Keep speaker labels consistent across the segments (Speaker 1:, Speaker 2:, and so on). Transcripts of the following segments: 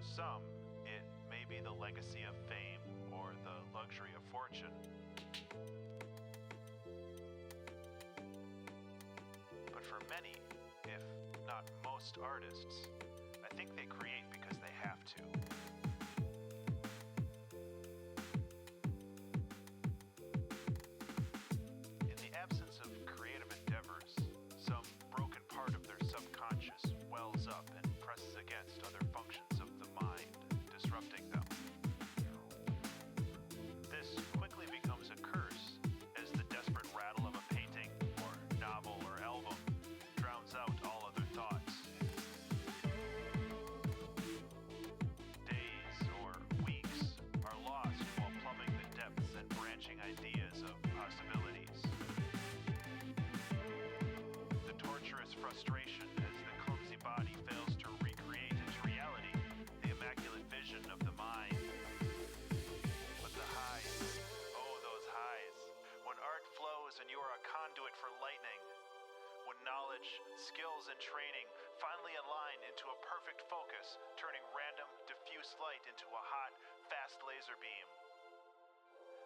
Speaker 1: some, it may be the legacy of fame or the luxury of fortune. But for many, if not most artists, I think they create because they have to. In the absence of creative endeavors, some broken part of their subconscious wells up and presses against other functions of the mind, disrupting them. This quickly becomes a curse as the desperate rattle of a painting or novel or album drowns out all other thoughts. Days or weeks are lost while plumbing the depths and branching ideas of possibilities. The torturous frustration as the clumsy body fails to recreate into reality the immaculate vision of the mind. But the highs, oh those highs, when art flows and you are a conduit for lightning, when knowledge, skills, and training finally align into a perfect focus, turning random, diffuse light into a hot, fast laser beam.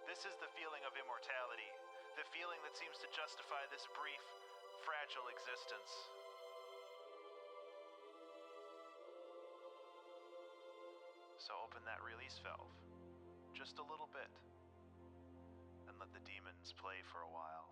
Speaker 1: This is the feeling of immortality, the feeling that seems to justify this brief, fragile existence. So open that release valve, just a little bit, and let the demons play for a while.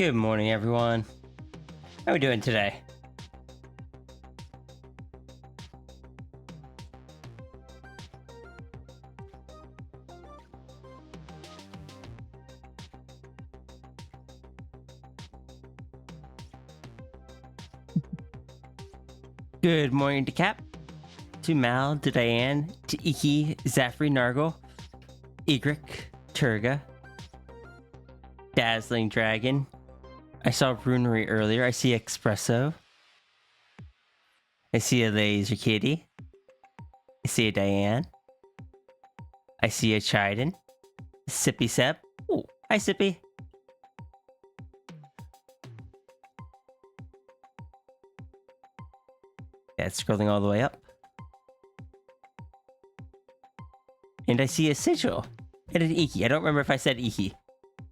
Speaker 2: Good morning, everyone. How are we doing today? Good morning to Cap, to Mal, to Diane, to Iki, Zafri, Nargle, Egric, Turga, Dazzling Dragon. I saw Runery earlier. I see Espresso. I see a Laser Kitty. I see a Diane. I see a Chiden. Sippy Sep. Oh, hi Sippy. Yeah, it's scrolling all the way up. And I see a Sigil. And an Iki. I don't remember if I said Iki.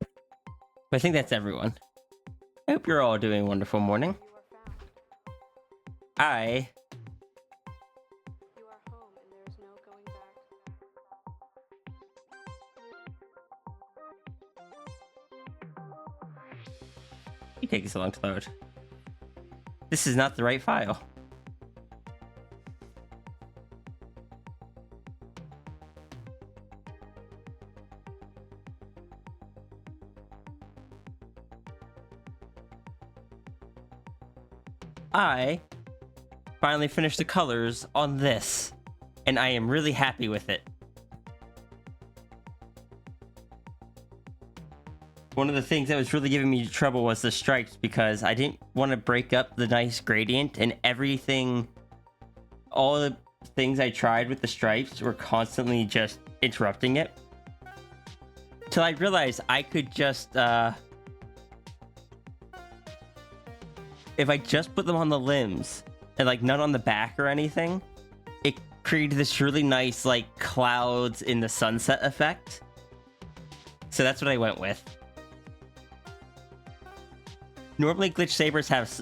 Speaker 2: But I think that's everyone. I hope you're all doing a wonderful morning. I...
Speaker 3: You are home and there is no going back.
Speaker 2: It takes so long to load. This is not the right file. I finally finished the colors on this, and I am really happy with it. One of the things that was really giving me trouble was the stripes, because I didn't want to break up the nice gradient, and everything, all the things I tried with the stripes were constantly just interrupting it. Till I realized I could just, if I just put them on the limbs and like none on the back or anything, it created this really nice like clouds in the sunset effect. So that's what I went with. Normally glitch sabers have,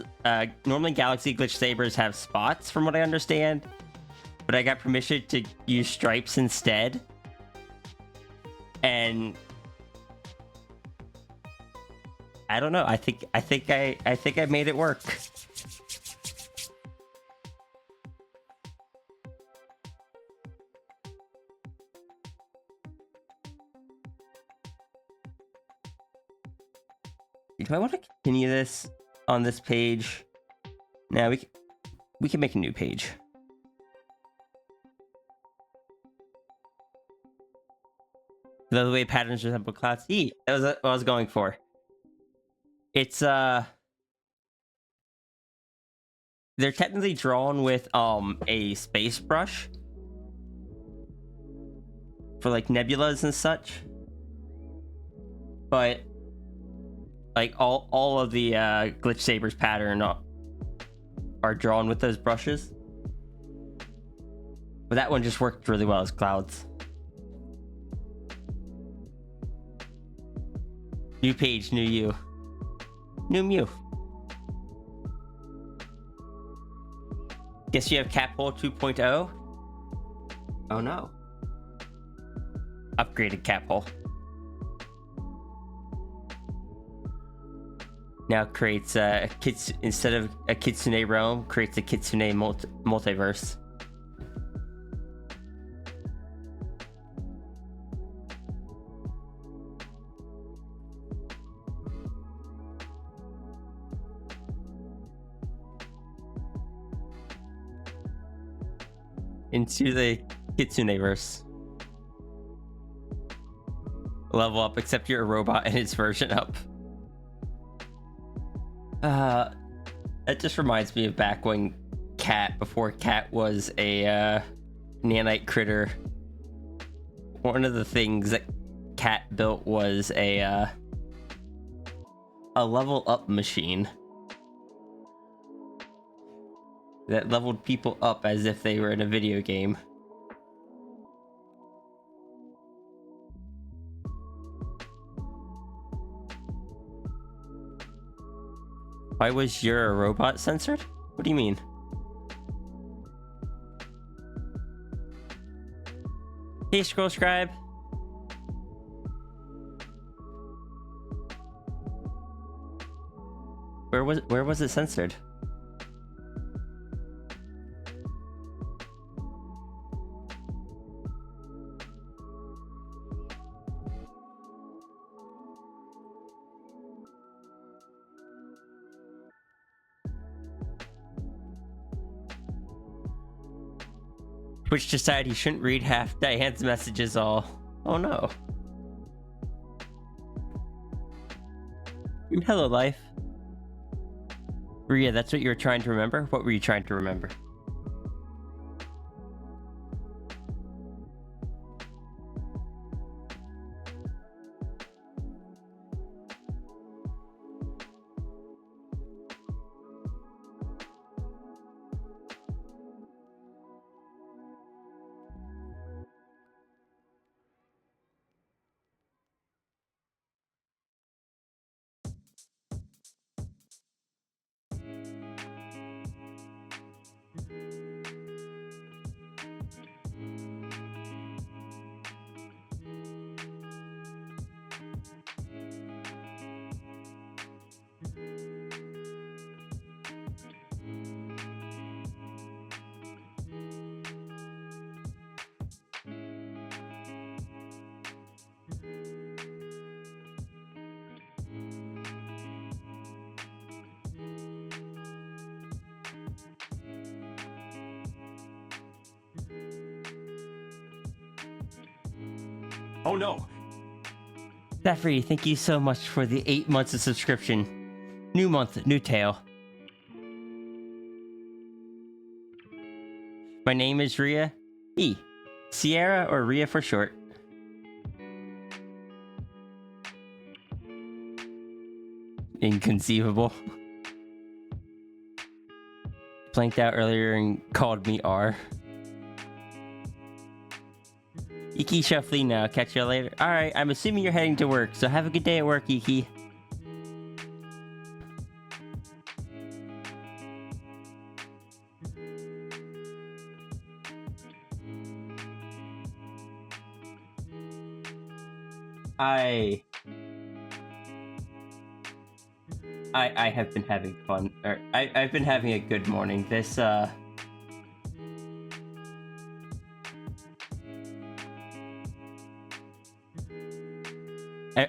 Speaker 2: normally Galaxy glitch sabers have spots from what I understand, but I got permission to use stripes instead. And I don't know. I think I made it work. Do I want to continue this on this page? Now we can make a new page. The way patterns resemble clouds. That was what I was going for. It's they're technically drawn with a space brush for like nebulas and such, but like all of the glitch sabers pattern are drawn with those brushes, but that one just worked really well as clouds. New page, new you. New Mew. Guess you have Caphole 2.0? Oh no. Upgraded Caphole. Now creates a instead of a Kitsune realm, creates a Kitsune multiverse. Into the Kitsuneverse. Level up, except you're a robot and its version up. That just reminds me of back when Cat, before Cat was a nanite critter. One of the things that Cat built was a level up machine that leveled people up as if they were in a video game. Why was your robot censored? What do you mean? Hey, Scroll Scribe. where was it censored? Twitch decided he shouldn't read half Diane's messages all. Oh no. Hello, life. Rhea, that's what you were trying to remember? What were you trying to remember?
Speaker 4: Oh no!
Speaker 2: Zephyr, thank you so much for the 8 months of subscription. New month, new tale. My name is Rhea E. Sierra or Rhea for short. Inconceivable. Blanked out earlier and called me R. Iki shuffly now. Catch you later. Alright, I'm assuming you're heading to work, so have a good day at work, Iki. I have been having fun. Or I've been having a good morning. This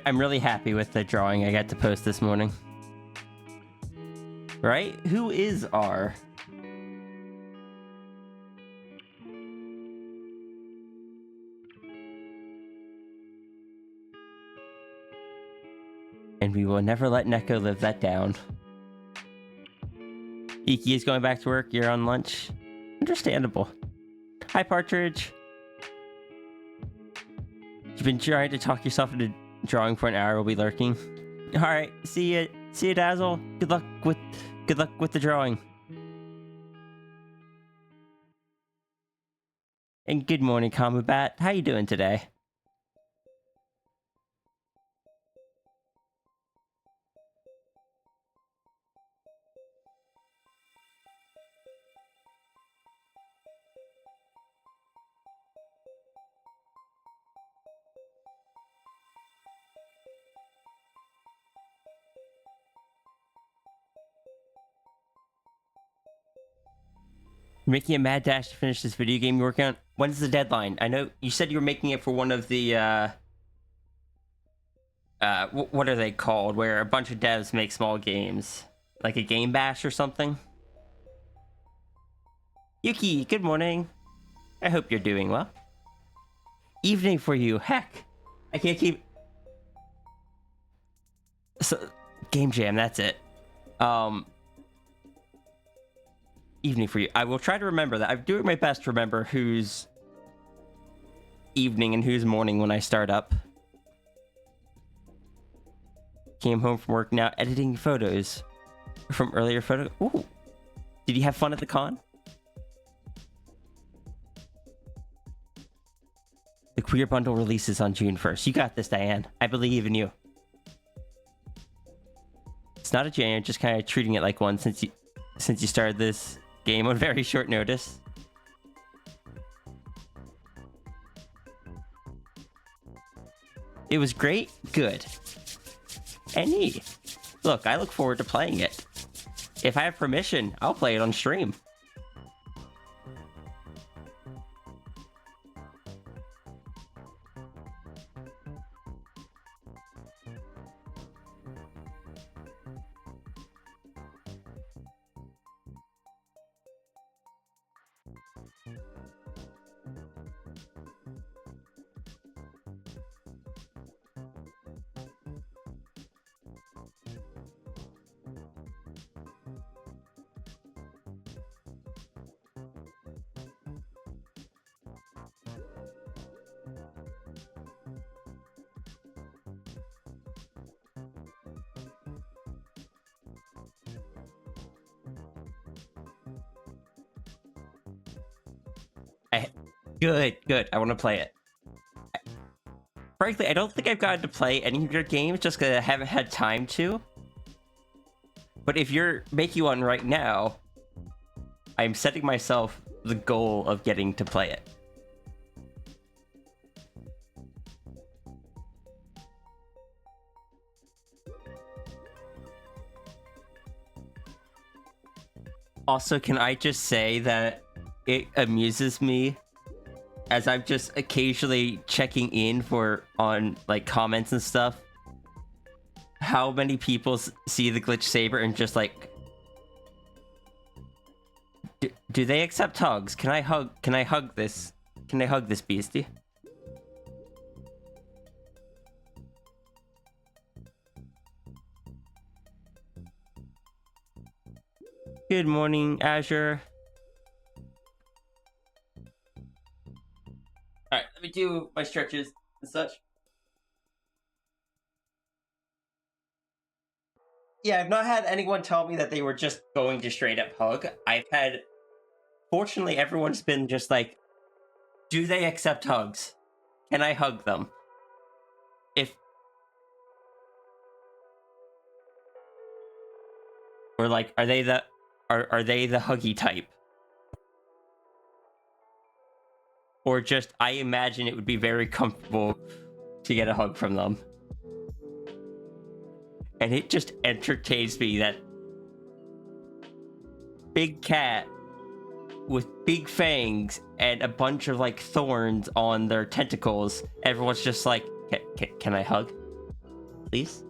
Speaker 2: I'm really happy with the drawing I got to post this morning. Right? Who is R? And we will never let Neko live that down. Iki is going back to work. You're on lunch. Understandable. Hi, Partridge. You've been trying to talk yourself into drawing for an hour. We'll be lurking. All right. See ya. See ya, Dazzle. Good luck with the drawing. And good morning, Kamubat. How you doing today? You're making a mad dash to finish this video game you're working on. When's the deadline? I know you said you were making it for one of the, what are they called? Where a bunch of devs make small games. Like a game bash or something? Yuki, good morning. I hope you're doing well. Evening for you. Heck, I can't keep... So, Game Jam, that's it. Evening for you. I will try to remember that. I'm doing my best to remember who's evening and who's morning when I start up. Came home from work now, editing photos from earlier photo. Ooh. Did you have fun at the con? The Queer Bundle releases on June 1st. You got this, Diane. I believe in you. It's not a jam, just kind of treating it like one since you started this game on very short notice. It was great? Good. And neat. Look, I look forward to playing it. If I have permission, I'll play it on stream. Good. I want to play it. Frankly, I don't think I've gotten to play any of your games just because I haven't had time to. But if you're making one right now, I'm setting myself the goal of getting to play it. Also, can I just say that it amuses me as I'm just occasionally checking in on like comments and stuff, how many people see the glitch saber and just like, do they accept hugs? Can I hug this? Can I hug this beastie? Good morning, Azure. Alright, let me do my stretches and such. Yeah, I've not had anyone tell me that they were just going to straight up hug. Fortunately, everyone's been just like, do they accept hugs? Can I hug them? Or like, are they the huggy type? Or just, I imagine it would be very comfortable to get a hug from them. And it just entertains me that big cat with big fangs and a bunch of like thorns on their tentacles. Everyone's just like, can I hug? Please?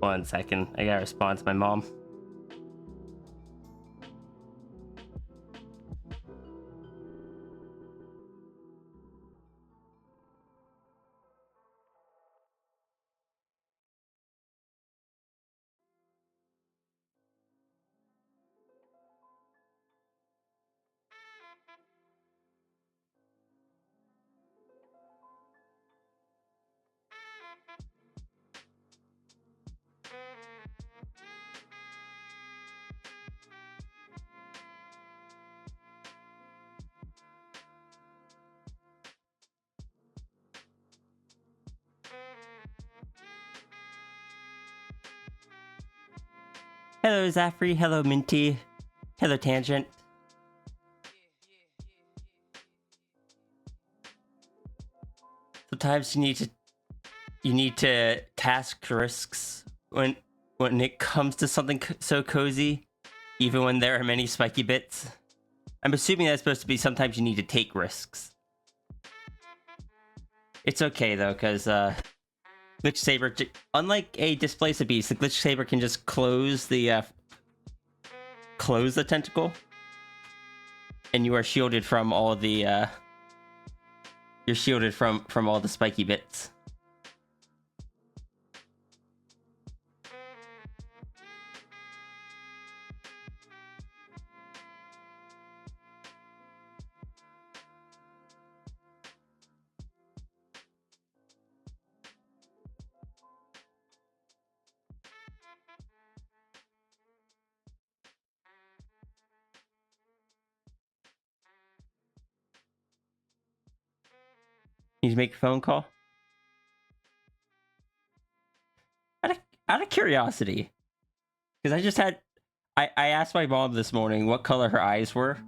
Speaker 2: One second, I gotta respond to my mom. Hello, Zafri. Hello, Minty. Hello, Tangent. Sometimes you need to task risks when it comes to something so cozy, even when there are many spiky bits. I'm assuming that's supposed to be sometimes you need to take risks. It's okay though, because Glitch Saber, unlike a Displace a Beast, the Glitch Saber can just close the tentacle, and you are shielded from all the you're shielded from all the spiky bits. Need to make a phone call? Out of curiosity, because I just had... I asked my mom this morning what color her eyes were.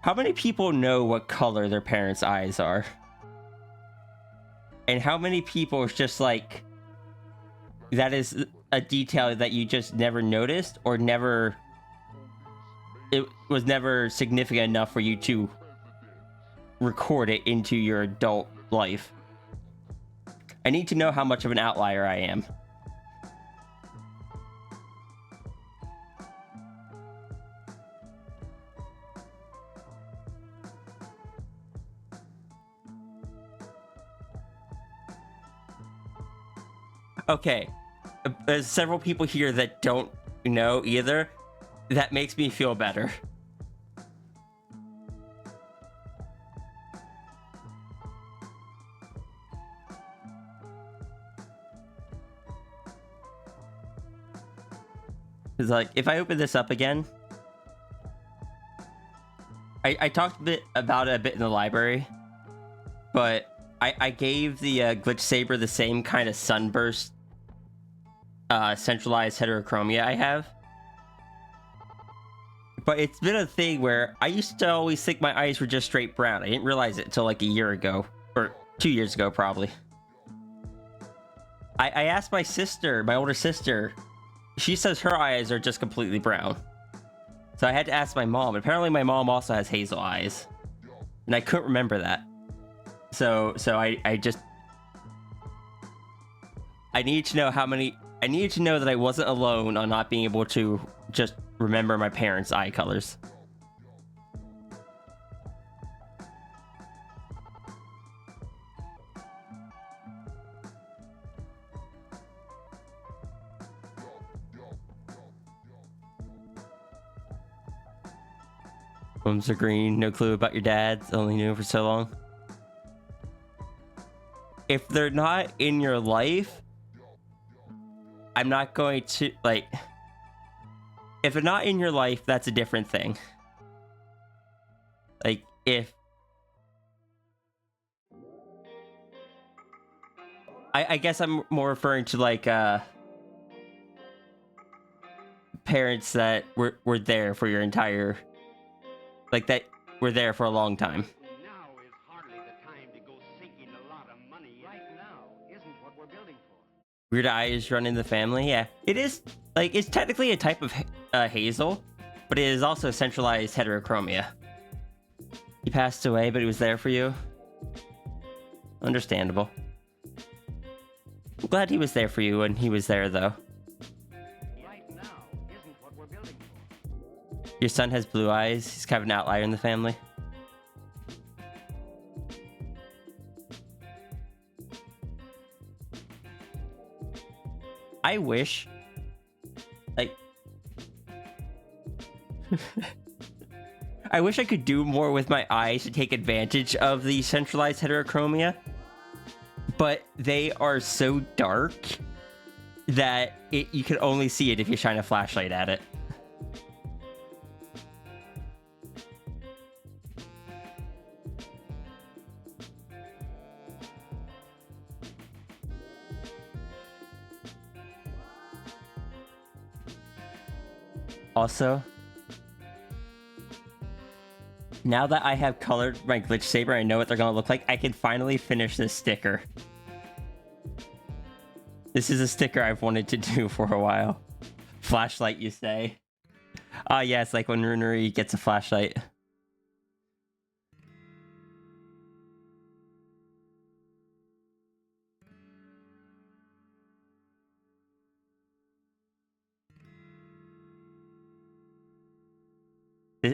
Speaker 2: How many people know what color their parents' eyes are? And how many people is just like... that is a detail that you just never noticed, or never... it was never significant enough for you to record it into your adult life. I need to know how much of an outlier I am. Okay, there's several people here that don't know either. That makes me feel better. It's like, if I open this up again... I talked about it a bit in the library, but I gave the Glitch Saber the same kind of sunburst centralized heterochromia I have. But it's been a thing where I used to always think my eyes were just straight brown. I didn't realize it until like a year ago, or 2 years ago probably. I asked my sister, my older sister, she says her eyes are just completely brown. So I had to ask my mom. Apparently my mom also has hazel eyes, and I couldn't remember that. So I just... I need to know how many... I needed to know that I wasn't alone on not being able to just remember my parents' eye colors. Homes are green, no clue about your dads, only knew him for so long. If they're not in your life, I'm not going to, like... if they're not in your life, that's a different thing. Like, if... I guess I'm more referring to, like, parents that were there for your entire... like, that were there for a long time.
Speaker 5: Now is hardly the time to go sinking a lot of money. Right now isn't what we're building for.
Speaker 2: Weird eyes run in the family, yeah. It is, like, it's technically a type of hazel, but it is also centralized heterochromia. He passed away, but he was there for you. Understandable. I'm glad he was there for you when he was there, though.
Speaker 5: Right now isn't what we're building for.
Speaker 2: Your son has blue eyes. He's kind of an outlier in the family. I wish, like, I wish I could do more with my eyes to take advantage of the centralized heterochromia, but they are so dark that you can only see it if you shine a flashlight at it. Also, now that I have colored my glitch saber, I know what they're gonna look like. I can finally finish this sticker. This is a sticker I've wanted to do for a while. Flashlight, you say? Ah, yeah, it's like when Runeri gets a flashlight.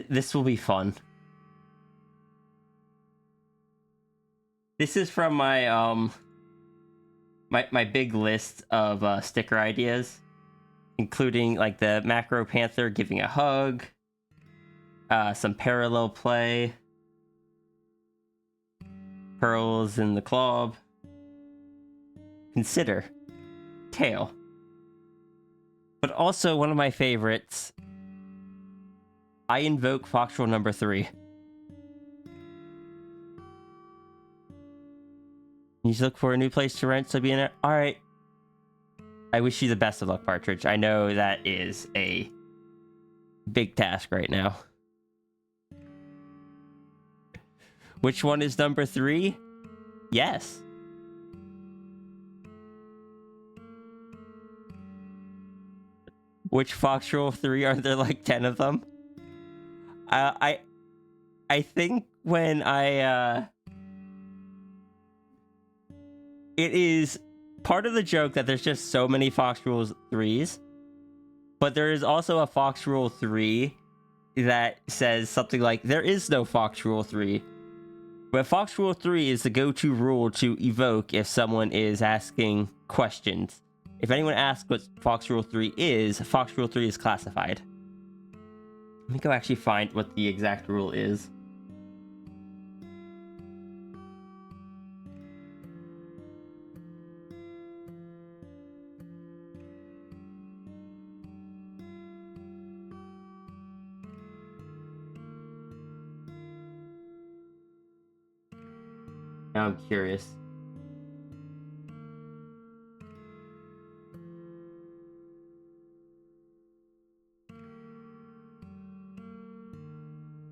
Speaker 2: This will be fun. This is from my my big list of sticker ideas, including like the Macro Panther giving a hug, some parallel play, pearls in the club. Consider tail, but also one of my favorites. I invoke Fox Rule number 3. You look for a new place to rent, so be in it. All right. I wish you the best of luck, Partridge. I know that is a big task right now. Which one is number 3? Yes. Which Fox Rule 3? Are there like 10 of them? I think when it is part of the joke that there's just so many Fox Rule 3s, but there is also a Fox Rule 3 that says something like, there is no Fox Rule 3. But Fox Rule 3 is the go-to rule to evoke if someone is asking questions. If anyone asks what Fox Rule 3 is, Fox Rule 3 is classified. Let me go actually find what the exact rule is. Now I'm curious.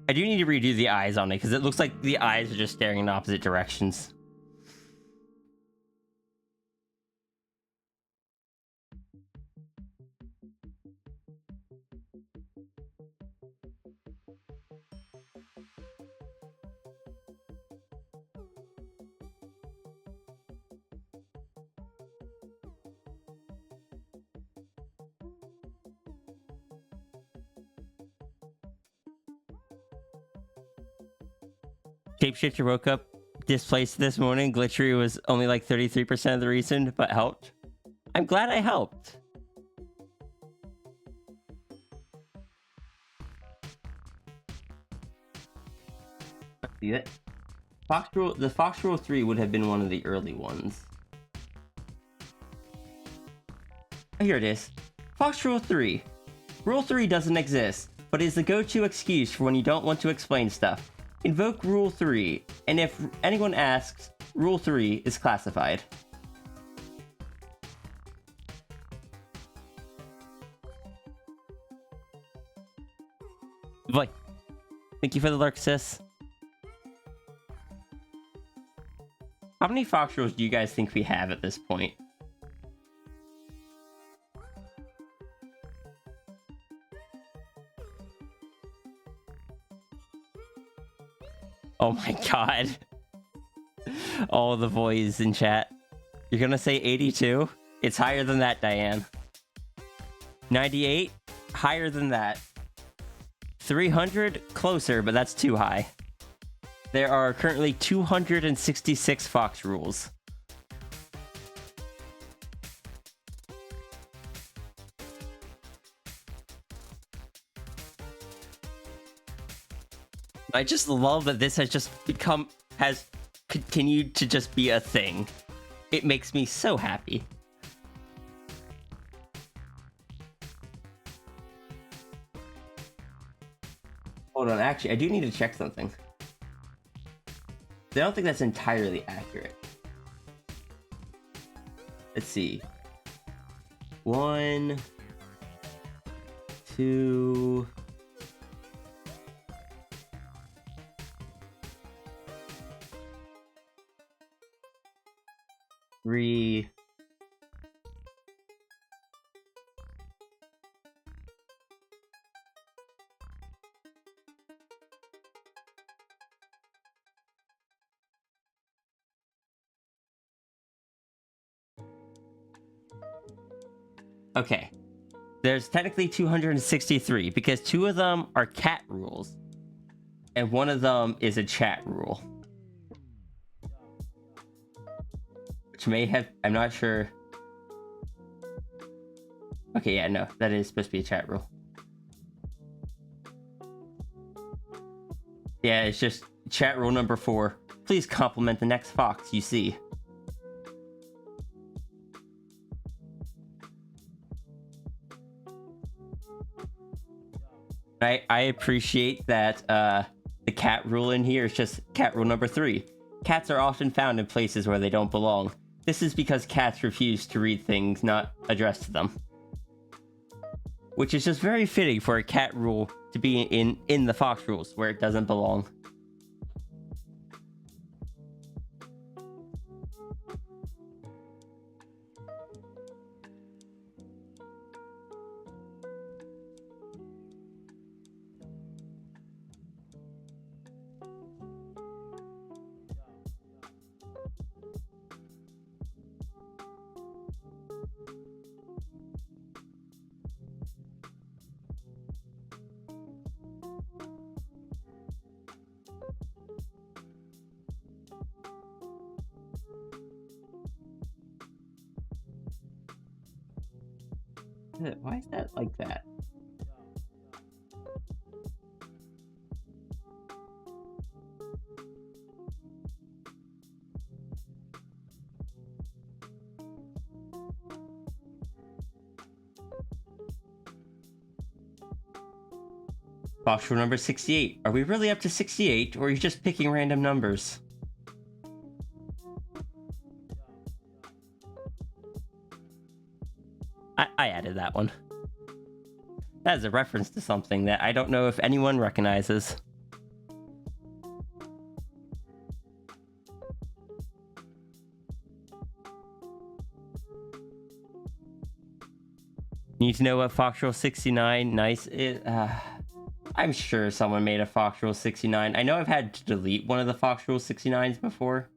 Speaker 2: I do need to redo the eyes on it, because it looks like the eyes are just staring in opposite directions. Shapeshifter woke up displaced this morning. Glitchery was only like 33% of the reason, but helped. I'm glad I helped. See it? The Fox Rule 3 would have been one of the early ones. Oh, here it is. Fox Rule 3. Rule 3 doesn't exist, but is the go-to excuse for when you don't want to explain stuff. Invoke Rule 3, and if anyone asks, Rule 3 is classified. Boy, thank you for the lurk, sis. How many Fox Rules do you guys think we have at this point? Oh my god. All the boys in chat. You're gonna say 82? It's higher than that, Diane. 98? Higher than that. 300? Closer, but that's too high. There are currently 266 Fox Rules. I just love that this has just has continued to just be a thing. It makes me so happy. Hold on, actually, I do need to check something. I don't think that's entirely accurate. Let's see. 1, 2. Three. Okay. There's technically 263 because 2 of them are cat rules and 1 of them is a chat rule. Which may have, I'm not sure. Okay, yeah, no, that is supposed to be a chat rule. Yeah, it's just chat rule number 4. Please compliment the next fox you see. I appreciate that the cat rule in here is just cat rule number 3. Cats are often found in places where they don't belong. This is because cats refuse to read things not addressed to them. Which is just very fitting for a cat rule to be in the fox rules, where it doesn't belong. Why is that like that? Box rule number 68. Are we really up to 68, or are you just picking random numbers? I added that one. That is a reference to something that I don't know if anyone recognizes. Need to know what Fox Rule 69 nice is? I'm sure someone made a Fox Rule 69. I know I've had to delete one of the Fox Rule 69s before.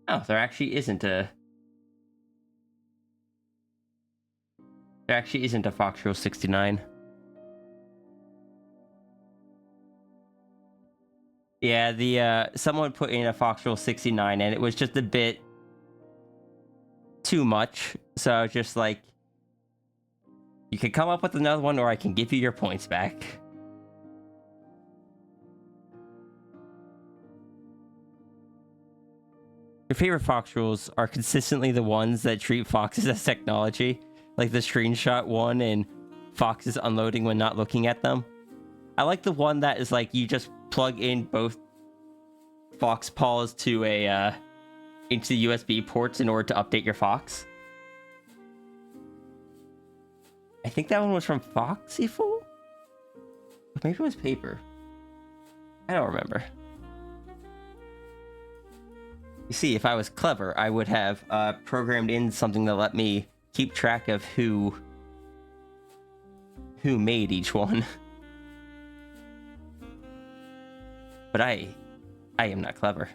Speaker 2: Oh, there actually isn't a Fox Rule 69. Yeah, the someone put in a Fox Rule 69 and it was just a bit too much. So I was just like, you can come up with another one or I can give you your points back. Your favorite Fox rules are consistently the ones that treat foxes as technology, like the screenshot one and foxes unloading when not looking at them. I like the one that is like you just plug in both fox paws to a into the USB ports in order to update your fox. I think that one was from Foxyful? Or maybe it was Paper. I don't remember. You see, if I was clever, I would have programmed in something that let me keep track of who made each one. But I am not clever.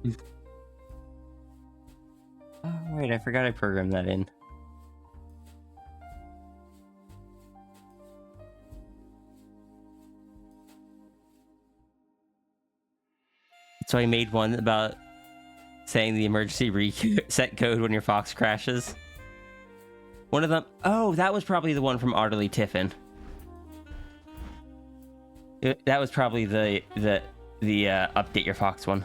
Speaker 2: Oh, wait, I forgot I programmed that in. So I made one about saying the emergency reset code when your Fox crashes. One of them... Oh, that was probably the one from Arterly Tiffin. That was probably the update your Fox one.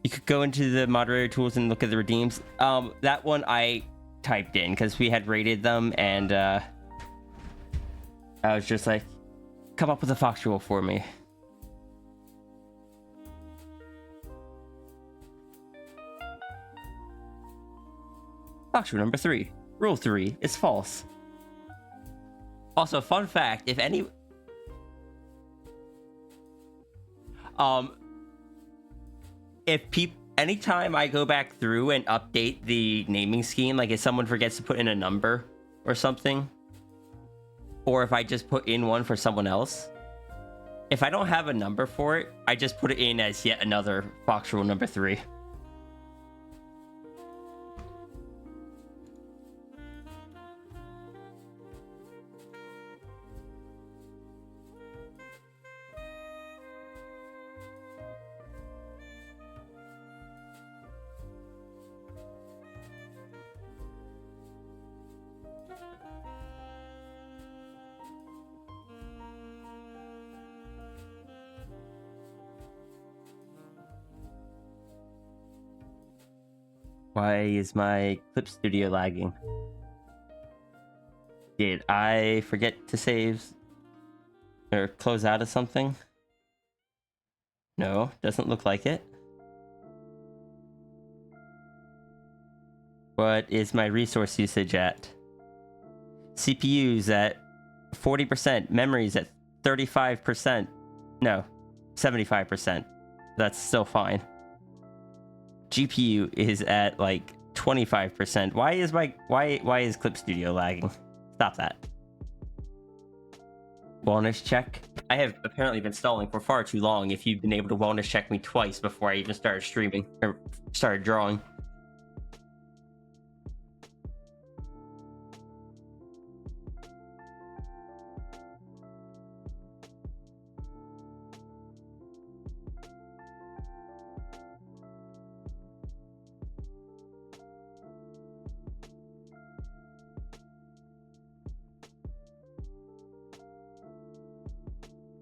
Speaker 2: You could go into the moderator tools and look at the redeems. That one I typed in because we had rated them, and I was just like, come up with a Fox rule for me. Fox rule number 3. Rule 3 is false. Also, fun fact, if any... anytime I go back through and update the naming scheme, like if someone forgets to put in a number or something, or if I just put in one for someone else, if I don't have a number for it, I just put it in as yet another Fox rule number 3. Why is my Clip Studio lagging? Did I forget to save or close out of something? No, doesn't look like it. What is my resource usage at? CPU's at 40%, memory's at 35%. No, 75%. That's still fine. GPU is at like 25%. Why is Clip Studio lagging? Stop that. Wellness check. I have apparently been stalling for far too long if you've been able to wellness check me twice before I even started streaming or started drawing.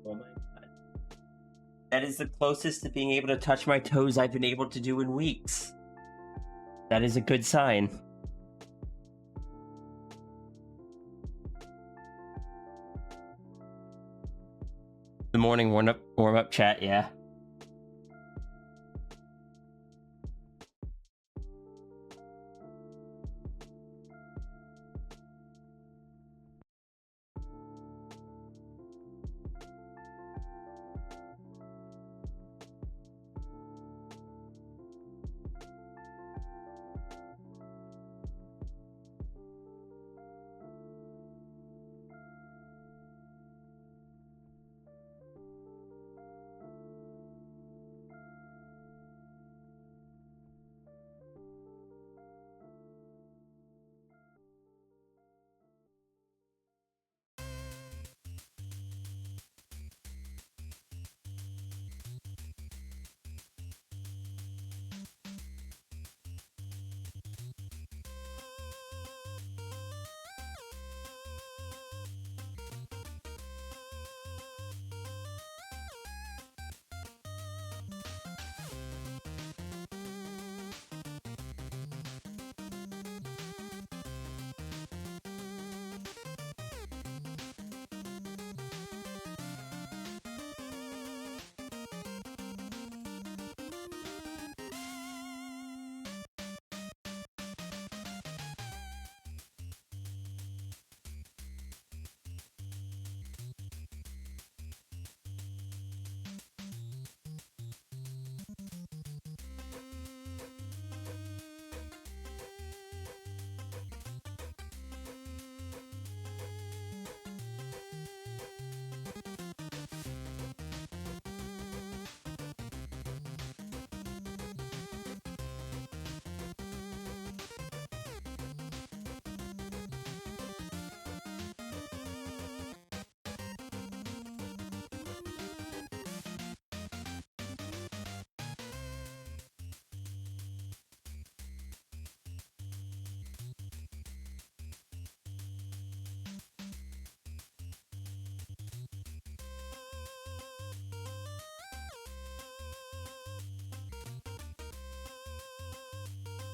Speaker 2: Oh my God. That is the closest to being able to touch my toes I've been able to do in weeks. That is a good sign. The morning warm up chat, yeah.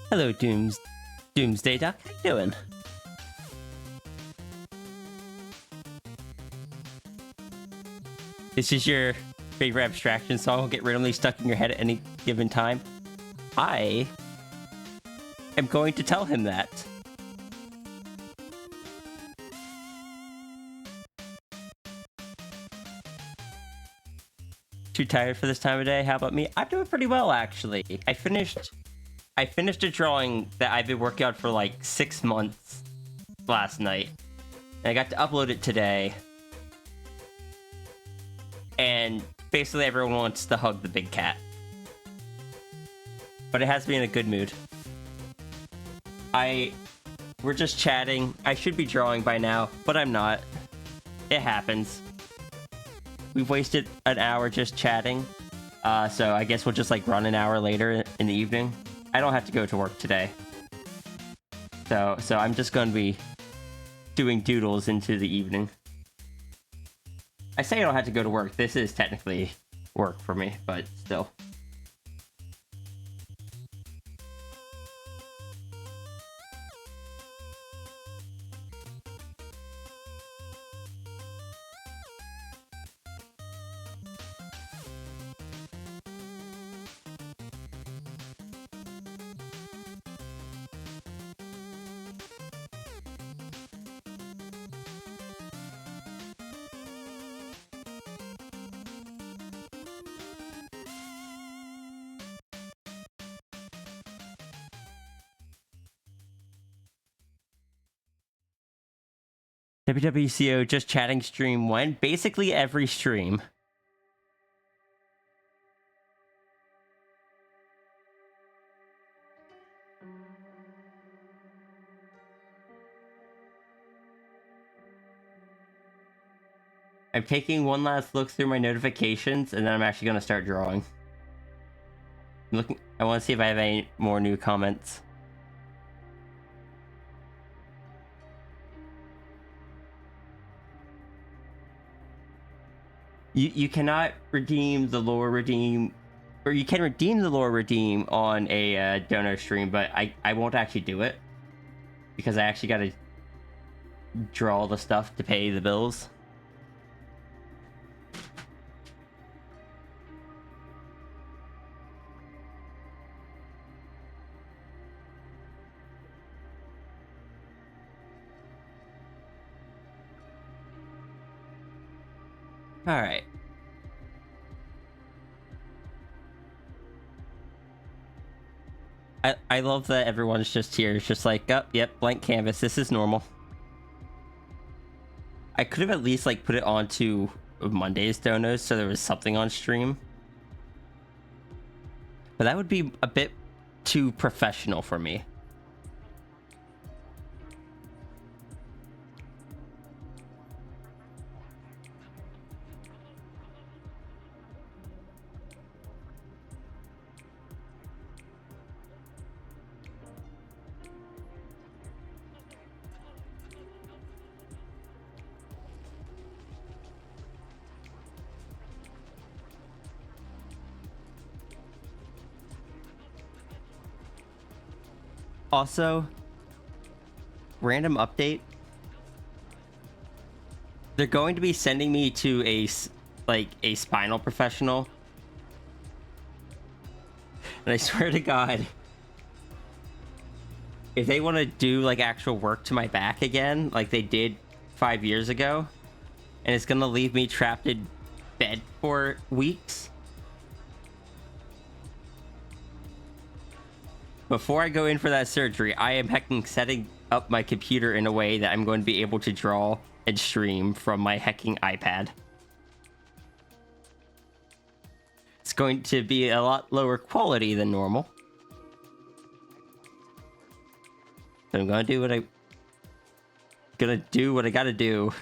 Speaker 2: Hello, Doomsday Duck. How you doing? This is your favorite abstraction song will get randomly stuck in your head at any given time. I am going to tell him that. Too tired for this time of day? How about me? I'm doing pretty well, actually. I finished a drawing that I've been working on for like 6 months last night. And I got to upload it today. And basically everyone wants to hug the big cat. But it has me in a good mood. We're just chatting. I should be drawing by now, but I'm not. It happens. We've wasted an hour just chatting. So I guess we'll just like run an hour later in the evening. I don't have to go to work today. So I'm just going to be doing doodles into the evening. I say I don't have to go to work. This is technically work for me, but still. WWCO just chatting stream when basically every stream. I'm taking one last look through my notifications and then I'm actually going to start drawing. I want to see if I have any more new comments. You cannot redeem the lore redeem, or you can redeem the lore redeem on a dono stream, but I won't actually do it because I actually got to draw the stuff to pay the bills. All right. I love that everyone's just here. It's just like, oh, yep, blank canvas. This is normal. I could have at least like put it onto Monday's donos so there was something on stream. But that would be a bit too professional for me. Also, random update. They're going to be sending me to a spinal professional. And I swear to God, if they want to do like actual work to my back again, like they did 5 years ago, and it's going to leave me trapped in bed for weeks. Before I go in for that surgery, I am hecking setting up my computer in a way that I'm going to be able to draw and stream from my hecking iPad. It's going to be a lot lower quality than normal. But I'm gonna do what I gotta do.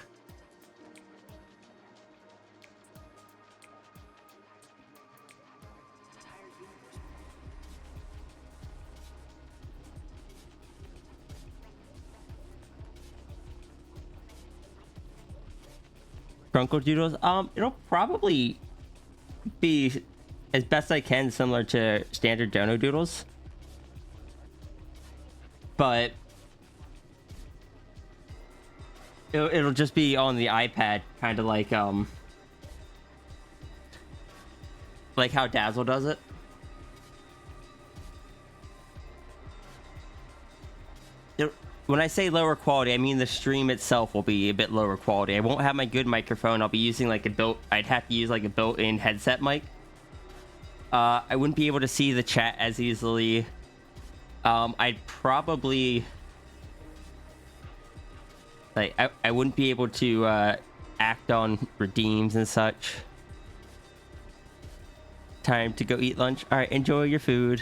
Speaker 2: Grunkle Doodles, it'll probably be as best I can similar to standard Dono Doodles. but it'll just be on the iPad, kind of like how Dazzle does it. When I say lower quality, I mean the stream itself will be a bit lower quality. I won't have my good microphone. I'll be using like I'd have to use like a built-in headset mic. I wouldn't be able to see the chat as easily. I'd probably like I wouldn't be able to act on redeems and such. Time to go eat lunch. All right, enjoy your food.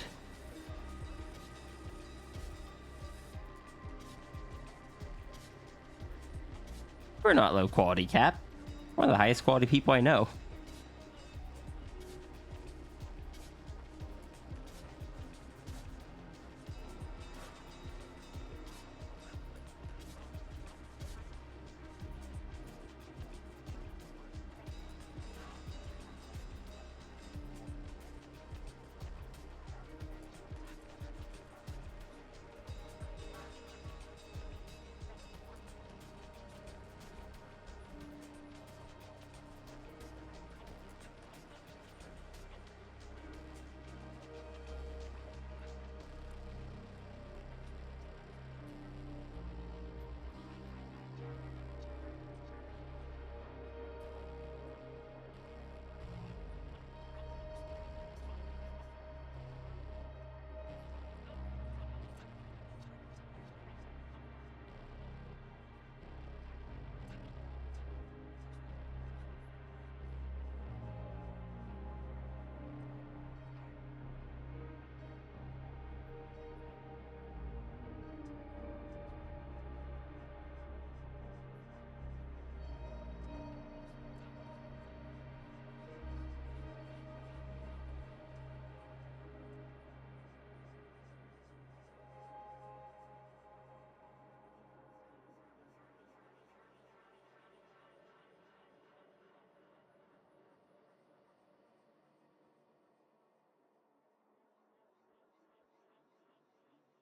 Speaker 2: We're not low quality, Cap. One of the highest quality people I know.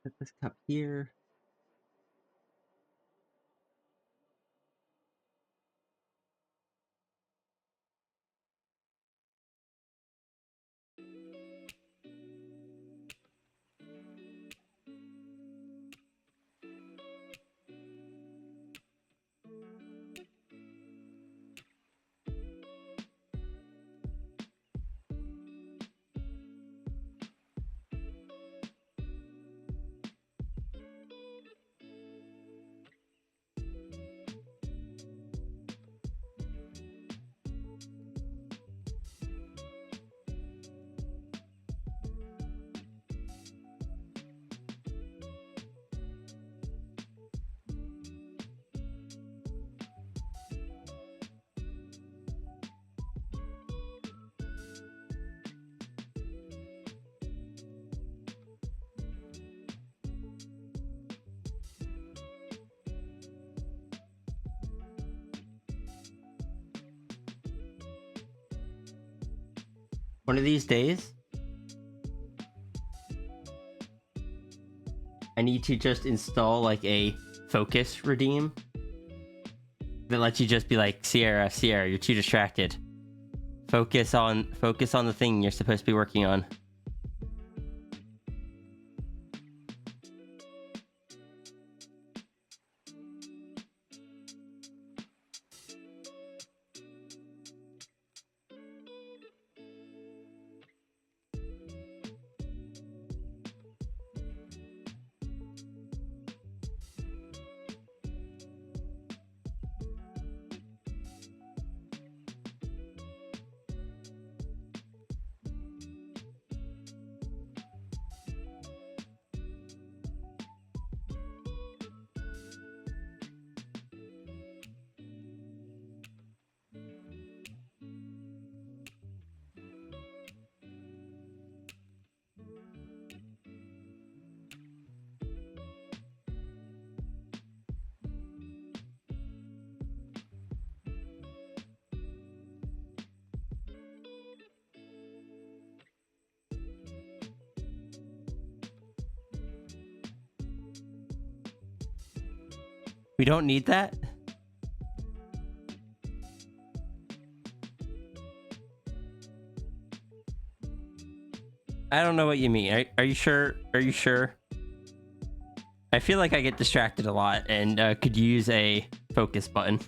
Speaker 2: Put this cup here. One of these days, I need to just install like a focus redeem that lets you just be like, Sierra, you're too distracted. Focus on the thing you're supposed to be working on. We don't need that? I don't know what you mean. Are you sure? Are you sure? I feel like I get distracted a lot and could use a focus button.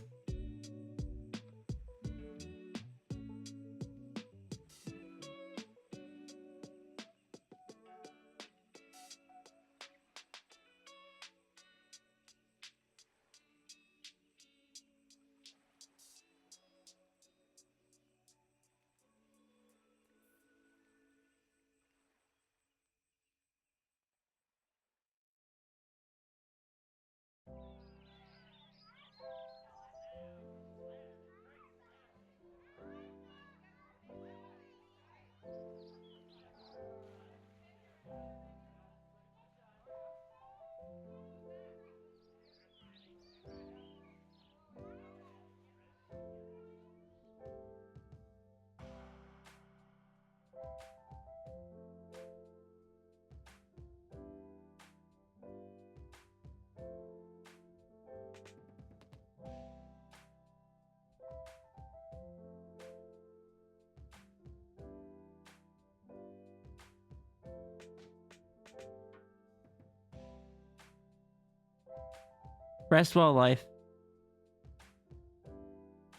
Speaker 2: Rest well, life.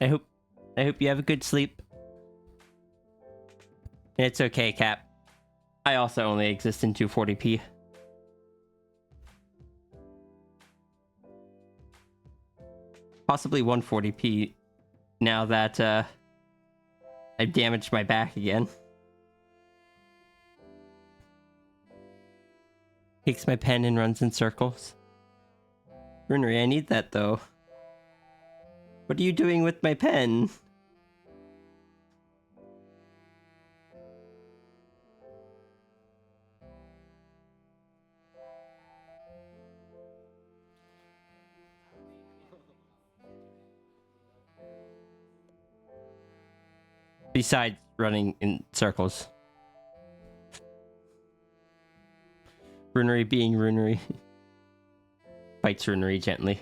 Speaker 2: I hope you have a good sleep. It's okay, Cap. I also only exist in 240p. Possibly 140p now that I've damaged my back again. Takes my pen and runs in circles. Runery, I need that though. What are you doing with my pen? Besides running in circles. Runery being runery. Bites runery gently.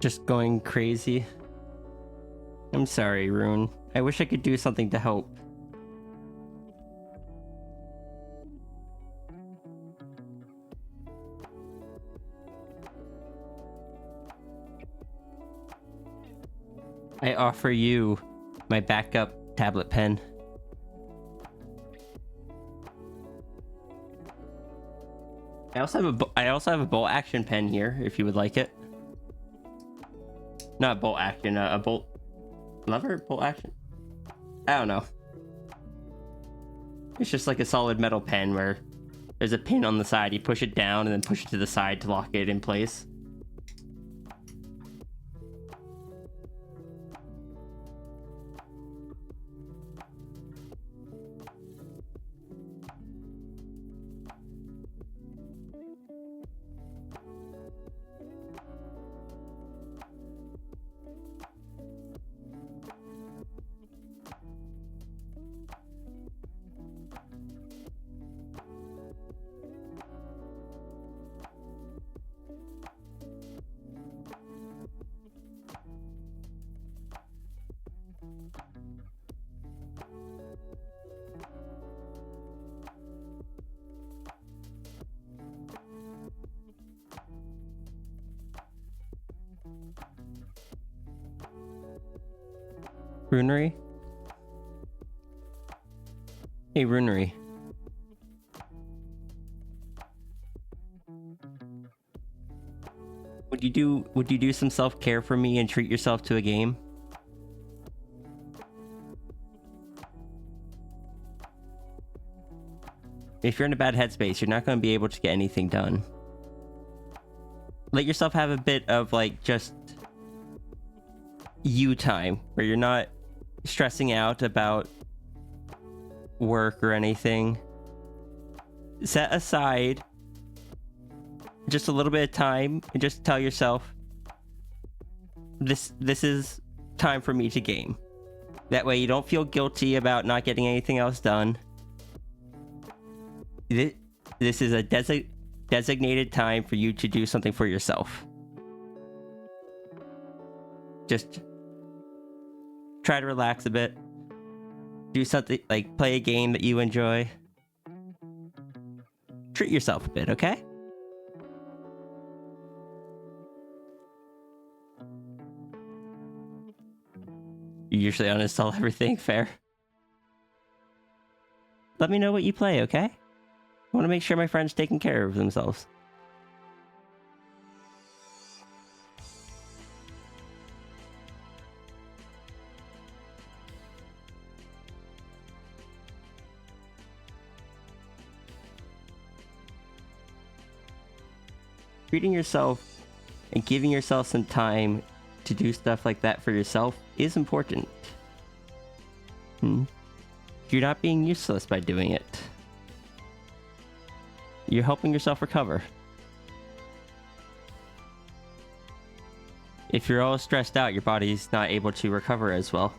Speaker 2: Just going crazy. I'm sorry, Rune. I wish I could do something to help. I offer you my backup tablet pen. I also have a bolt action pen here if you would like it. Not bolt action, a bolt lever bolt action. I don't know. It's just like a solid metal pen where there's a pin on the side. You push it down and then push it to the side to lock it in place. Runery? Hey, Runery. Would you do some self-care for me and treat yourself to a game? If you're in a bad headspace, you're not going to be able to get anything done. Let yourself have a bit of like just you time where you're not stressing out about work or anything. Set aside just a little bit of time and just tell yourself this is time for me to game. That way you don't feel guilty about not getting anything else done. This is a designated time for you to do something for yourself. Just try to relax a bit. Do something like play a game that you enjoy. Treat yourself a bit, okay? You usually uninstall everything, fair. Let me know what you play, okay? I want to make sure my friend's taking care of themselves. Treating yourself and giving yourself some time to do stuff like that for yourself is important. You're not being useless by doing it. You're helping yourself recover. If you're all stressed out, your body's not able to recover as well.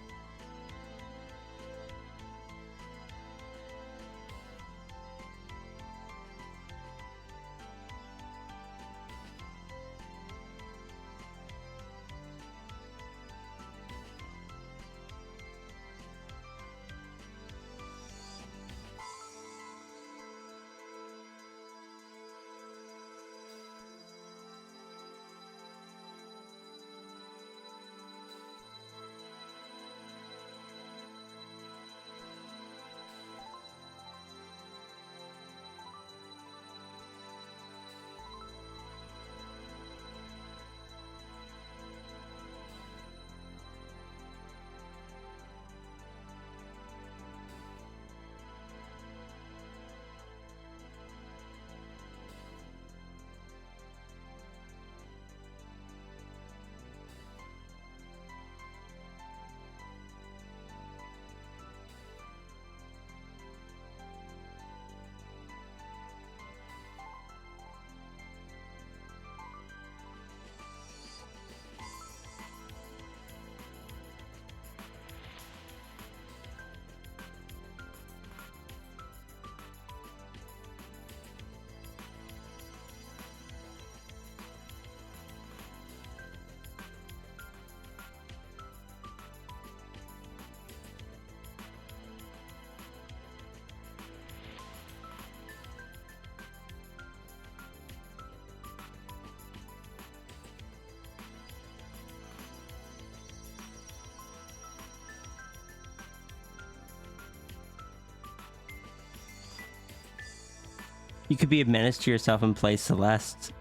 Speaker 2: You could be a menace to yourself and play Celeste.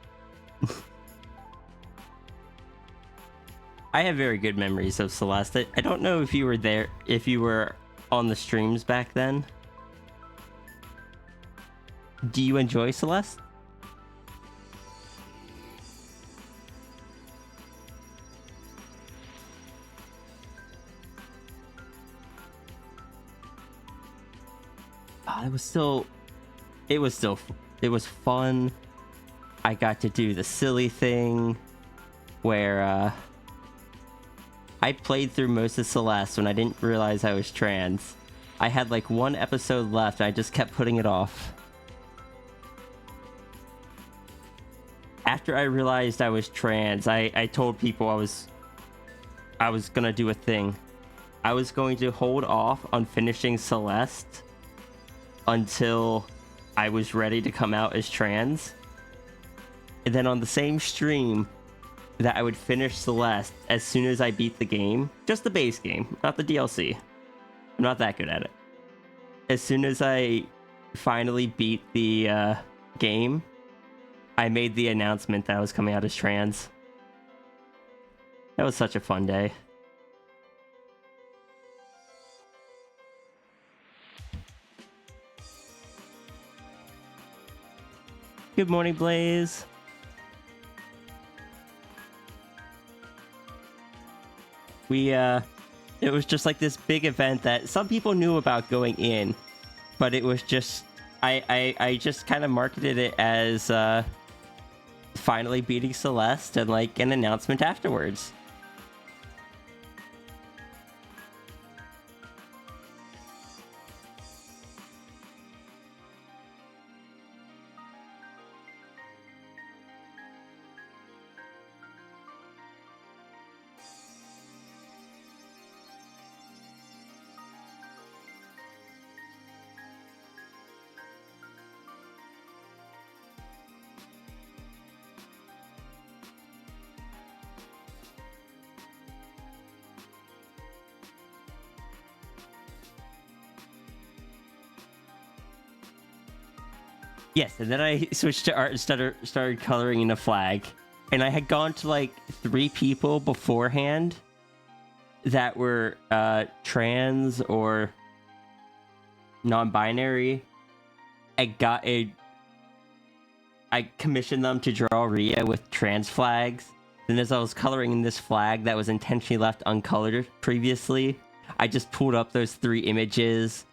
Speaker 2: I have very good memories of Celeste. I don't know if you were there, if you were on the streams back then. Do you enjoy Celeste? Oh, it was fun. I got to do the silly thing where I played through most of Celeste when I didn't realize I was trans. I had like one episode left and I just kept putting it off. After I realized I was trans, I told people I was gonna do a thing. I was going to hold off on finishing Celeste until I was ready to come out as trans. And then on the same stream that I would finish Celeste as soon as I beat the game. Just the base game, not the DLC. I'm not that good at it. As soon as I finally beat the game, I made the announcement that I was coming out as trans. That was such a fun day. Good morning, Blaze. It was just like this big event that some people knew about going in, but it was just, I just kind of marketed it as finally beating Celeste and like an announcement afterwards. Yes, and then I switched to art and started coloring in a flag. And I had gone to like 3 people beforehand that were trans or non-binary. I commissioned them to draw Rhea with trans flags. Then as I was coloring in this flag that was intentionally left uncolored previously, I just pulled up those 3 images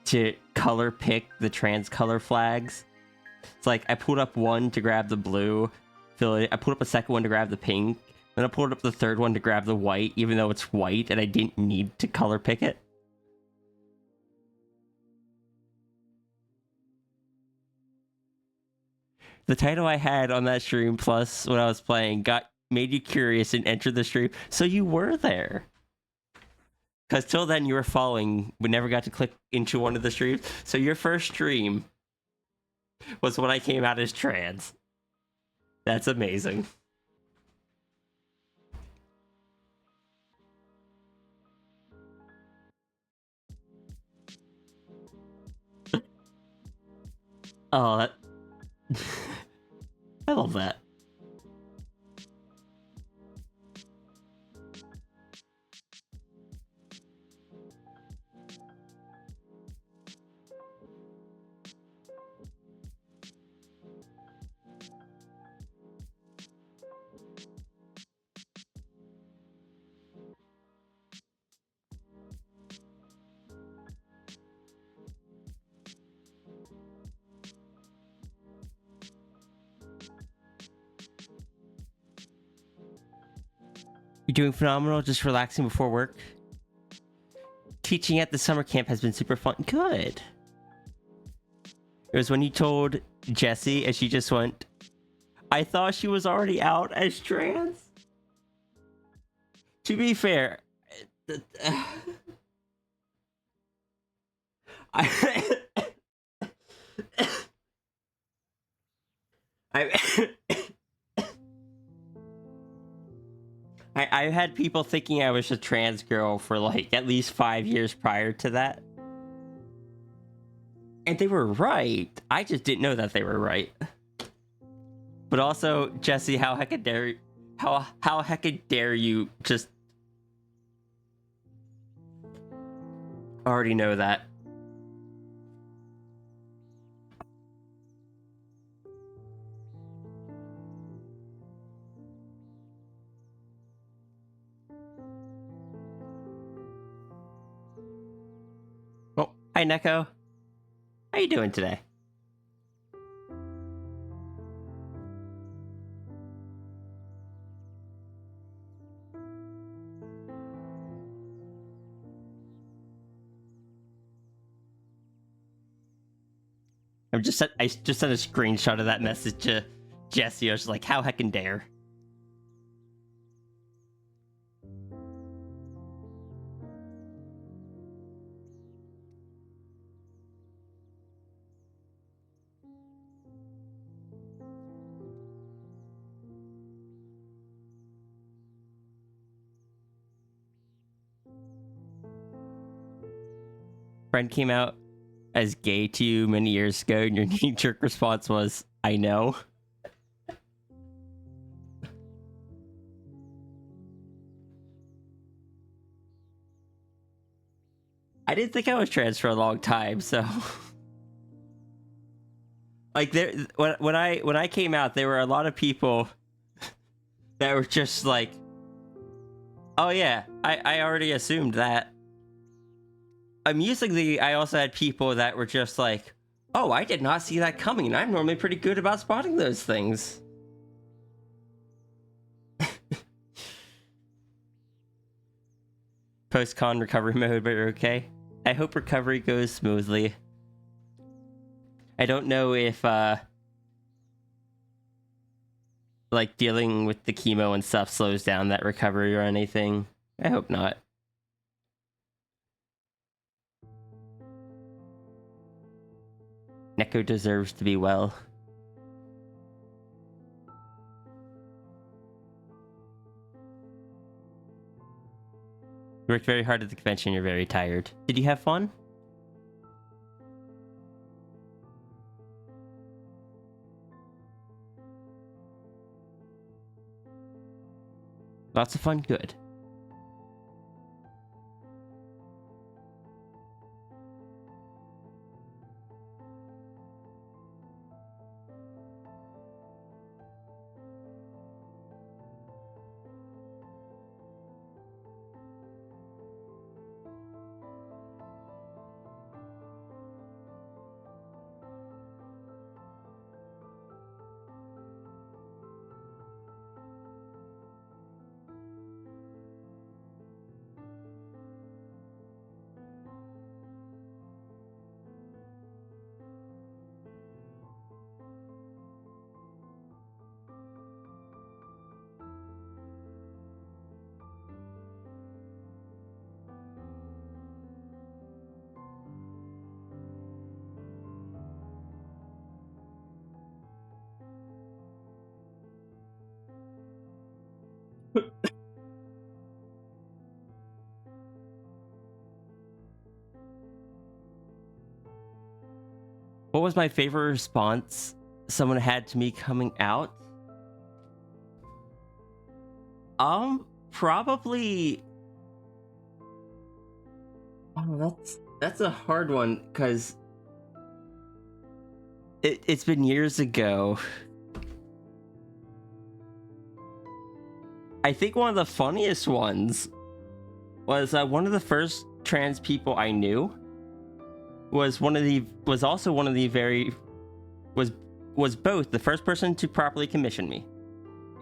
Speaker 2: to color pick the trans color flags. It's like I pulled up one to grab the blue, I pulled up a second one to grab the pink, then I pulled up the third one to grab the white, even though it's white and I didn't need to color pick it. The title I had on that stream plus when I was playing made you curious and entered the stream, so you were there. Because till then you were following, we never got to click into one of the streams. So your first stream was when I came out as trans. That's amazing. Oh, that... I love that. You're doing phenomenal, just relaxing before work. Teaching at the summer camp has been super fun. Good. It was when you told Jessie and she just went, I thought she was already out as trans. To be fair, I've had people thinking I was a trans girl for like at least 5 years prior to that. And they were right. I just didn't know that they were right. But also, Jesse, how hecka dare you just already know that. Oh, hi Neko. How you doing today? I just sent a screenshot of that message to Jesse. I was like, how heckin' dare. Friend came out as gay to you many years ago, and your knee-jerk response was, I know. I didn't think I was trans for a long time, so like there when I came out, there were a lot of people that were just like, oh yeah, I already assumed that. Amusingly, I also had people that were just like, oh, I did not see that coming, and I'm normally pretty good about spotting those things. Post-con recovery mode, but you're okay? I hope recovery goes smoothly. I don't know if, like, dealing with the chemo and stuff slows down that recovery or anything. I hope not. Neko deserves to be well. You worked very hard at the convention, you're very tired. Did you have fun? Lots of fun, good. What was my favorite response someone had to me coming out? Probably. Oh, that's a hard one because it's been years ago. I think one of the funniest ones was one of the first trans people I knew was both the first person to properly commission me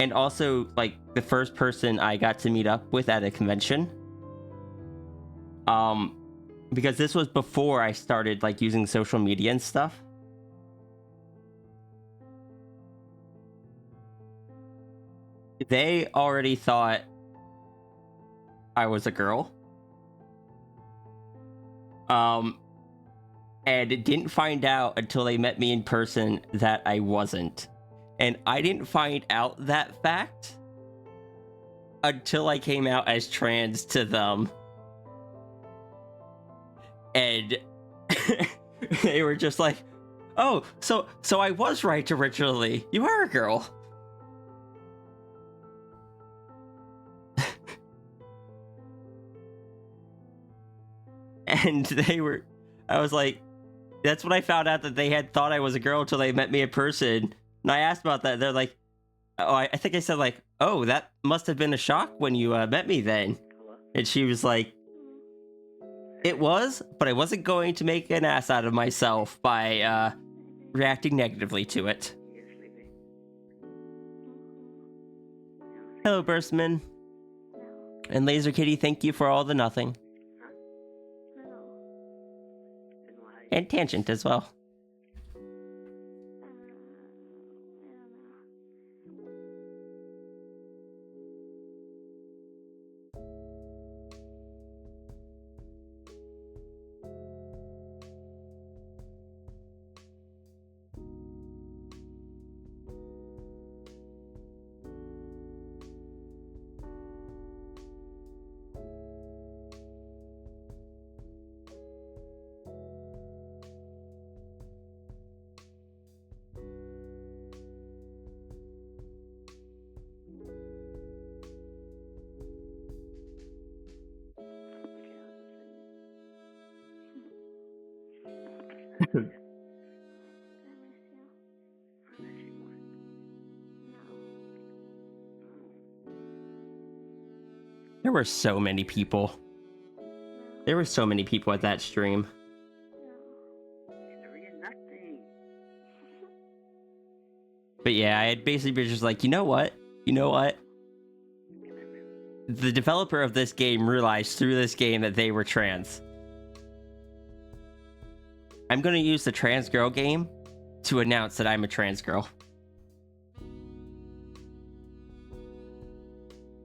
Speaker 2: and also like the first person I got to meet up with at a convention. Because this was before I started like using social media and stuff. They already thought I was a girl. And didn't find out until they met me in person that I wasn't. And I didn't find out that fact until I came out as trans to them. And They were just like, oh, so I was right originally. You are a girl. And I was like, that's when I found out that they had thought I was a girl until they met me in person. And I asked about that. They're like, oh, I think I said like, oh, that must have been a shock when you met me then. And she was like, it was, but I wasn't going to make an ass out of myself by reacting negatively to it. Hello, Burstman. And Laser Kitty, thank you for all the nothing. And Tangent as well. There were so many people. There were so many people at that stream. But yeah, I had basically been just like, you know what? You know what? The developer of this game realized through this game that they were trans. I'm gonna use the trans girl game to announce that I'm a trans girl.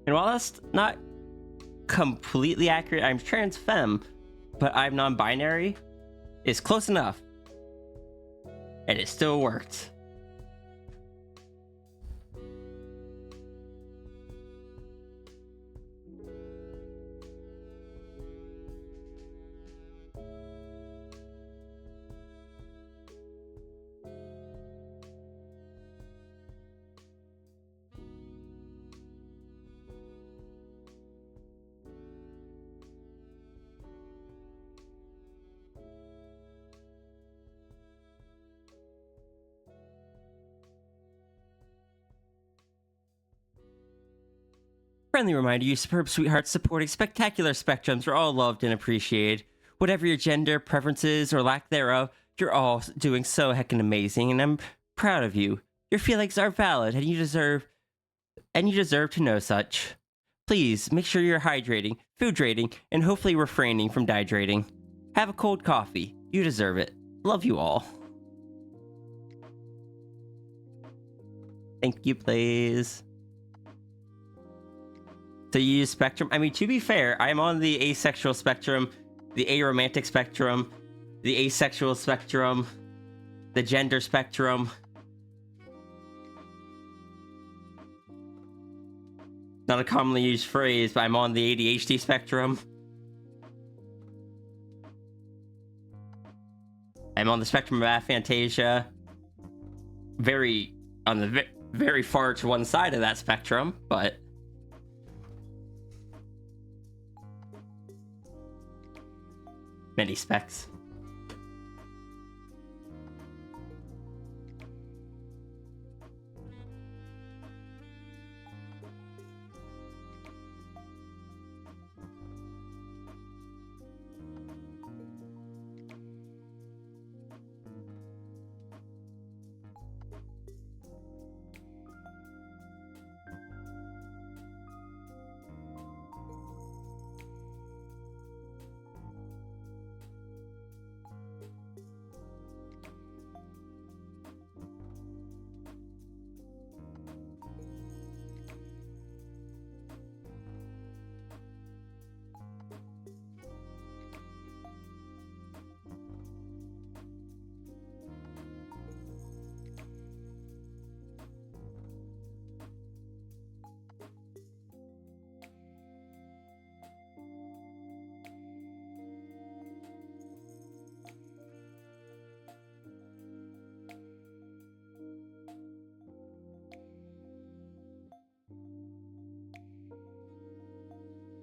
Speaker 2: And while that's not completely accurate, I'm trans femme, but I'm non-binary, it's close enough. And it still worked. Friendly reminder, you superb sweethearts supporting spectacular spectrums are all loved and appreciated. Whatever your gender, preferences, or lack thereof, you're all doing so heckin' amazing, and I'm proud of you. Your feelings are valid, and you deserve to know such. Please, make sure you're hydrating, foodrating, and hopefully refraining from dehydrating. Have a cold coffee. You deserve it. Love you all. Thank you, please. So you use spectrum. I mean, to be fair, I'm on the asexual spectrum, the aromantic spectrum, the asexual spectrum, the gender spectrum. Not a commonly used phrase, but I'm on the ADHD spectrum. I'm on the spectrum of aphantasia. On the very far to one side of that spectrum, but many specs.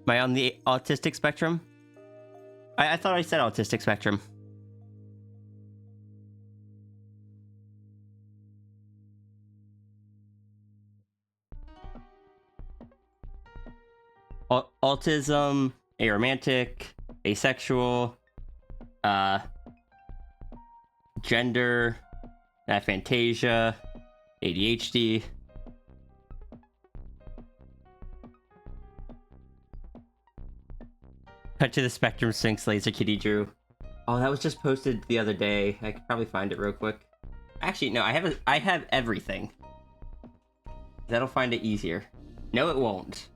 Speaker 2: Am I on the autistic spectrum? I thought I said autistic spectrum. Autism, aromantic, asexual, gender, aphantasia, ADHD. Cut to the Spectrum Sphinx Laser Kitty Drew. Oh, that was just posted the other day. I could probably find it real quick. Actually, no, I have everything. That'll find it easier. No, it won't.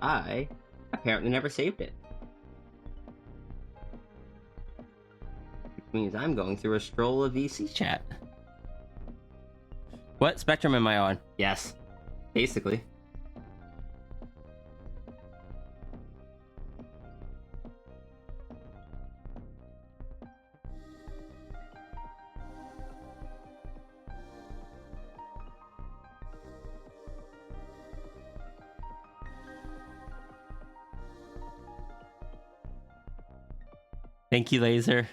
Speaker 2: I apparently never saved it. Which means I'm going through a stroll of VC chat. What spectrum am I on? Yes. Basically. Thank you, Laser.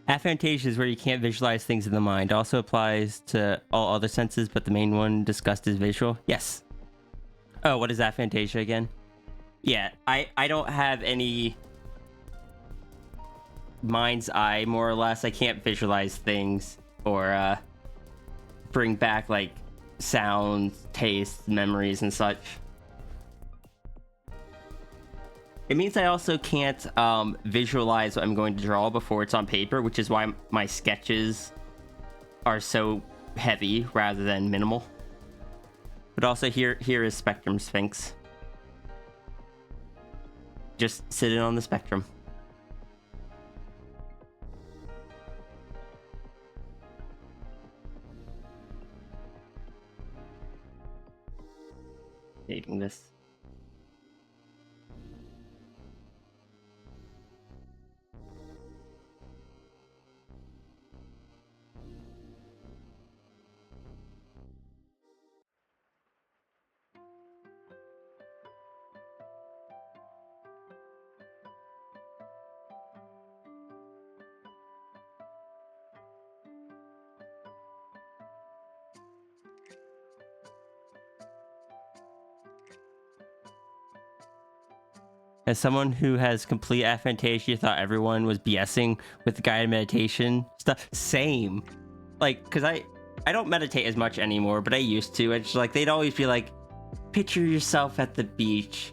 Speaker 2: Aphantasia is where you can't visualize things in the mind. Also applies to all other senses, but the main one discussed is visual. Yes. Oh, what is aphantasia again? Yeah, I don't have any mind's eye, more or less. I can't visualize things or bring back, like, sounds, tastes, memories, and such. It means I also can't visualize what I'm going to draw before it's on paper, which is why my sketches are so heavy rather than minimal. But also here is Spectrum Sphinx. Just sitting on the spectrum. Saving this. As someone who has complete aphantasia, thought everyone was BSing with the guided meditation stuff. Same. Like, because I don't meditate as much anymore, but I used to. It's like, they'd always be like, picture yourself at the beach.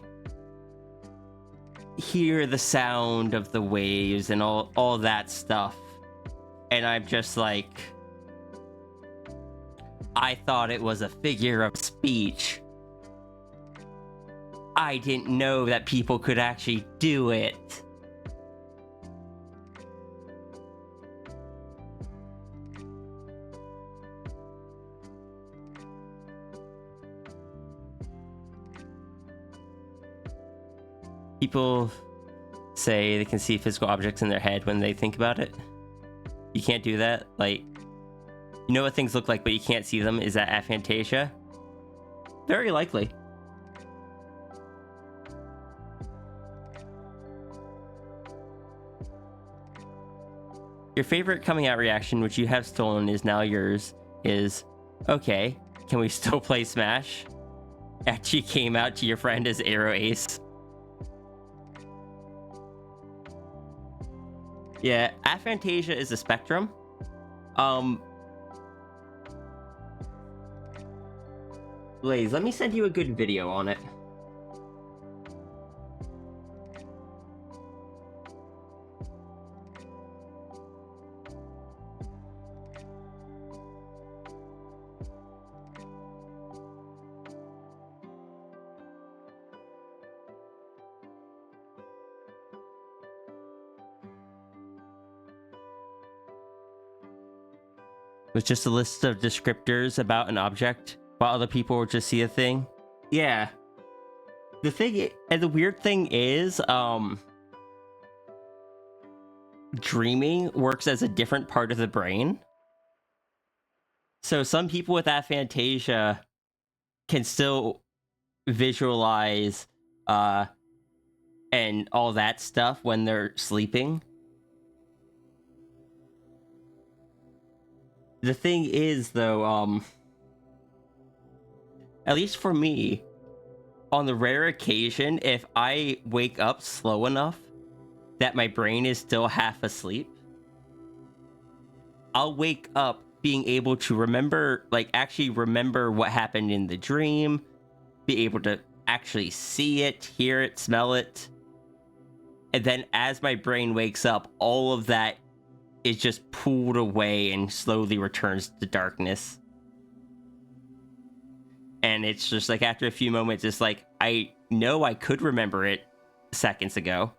Speaker 2: Hear the sound of the waves and all that stuff. And I'm just like, I thought it was a figure of speech. I didn't know that people could actually do it. People say they can see physical objects in their head when they think about it. You can't do that. Like, you know what things look like, but you can't see them. Is that aphantasia? Very likely. Your favorite coming out reaction, which you have stolen, is now yours, is, okay, can we still play Smash? After you came out to your friend as Arrow Ace. Yeah, aphantasia is a spectrum. Blaze, let me send you a good video on it. was just a list of descriptors about an object while other people would just see a thing. Yeah. And the weird thing is, dreaming works as a different part of the brain. So some people with aphantasia can still visualize and all that stuff when they're sleeping. The thing is, though, at least for me, on the rare occasion, if I wake up slow enough that my brain is still half asleep, I'll wake up being able to remember, like, actually remember what happened in the dream, be able to actually see it, hear it, smell it. And then as my brain wakes up, all of that is just pulled away and slowly returns to darkness. And it's just like, after a few moments, it's like, I know I could remember it seconds ago.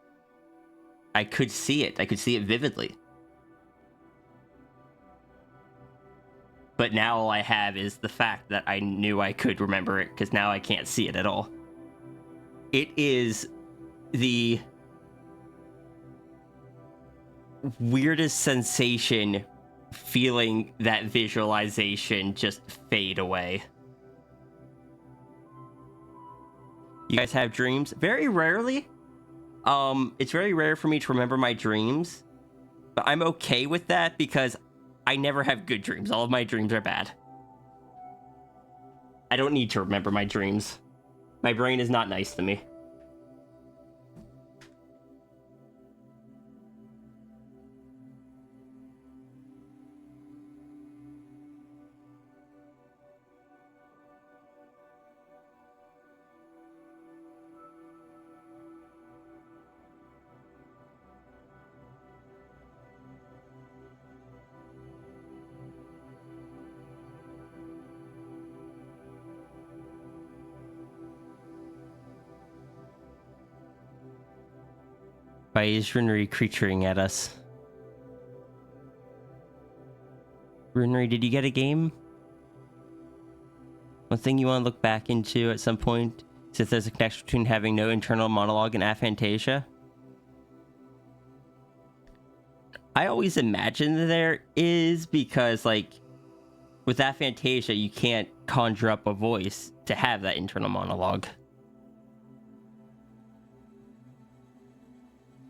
Speaker 2: I could see it. I could see it vividly. But now all I have is the fact that I knew I could remember it, because now I can't see it at all. It is the weirdest sensation, feeling that visualization just fade away. You guys have dreams? Very rarely. It's very rare for me to remember my dreams, but I'm okay with that because I never have good dreams. All of my dreams are bad. I don't need to remember my dreams. My brain is not nice to me. By is Runry creaturing at us. Runry, did you get a game? One thing you want to look back into at some point is if there's a connection between having no internal monologue and aphantasia. I always imagine that there is, because, like, with aphantasia, you can't conjure up a voice to have that internal monologue.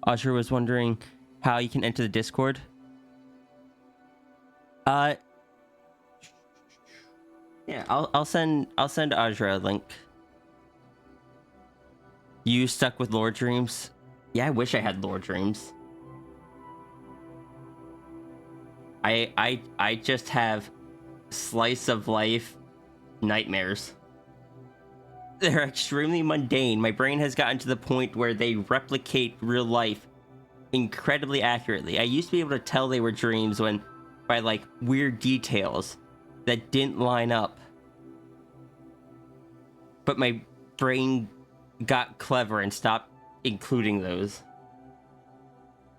Speaker 2: Audra was wondering how you can enter the Discord. Yeah, I'll send Audra a link. You stuck with Lore Dreams? Yeah, I wish I had Lore Dreams. I just have slice of life nightmares. They're extremely mundane. My brain has gotten to the point where they replicate real life incredibly accurately. I used to be able to tell they were dreams by like weird details that didn't line up. But my brain got clever and stopped including those.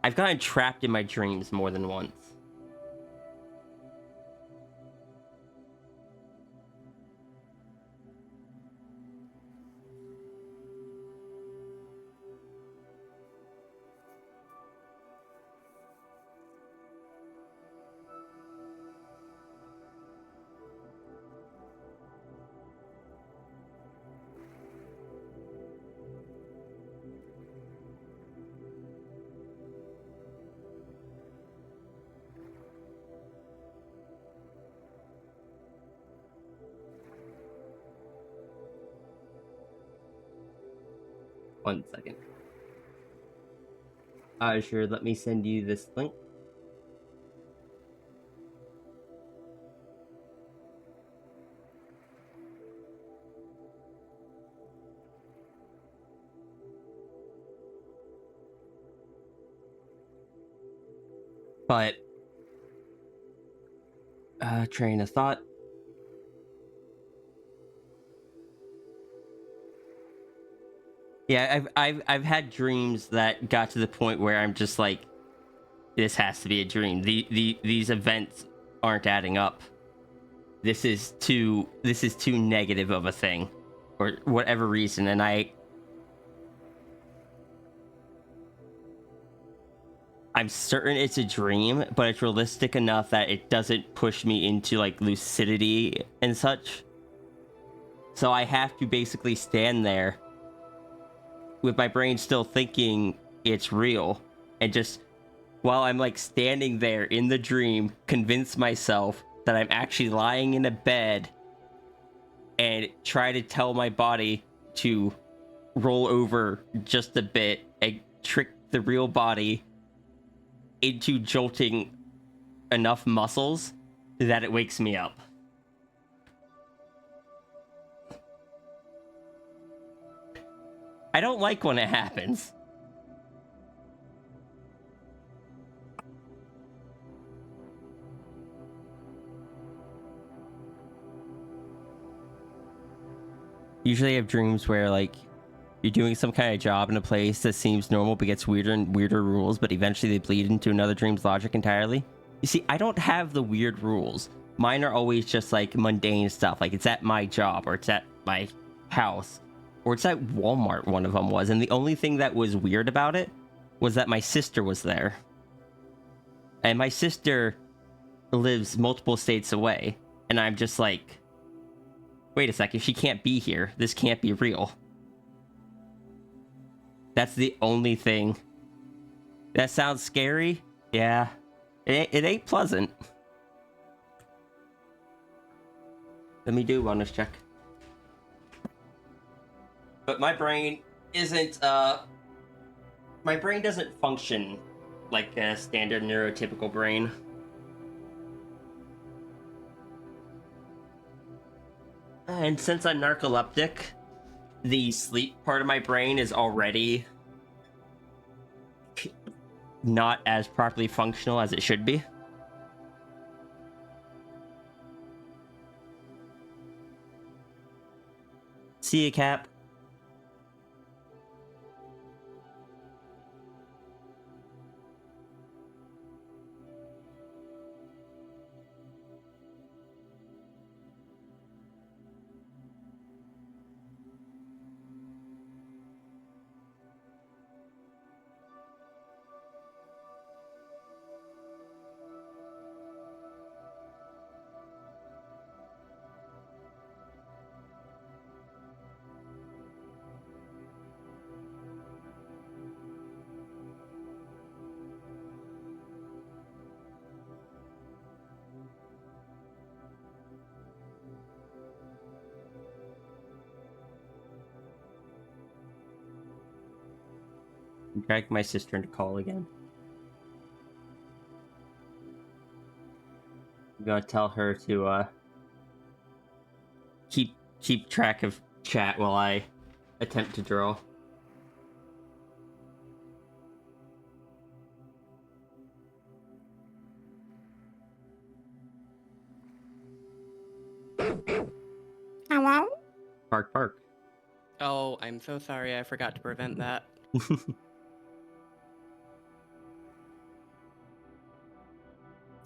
Speaker 2: I've gotten trapped in my dreams more than once. One second. Sure, let me send you this link. But train of thought. Yeah, I've had dreams that got to the point where I'm just like, this has to be a dream. These events aren't adding up. This is too negative of a thing, or whatever reason, and I'm certain it's a dream, but it's realistic enough that it doesn't push me into like lucidity and such. So I have to basically stand there with my brain still thinking it's real, and just while I'm like standing there in the dream, convince myself that I'm actually lying in a bed and try to tell my body to roll over just a bit and trick the real body into jolting enough muscles that it wakes me up. I don't like when it happens. Usually I have dreams where like you're doing some kind of job in a place that seems normal but gets weirder and weirder rules, but eventually they bleed into another dream's logic entirely. You see, I don't have the weird rules. Mine are always just like mundane stuff, like it's at my job or it's at my house or it's at Walmart, one of them was, and the only thing that was weird about it was that my sister was there. And my sister lives multiple states away, and I'm just like, wait a second, she can't be here. This can't be real. That's the only thing. That sounds scary? Yeah. It ain't pleasant. Let me do wellness check. But my brain isn't, my brain doesn't function like a standard neurotypical brain. And since I'm narcoleptic, the sleep part of my brain is already not as properly functional as it should be. See ya, Cap. Drag my sister into call again. I'm gonna tell her to keep track of chat while I attempt to draw.
Speaker 6: Hello?
Speaker 2: Bark, bark.
Speaker 6: Oh, I'm so sorry. I forgot to prevent that.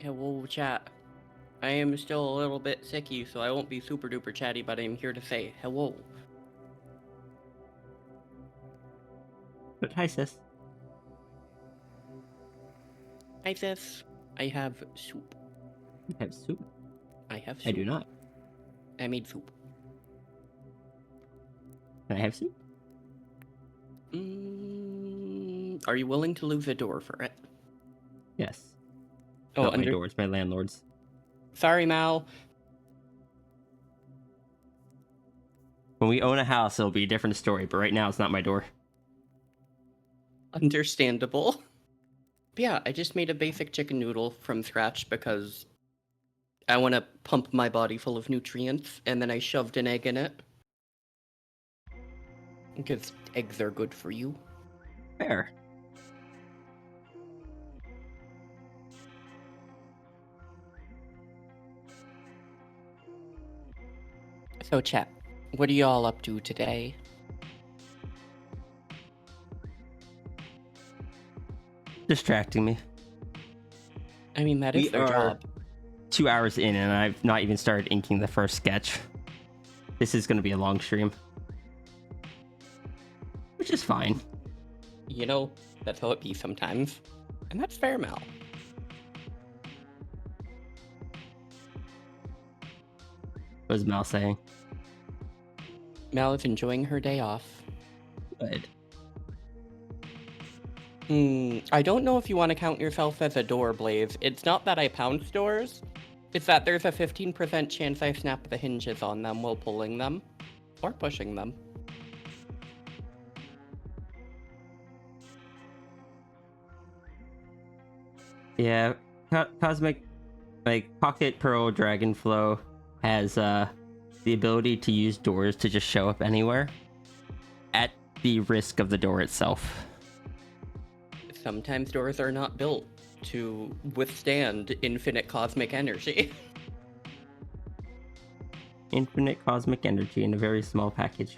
Speaker 6: Hello, chat. I am still a little bit sicky, so I won't be super duper chatty, but I'm here to say hello.
Speaker 2: But hi, sis.
Speaker 6: Hi, sis. I have soup.
Speaker 2: You have soup?
Speaker 6: I have soup.
Speaker 2: I do not.
Speaker 6: I made soup.
Speaker 2: Can I have soup?
Speaker 6: Are you willing to lose a door for it?
Speaker 2: Yes.
Speaker 6: Oh,
Speaker 2: Not my door, it's my landlord's.
Speaker 6: Sorry, Mal.
Speaker 2: When we own a house, it'll be a different story, but right now it's not my door.
Speaker 6: Understandable. But yeah, I just made a basic chicken noodle from scratch because I want to pump my body full of nutrients, and then I shoved an egg in it. Because eggs are good for you.
Speaker 2: Fair.
Speaker 6: So, chat, what are y'all up to today?
Speaker 2: Distracting me.
Speaker 6: I mean, that is
Speaker 2: We
Speaker 6: their
Speaker 2: are-
Speaker 6: job.
Speaker 2: 2 hours in and I've not even started inking the first sketch. This is going to be a long stream. Which is fine.
Speaker 6: You know, that's how it be sometimes. And that's fair, Mal.
Speaker 2: What was Mal saying?
Speaker 6: Mal is enjoying her day off.
Speaker 2: Good.
Speaker 6: I don't know if you want to count yourself as a door, Blaze. It's not that I pounce doors. It's that there's a 15% chance I snap the hinges on them while pulling them. Or pushing them.
Speaker 2: Yeah, Cosmic, like, Pocket Pearl Dragonflow has the ability to use doors to just show up anywhere at the risk of the door itself.
Speaker 6: Sometimes doors are not built to withstand infinite cosmic energy.
Speaker 2: Infinite cosmic energy in a very small package.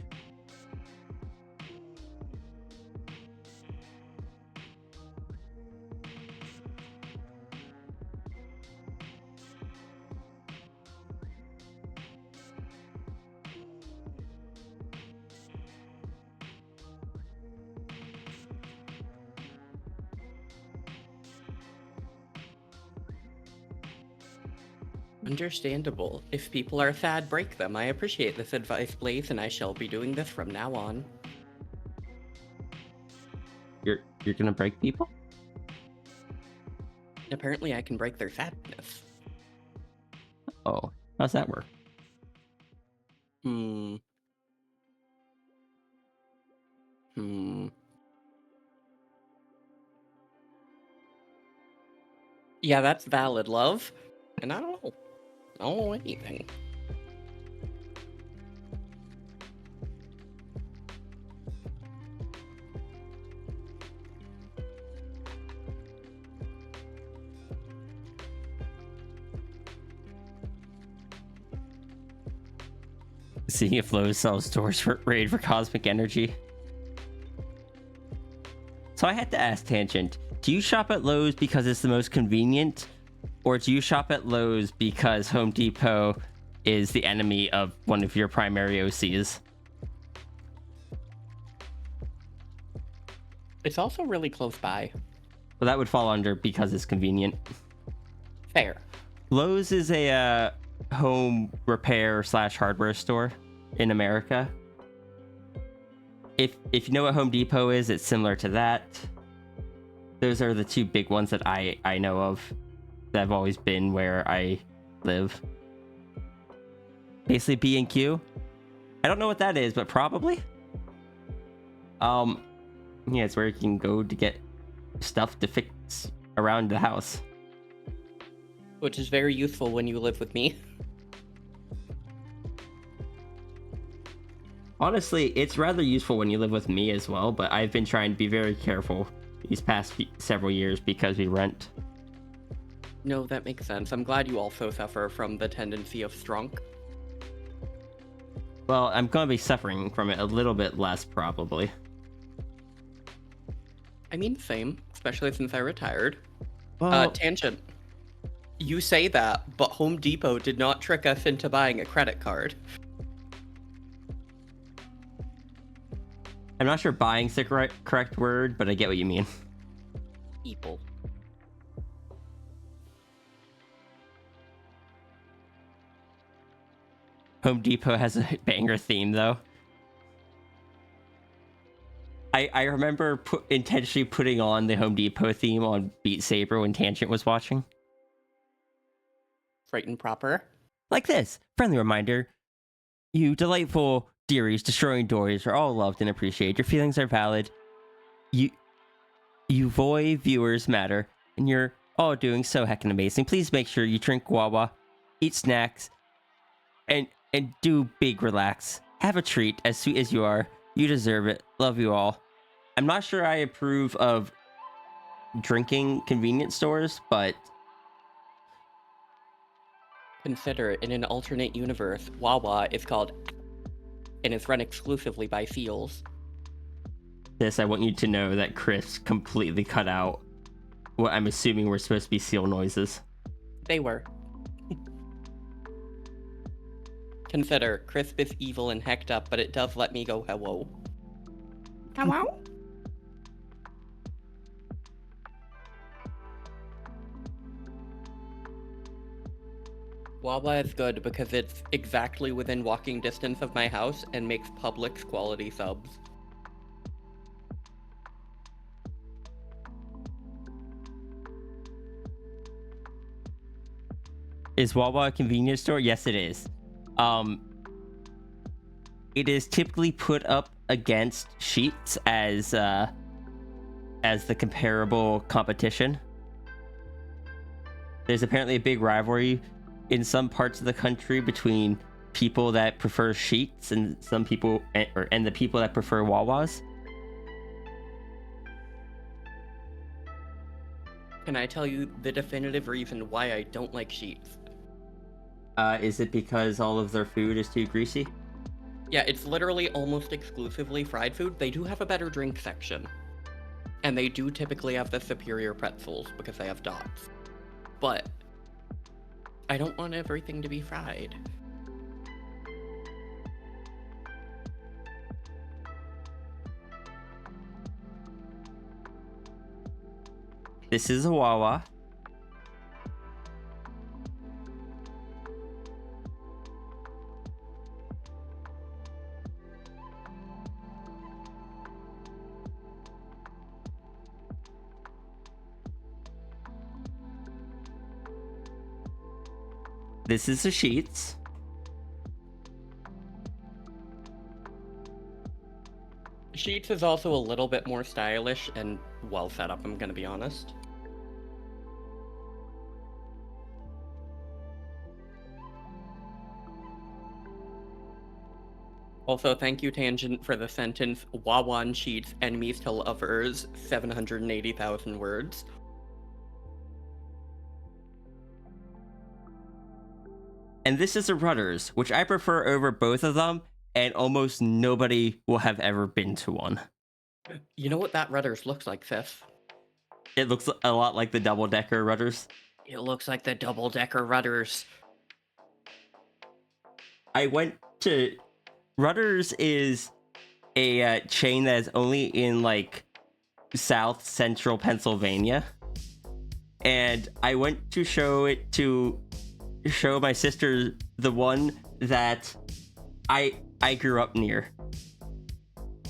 Speaker 6: Understandable. If people are sad, break them. I appreciate this advice, Blaze, and I shall be doing this from now on.
Speaker 2: You're gonna break people?
Speaker 6: Apparently I can break their sadness.
Speaker 2: Oh, how's that work?
Speaker 6: Yeah, that's valid, love. And I don't know. I don't know anything.
Speaker 2: Seeing if Lowe's sells stores for raid for cosmic energy. So I had to ask Tangent, do you shop at Lowe's because it's the most convenient? Or do you shop at Lowe's because Home Depot is the enemy of one of your primary OCs?
Speaker 6: It's also really close by.
Speaker 2: Well, that would fall under because it's convenient.
Speaker 6: Fair.
Speaker 2: Lowe's is a home repair / hardware store in America. If you know what Home Depot is, it's similar to that. Those are the two big ones that I know of that have always been where I live. Basically B&Q. I don't know what that is, but probably. Yeah, it's where you can go to get stuff to fix around the house.
Speaker 6: Which is very useful when you live with me.
Speaker 2: Honestly, it's rather useful when you live with me as well, but I've been trying to be very careful these past several years because we rent.
Speaker 6: No, that makes sense. I'm glad you also suffer from the tendency of strunk.
Speaker 2: Well, I'm going to be suffering from it a little bit less, probably.
Speaker 6: I mean, same, especially since I retired.
Speaker 2: Well,
Speaker 6: Tangent. You say that, but Home Depot did not trick us into buying a credit card.
Speaker 2: I'm not sure buying's the correct word, but I get what you mean.
Speaker 6: People.
Speaker 2: Home Depot has a banger theme, though. I remember intentionally putting on the Home Depot theme on Beat Saber when Tangent was watching.
Speaker 6: Right and proper.
Speaker 2: Like this. Friendly reminder. You delightful dearies destroying doors are all loved and appreciated. Your feelings are valid. You voy viewers matter. And you're all doing so heckin' amazing. Please make sure you drink guava, eat snacks, and do big relax. Have a treat, as sweet as you are. You deserve it. Love you all. I'm not sure I approve of drinking convenience stores, but
Speaker 6: Consider, in an alternate universe, Wawa is called and is run exclusively by seals.
Speaker 2: this, I want you to know that Chris completely cut out what I'm assuming were supposed to be seal noises.
Speaker 6: They were. Consider, Crisp is evil and hecked up, but it does let me go hello. Hello? Wawa is good because it's exactly within walking distance of my house and makes Publix quality subs.
Speaker 2: Is Wawa a convenience store? Yes, it is. It is typically put up against Sheetz as the comparable competition. There's apparently a big rivalry in some parts of the country between people that prefer Sheetz and some people and the people that prefer Wawas.
Speaker 6: Can I tell you the definitive reason why I don't like Sheetz?
Speaker 2: Is it because all of their food is too greasy?
Speaker 6: Yeah, it's literally almost exclusively fried food. They do have a better drink section. And they do typically have the superior pretzels because they have dots. But I don't want everything to be fried.
Speaker 2: This is a Wawa. This is the Sheetz.
Speaker 6: Sheetz is also a little bit more stylish and well set up, I'm gonna be honest. Also, thank you, Tangent, for the sentence, Wawa and Sheetz, enemies to lovers, 780,000 words.
Speaker 2: And this is a Rudders, which I prefer over both of them, and almost nobody will have ever been to one.
Speaker 6: You know what that Rudders looks like, Seth?
Speaker 2: It looks a lot like the double-decker Rudders.
Speaker 6: It looks like the double-decker Rudders.
Speaker 2: I went to... Rudders is a chain that is only in, like, south central Pennsylvania. And I went to show my sister the one that I grew up near.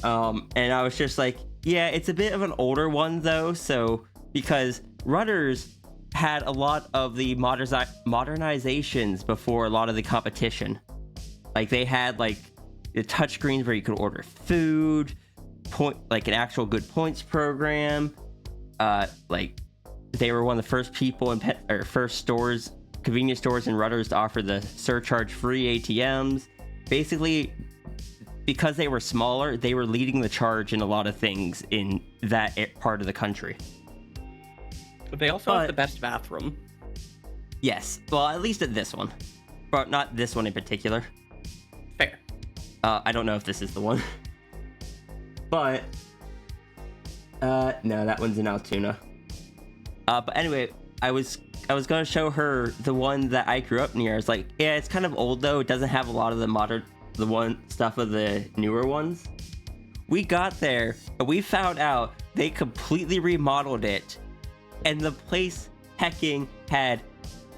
Speaker 2: And I was just like, yeah, it's a bit of an older one though, so because Rudders had a lot of the modernizations before a lot of the competition. Like they had like the touchscreens where you could order food, like an actual good points program. Like they were one of the first people first stores, convenience stores in Rudders to offer the surcharge-free ATMs. Basically, because they were smaller, they were leading the charge in a lot of things in that part of the country.
Speaker 6: But they also have the best bathroom.
Speaker 2: Yes, well, at least at this one. But not this one in particular.
Speaker 6: Fair.
Speaker 2: I don't know if this is the one. But, no, that one's in Altoona. But anyway, I was gonna show her the one that I grew up near. I was like, yeah, it's kind of old though. It doesn't have a lot of the one stuff of the newer ones. We got there and we found out they completely remodeled it, and the place hecking had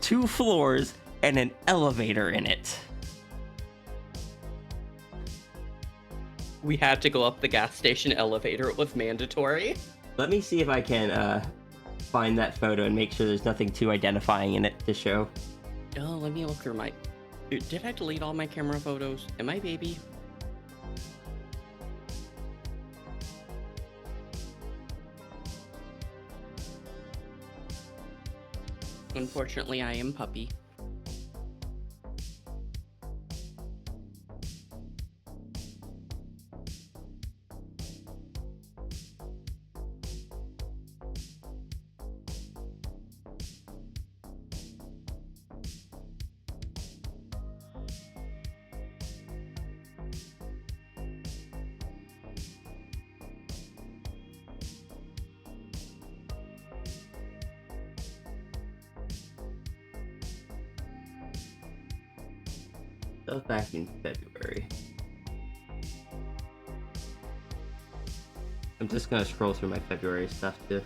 Speaker 2: 2 floors and an elevator in it.
Speaker 6: We had to go up the gas station elevator. It was mandatory.
Speaker 2: Let me see if I can find that photo and make sure there's nothing too identifying in it to show.
Speaker 6: Oh, let me look through my... Did I delete all my camera photos? Am I baby? Unfortunately, I am puppy.
Speaker 2: That was back in February. I'm just gonna scroll through my February stuff too.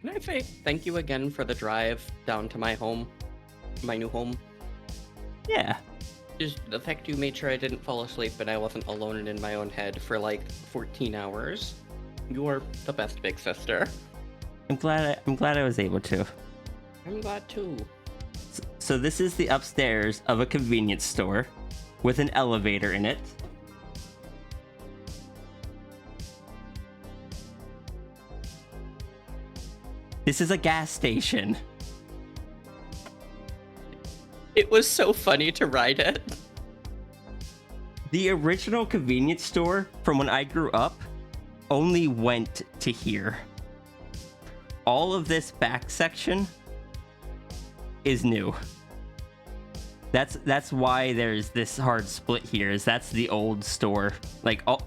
Speaker 6: Can I say thank you again for the drive down to my home, my new home?
Speaker 2: Yeah.
Speaker 6: Just the fact you made sure I didn't fall asleep and I wasn't alone in my own head for like 14 hours. You are the best big sister.
Speaker 2: I'm glad I was able to.
Speaker 6: I'm glad too.
Speaker 2: So this is the upstairs of a convenience store with an elevator in it. This is a gas station.
Speaker 6: It was so funny to ride it.
Speaker 2: The original convenience store from when I grew up only went to here. All of this back section is new. That's why there's this hard split here. Is that's the old store. Like, oh,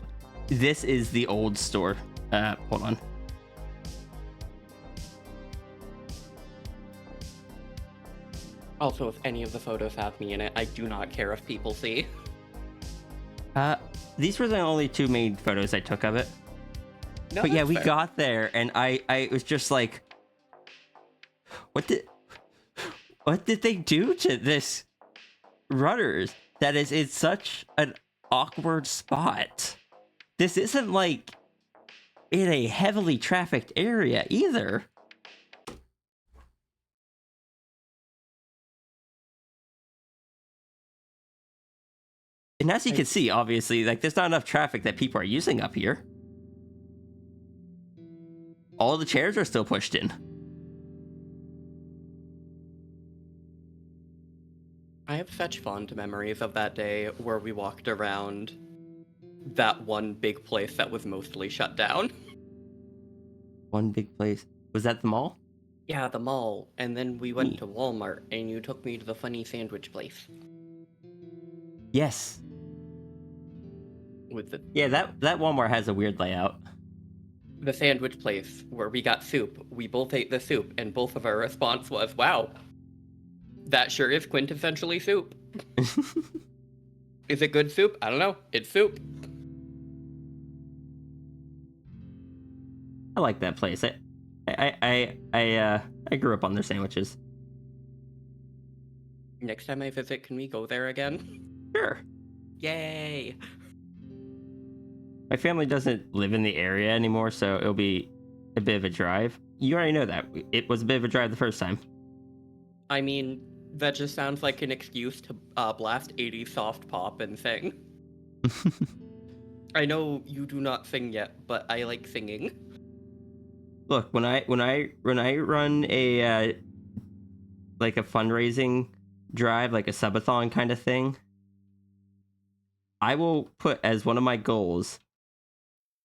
Speaker 2: this is the old store. Hold on.
Speaker 6: Also, if any of the photos have me in it, I do not care if people see.
Speaker 2: These were the only two main photos I took of it.
Speaker 6: No,
Speaker 2: But yeah,
Speaker 6: that's
Speaker 2: we
Speaker 6: fair.
Speaker 2: got there, and I was just like, what did they do to this rudders? That is, it's such an awkward spot. This isn't like in a heavily trafficked area either. And as you can see, obviously, like, there's not enough traffic that people are using up here. All the chairs are still pushed in.
Speaker 6: I have such fond memories of that day where we walked around that one big place that was mostly shut down.
Speaker 2: One big place. Was that the mall?
Speaker 6: Yeah, the mall. And then we went
Speaker 2: Neat.
Speaker 6: to Walmart and you took me to the funny sandwich place.
Speaker 2: Yes.
Speaker 6: With
Speaker 2: Yeah, that Walmart has a weird layout.
Speaker 6: the sandwich place where we got soup. We both ate the soup and both of our response was, wow, that sure is quintessentially soup. Is it good soup? I don't know. It's soup.
Speaker 2: I like that place. I grew up on their sandwiches.
Speaker 6: Next time I visit, can we go there again?
Speaker 2: Sure.
Speaker 6: Yay!
Speaker 2: My family doesn't live in the area anymore, so it'll be a bit of a drive. You already know that. It was a bit of a drive the first time.
Speaker 6: I mean, that just sounds like an excuse to blast 80s soft pop and sing. I know you do not sing yet, but I like singing.
Speaker 2: Look, when I run a like a fundraising drive, like a subathon kind of thing, I will put as one of my goals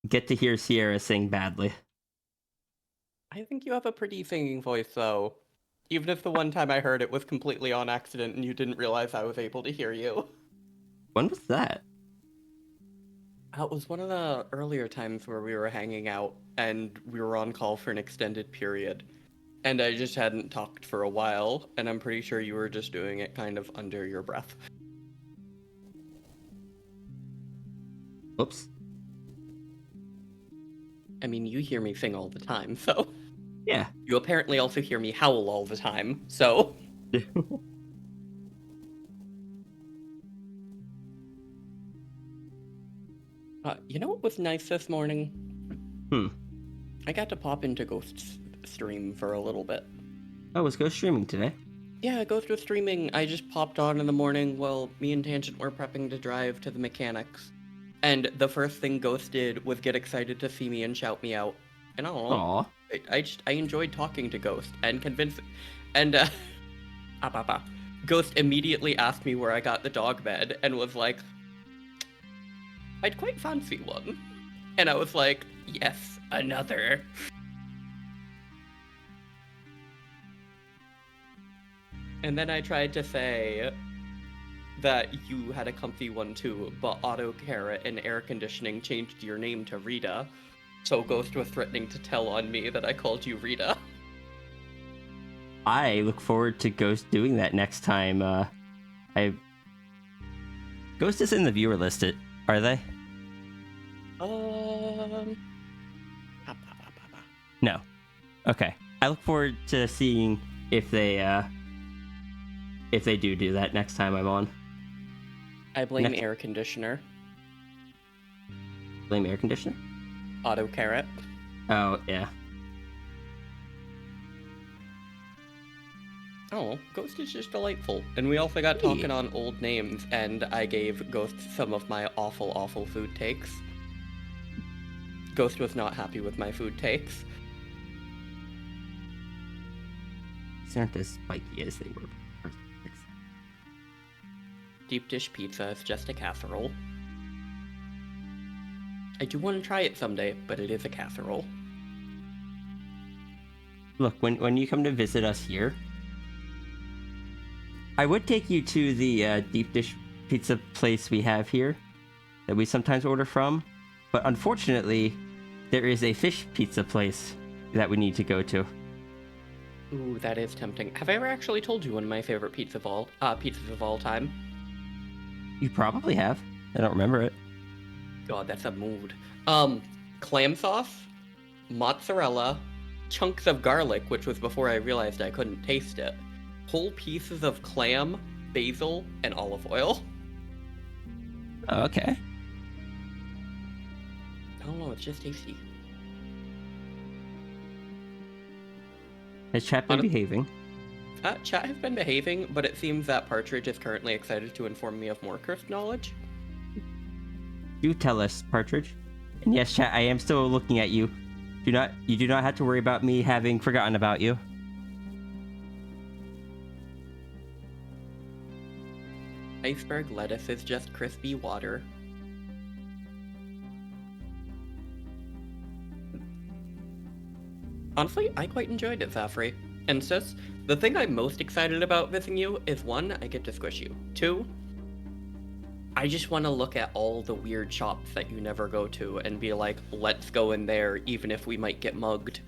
Speaker 2: get to hear Sierra sing badly.
Speaker 6: I think you have a pretty singing voice, though. Even if the one time I heard it was completely on accident and you didn't realize I was able to hear you.
Speaker 2: When was that?
Speaker 6: It was one of the earlier times where we were hanging out and we were on call for an extended period. And I just hadn't talked for a while, and I'm pretty sure you were just doing it kind of under your breath.
Speaker 2: Oops.
Speaker 6: I mean, you hear me sing all the time, so...
Speaker 2: Yeah.
Speaker 6: You apparently also hear me howl all the time, so... You know what was nice this morning? I got to pop into Ghost's stream for a little bit.
Speaker 2: Oh, let's go streaming today.
Speaker 6: Yeah, Ghost was streaming. I just popped on in the morning while me and Tangent were prepping to drive to the mechanics. And the first thing Ghost did was get excited to see me and shout me out. And I don't know.
Speaker 2: Aw.
Speaker 6: I enjoyed talking to Ghost and convincing... And, Ghost immediately asked me where I got the dog bed and was like, I'd quite fancy one. And I was like, yes, another. And then I tried to say, that you had a comfy one too, but Auto Carrot and Air Conditioning changed your name to Rita. So Ghost was threatening to tell on me that I called you Rita.
Speaker 2: I look forward to Ghost doing that next time. Ghost is in the viewer list, are they? No. Okay. I look forward to seeing if they do that next time I'm on.
Speaker 6: I blame Air Conditioner.
Speaker 2: Blame Air Conditioner?
Speaker 6: Auto Carrot.
Speaker 2: Oh, yeah.
Speaker 6: Oh, Ghost is just delightful. And we also got talking on old names, and I gave Ghost some of my awful, awful food takes. Ghost was not happy with my food takes.
Speaker 2: These aren't as spiky as they were.
Speaker 6: Deep dish pizza is just a casserole. I do want to try it someday, but it is a casserole.
Speaker 2: Look, when you come to visit us here, I would take you to the deep dish pizza place we have here that we sometimes order from, but unfortunately, there is a fish pizza place that we need to go to.
Speaker 6: Ooh, that is tempting. Have I ever actually told you one of my favorite pizzas of all time?
Speaker 2: You probably have. I don't remember it.
Speaker 6: God, that's a mood. Clam sauce, mozzarella, chunks of garlic, which was before I realized I couldn't taste it, whole pieces of clam, basil, and olive oil.
Speaker 2: Okay.
Speaker 6: I don't know, it's just tasty.
Speaker 2: Has chat been behaving?
Speaker 6: Chat has been behaving, but it seems that Partridge is currently excited to inform me of more cursed knowledge.
Speaker 2: Do tell us, Partridge. And yes, chat, I am still looking at you. You do not have to worry about me having forgotten about you.
Speaker 6: Iceberg lettuce is just crispy water. Honestly, I quite enjoyed it, Zafri. And sis, the thing I'm most excited about visiting you is 1, I get to squish you. 2, I just want to look at all the weird shops that you never go to and be like, let's go in there even if we might get mugged.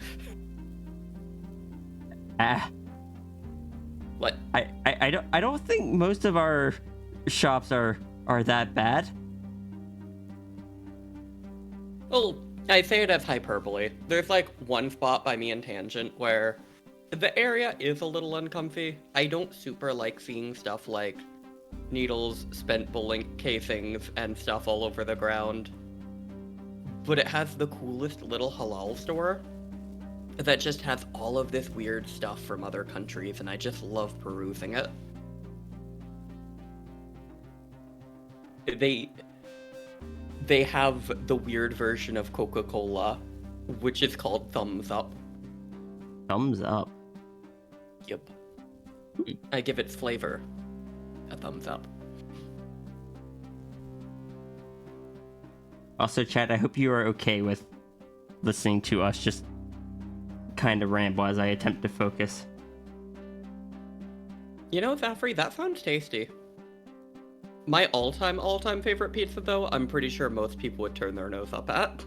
Speaker 6: What?
Speaker 2: I don't think most of our shops are that bad.
Speaker 6: Well, I say it as hyperbole. There's like one spot by me in Tangent where the area is a little uncomfy. I don't super like seeing stuff like needles, spent bullet casings, and stuff all over the ground. But it has the coolest little halal store that just has all of this weird stuff from other countries, and I just love perusing it. They have the weird version of Coca-Cola, which is called Thumbs Up.
Speaker 2: Thumbs up.
Speaker 6: Yep. I give its flavor a thumbs up.
Speaker 2: Also, chat, I hope you are okay with listening to us just kind of ramble as I attempt to focus.
Speaker 6: You know, Zafri, that sounds tasty. My all-time favorite pizza, though, I'm pretty sure most people would turn their nose up at.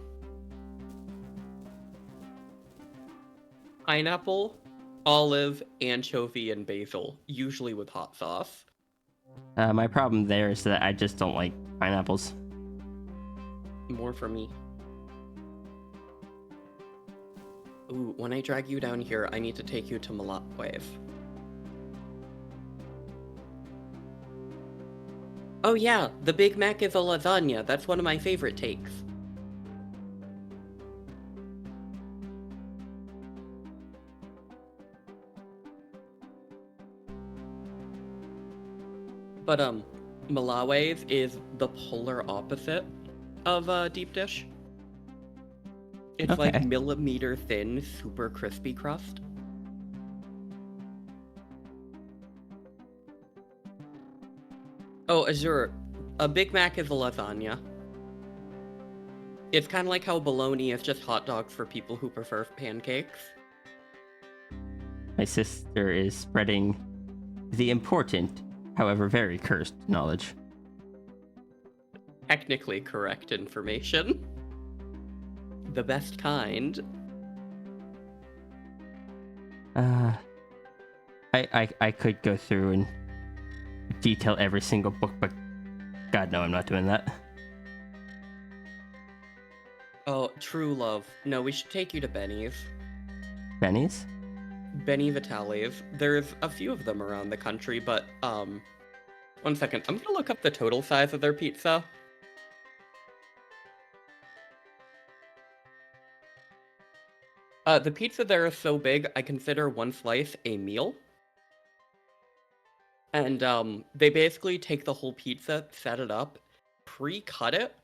Speaker 6: Pineapple, olive, anchovy, and basil, usually with hot sauce.
Speaker 2: My problem there is that I just don't like pineapples.
Speaker 6: More for me. Ooh, when I drag you down here, I need to take you to Malakwave. Oh yeah, the Big Mac is a lasagna. That's one of my favorite takes. But Malawi's is the polar opposite of deep dish. It's
Speaker 2: Okay.
Speaker 6: like millimeter thin, super crispy crust. Oh, Azure, a Big Mac is a lasagna. It's kind of like how bologna is just hot dogs for people who prefer pancakes.
Speaker 2: My sister is spreading the important however, very cursed knowledge.
Speaker 6: Technically correct information. The best kind.
Speaker 2: I could go through and detail every single book, but God, no, I'm not doing that.
Speaker 6: Oh, true love. No, we should take you to Benny's.
Speaker 2: Benny's?
Speaker 6: Benny Vitale's. There's a few of them around the country, but, one second. I'm gonna look up the total size of their pizza. The pizza there is so big, I consider one slice a meal. And, they basically take the whole pizza, set it up, pre-cut it,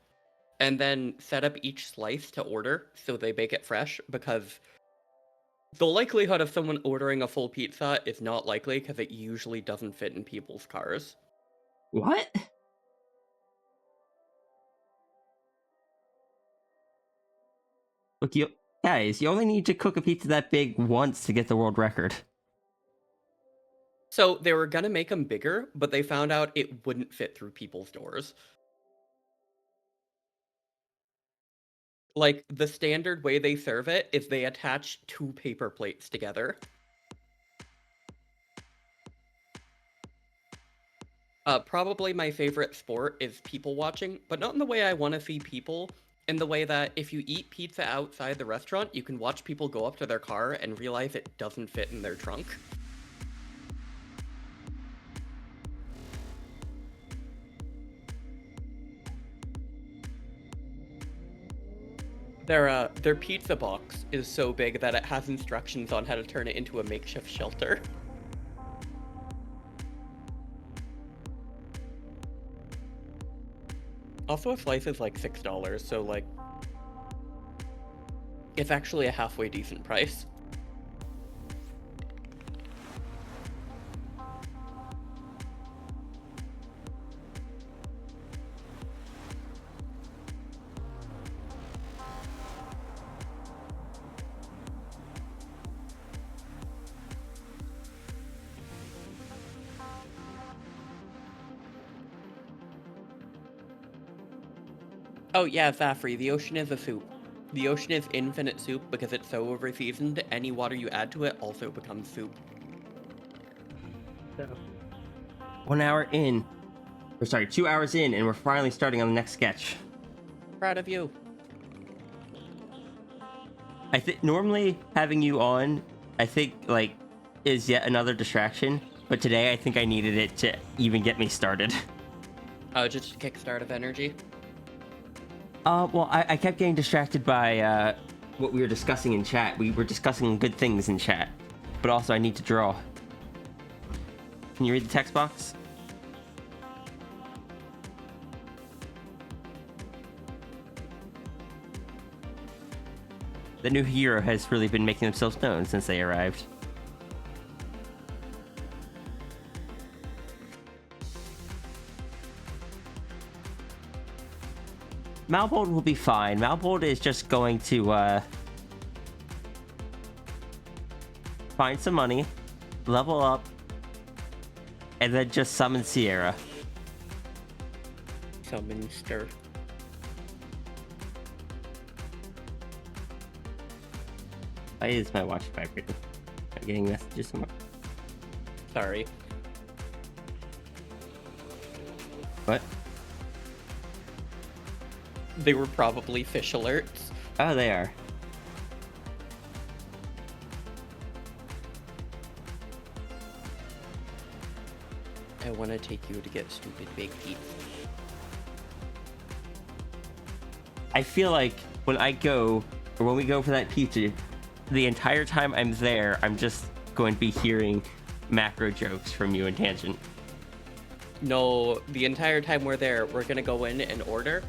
Speaker 6: and then set up each slice to order so they bake it fresh, because the likelihood of someone ordering a full pizza is not likely because it usually doesn't fit in people's cars.
Speaker 2: What? Look, you guys, you only need to cook a pizza that big once to get the world record.
Speaker 6: So they were gonna make them bigger, but they found out it wouldn't fit through people's doors. Like, the standard way they serve it is they attach 2 paper plates together. Probably my favorite sport is people watching, but not in the way I want to see people, in the way that if you eat pizza outside the restaurant, you can watch people go up to their car and realize it doesn't fit in their trunk. Their pizza box is so big that it has instructions on how to turn it into a makeshift shelter. Also, a slice is like $6, so like, it's actually a halfway decent price. Oh yeah, Zafri, the ocean is a soup. The ocean is infinite soup because it's so overseasoned, any water you add to it also becomes soup.
Speaker 2: 1 hour in. Or sorry, 2 hours in, and we're finally starting on the next sketch.
Speaker 6: Proud of you.
Speaker 2: I think normally having you on, I think, like, is yet another distraction. But today I think I needed it to even get me started.
Speaker 6: Oh, just a kickstart of energy?
Speaker 2: Well, I kept getting distracted by what we were discussing in chat. We were discussing good things in chat, but also I need to draw. Can you read the text box? The new hero has really been making themselves known since they arrived. Malbold will be fine. Malbold is just going to find some money, level up, and then just summon Sierra.
Speaker 6: Summon stir.
Speaker 2: Why is my watch vibrating? I'm getting messages somewhere.
Speaker 6: Sorry.
Speaker 2: What?
Speaker 6: They were probably fish alerts.
Speaker 2: Oh, they are.
Speaker 6: I want to take you to get stupid big pizza.
Speaker 2: I feel like when I go, or when we go for that pizza, the entire time I'm there, I'm just going to be hearing macro jokes from you and Tangent.
Speaker 6: No, the entire time we're there, we're gonna go in and order,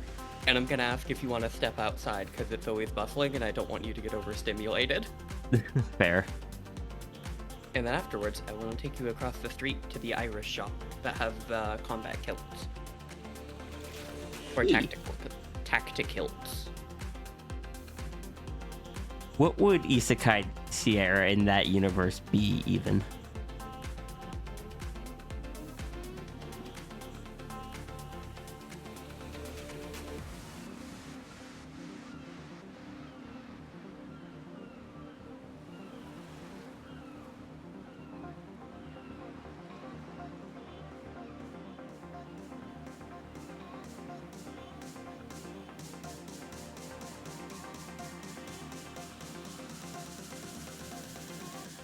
Speaker 6: and I'm gonna ask if you want to step outside, because it's always bustling, and I don't want you to get overstimulated.
Speaker 2: Fair.
Speaker 6: And then afterwards, I want to take you across the street to the Irish shop that has the combat kilts. Or tactic kilts.
Speaker 2: What would Isekai Sierra in that universe be, even?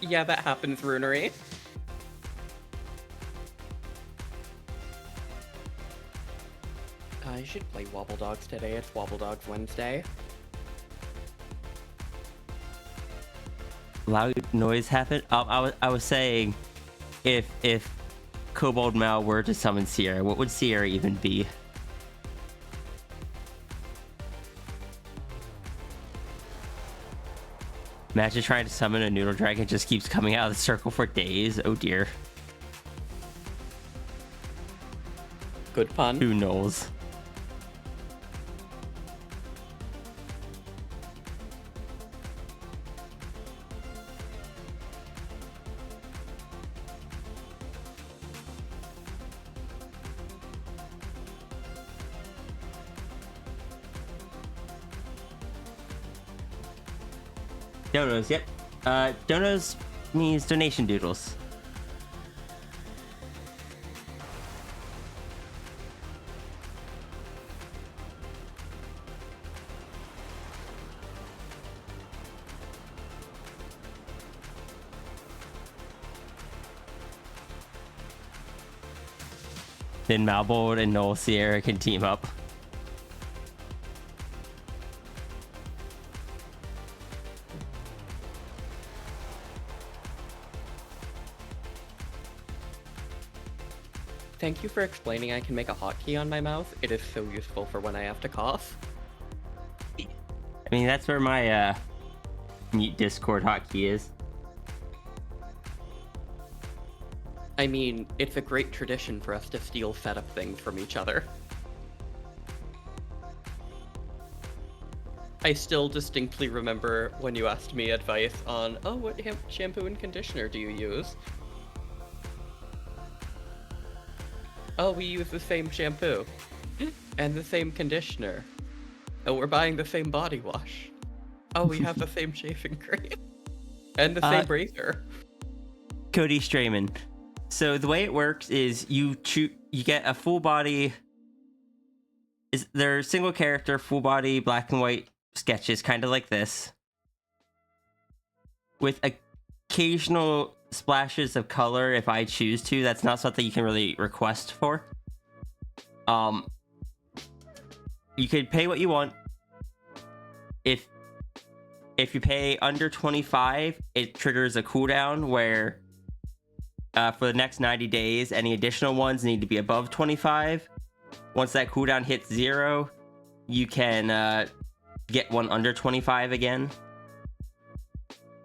Speaker 6: Yeah, that happens, Runery. I should play Wobble Dogs today. It's Wobble Dogs Wednesday.
Speaker 2: Loud noise happen. I was saying, if Kobold Mal were to summon Sierra, what would Sierra even be? Imagine trying to summon a noodle dragon, just keeps coming out of the circle for days. Oh dear.
Speaker 6: Good pun.
Speaker 2: Who knows? Donos, yep. Donos means donation doodles. Then Malbold and Noel Sierra can team up.
Speaker 6: Thank you for explaining I can make a hotkey on my mouth. It is so useful for when I have to cough.
Speaker 2: I mean, that's where my mute Discord hotkey is.
Speaker 6: I mean, it's a great tradition for us to steal setup things from each other. I still distinctly remember when you asked me advice on, oh, what shampoo and conditioner do you use? Oh, we use the same shampoo. And the same conditioner. Oh, we're buying the same body wash. Oh, we have the same shaving cream. And the same razor.
Speaker 2: Cody Strayman. So the way it works is you get a full body. They're single character, full body, black and white sketches, kind of like this, with occasional splashes of color if I choose to. That's not something you can really request for. You could pay what you want. If you pay under 25, it triggers a cooldown where for the next 90 days, any additional ones need to be above 25. Once that cooldown hits 0, you can get one under 25 again.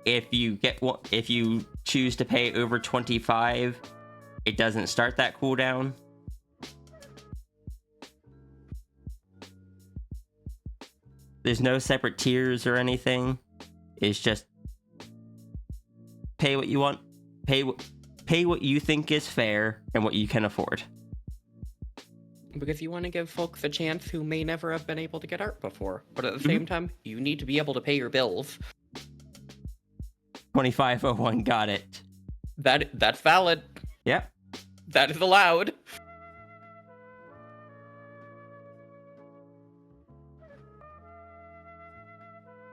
Speaker 2: If you choose to pay over 25, it doesn't start that cooldown. There's no separate tiers or anything. It's just pay what you want, pay what you think is fair and what you can afford.
Speaker 6: Because you want to give folks a chance who may never have been able to get art before. But at the same time, you need to be able to pay your bills.
Speaker 2: 2501, got it.
Speaker 6: That's valid.
Speaker 2: Yep.
Speaker 6: That is allowed.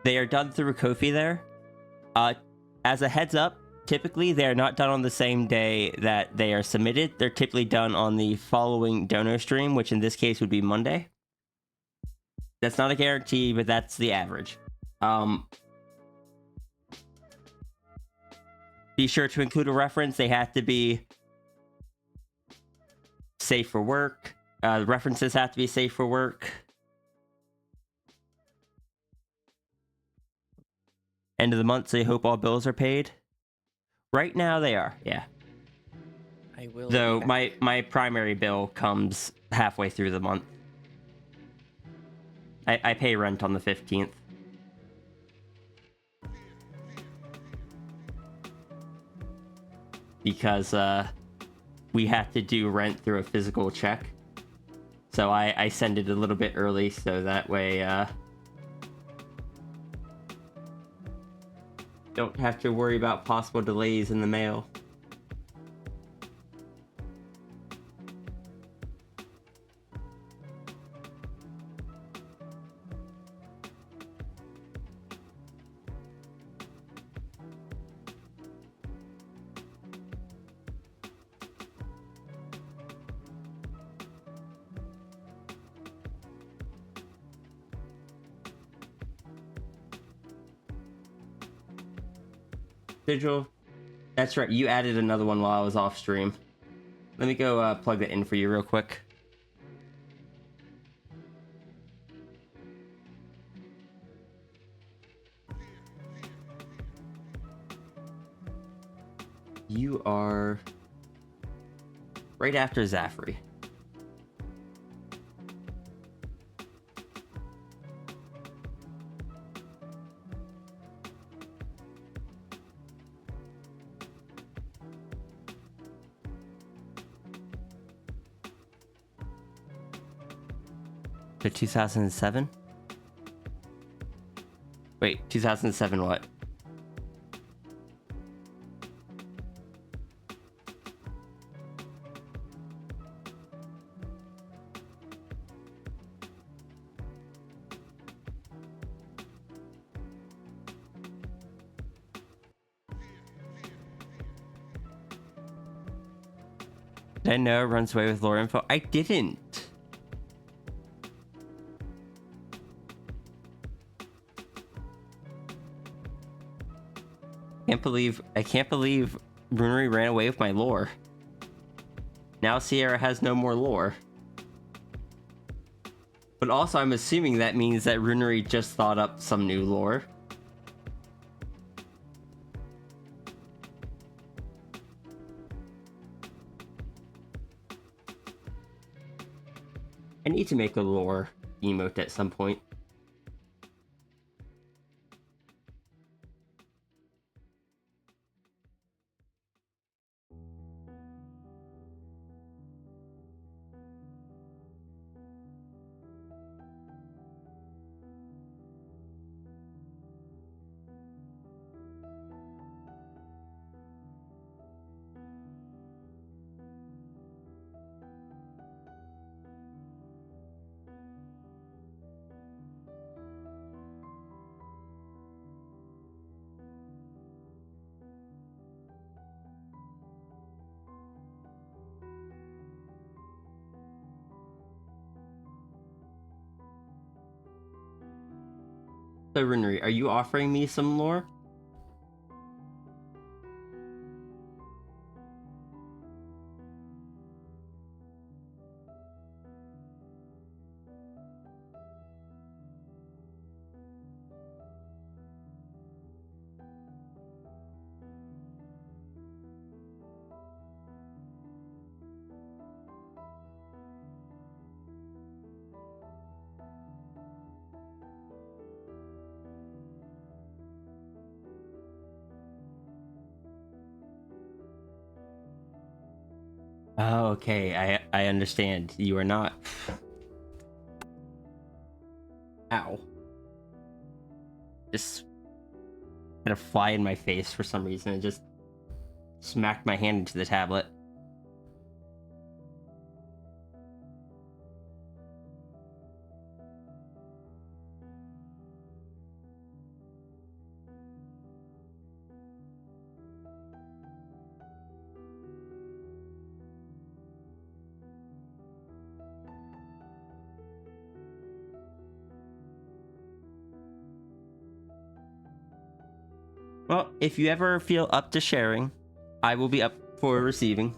Speaker 2: They are done through Ko-fi there. As a heads up, typically they are not done on the same day that they are submitted. They're typically done on the following donor stream, which in this case would be Monday. That's not a guarantee, but that's the average. Be sure to include a reference. They have to be safe for work. The references have to be safe for work. End of the month, so you hope all bills are paid. Right now they are, yeah.
Speaker 6: I will.
Speaker 2: Though my primary bill comes halfway through the month. I pay rent on the 15th. Because we have to do rent through a physical check. So I send it a little bit early so that way don't have to worry about possible delays in the mail. Digital. That's right. You added another one while I was off stream. Let me go plug that in for you real quick. You are right after Zafri. To 2007? Wait, 2007 what? Did I know it runs away with lore info? I didn't. I can't believe Brunery ran away with my lore. Now Sierra has no more lore. But also I'm assuming that means that Runery just thought up some new lore. I need to make a lore emote at some point. So Runery, are you offering me some lore? Oh, okay. I understand. You are not. Ow. Just had a fly in my face for some reason and just smacked my hand into the tablet. Well, if you ever feel up to sharing, I will be up for receiving.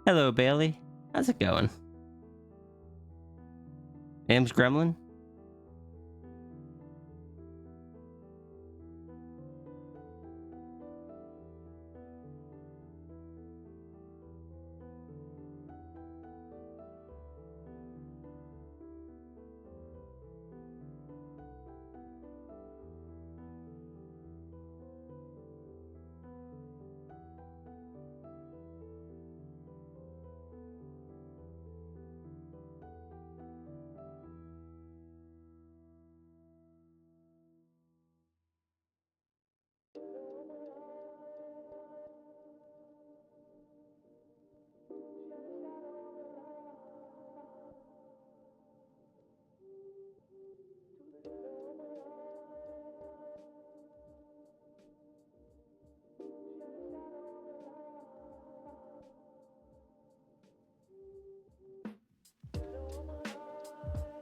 Speaker 2: Hello, Bailey. How's it going? Am's Gremlin?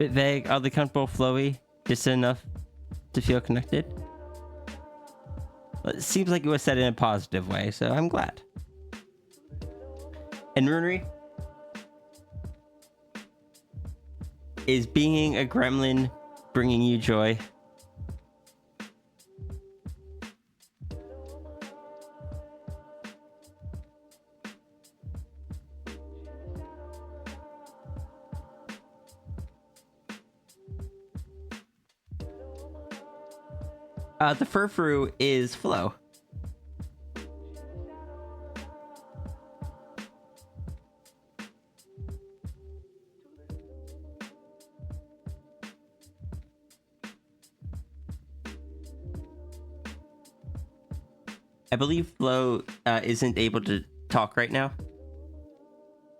Speaker 2: Bit vague, oddly comfortable, flowy, just enough to feel connected. Well, it seems like it was said in a positive way, so I'm glad. And Runery, is being a gremlin bringing you joy? The Furfru is Flo. I believe Flo isn't able to talk right now.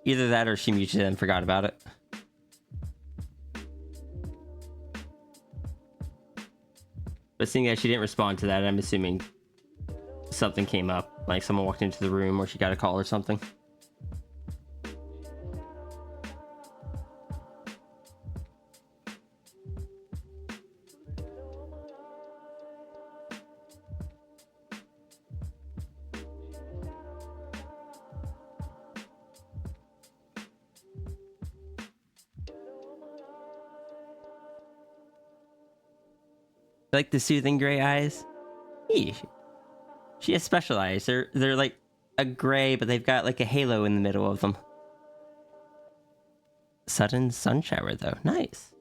Speaker 2: Either that or she muted and forgot about it. But seeing that she didn't respond to that, I'm assuming something came up. Like someone walked into the room or she got a call or something. Like the soothing gray eyes? Eesh. She has special eyes. They're like a gray, but they've got like a halo in the middle of them. Sudden sun shower though. Nice.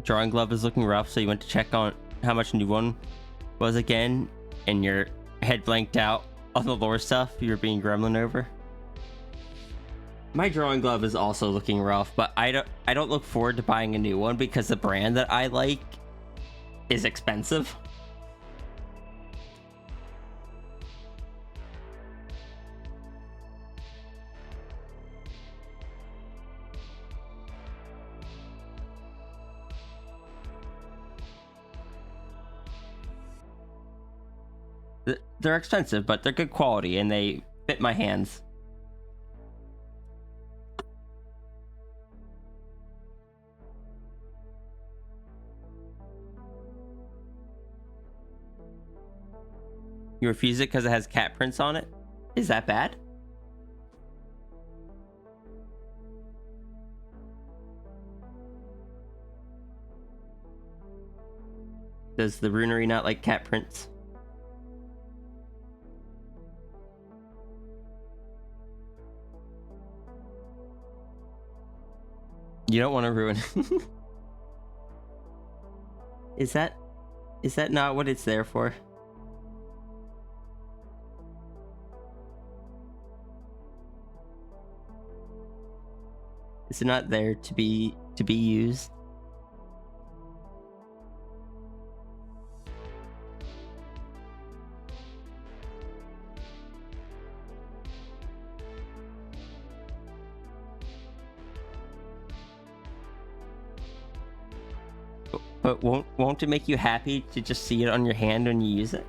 Speaker 2: Drawing glove is looking rough, so you went to check on how much a new one was again, and your head blanked out on the lore stuff you were being gremlin over. My drawing glove is also looking rough, but I don't look forward to buying a new one because the brand that I like is expensive. They're expensive, but they're good quality and they fit my hands. You refuse it because it has cat prints on it? Is that bad? Does the runery not like cat prints? You don't want to ruin it. Is that not what it's there for? Is it not there to be used? But won't it make you happy to just see it on your hand when you use it?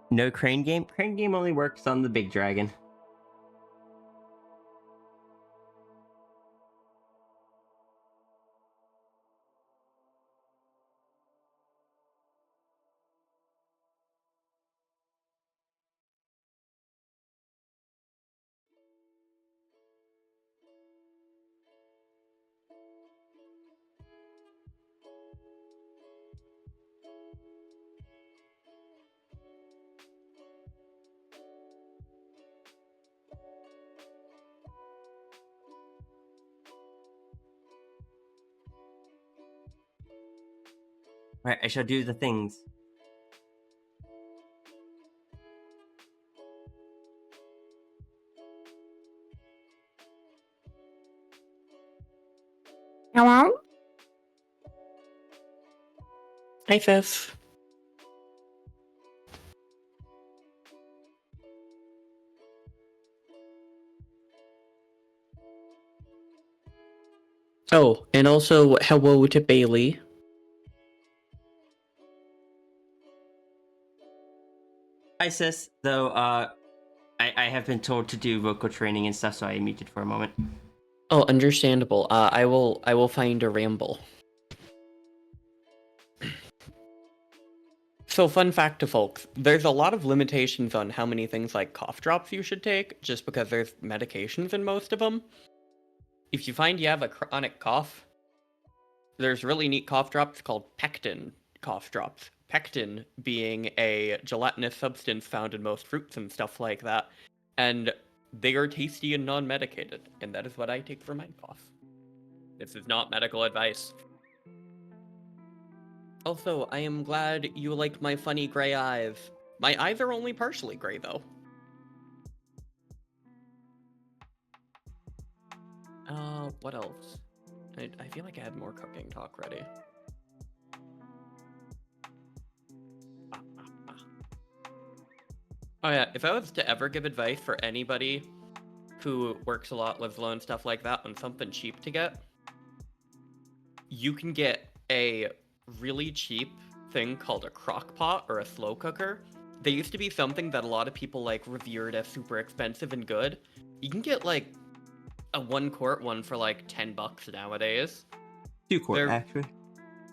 Speaker 2: No crane game? Crane game only works on the big dragon. Right, I shall do the things.
Speaker 7: Hello?
Speaker 6: Hi, sis. Oh, and also hello to Bailey.
Speaker 2: Hi, sis. Though, I have been told to do vocal training and stuff, so I muted for a moment.
Speaker 6: Oh, understandable. I will find a ramble. So, fun fact to folks, there's a lot of limitations on how many things like cough drops you should take, just because there's medications in most of them. If you find you have a chronic cough, there's really neat cough drops called pectin cough drops. Pectin being a gelatinous substance found in most fruits and stuff like that. And they are tasty and non-medicated, and that is what I take for my cough. This is not medical advice. Also, I am glad you like my funny gray eyes. My eyes are only partially gray, though. What else? I feel like I had more cooking talk ready. Oh yeah, if I was to ever give advice for anybody who works a lot, lives alone, stuff like that, on something cheap to get, you can get a really cheap thing called a crock pot or a slow cooker. They used to be something that a lot of people like revered as super expensive and good. You can get like a 1-quart one for like $10 nowadays.
Speaker 2: 2-quart, actually.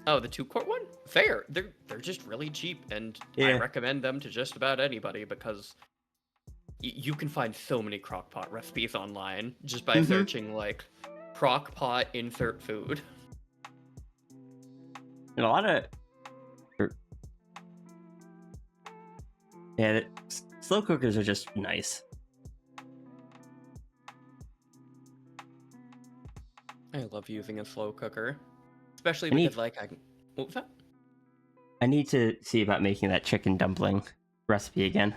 Speaker 6: Oh, the 2-quart one? Fair. They're just really cheap, and I
Speaker 2: Yeah.
Speaker 6: recommend them to just about anybody because you can find so many crock pot recipes online just by searching like crock pot insert food.
Speaker 2: And a lot of... Yeah, slow cookers are just nice.
Speaker 6: I love using a slow cooker, especially
Speaker 2: I need-
Speaker 6: because like what was that?
Speaker 2: I need to see about making that chicken dumpling recipe again.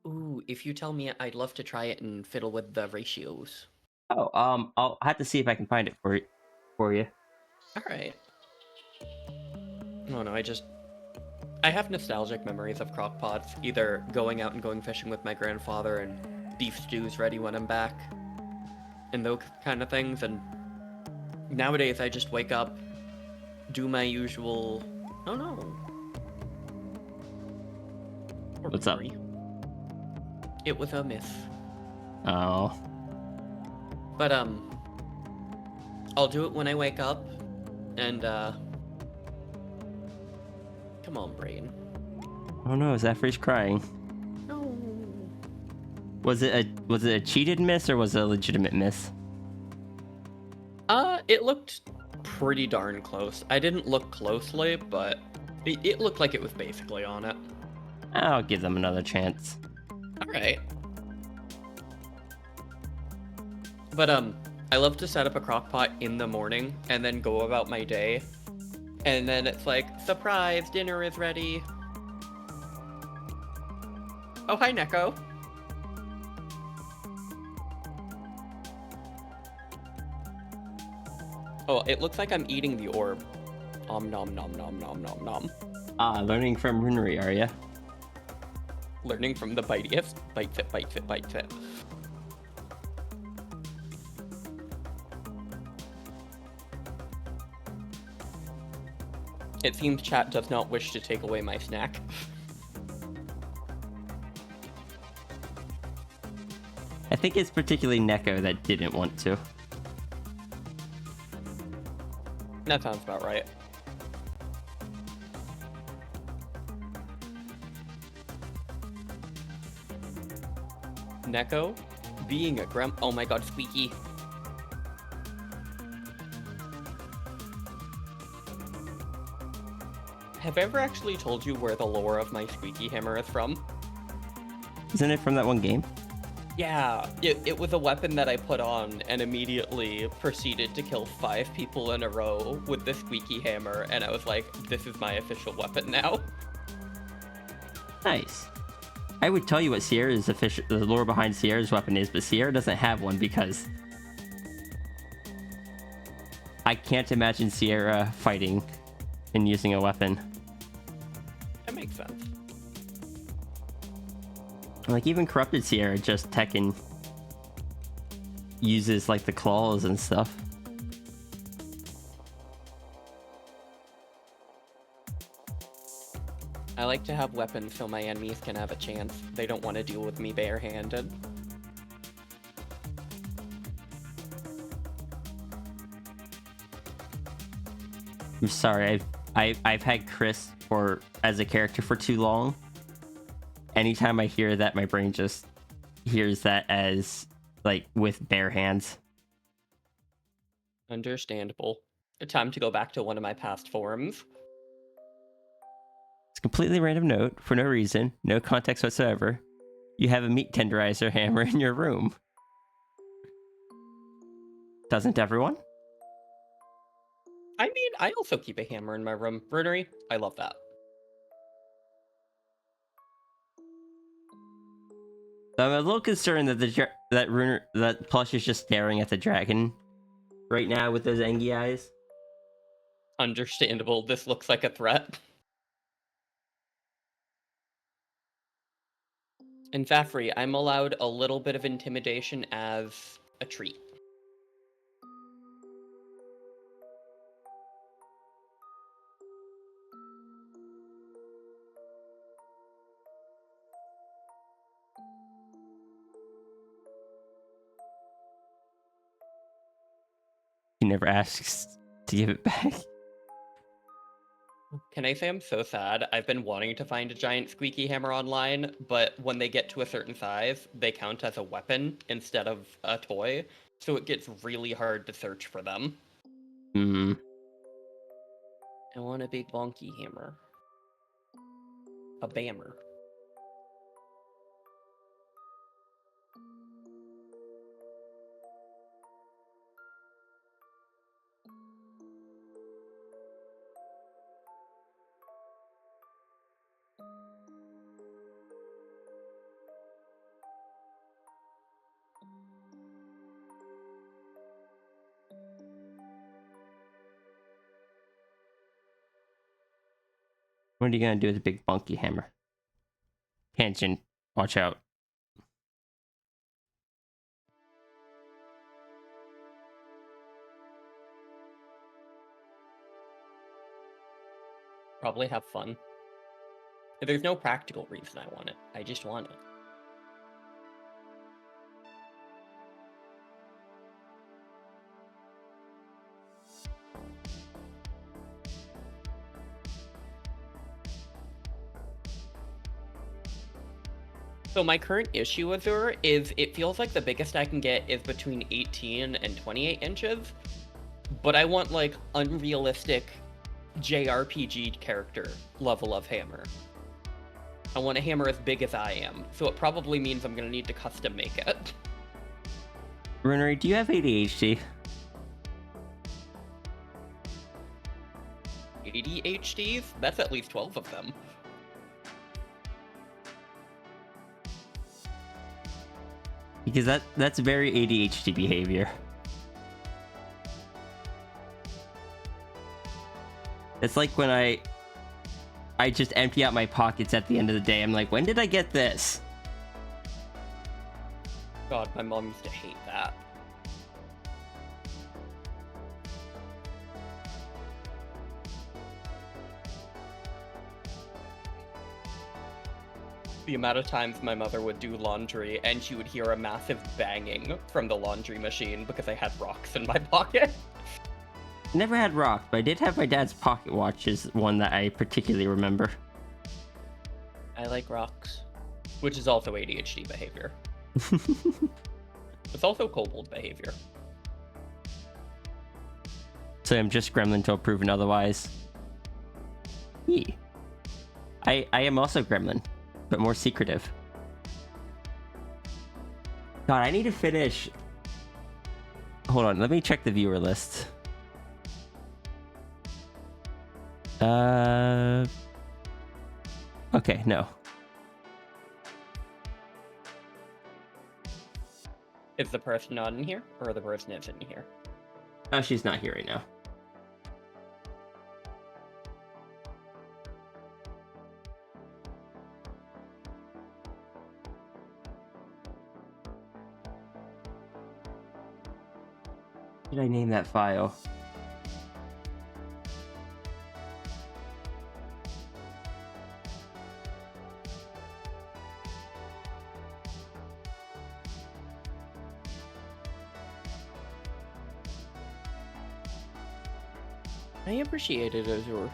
Speaker 6: Ooh, if you tell me, I'd love to try it and fiddle with the ratios.
Speaker 2: Oh, I'll have to see if I can find it for you.
Speaker 6: All right. Oh no, I have nostalgic memories of crock pots, either going out and going fishing with my grandfather and beef stews ready when I'm back, and those kind of things, and nowadays I just wake up, do my usual... Oh no.
Speaker 2: What's up?
Speaker 6: It was a miss.
Speaker 2: Oh.
Speaker 6: But, I'll do it when I wake up, and, come on, brain.
Speaker 2: Oh no, Zephyr's crying.
Speaker 6: No.
Speaker 2: Was it a cheated miss or was it a legitimate miss?
Speaker 6: It looked pretty darn close. I didn't look closely, but it looked like it was basically on it.
Speaker 2: I'll give them another chance.
Speaker 6: Alright. But I love to set up a crock pot in the morning and then go about my day. And then it's like, surprise, dinner is ready. Oh, hi, Neko. Oh, it looks like I'm eating the orb. Om nom nom nom nom nom nom.
Speaker 2: Learning from Runery, are ya?
Speaker 6: Learning from the bitiest. Bites it, bites it, bites it. It seems chat does not wish to take away my snack.
Speaker 2: I think it's particularly Neko that didn't want to.
Speaker 6: That sounds about right. Neko, being a oh my god, Squeaky. Have I ever actually told you where the lore of my Squeaky hammer is from?
Speaker 2: Isn't it from that one game?
Speaker 6: Yeah, it was a weapon that I put on and immediately proceeded to kill 5 people in a row with the Squeaky hammer, and I was like, this is my official weapon now.
Speaker 2: Nice. I would tell you what Sierra's official, the lore behind Sierra's weapon is, but Sierra doesn't have one because I can't imagine Sierra fighting and using a weapon.
Speaker 6: That makes sense.
Speaker 2: Like, even Corrupted Sierra just Tekken uses, like, the claws and stuff.
Speaker 6: I like to have weapons so my enemies can have a chance. They don't want to deal with me barehanded.
Speaker 2: I'm sorry, I've had Chris as a character for too long. Anytime I hear that, my brain just hears that as, like, with bare hands.
Speaker 6: Understandable. Time to go back to one of my past forums.
Speaker 2: It's a completely random note, for no reason, no context whatsoever. You have a meat tenderizer hammer in your room. Doesn't everyone?
Speaker 6: I mean, I also keep a hammer in my room. Runery, I love that.
Speaker 2: I'm a little concerned that that plush is just staring at the dragon right now with those angry eyes.
Speaker 6: Understandable. This looks like a threat. In Fafri, I'm allowed a little bit of intimidation as a treat.
Speaker 2: He never asks to give it back.
Speaker 6: Can I say I'm so sad? I've been wanting to find a giant squeaky hammer online, but when they get to a certain size, they count as a weapon instead of a toy, so it gets really hard to search for them.
Speaker 2: Hmm.
Speaker 6: I want a big bonky hammer. A bammer.
Speaker 2: What are you gonna do with a big bunky hammer? Tangent, watch out.
Speaker 6: Probably have fun. There's no practical reason I want it. I just want it. So my current issue with her is it feels like the biggest I can get is between 18 and 28 inches, but I want like unrealistic JRPG character level of hammer. I want a hammer as big as I am, so it probably means I'm gonna need to custom make it.
Speaker 2: Runery, do you have ADHD?
Speaker 6: ADHDs? That's at least 12 of them.
Speaker 2: Because that's very ADHD behavior. It's like when I just empty out my pockets at the end of the day. I'm like, when did I get this?
Speaker 6: God, my mom used to hate that. The amount of times my mother would do laundry and she would hear a massive banging from the laundry machine because I had rocks in my pocket.
Speaker 2: Never had rocks, but I did have my dad's pocket watch is one that I particularly remember.
Speaker 6: I like rocks. Which is also ADHD behavior. It's also kobold behavior.
Speaker 2: So I'm just gremlin until proven otherwise. Yeah. I am also gremlin, but more secretive. God, I need to finish. Hold on, let me check the viewer list. Okay, no.
Speaker 6: Is the person not in here, or the person is in here?
Speaker 2: Oh, she's not here right now. What did I name that file?
Speaker 6: I appreciate it, Azure.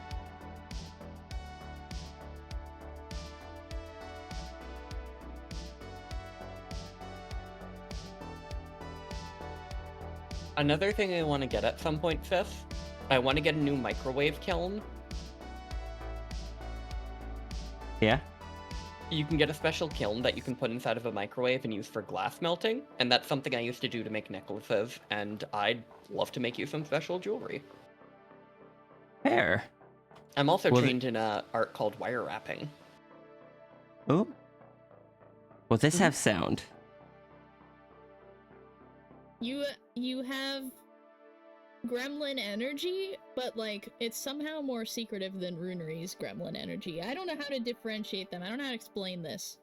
Speaker 6: Another thing I want to get at some point, Fifth, I want to get a new microwave kiln.
Speaker 2: Yeah?
Speaker 6: You can get a special kiln that you can put inside of a microwave and use for glass melting, and that's something I used to do to make necklaces, and I'd love to make you some special jewelry.
Speaker 2: Fair.
Speaker 6: I'm also
Speaker 2: Well,
Speaker 6: trained in a art called wire wrapping.
Speaker 2: Oh. Will this have sound?
Speaker 7: You have gremlin energy, but like it's somehow more secretive than Runery's gremlin energy. I don't know how to differentiate them. I don't know how to explain this.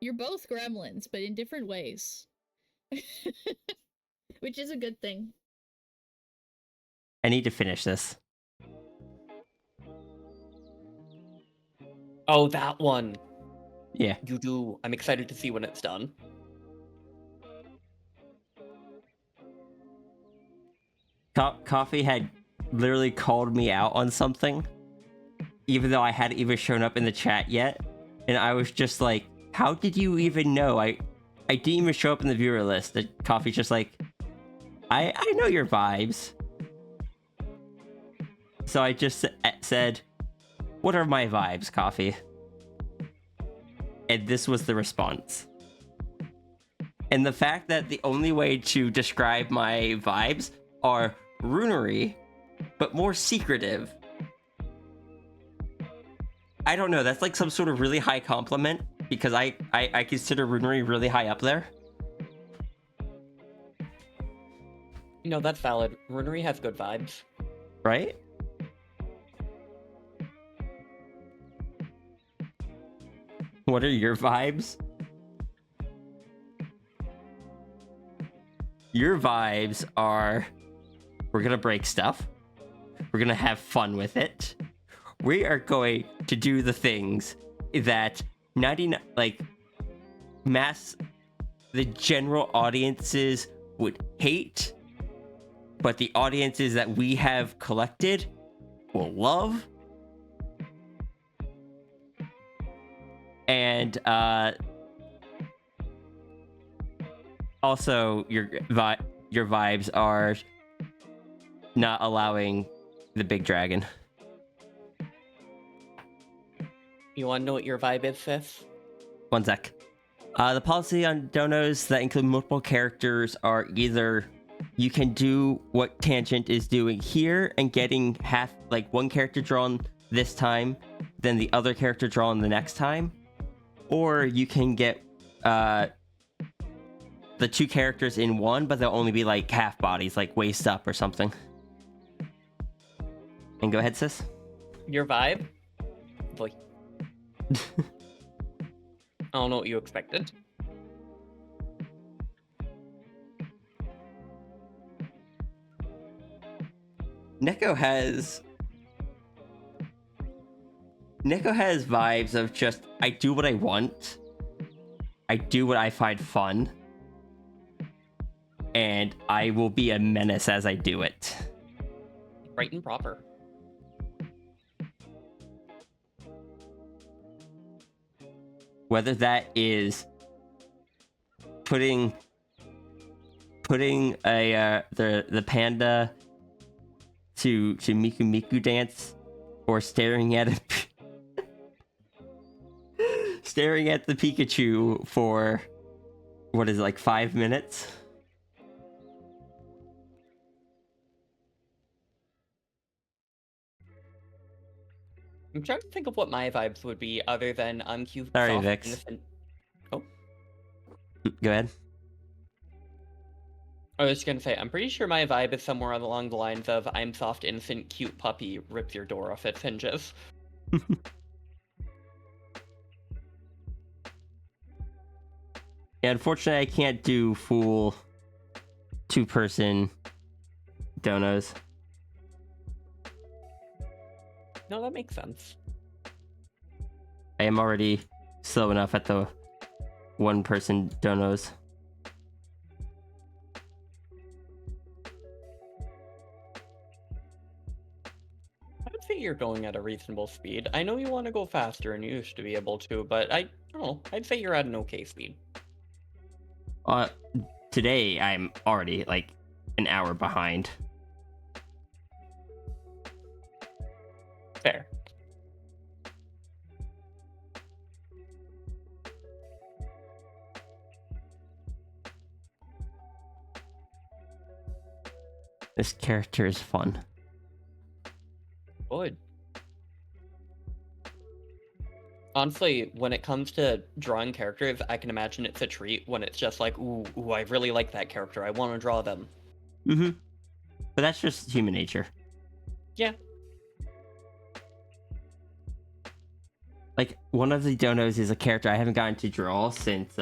Speaker 7: You're both gremlins, but in different ways. Which is a good thing.
Speaker 2: I need to finish this.
Speaker 6: Oh, that one!
Speaker 2: Yeah.
Speaker 6: You do. I'm excited to see when it's done.
Speaker 2: Coffee had literally called me out on something, even though I hadn't even shown up in the chat yet, and I was just like, how did you even know? I didn't even show up in the viewer list. The Coffee's just like, I know your vibes. So I just said, what are my vibes, Coffee? And this was the response. And the fact that the only way to describe my vibes are runery, but more secretive. I don't know, that's like some sort of really high compliment, because I consider runery really high up there.
Speaker 6: No, that's valid. Runery has good vibes.
Speaker 2: Right? What are your vibes? Your vibes are, we're gonna break stuff. We're gonna have fun with it. We are going to do the things that the general audiences would hate, but the audiences that we have collected will love. And also your vibes are not allowing the big dragon.
Speaker 6: You want to know what your vibe is, Fifth?
Speaker 2: One sec. The policy on donos that include multiple characters are either you can do what Tangent is doing here and getting half, like one character drawn this time, then the other character drawn the next time, or you can get the two characters in one, but they'll only be like half bodies, like waist up or something. And go ahead, sis.
Speaker 6: Your vibe? Boy. I don't know what you expected.
Speaker 2: Neko has vibes of just, I do what I want, I do what I find fun, and I will be a menace as I do it.
Speaker 6: Right and proper.
Speaker 2: Whether that is putting the panda to Miku Miku dance, or staring at the Pikachu for what is it, like 5 minutes.
Speaker 6: I'm trying to think of what my vibes would be other than cute.
Speaker 2: Sorry,
Speaker 6: soft,
Speaker 2: Vix.
Speaker 6: innocent. Oh,
Speaker 2: Go ahead.
Speaker 6: I was just gonna say, I'm pretty sure my vibe is somewhere along the lines of I'm soft, innocent, cute puppy, rips your door off its hinges.
Speaker 2: Yeah, unfortunately, I can't do full two-person donos.
Speaker 6: No, that makes sense.
Speaker 2: I am already slow enough at the one-person donos.
Speaker 6: I would say you're going at a reasonable speed. I know you want to go faster and you used to be able to, but I don't know. I'd say you're at an okay speed.
Speaker 2: Today I'm already like an hour behind.
Speaker 6: Fair.
Speaker 2: This character is fun.
Speaker 6: Good. Honestly, when it comes to drawing characters, I can imagine it's a treat when it's just like, ooh, I really like that character. I want to draw them.
Speaker 2: Mm-hmm. But that's just human nature.
Speaker 6: Yeah.
Speaker 2: Like, one of the donos is a character I haven't gotten to draw since,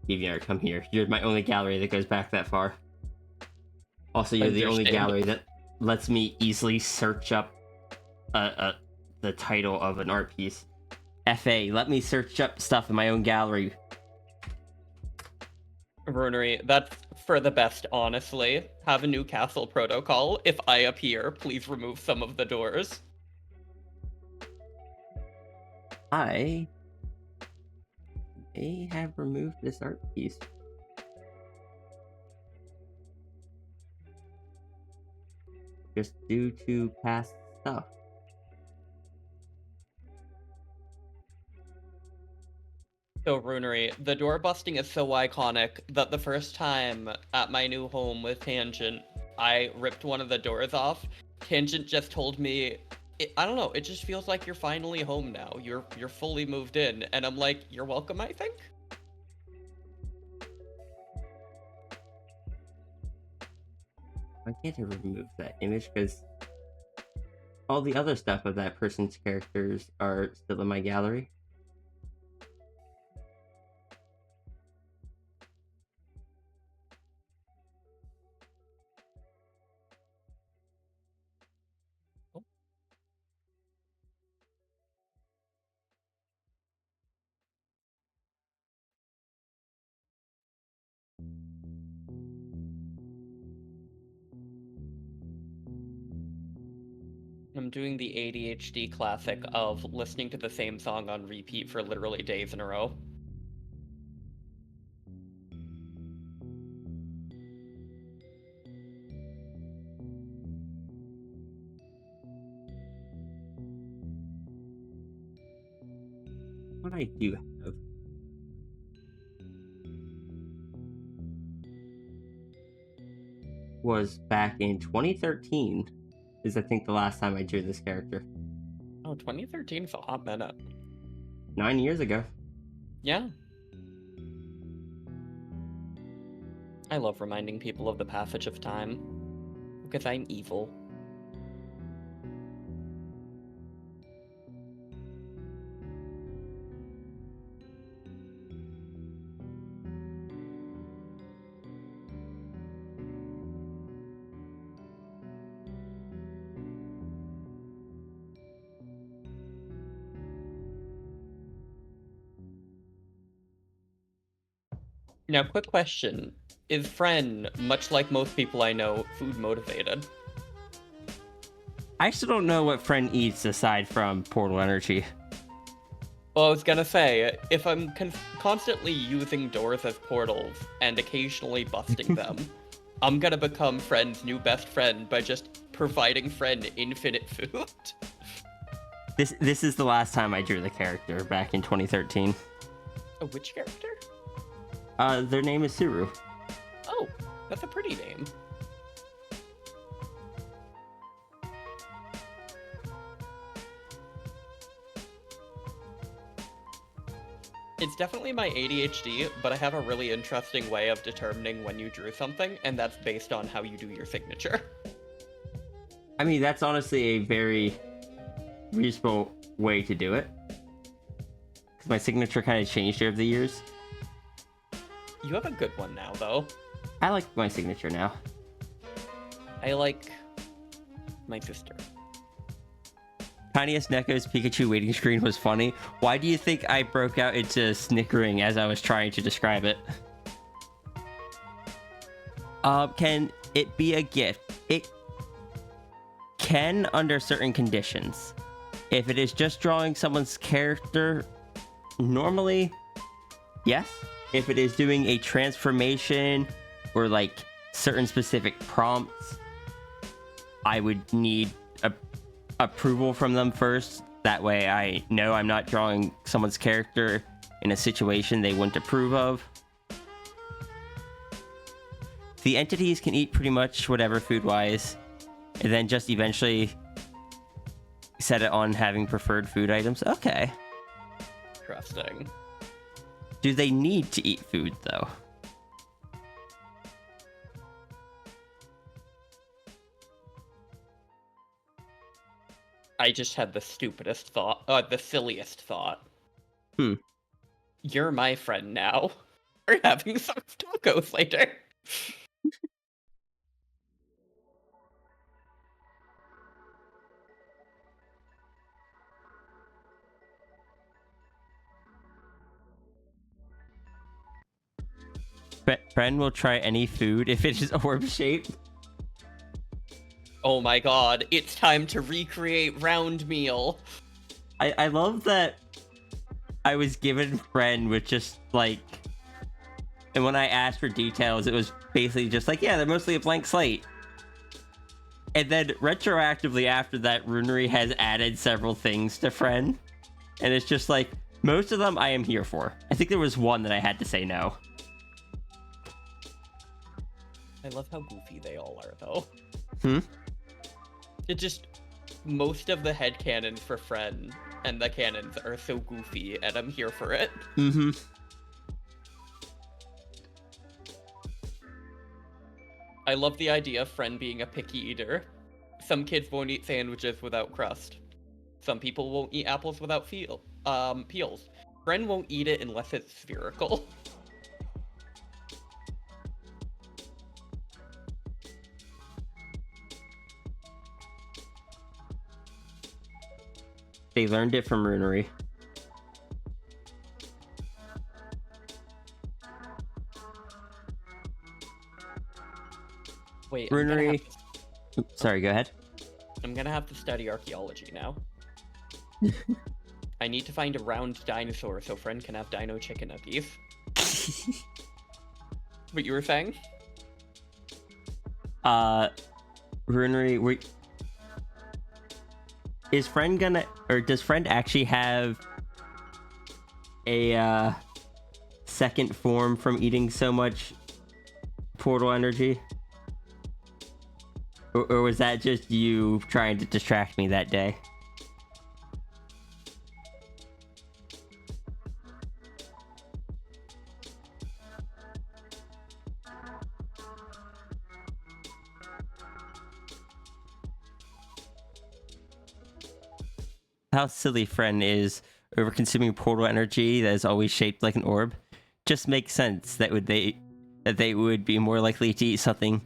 Speaker 2: DeviantArt, come here. You're my only gallery that goes back that far. Also, you're the only gallery that lets me easily search up the title of an art piece. FA, let me search up stuff in my own gallery.
Speaker 6: Runery, that's for the best, honestly. Have a new castle protocol. If I appear, please remove some of the doors.
Speaker 2: I may have removed this art piece. Just due to past stuff.
Speaker 6: So, Runery, the door busting is so iconic that the first time at my new home with Tangent, I ripped one of the doors off. Tangent just told me, I don't know, it just feels like you're finally home now. You're fully moved in. And I'm like, you're welcome, I think?
Speaker 2: I can't remove that image because all the other stuff of that person's characters are still in my gallery.
Speaker 6: I'm doing the ADHD classic of listening to the same song on repeat for literally days in a row.
Speaker 2: what I do have. Was back in 2013 is I think the last time I drew this character.
Speaker 6: Oh, 2013 is a hot minute.
Speaker 2: 9 years ago.
Speaker 6: Yeah. I love reminding people of the passage of time. Because I'm evil. Now, quick question. Is Fren, much like most people I know, food motivated?
Speaker 2: I still don't know what friend eats aside from portal energy.
Speaker 6: Well, I was gonna say, if I'm constantly using doors as portals and occasionally busting them, I'm gonna become Fren's new best friend by just providing Fren infinite food.
Speaker 2: This is the last time I drew the character back in 2013.
Speaker 6: Oh, which character?
Speaker 2: Their name is Suru.
Speaker 6: Oh, that's a pretty name. It's definitely my ADHD, but I have a really interesting way of determining when you drew something, and that's based on how you do your signature.
Speaker 2: I mean, that's honestly a very reasonable way to do it. Because my signature kind of changed over the years.
Speaker 6: You have a good one now, though.
Speaker 2: I like my signature now.
Speaker 6: I like my sister.
Speaker 2: Tiniest Neko's Pikachu waiting screen was funny. Why do you think I broke out into snickering as I was trying to describe it? Can it be a gift? It can under certain conditions. If it is just drawing someone's character, normally, yes. If it is doing a transformation or like certain specific prompts, I would need approval from them first. That way I know I'm not drawing someone's character in a situation they wouldn't approve of. The entities can eat pretty much whatever food-wise, and then just eventually set it on having preferred food items. Okay.
Speaker 6: Interesting.
Speaker 2: Do they need to eat food, though?
Speaker 6: I just had the stupidest thought, the silliest thought.
Speaker 2: Hmm.
Speaker 6: You're my friend now. We're having some tacos later.
Speaker 2: Friend will try any food if it is orb-shaped.
Speaker 6: Oh my god, it's time to recreate round meal.
Speaker 2: I love that I was given friend with just like, and when I asked for details, it was basically just like, yeah, they're mostly a blank slate. And then retroactively after that, Runery has added several things to friend, and it's just like, most of them I am here for. I think there was one that I had to say no.
Speaker 6: I love how goofy they all are, though.
Speaker 2: Hmm?
Speaker 6: It just, most of the headcanons for Fren and the cannons are so goofy, and I'm here for it.
Speaker 2: Mm-hmm.
Speaker 6: I love the idea of Fren being a picky eater. Some kids won't eat sandwiches without crust. Some people won't eat apples without peels. Fren won't eat it unless it's spherical.
Speaker 2: They learned it from Runery.
Speaker 6: Wait,
Speaker 2: Runery. Oops, sorry, go ahead.
Speaker 6: I'm gonna have to study archaeology now. I need to find a round dinosaur so Fren can have dino chicken nuggies. What you were saying?
Speaker 2: Runery, is Friend gonna, or does Friend actually have a second form from eating so much portal energy? Or was that just you trying to distract me that day? How silly friend is over consuming portal energy that is always shaped like an orb. Just makes sense that they would be more likely to eat something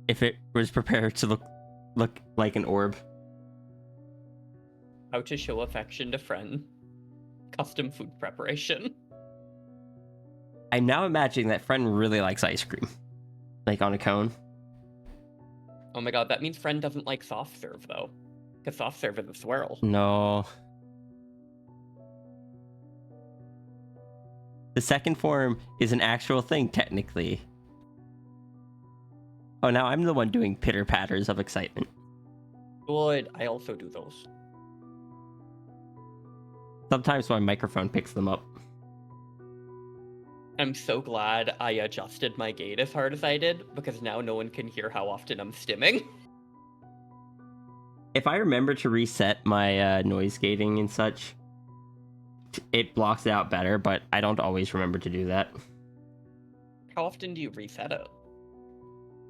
Speaker 2: if it was prepared to look like an orb.
Speaker 6: How to show affection to friend. Custom food preparation.
Speaker 2: I'm now imagining that friend really likes ice cream. Like on a cone.
Speaker 6: Oh my god, that means friend doesn't like soft serve though. Because soft serve is a swirl.
Speaker 2: No. The second form is an actual thing, technically. Oh, now I'm the one doing pitter-patters of excitement.
Speaker 6: Good, I also do those.
Speaker 2: Sometimes my microphone picks them up.
Speaker 6: I'm so glad I adjusted my gate as hard as I did, because now no one can hear how often I'm stimming.
Speaker 2: If I remember to reset my noise gating and such, it blocks it out better, but I don't always remember to do that.
Speaker 6: How often do you reset it?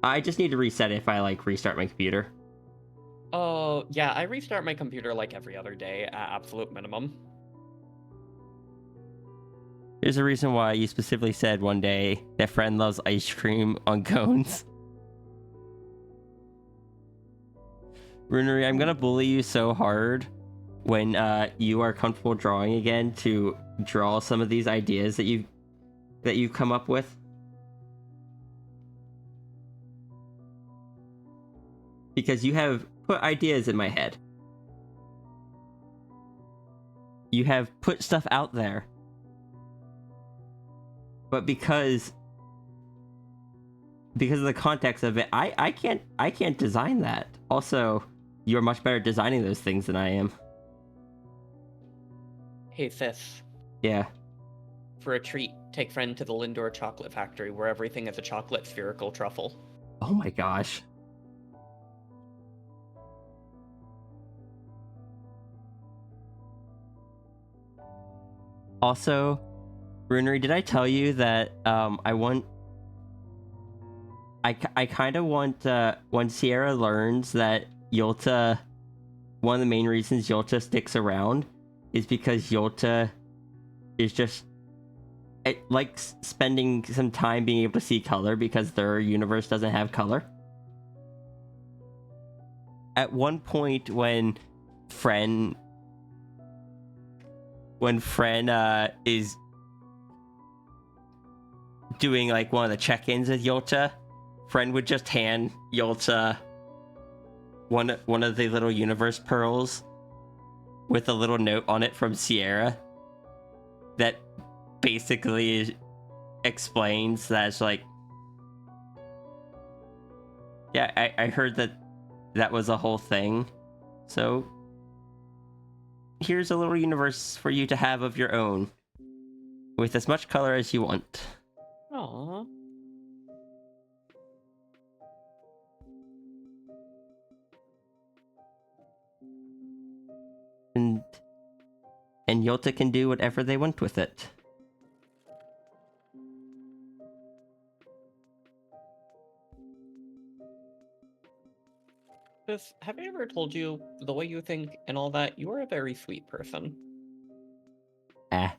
Speaker 2: I just need to reset it if I, like, restart my computer.
Speaker 6: Oh, yeah, I restart my computer like every other day at absolute minimum.
Speaker 2: There's a reason why you specifically said one day that friend loves ice cream on cones. Runery, I'm gonna bully you so hard when you are comfortable drawing again to draw some of these ideas that you've come up with. Because you have put ideas in my head. You have put stuff out there. But because of the context of it, I can't design that. Also, you're much better at designing those things than I am.
Speaker 6: Hey, sis.
Speaker 2: Yeah.
Speaker 6: For a treat, take friend to the Lindor Chocolate Factory, where everything is a chocolate spherical truffle.
Speaker 2: Oh my gosh. Also, Runery, did I tell you that I kind of want when Sierra learns that Yolta, one of the main reasons Yolta sticks around is because Yolta is just, it likes spending some time being able to see color because their universe doesn't have color. At one point when Fren is doing like one of the check-ins with Yolta, Fren would just hand Yolta one of the little universe pearls with a little note on it from Sierra that basically explains that it's like, yeah, I heard that was a whole thing, so here's a little universe for you to have of your own with as much color as you want.
Speaker 6: Aww.
Speaker 2: And Yolta can do whatever they want with it.
Speaker 6: Sis, have I ever told you the way you think and all that? You are a very sweet person.
Speaker 2: I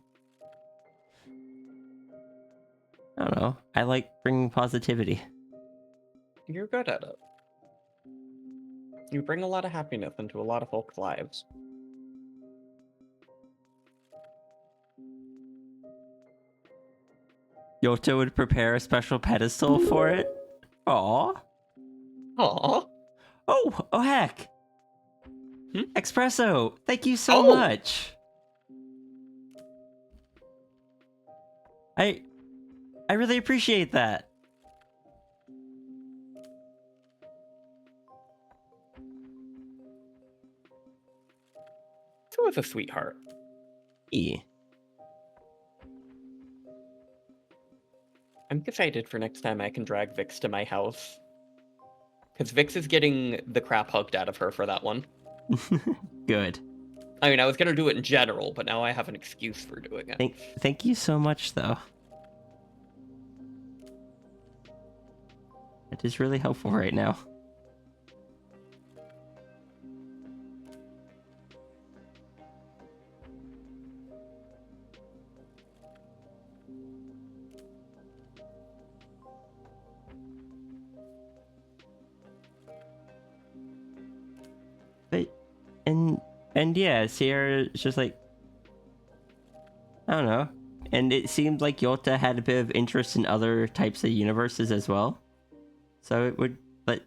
Speaker 2: don't know. I like bringing positivity.
Speaker 6: You're good at it. You bring a lot of happiness into a lot of folks' lives.
Speaker 2: Yolta would prepare a special pedestal for it. Aww.
Speaker 6: Aww.
Speaker 2: Oh heck.
Speaker 6: Hmm?
Speaker 2: Espresso, thank you so
Speaker 6: Oh!
Speaker 2: much. I really appreciate that.
Speaker 6: Who was a sweetheart?
Speaker 2: Yeah.
Speaker 6: I'm excited for next time I can drag Vix to my house. Because Vix is getting the crap hugged out of her for that one.
Speaker 2: Good.
Speaker 6: I mean, I was gonna do it in general, but now I have an excuse for doing it.
Speaker 2: Thank you so much, though. It is really helpful right now. But, and yeah, Sierra is just like, I don't know. And it seemed like Yolta had a bit of interest in other types of universes as well. So it would let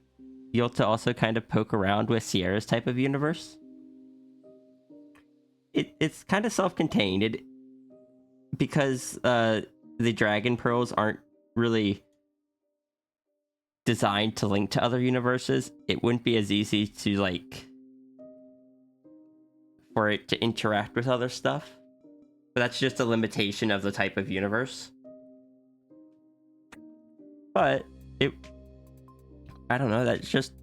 Speaker 2: Yolta also kind of poke around with Sierra's type of universe. It's kind of self-contained. Because the Dragon Pearls aren't really designed to link to other universes, it wouldn't be as easy to, like, for it to interact with other stuff. But that's just a limitation of the type of universe. But I don't know, that's just,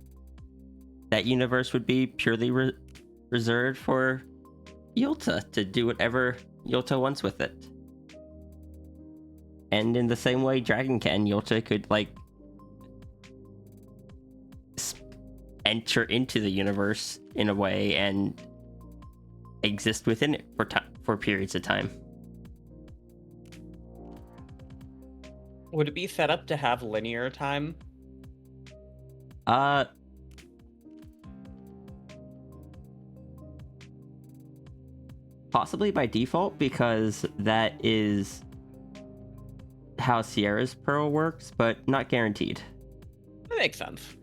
Speaker 2: that universe would be purely reserved for Yolta to do whatever Yolta wants with it. And in the same way Dragon can, Yolta could, like, enter into the universe in a way and exist within it for periods of time.
Speaker 6: Would it be set up to have linear time?
Speaker 2: Possibly by default, because that is how Sierra's Pearl works, but not guaranteed.
Speaker 6: That makes sense.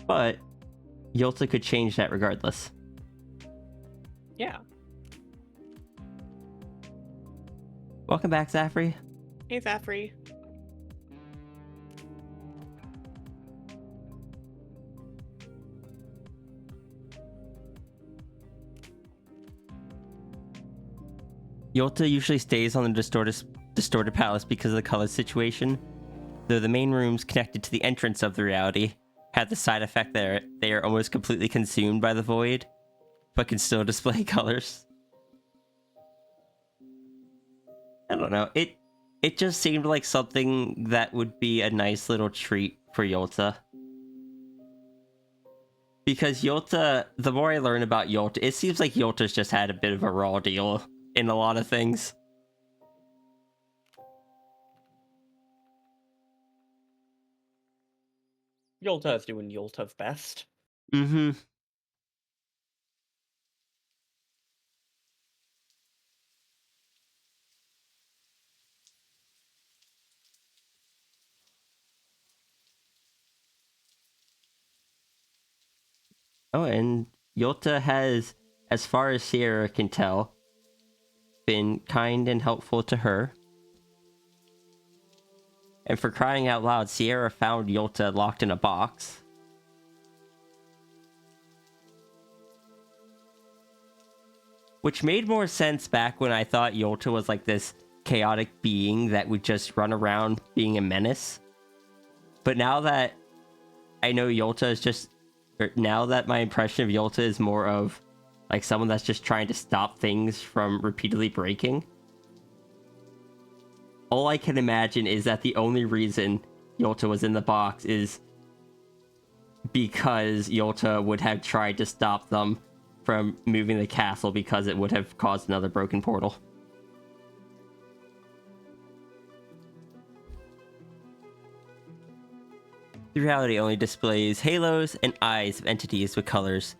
Speaker 2: But Yolta could change that regardless.
Speaker 6: Yeah.
Speaker 2: Welcome back, Zafri.
Speaker 6: Hey, Zafri.
Speaker 2: Yolta usually stays on the distorted palace because of the color situation, though the main rooms connected to the entrance of the reality have the side effect that they are almost completely consumed by the void, but can still display colors. I don't know, it just seemed like something that would be a nice little treat for Yolta. Because Yolta, the more I learn about Yolta, it seems like Yolta's just had a bit of a raw deal in a lot of things.
Speaker 6: Yolta is doing Yolta's best.
Speaker 2: Mm-hmm. Oh, and Yolta has, as far as Sierra can tell, been kind and helpful to her. And for crying out loud, Sierra found Yolta locked in a box. Which made more sense back when I thought Yolta was like this chaotic being that would just run around being a menace. But now that I know Yolta is just... now that my impression of Yolta is more of like someone that's just trying to stop things from repeatedly breaking, all I can imagine is that the only reason Yolta was in the box is because Yolta would have tried to stop them from moving the castle because it would have caused another broken portal. The reality only displays halos and eyes of entities with colors.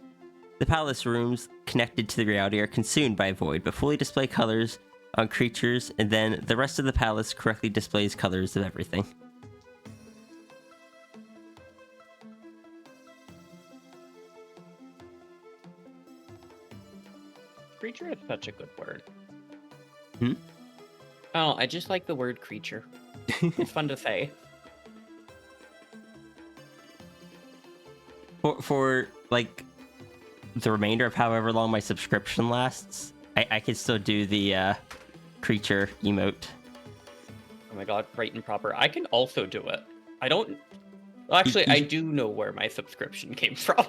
Speaker 2: The palace rooms connected to the reality are consumed by void, but fully display colors on creatures, and then the rest of the palace correctly displays colors of everything.
Speaker 6: Creature is such a good word.
Speaker 2: Hmm?
Speaker 6: Oh, I just like the word creature. It's fun to say.
Speaker 2: For like the remainder of however long my subscription lasts, I can still do the creature emote.
Speaker 6: Oh my god, right and proper. I can also do it. I don't... Well, actually, I do know where my subscription came from.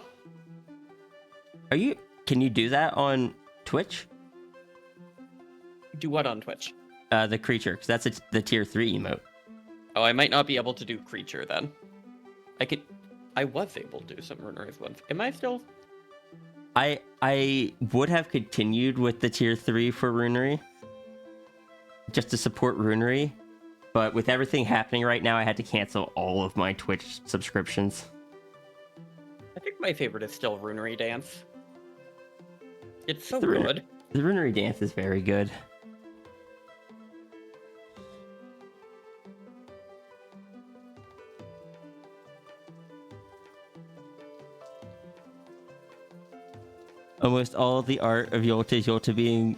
Speaker 2: Are you... Can you do that on Twitch?
Speaker 6: Do what on Twitch?
Speaker 2: The creature, because that's the tier 3 emote.
Speaker 6: Oh, I might not be able to do creature then. I was able to do some runeries ones. Am I still...
Speaker 2: I would have continued with the tier 3 for runery, just to support runery, but with everything happening right now, I had to cancel all of my Twitch subscriptions.
Speaker 6: I think my favorite is still runery dance. It's so
Speaker 2: The
Speaker 6: good.
Speaker 2: The runery dance is very good. Almost all of the art of Yolta is Yolta being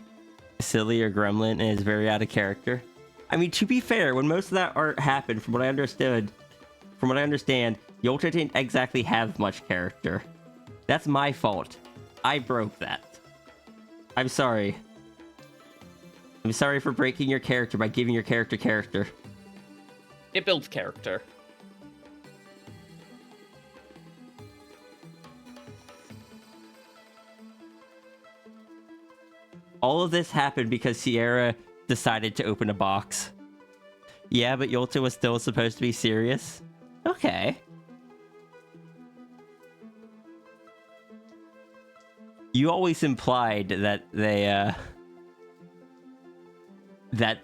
Speaker 2: silly or gremlin and is very out of character. I mean, to be fair, when most of that art happened, from what I understand, Yolta didn't exactly have much character. That's my fault. I broke that. I'm sorry. I'm sorry for breaking your character by giving your character.
Speaker 6: It builds character.
Speaker 2: All of this happened because Sierra decided to open a box. Yeah, but Yolta was still supposed to be serious? Okay. You always implied that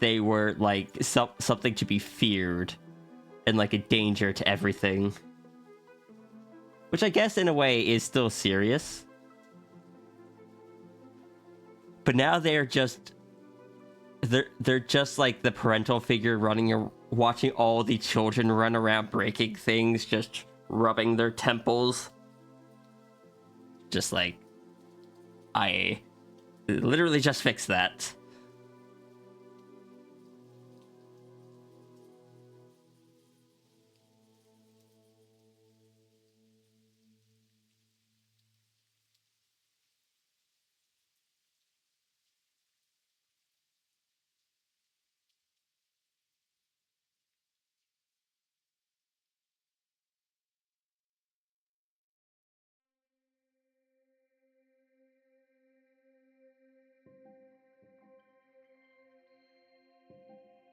Speaker 2: they were, like, something to be feared and, like, a danger to everything. Which I guess, in a way, is still serious. But now they're just like the parental figure watching all the children run around breaking things, just rubbing their temples. Just like, I literally just fixed that.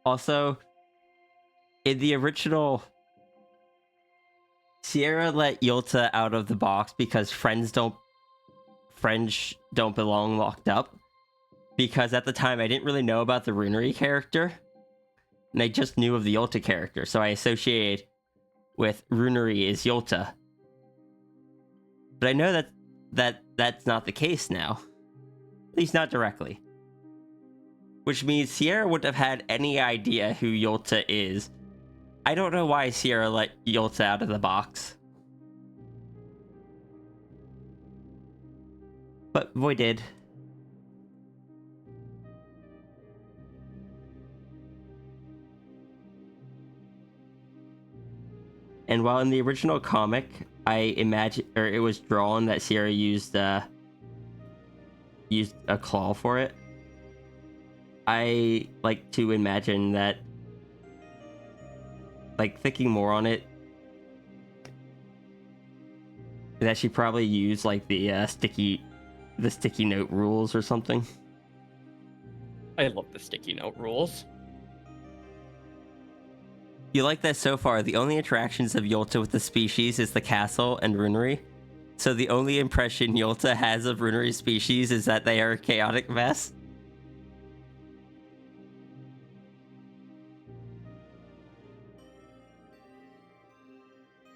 Speaker 2: Also, in the original, Sierra let Yolta out of the box because friends don't belong locked up. Because at the time, I didn't really know about the Runery character, and I just knew of the Yolta character, so I associated with Runery is Yolta. But I know that's not the case now. At least not directly. Which means Sierra wouldn't have had any idea who Yolta is. I don't know why Sierra let Yolta out of the box. But boy did. And while in the original comic, it was drawn that Sierra used a claw for it. I like to imagine that, like, thinking more on it, that she probably used like the sticky note rules or something.
Speaker 6: I love the sticky note rules.
Speaker 2: You like that so far? The only interactions of Yolta with the species is the castle and Runery. So the only impression Yolta has of Runery species is that they are a chaotic mess.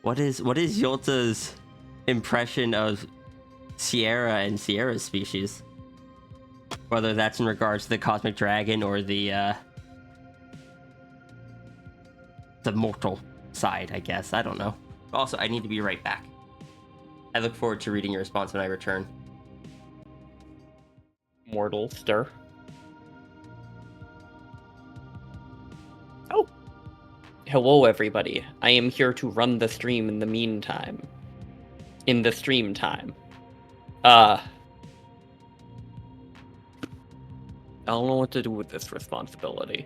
Speaker 2: What is Yolta's impression of Sierra and Sierra's species? Whether that's in regards to the cosmic dragon or the mortal side, I guess. I don't know. Also, I need to be right back. I look forward to reading your response when I return.
Speaker 6: Mortal stir. Oh. Hello, everybody. I am here to run the stream in the meantime. In the stream time. I don't know what to do with this responsibility.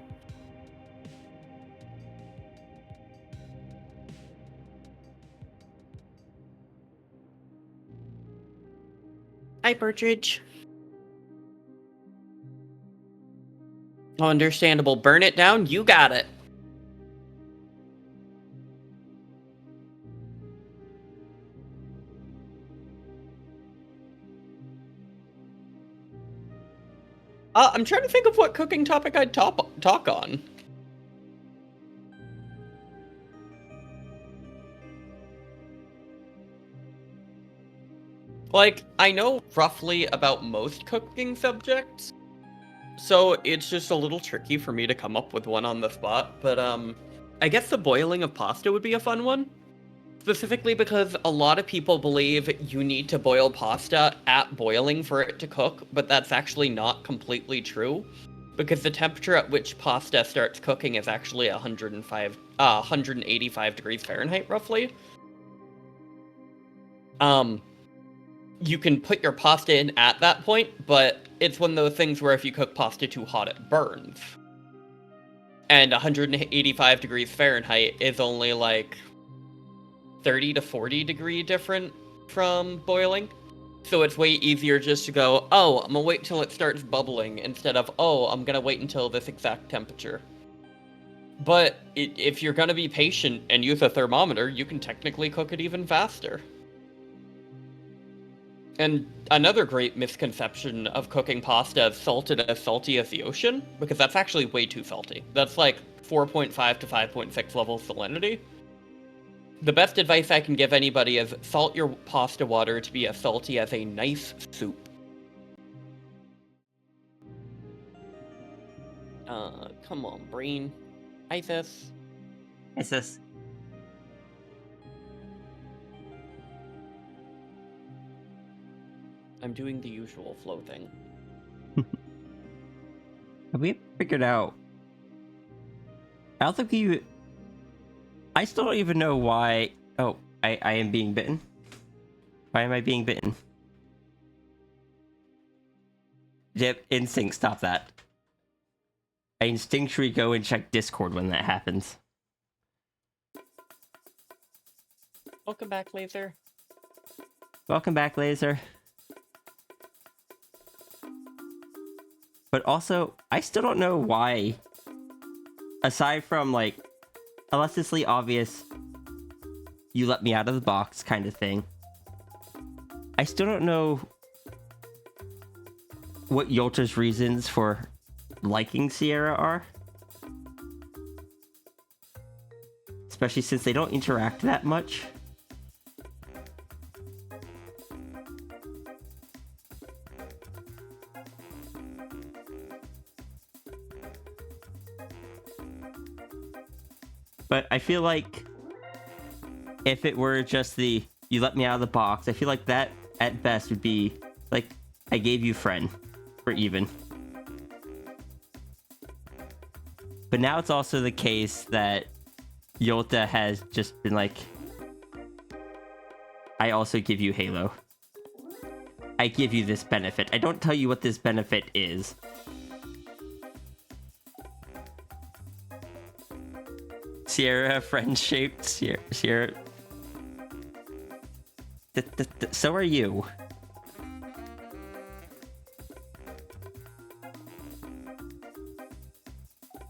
Speaker 6: Hi, Partridge. Oh, understandable. Burn it down? You got it. I'm trying to think of what cooking topic I'd talk on. Like, I know roughly about most cooking subjects, so it's just a little tricky for me to come up with one on the spot, but I guess the boiling of pasta would be a fun one. Specifically because a lot of people believe you need to boil pasta at boiling for it to cook, but that's actually not completely true, because the temperature at which pasta starts cooking is actually 185 degrees Fahrenheit, roughly. You can put your pasta in at that point, but it's one of those things where if you cook pasta too hot, it burns. And 185 degrees Fahrenheit is only like 30 to 40 degree different from boiling. So it's way easier just to go, oh, I'm gonna wait till it starts bubbling, instead of, oh, I'm gonna wait until this exact temperature. But if you're gonna be patient and use a thermometer, you can technically cook it even faster. And another great misconception of cooking pasta is salted as salty as the ocean, because that's actually way too salty. That's like 4.5 to 5.6 levels salinity. The best advice I can give anybody is salt your pasta water to be as salty as a nice soup. Come on, brain. Isis.
Speaker 2: Isis.
Speaker 6: I'm doing the usual flow thing.
Speaker 2: Have we figured out? I don't think we. I still don't even know why. Oh, I am being bitten. Why am I being bitten? Yep, instinct, stop that. I instinctually go and check Discord when that happens.
Speaker 6: Welcome back, Laser.
Speaker 2: Welcome back, Laser. But also, I still don't know why. Aside from, like, unless it's the obvious, you let me out of the box kind of thing. I still don't know what Yolta's reasons for liking Sierra are. Especially since they don't interact that much. But I feel like if it were just the you let me out of the box, I feel like that at best would be like I gave you friend for even. But now it's also the case that Yolta has just been like, I also give you Halo. I give you this benefit. I don't tell you what this benefit is. Sierra, friend-shaped Sierra. So are you.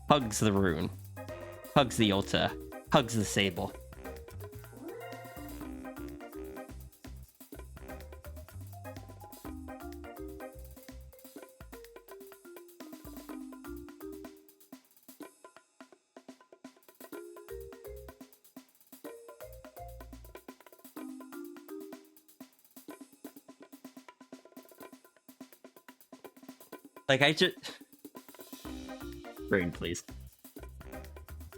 Speaker 2: Hugs the rune. Hugs the Yolta. Hugs the Sable. Like, I just... Rain, please.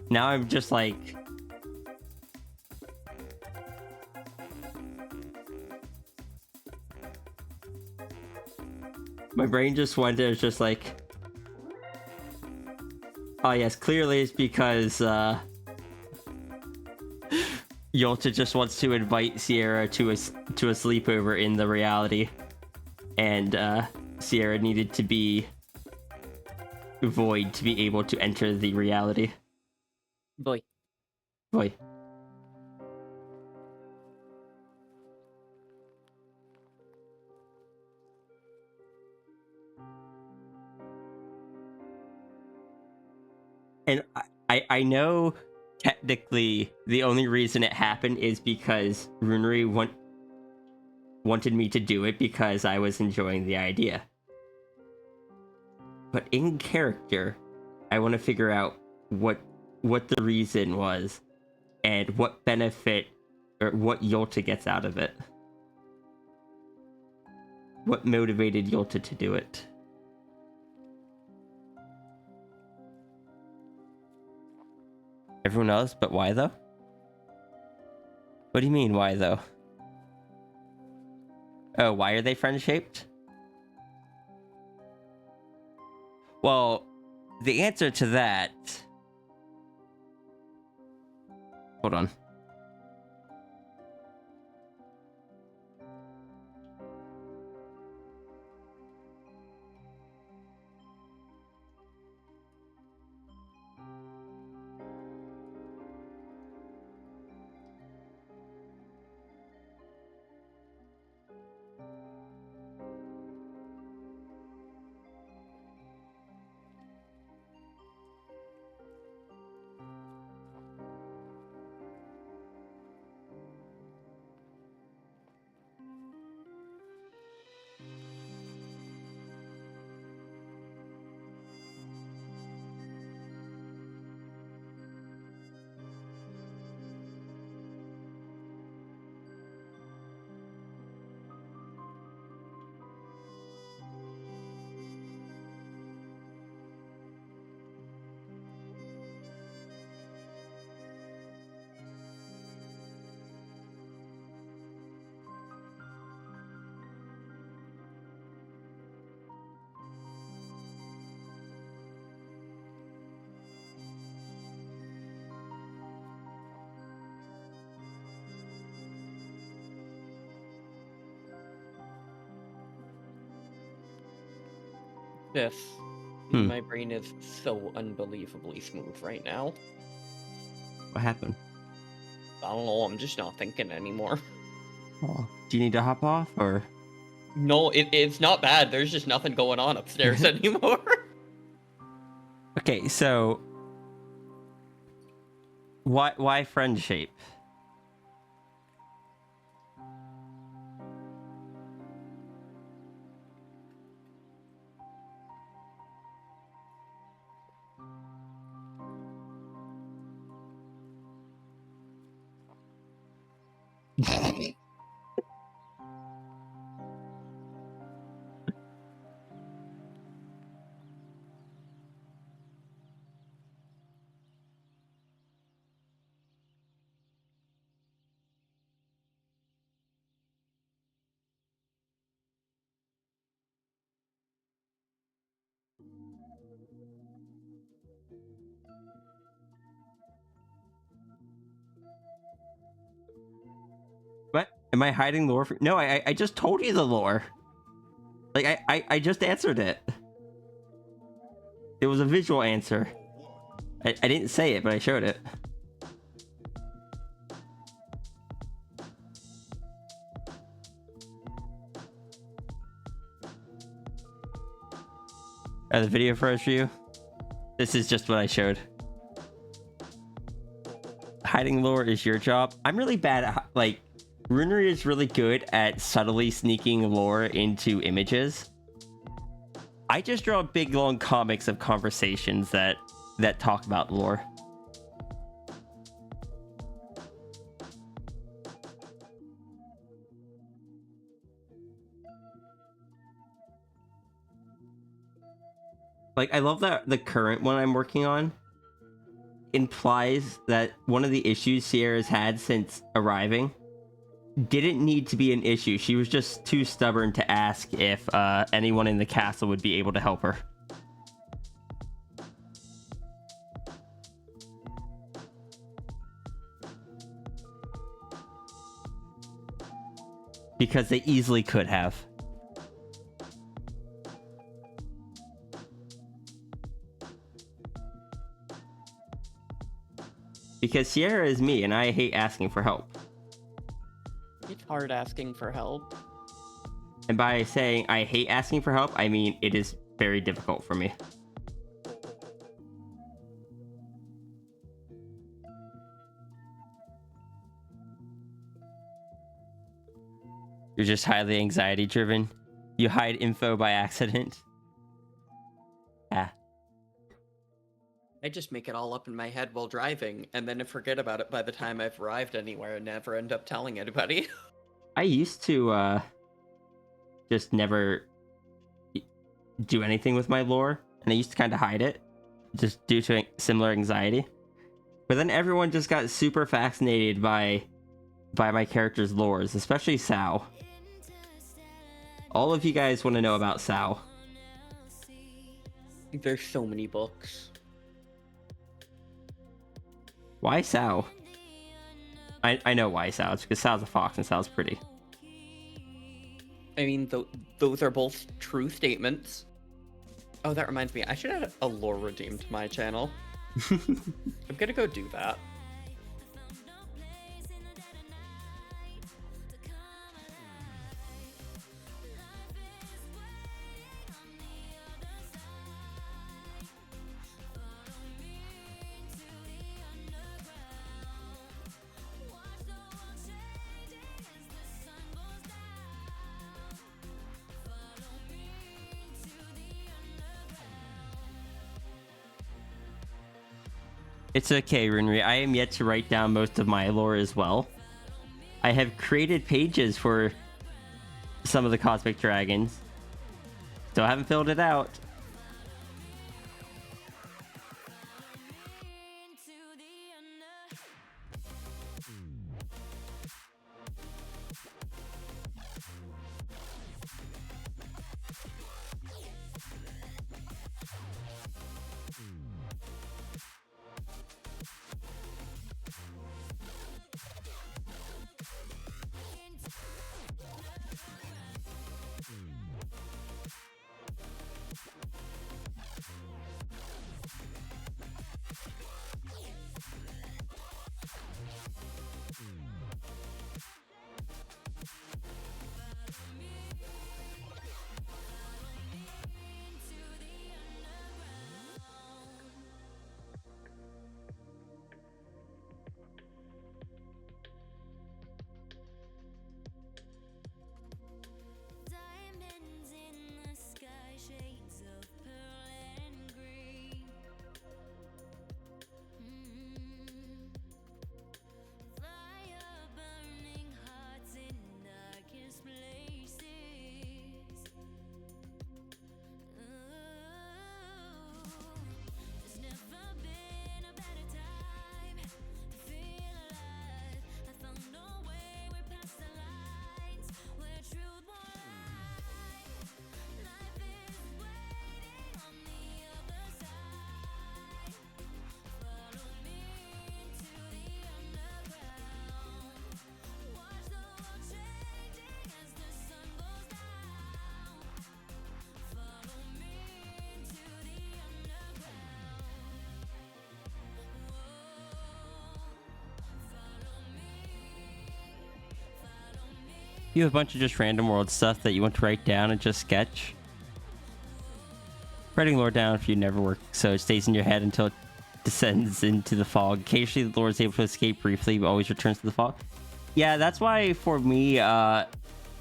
Speaker 2: Now I'm just like... My brain just went there, just like... Oh yes, clearly it's because, Yolta just wants to invite Sierra to a sleepover in the reality. and Sierra needed to be void to be able to enter the reality.
Speaker 6: Boy.
Speaker 2: Void. And I know technically the only reason it happened is because Runery wanted me to do it because I was enjoying the idea. But in character, I want to figure out what the reason was and what benefit or what Yolta gets out of it. What motivated Yolta to do it? Everyone else, but why though? What do you mean, why though? Oh, why are they friend-shaped? Well, the answer to that... Hold on.
Speaker 6: This.
Speaker 2: Hmm.
Speaker 6: My brain is so unbelievably smooth right now.
Speaker 2: What happened?
Speaker 6: I don't know, I'm just not thinking anymore.
Speaker 2: Oh. Do you need to hop off, or...?
Speaker 6: No, it's not bad. There's just nothing going on upstairs anymore.
Speaker 2: Okay, so... Why friend shape? What? Am I hiding lore? No, I just told you the lore. Like, I just answered it. It was a visual answer. I didn't say it, but I showed it. The video first for you? This is just what I showed. Hiding lore is your job. I'm really bad at, like, Runery is really good at subtly sneaking lore into images. I just draw big long comics of conversations that talk about lore. Like, I love that the current one I'm working on implies that one of the issues Sierra's had since arriving didn't need to be an issue. She was just too stubborn to ask if anyone in the castle would be able to help her. Because they easily could have. Because Sierra is me, and I hate asking for help.
Speaker 6: It's hard asking for help.
Speaker 2: And by saying I hate asking for help, I mean it is very difficult for me. You're just highly anxiety driven. You hide info by accident. Ah.
Speaker 6: I just make it all up in my head while driving, and then I forget about it by the time I've arrived anywhere and never end up telling anybody.
Speaker 2: I used to just never do anything with my lore, and I used to kind of hide it just due to similar anxiety. But then everyone just got super fascinated by my character's lores, especially Sao. All of you guys want to know about Sao.
Speaker 6: There's so many books.
Speaker 2: Why Sao? I know why Sao. It's because Sao's a fox and Sao's pretty.
Speaker 6: I mean, those are both true statements. Oh, that reminds me. I should add a lore redeem to my channel. I'm gonna go do that.
Speaker 2: It's okay, Runri. I am yet to write down most of my lore as well. I have created pages for some of the cosmic dragons. Still haven't filled it out.
Speaker 8: Diamonds in the sky, shades of pearl and green. Fire burning hearts in darkest places. There's never been a better time to feel alive. I found a way, we're past the lines where truth won't lie. Life is waiting on the other side. Follow me into the underground. Watch the world changing as the sun goes down. Follow me into the underground. Whoa. Follow me.
Speaker 2: You have a bunch of just random world stuff that you want to write down and just sketch. Writing lore down for you never works, so it stays in your head until it descends into the fog. Occasionally the lore is able to escape briefly, but always returns to the fog. Yeah, that's why for me,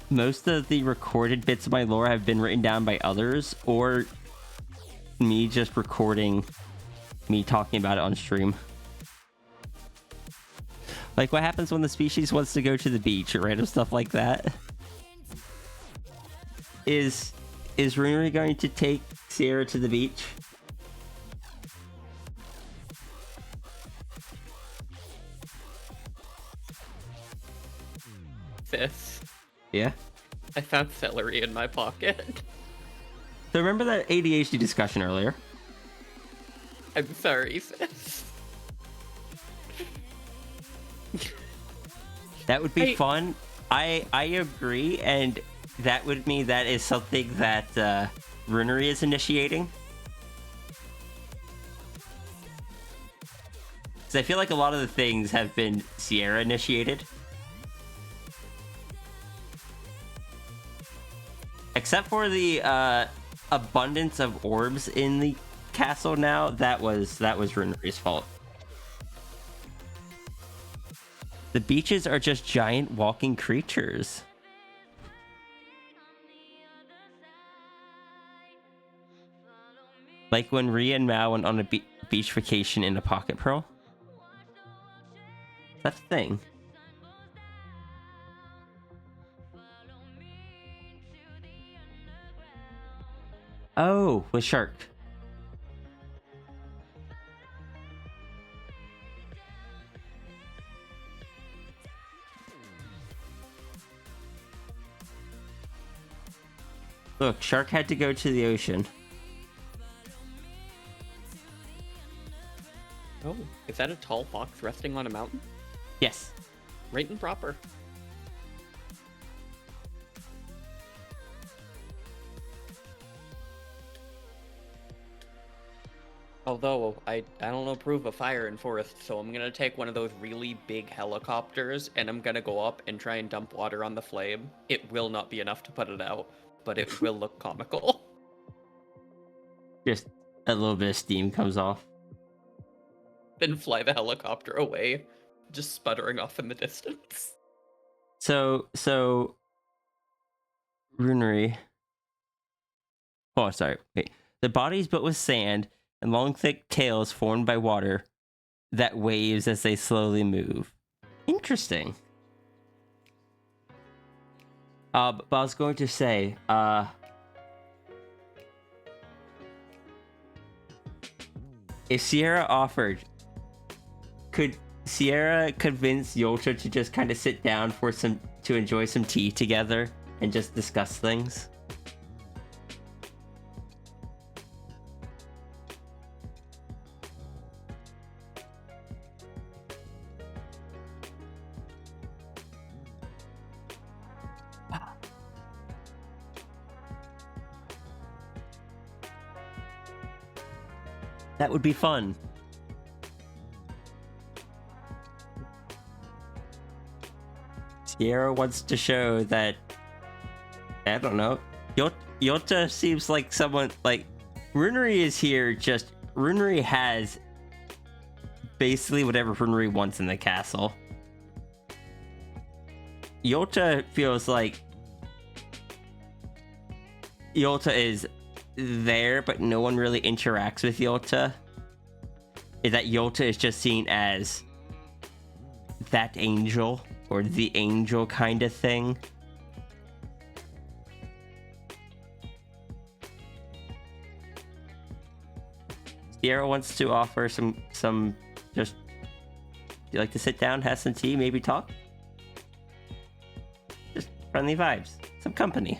Speaker 2: most of the recorded bits of my lore have been written down by others, or me just recording me talking about it on stream. Like what happens when the species wants to go to the beach or random stuff like that. Is Runri going to take Sierra to the beach?
Speaker 6: Sis,
Speaker 2: Yeah.
Speaker 6: I found celery in my pocket.
Speaker 2: So remember that ADHD discussion earlier?
Speaker 6: I'm sorry, sis.
Speaker 2: That would be
Speaker 6: I-
Speaker 2: fun. I agree, and that would mean that is something that Runri is initiating. Because I feel like a lot of the things have been Sierra initiated. Except for the abundance of orbs in the castle now, that was Runery's fault. The beaches are just giant walking creatures. Like when Rhea and Mao went on a beach vacation in a Pocket Pearl. That's the thing. Oh, with Shark. Look, Shark had to go to the ocean.
Speaker 6: Oh, is that a tall fox resting on a mountain?
Speaker 2: Yes.
Speaker 6: Right and proper. Although, I don't approve of fire in forests, so I'm gonna take one of those really big helicopters, and I'm gonna go up and try and dump water on the flame. It will not be enough to put it out, but it will look comical.
Speaker 2: Just a little bit of steam comes off.
Speaker 6: Then fly the helicopter away, just sputtering off in the distance.
Speaker 2: So Runery. Oh, sorry. Wait. The body is built with sand and long, thick tails formed by water that waves as they slowly move. Interesting. But I was going to say, if Sierra offered, could Sierra convince Yolta to just kind of sit down to enjoy some tea together and just discuss things? That would be fun. Sierra wants to show that, I don't know, Yolta seems like someone, like, Runery is here just, Runery has basically whatever Runery wants in the castle. Yolta feels like Yolta is there, but no one really interacts with Yolta. Is that Yolta is just seen as that angel, or the angel kind of thing. Sierra wants to offer some just, do you like to sit down, have some tea, maybe talk? Just friendly vibes, some company.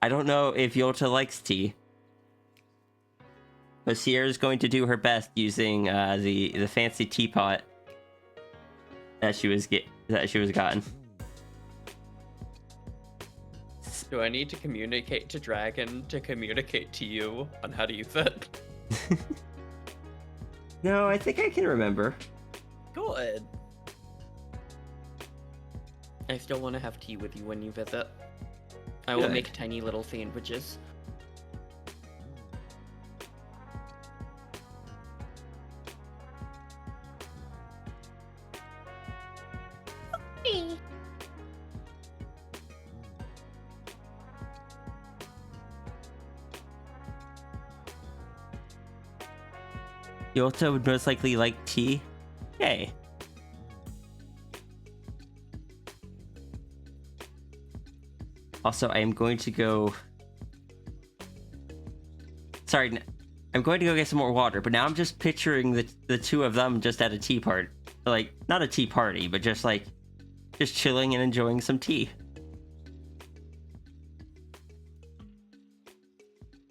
Speaker 2: I don't know if Yolta likes tea, but Sierra's going to do her best using the fancy teapot that she was gotten.
Speaker 6: Do I need to communicate to Dragon to communicate to you on how to use it?
Speaker 2: No, I think I can remember.
Speaker 6: Good. I still want to have tea with you when you visit. I will
Speaker 2: Good.
Speaker 6: make tiny little sandwiches.
Speaker 2: Yolta would most likely like tea. Yay. Also, I am going to go... Sorry, I'm going to go get some more water, but now I'm just picturing the two of them just at a tea party. Like, not a tea party, but just like, just chilling and enjoying some tea.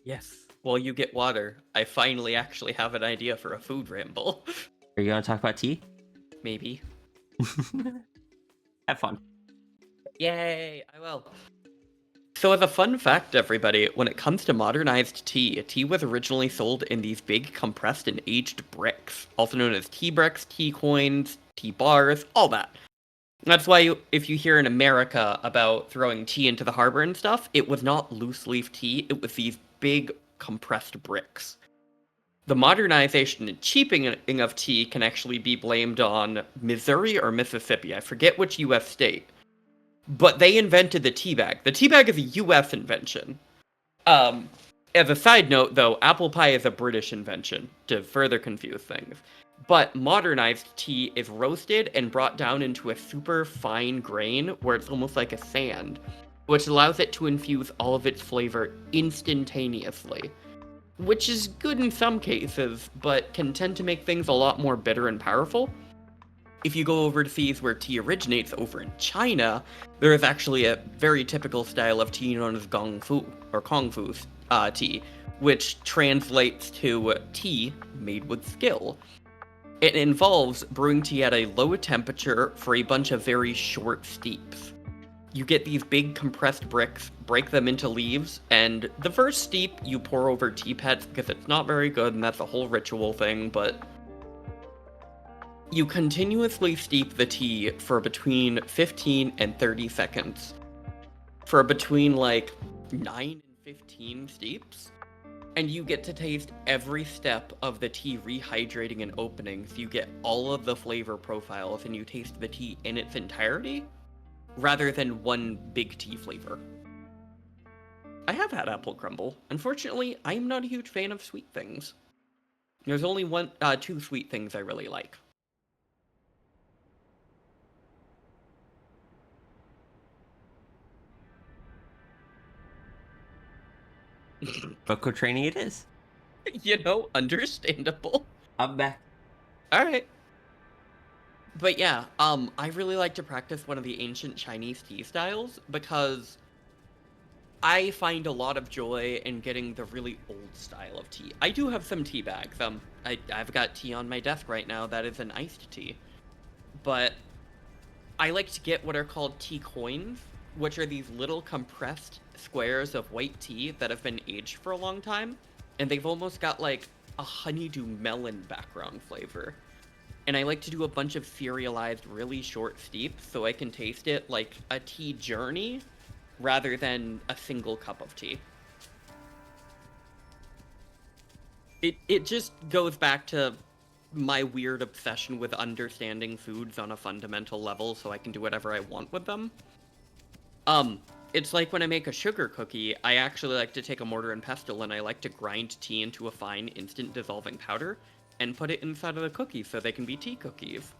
Speaker 6: Yes. While you get water, I finally actually have an idea for a food ramble.
Speaker 2: Are you going to talk about tea?
Speaker 6: Maybe.
Speaker 2: Have fun.
Speaker 6: Yay, I will. So as a fun fact, everybody, when it comes to modernized tea was originally sold in these big compressed and aged bricks, also known as tea bricks, tea coins, tea bars, all that. That's why if you hear in America about throwing tea into the harbor and stuff, it was not loose leaf tea, it was these big compressed bricks. The modernization and cheapening of tea can actually be blamed on Missouri or Mississippi, I forget which US state. But they invented the tea bag. The tea bag is a US invention. As a side note, though, apple pie is a British invention, to further confuse things. But modernized tea is roasted and brought down into a super fine grain where it's almost like a sand, which allows it to infuse all of its flavor instantaneously. Which is good in some cases, but can tend to make things a lot more bitter and powerful. If you go overseas where tea originates over in China, there is actually a very typical style of tea known as Gong Fu, or Kung Fu tea, which translates to tea made with skill. It involves brewing tea at a low temperature for a bunch of very short steeps. You get these big compressed bricks, break them into leaves, and the first steep you pour over tea pets because it's not very good and that's a whole ritual thing, but you continuously steep the tea for between 15 and 30 seconds. For between like 9 and 15 steeps. And you get to taste every step of the tea rehydrating and opening, so you get all of the flavor profiles and you taste the tea in its entirety, rather than one big tea flavor. I have had apple crumble. Unfortunately, I am not a huge fan of sweet things. There's only two sweet things I really like.
Speaker 2: Vocal training it is.
Speaker 6: You know, understandable.
Speaker 2: I'm back.
Speaker 6: Alright. But yeah, I really like to practice one of the ancient Chinese tea styles because I find a lot of joy in getting the really old style of tea. I do have some tea bags. I've got tea on my desk right now that is an iced tea. But I like to get what are called tea coins, which are these little compressed squares of white tea that have been aged for a long time, and they've almost got like a honeydew melon background flavor. And I like to do a bunch of serialized, really short steeps so I can taste it like a tea journey rather than a single cup of tea. It just goes back to my weird obsession with understanding foods on a fundamental level so I can do whatever I want with them. It's like when I make a sugar cookie, I actually like to take a mortar and pestle and I like to grind tea into a fine instant dissolving powder and put it inside of the cookie so they can be tea cookies.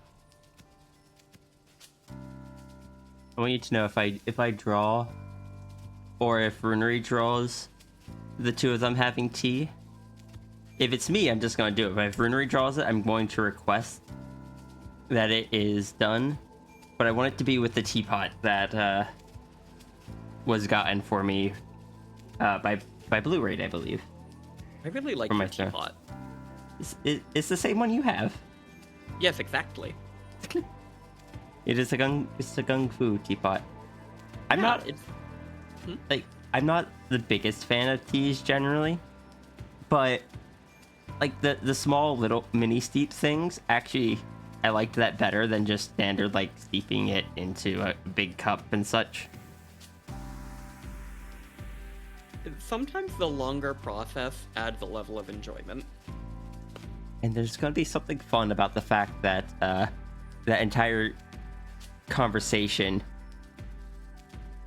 Speaker 2: I want you to know if I draw, or if Runery draws, the two of them having tea. If it's me, I'm just gonna do it. But if Runery draws it, I'm going to request that it is done. But I want it to be with the teapot that was gotten for me by Blu-ray, I believe.
Speaker 6: I really like
Speaker 2: For
Speaker 6: your
Speaker 2: my stuff.
Speaker 6: teapot.
Speaker 2: It's the same one you have.
Speaker 6: Yes, exactly.
Speaker 2: It's a gung fu teapot. I'm
Speaker 6: Yeah,
Speaker 2: not
Speaker 6: it's
Speaker 2: I'm not the biggest fan of teas generally, but like the small little mini steep things, actually I liked that better than just standard like steeping it into a big cup and such.
Speaker 6: sometimes the longer process adds a level of enjoyment.
Speaker 2: And there's gonna be something fun about the fact that that entire conversation,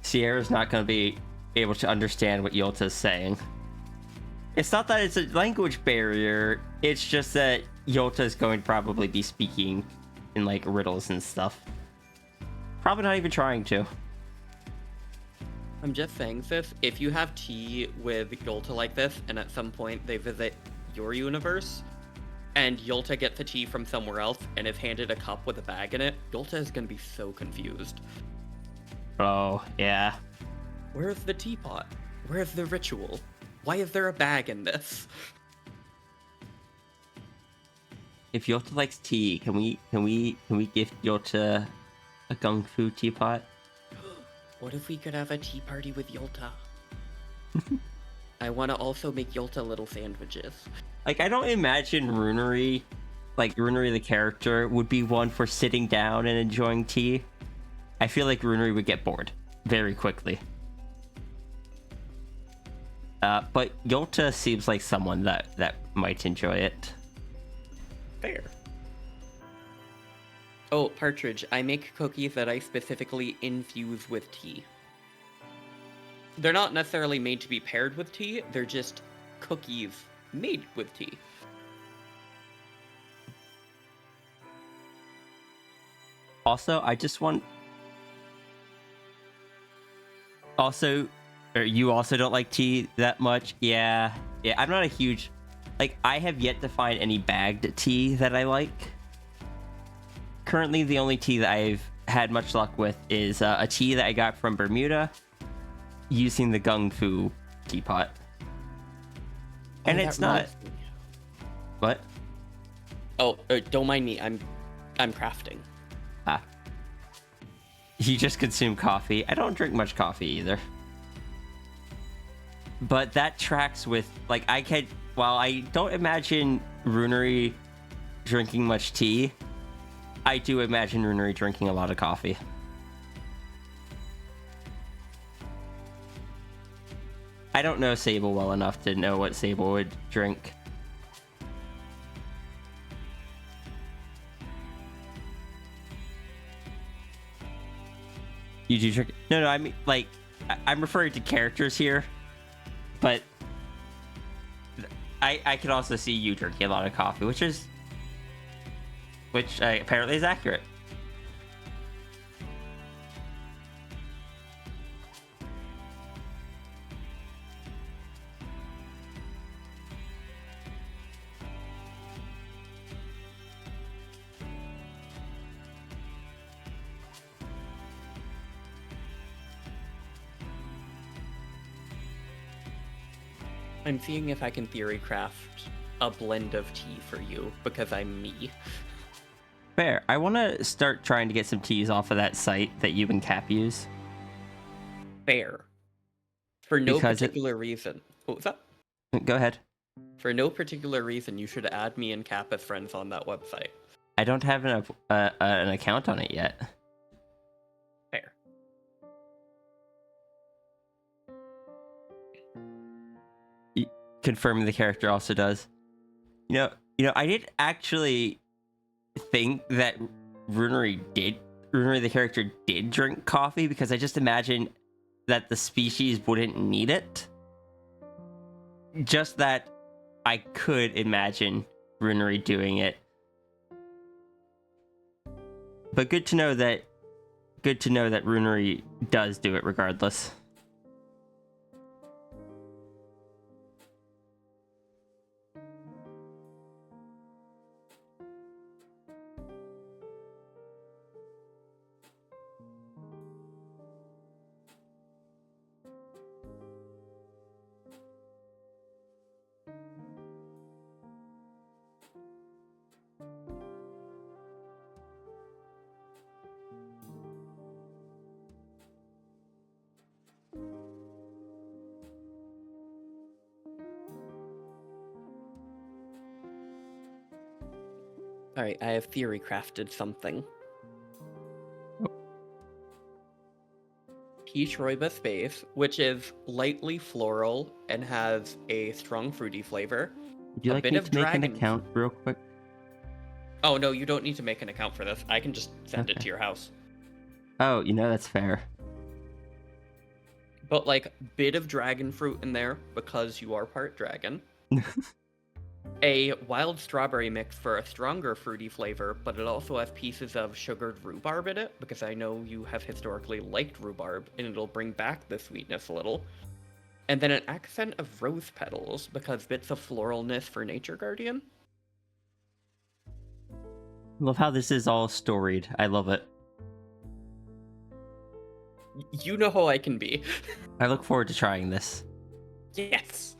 Speaker 2: Sierra's not gonna be able to understand what Yolta's saying. It's not that it's a language barrier, it's just that Yolta's going to probably be speaking in like riddles and stuff. Probably not even trying to.
Speaker 6: I'm just saying, sis, if you have tea with Yolta like this, and at some point they visit your universe, and Yolta gets the tea from somewhere else, and is handed a cup with a bag in it, Yolta is gonna be so confused.
Speaker 2: Oh, yeah.
Speaker 6: Where's the teapot? Where's the ritual? Why is there a bag in this?
Speaker 2: If Yolta likes tea, can we gift Yolta a Gung Fu teapot?
Speaker 6: What if we could have a tea party with Yolta? I want to also make Yolta little sandwiches.
Speaker 2: Like, I don't imagine Runery, like Runery the character, would be one for sitting down and enjoying tea. I feel like Runery would get bored very quickly. But Yolta seems like someone that might enjoy it.
Speaker 6: Fair. Oh, Partridge, I make cookies that I specifically infuse with tea. They're not necessarily made to be paired with tea, they're just cookies made with tea.
Speaker 2: Also, I just want... Also, or you also don't like tea that much? Yeah, I'm not a huge... Like, I have yet to find any bagged tea that I like. Currently, the only tea that I've had much luck with is a tea that I got from Bermuda using the Gung Fu teapot. And
Speaker 6: that
Speaker 2: it's not...
Speaker 6: reminds me.
Speaker 2: What?
Speaker 6: Oh, don't mind me, I'm crafting.
Speaker 2: Ah. You just consume coffee. I don't drink much coffee either. But that tracks with, like, while I don't imagine Runery drinking much tea, I do imagine Runery drinking a lot of coffee. I don't know Sable well enough to know what Sable would drink. You do drink? No, I mean, like, I'm referring to characters here, but I could also see you drinking a lot of coffee, which apparently is accurate.
Speaker 6: I'm seeing if I can theory craft a blend of tea for you, because I'm me.
Speaker 2: Fair. I want to start trying to get some teas off of that site that you and Cap use.
Speaker 6: Fair. For no
Speaker 2: Because
Speaker 6: particular reason. What was that?
Speaker 2: Go ahead.
Speaker 6: For no particular reason, you should add me and Cap as friends on that website.
Speaker 2: I don't have an account on it yet.
Speaker 6: Fair.
Speaker 2: Confirming the character also does. You know, I didn't actually think that Runery the character did drink coffee, because I just imagined that the species wouldn't need it. Just that I could imagine Runery doing it. But good to know that Runery does do it regardless.
Speaker 6: Alright, I have theory crafted something. Peach Rooibos base, which is lightly floral and has a strong fruity flavor.
Speaker 2: Would you
Speaker 6: A
Speaker 2: like
Speaker 6: bit
Speaker 2: me
Speaker 6: of
Speaker 2: to make an
Speaker 6: dragon-
Speaker 2: account real quick?
Speaker 6: Oh no, you don't need to make an account for this. I can just send it
Speaker 2: Okay.
Speaker 6: to your house.
Speaker 2: Oh, that's fair.
Speaker 6: But like, bit of dragon fruit in there because you are part dragon. A wild strawberry mix for a stronger fruity flavor, but it also has pieces of sugared rhubarb in it, because I know you have historically liked rhubarb, and it'll bring back the sweetness a little. And then an accent of rose petals, because bits of floralness for Nature Guardian.
Speaker 2: Love how this is all storied. I love it.
Speaker 6: You know how I can be.
Speaker 2: I look forward to trying this.
Speaker 6: Yes!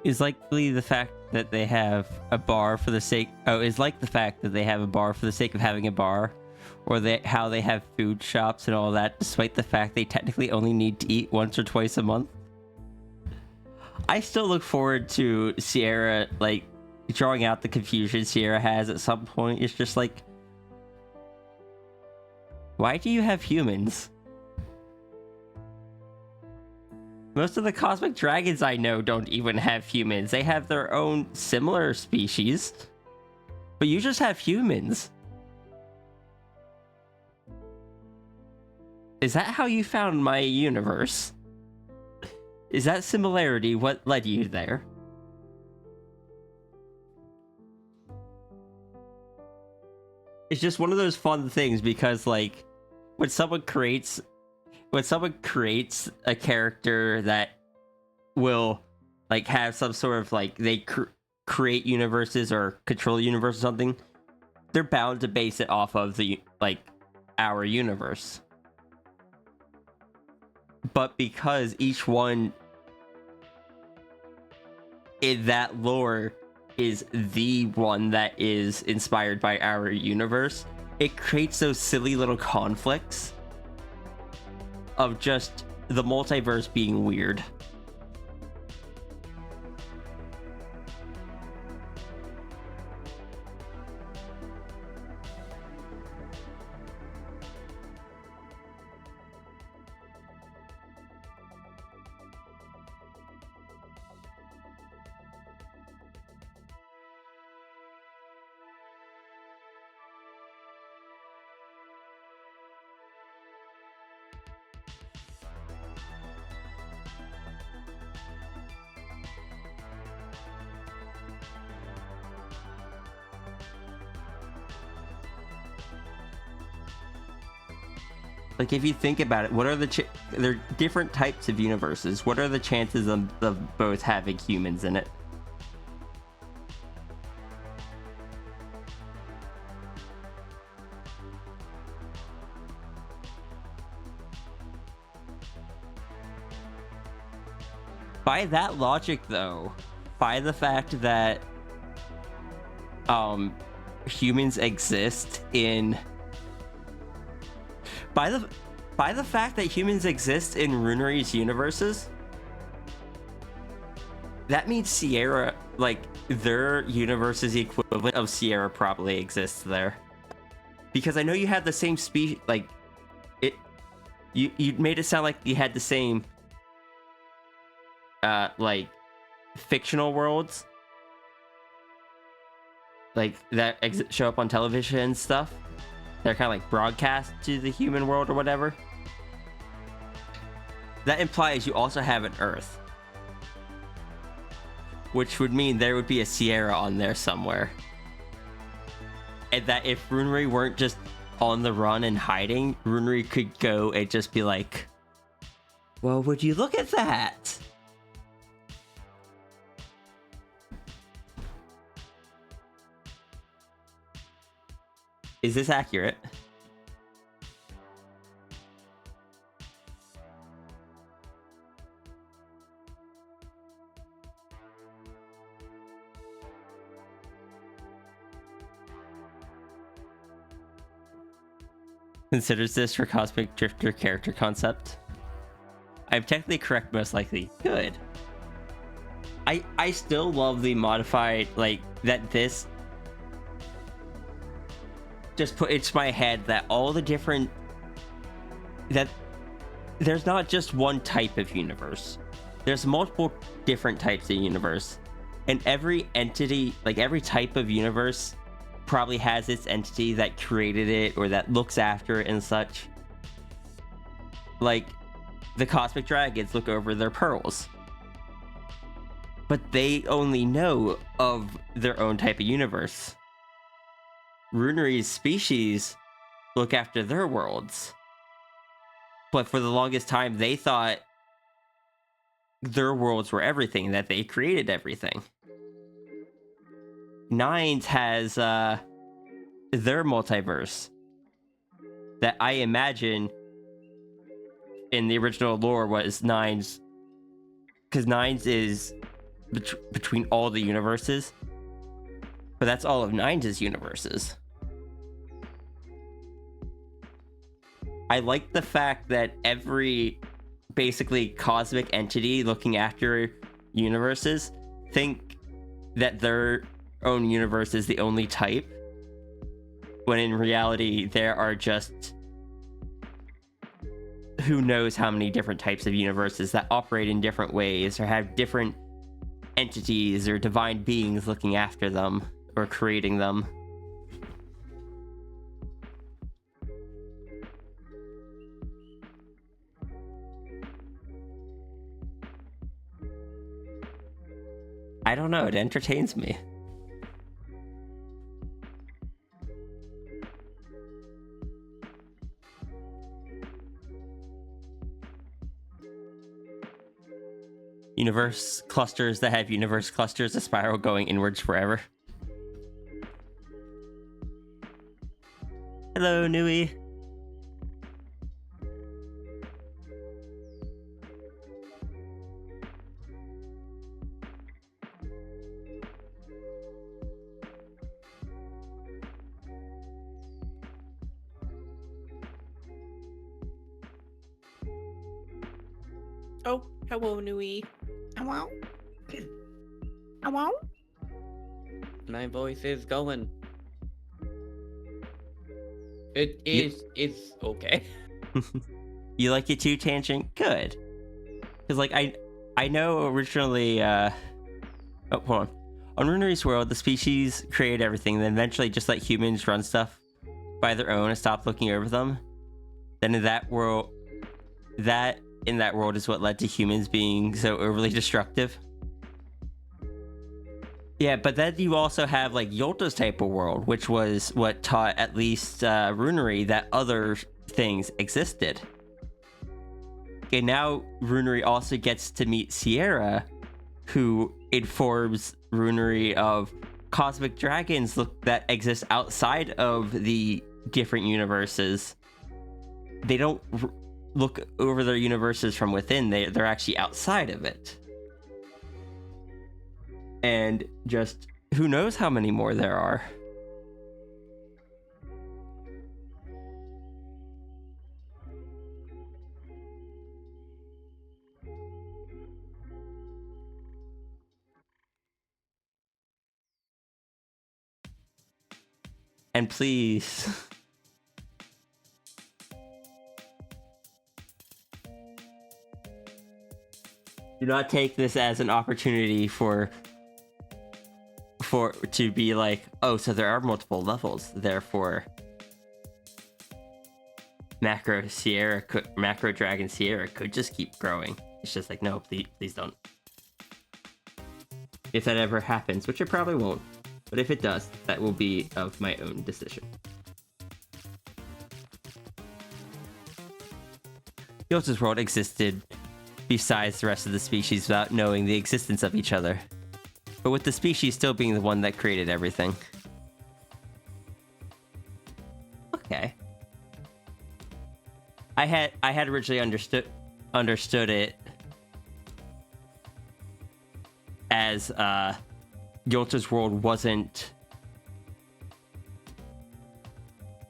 Speaker 2: is likely the fact that they have a bar for the sake is like the fact that they have a bar for the sake of having a bar, or how they have food shops and all that, despite the fact they technically only need to eat once or twice a month. I still look forward to Sierra, like, drawing out the confusion Sierra has at some point. It's just like, why do you have humans? Most of the cosmic dragons I know don't even have humans. They have their own similar species. But you just have humans. Is that how you found my universe? Is that similarity what led you there? It's just one of those fun things because, like, when someone creates a character that will, like, have some sort of, like, they create universes or control the universe or something, they're bound to base it off of the, like, our universe. But because each one in that lore is the one that is inspired by our universe, it creates those silly little conflicts of just the multiverse being weird. Like, if you think about it, what are there are different types of universes. What are the chances of both having humans in it? By that logic, though, by the fact that humans exist in by the fact that humans exist in Runery's universes, that means Sierra, like, their universe's equivalent of Sierra probably exists there. Because I know you had the same species, like, you made it sound like you had the same like, fictional worlds, like, that show up on television and stuff. They're kind of like broadcast to the human world or whatever. That implies you also have an Earth, which would mean there would be a Sierra on there somewhere. And that if Runery weren't just on the run and hiding, Runery could go and just be like, well, would you look at that? Is this accurate? Considers this for Cosmic Drifter character concept? I'm technically correct, most likely. Good. I still love the modified, like, that this just put into my head that all the different, that there's not just one type of universe. There's multiple different types of universe, and every entity, like every type of universe, probably has its entity that created it or that looks after it and such. Like, the cosmic dragons look over their pearls, but they only know of their own type of universe. Runery's species look after their worlds, but for the longest time they thought their worlds were everything, that they created everything. Nines has their multiverse that I imagine in the original lore was Nines, because Nines is between all the universes, but that's all of Nine's universes. I like the fact that every basically cosmic entity looking after universes think that their own universe is the only type, when in reality there are just who knows how many different types of universes that operate in different ways or have different entities or divine beings looking after them or creating them. I don't know, it entertains me. Universe clusters that have universe clusters, a spiral going inwards forever. Hello, Nui.
Speaker 6: Oh, hello, Nui.
Speaker 9: Hello? Hello?
Speaker 6: My voice is going. It is. It's okay.
Speaker 2: You like it too, Tangent? Good. Because, like, I know originally, oh, hold on. On Runery's world, the species create everything, then eventually just let humans run stuff by their own and stop looking over them. Then in that world, in that world is what led to humans being so overly destructive. Yeah, but then you also have like Yolta's type of world, which was what taught at least Runery that other things existed. Okay, now Runery also gets to meet Sierra, who informs Runery of cosmic dragons that exist outside of the different universes. They don't look over their universes from within, they're actually outside of it. And just who knows how many more there are. And please do not take this as an opportunity to be like, oh, so there are multiple levels, therefore Macro Dragon Sierra could just keep growing. It's just like, no, please don't. If that ever happens, which it probably won't, but if it does, that will be of my own decision. Yota's world existed besides the rest of the species without knowing the existence of each other, but with the species still being the one that created everything. Okay. I had originally understood it as Yolta's world wasn't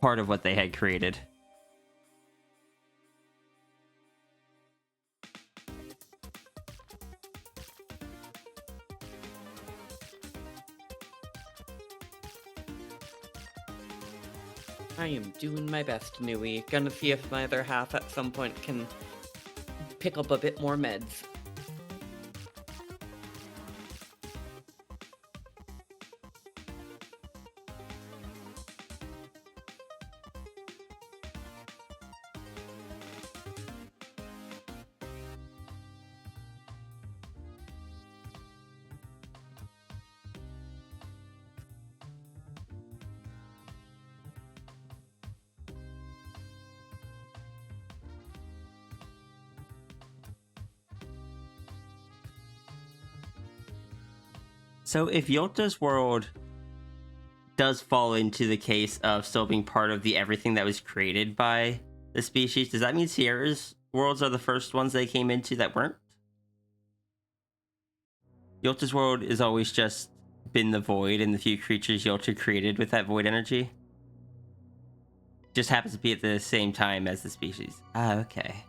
Speaker 2: part of what they had created.
Speaker 6: I am doing my best, Nui. Gonna see if my other half at some point can pick up a bit more meds.
Speaker 2: So if Yolta's world does fall into the case of still being part of the everything that was created by the species, does that mean Sierra's worlds are the first ones they came into that weren't? Yolta's world has always just been the void and the few creatures Yolta created with that void energy. Just happens to be at the same time as the species. Ah, okay.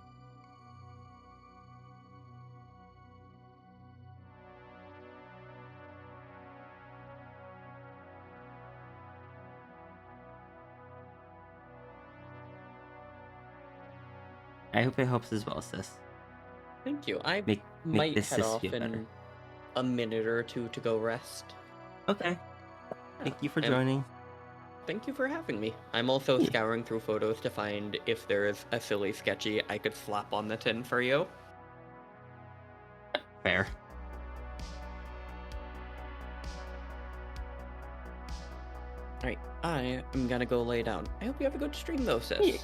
Speaker 2: I hope it helps as well, sis.
Speaker 6: Thank you. I
Speaker 2: Make
Speaker 6: might
Speaker 2: this
Speaker 6: head
Speaker 2: sis
Speaker 6: off
Speaker 2: feel better.
Speaker 6: in a minute or two to go rest.
Speaker 2: Okay. Thank you for
Speaker 6: and
Speaker 2: joining.
Speaker 6: Thank you for having me. I'm also
Speaker 2: Yeah.
Speaker 6: scouring through photos to find if there is a silly sketchy I could slap on the tin for you.
Speaker 2: Fair.
Speaker 6: Alright, I am gonna go lay down. I hope you have a good stream though, sis.
Speaker 2: Yeah.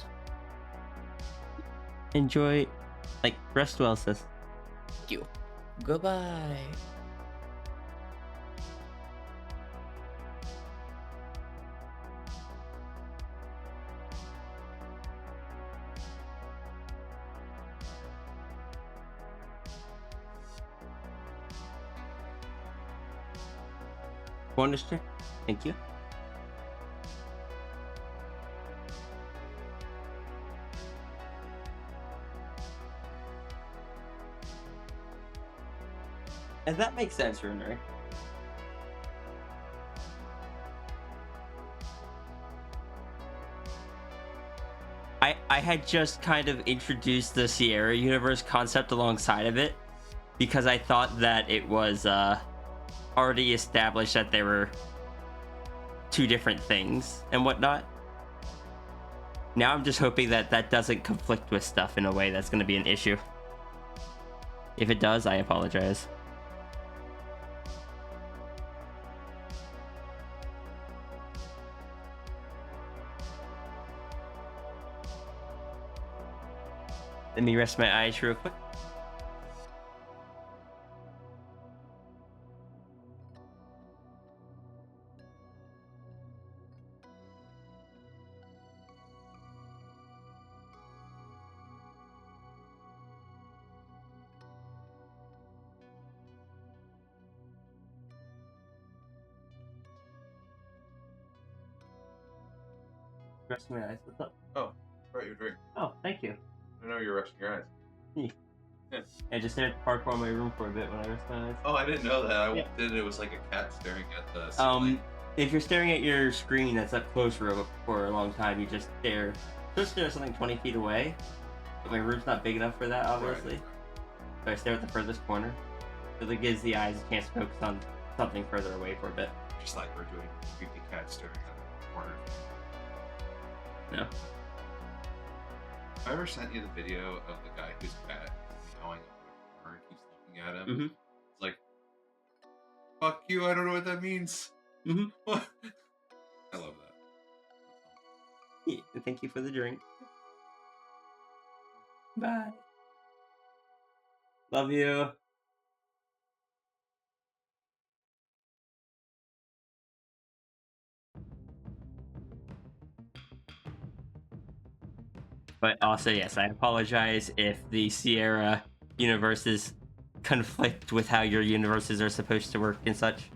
Speaker 2: Enjoy. Like, rest well, sis.
Speaker 6: Thank you. Goodbye.
Speaker 2: Bonus check. Thank you. And that makes sense, Runer. I had just kind of introduced the Sierra universe concept alongside of it because I thought that it was already established that there were two different things and whatnot. Now I'm just hoping that that doesn't conflict with stuff in a way that's going to be an issue. If it does, I apologize. Let me rest my eyes real quick. Rest my eyes. What's up?
Speaker 9: Oh, right, your drink.
Speaker 2: Oh, thank you.
Speaker 9: I know you're resting your eyes.
Speaker 2: I just stared at the parkour in my room for a bit when I rest my eyes.
Speaker 9: Oh, I didn't know that. I
Speaker 2: Yeah.
Speaker 9: did. It was like a cat staring at the ceiling.
Speaker 2: If you're staring at your screen that's up close for a long time, you just stare. Just stare at something 20 feet away. But my room's not big enough for that, obviously.
Speaker 9: Right.
Speaker 2: So I stare at the furthest corner. So that gives the eyes a chance to focus on something further away for a bit.
Speaker 9: Just like we're doing creepy cat staring at the corner.
Speaker 2: No.
Speaker 9: Have I ever sent you the video of the guy whose cat is meowing over the corner and keeps looking at him?
Speaker 2: Mhm.
Speaker 9: It's like, fuck you, I don't know what that means.
Speaker 2: Mhm.
Speaker 9: What? I love that.
Speaker 2: Yeah, and thank you for the drink. Bye. Love you. But also, yes, I apologize if the Sierra universes conflict with how your universes are supposed to work and such.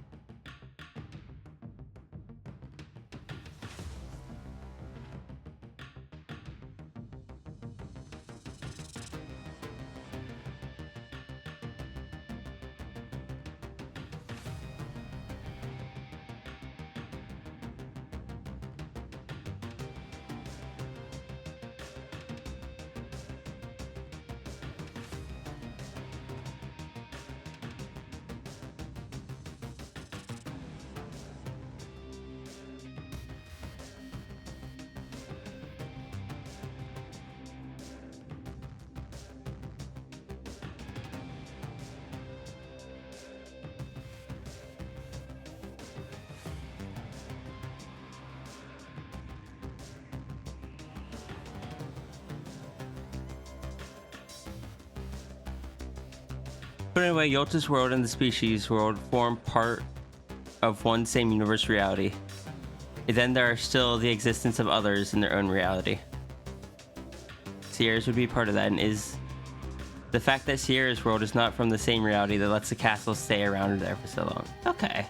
Speaker 2: But anyway, Yolta's world and the species world form part of one same universe reality. And then there are still the existence of others in their own reality. Sierra's would be part of that and is The fact that Sierra's world is not from the same reality that lets the castle stay around there for so long. Okay.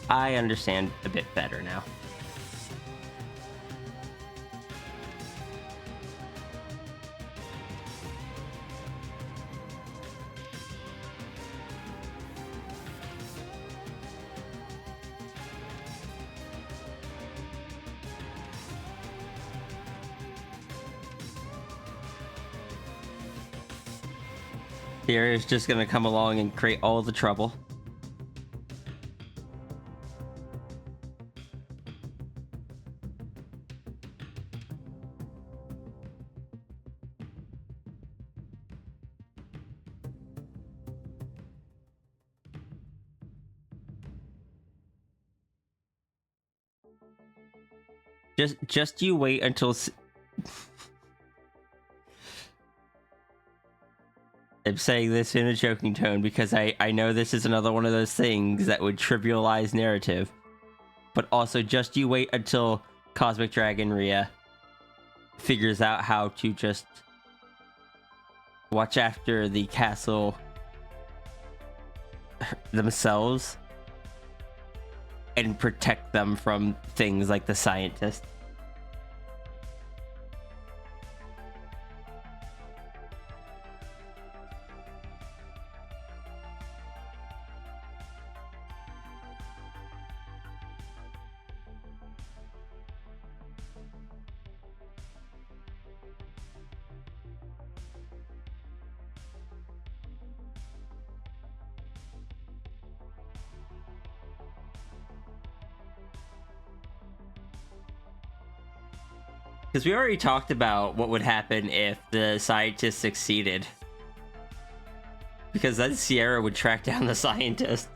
Speaker 2: I understand a bit better now. Sierra's just gonna come along and create all the trouble. Just you wait until I'm saying this in a joking tone because I know this is another one of those things that would trivialize narrative. But also, just you wait until Cosmic Dragon Rhea figures out how to just watch after the castle themselves and protect them from things like the scientist. Because we already talked about what would happen if the scientist succeeded. Because then Sierra would track down the scientist.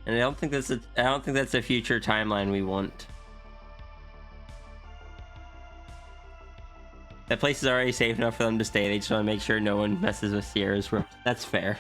Speaker 2: And I don't think that's a future timeline we want. That place is already safe enough for them to stay. They just want to make sure no one messes with Sierra's world. That's fair.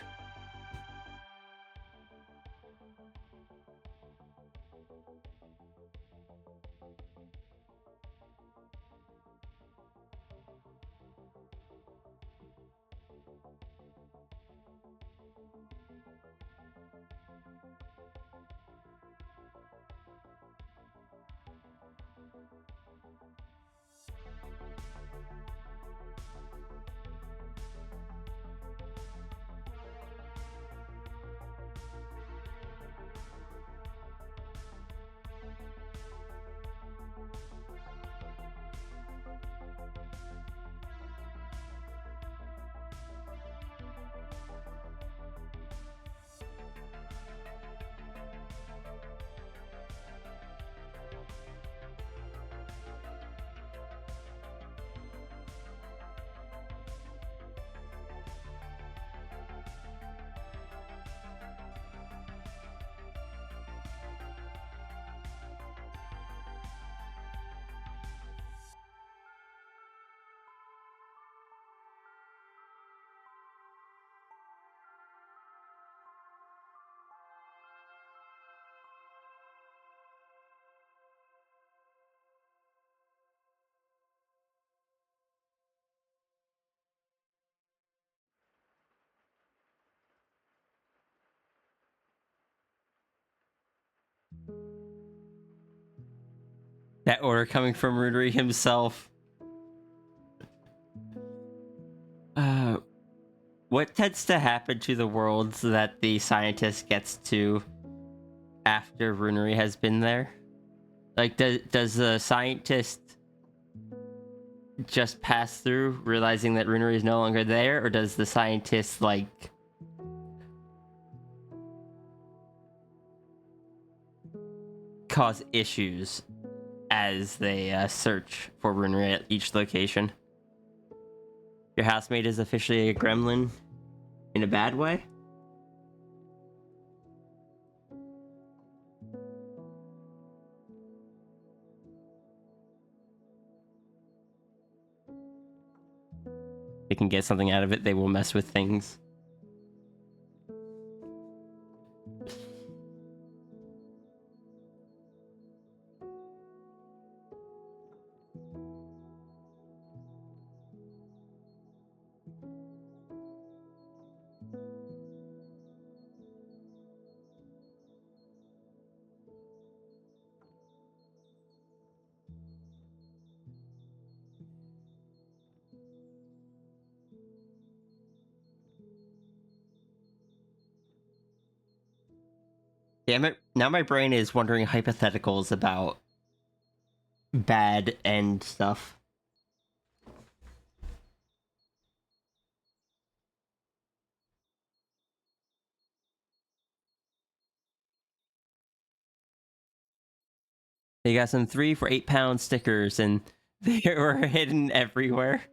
Speaker 2: That order coming from Rudery himself. What tends to happen to the worlds that the scientist gets to after Runery has been there? Like, does the scientist just pass through, realizing that Runery is no longer there, or does the scientist, like, cause issues as they search for runery at each location. Your housemate is officially a gremlin in a bad way? They can get something out of it, they will mess with things. Damn it, now my brain is wondering hypotheticals about bad end stuff. They got some 3 for £8 stickers and they were hidden everywhere.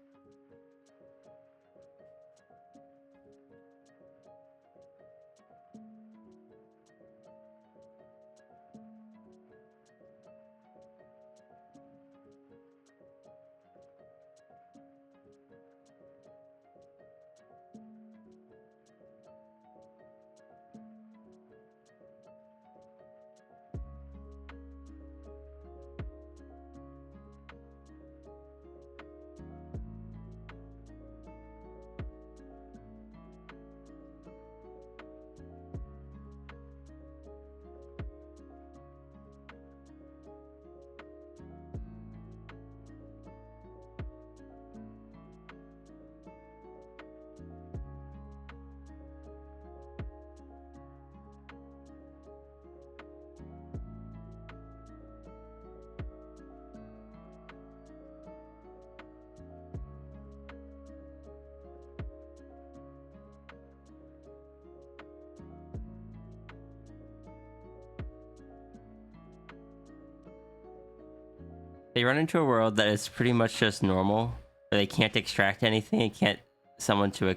Speaker 2: They run into a world that is pretty much just normal, where they can't extract anything, they can't summon to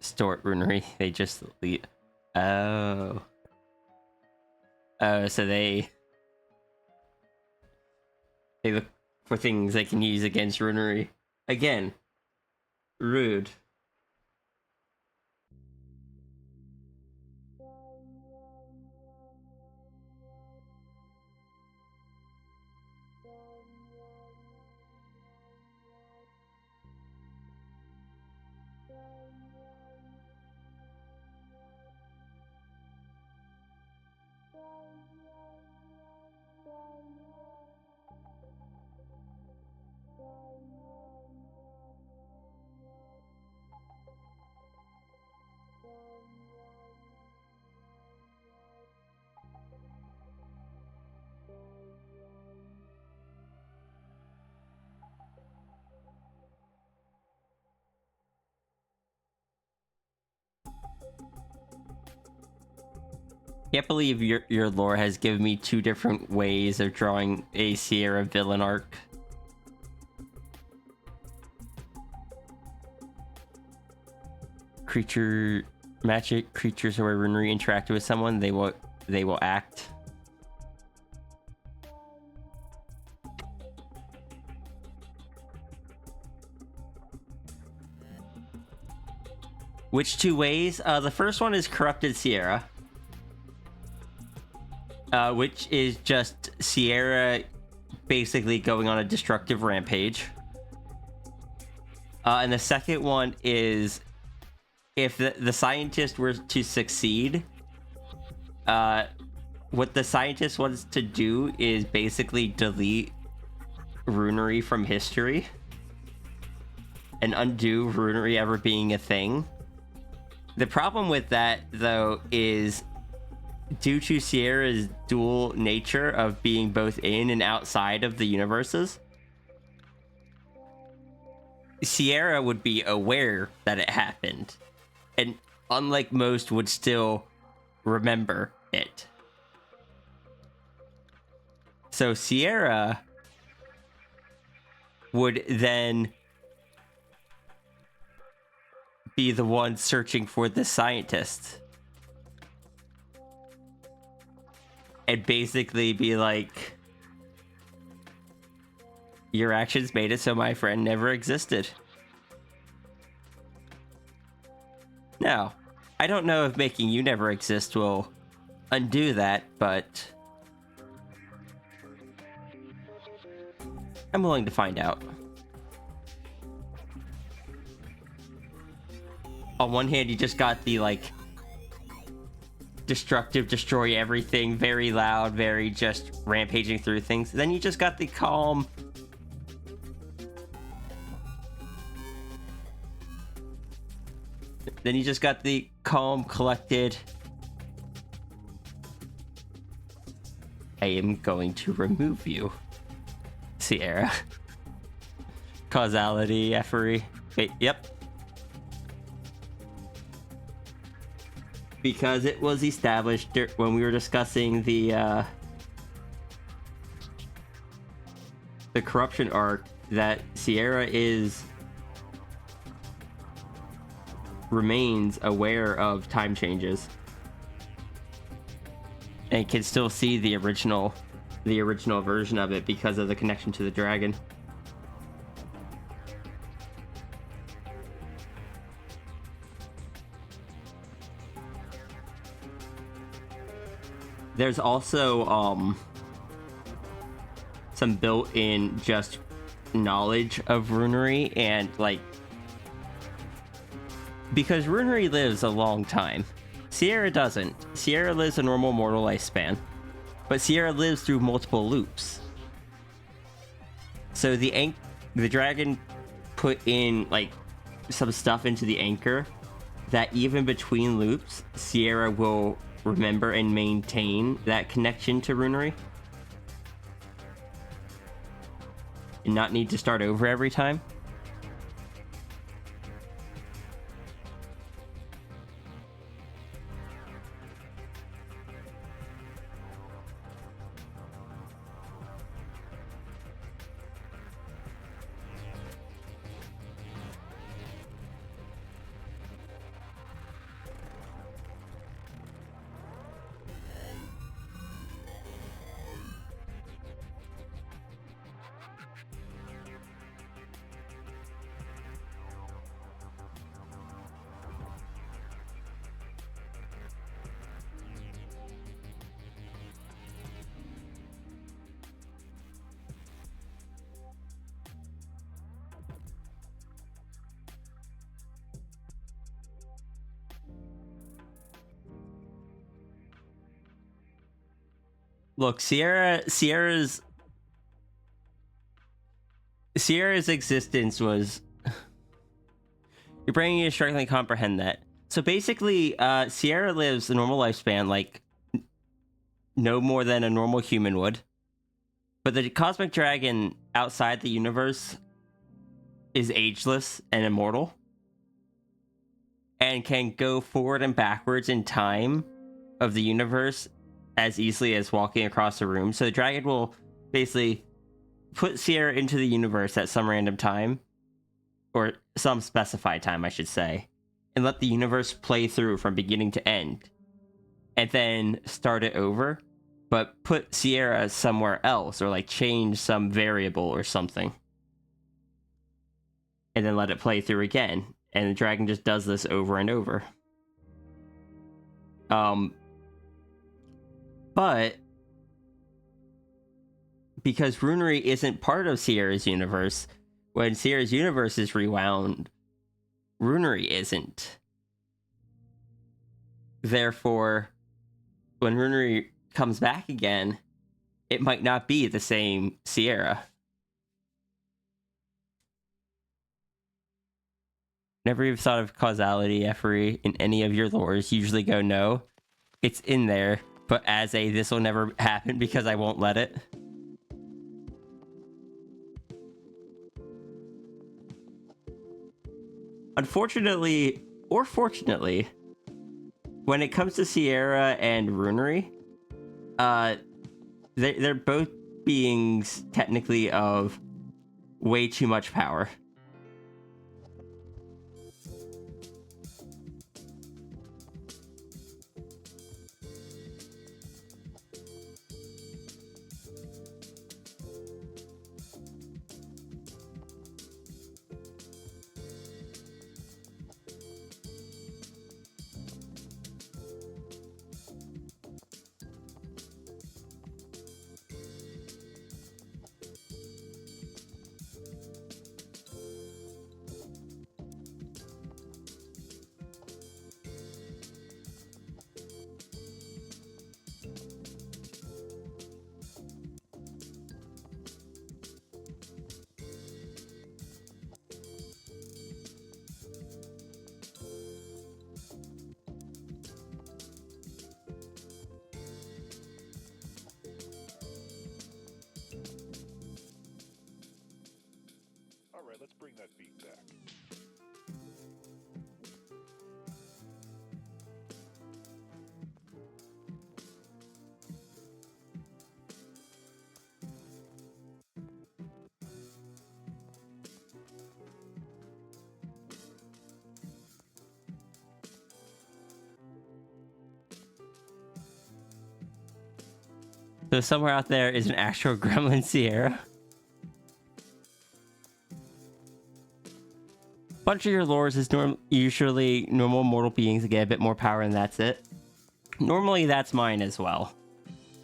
Speaker 2: store runery, they just leave. Oh. Oh, so they look for things they can use against runery. Again, rude. Can't believe your lore has given me 2 different ways of drawing a Sierra villain arc. Magic creatures where runery interacted with someone, they will act. Which 2 ways? The first one is Corrupted Sierra. Which is just Sierra basically going on a destructive rampage. And the second one is if the scientist were to succeed, what the scientist wants to do is basically delete runery from history and undo runery ever being a thing. The problem with that, though, is due to Sierra's dual nature of being both in and outside of the universes, Sierra would be aware that it happened, and unlike most, would still remember it. So Sierra would then be the one searching for the scientist. And basically be like, your actions made it so my friend never existed. Now, I don't know if making you never exist will undo that, but I'm willing to find out. On one hand, you just got the, like, destructive, destroy everything, very loud, very just rampaging through things. Then you just got the calm, collected, I am going to remove you, Sierra. Causality, effery. Wait, yep. Because it was established when we were discussing the corruption arc that Sierra remains aware of time changes and can still see the original version of it because of the connection to the dragon. There's also some built-in just knowledge of runery, and like, because runery lives a long time, Sierra doesn't. Sierra lives a normal mortal lifespan, but Sierra lives through multiple loops. So the dragon put in like some stuff into the anchor that even between loops, Sierra will remember and maintain that connection to runery and not need to start over every time. Look, Sierra's existence was... Your brain is struggling to comprehend that. So basically, Sierra lives a normal lifespan, like no more than a normal human would. But the cosmic dragon outside the universe is ageless and immortal, and can go forward and backwards in time of the universe as easily as walking across a room. So the dragon will basically put Sierra into the universe at some random time, or some specified time, I should say, and let the universe play through from beginning to end, and then start it over, but put Sierra somewhere else, or like change some variable or something, and then let it play through again. And the dragon just does this over and over. But because runery isn't part of Sierra's universe, when Sierra's universe is rewound, runery isn't. Therefore, when runery comes back again, it might not be the same Sierra. Whenever you've thought of causality, effery, in any of your lores, usually go no. It's in there, but as a this will never happen because I won't let it. Unfortunately, or fortunately, when it comes to Sierra and runery, they're both beings technically of way too much power.
Speaker 10: Alright, let's bring that beat back.
Speaker 2: So somewhere out there is an actual gremlin Sierra. Bunch of your lores is usually normal mortal beings that get a bit more power, and that's it. Normally, that's mine as well.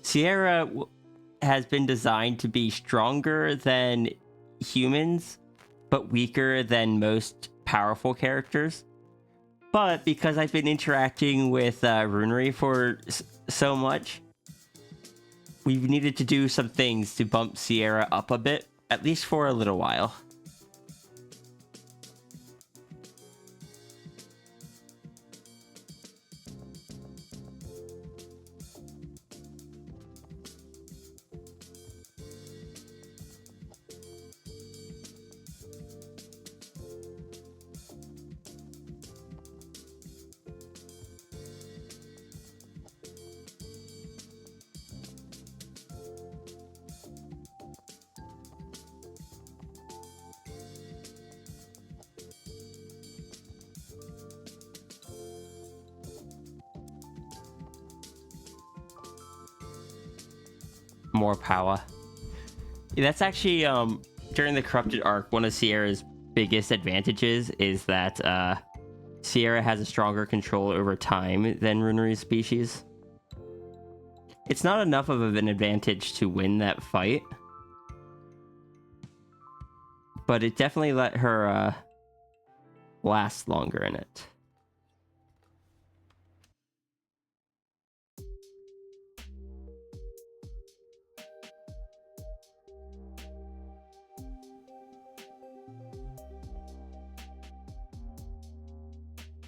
Speaker 2: Sierra has been designed to be stronger than humans, but weaker than most powerful characters. But because I've been interacting with Runery for so much, we've needed to do some things to bump Sierra up a bit, at least for a little while. More power. Yeah, that's actually during the corrupted arc, one of Sierra's biggest advantages is that Sierra has a stronger control over time than Runery's species. It's not enough of an advantage to win that fight, but it definitely let her last longer in it.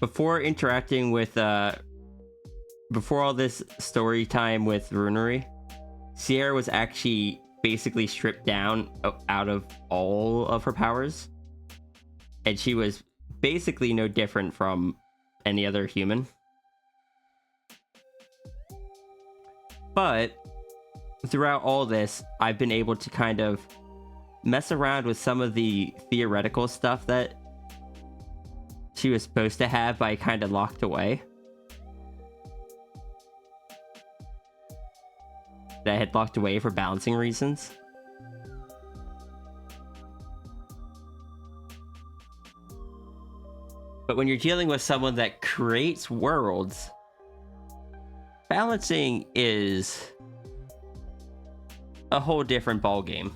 Speaker 2: Before interacting with, before all this story time with Runery, Sierra was actually basically stripped down out of all of her powers. And she was basically no different from any other human. But throughout all this, I've been able to kind of mess around with some of the theoretical stuff that she was supposed to have, but I kind of locked away. That I had locked away for balancing reasons. But when you're dealing with someone that creates worlds, balancing is a whole different ballgame.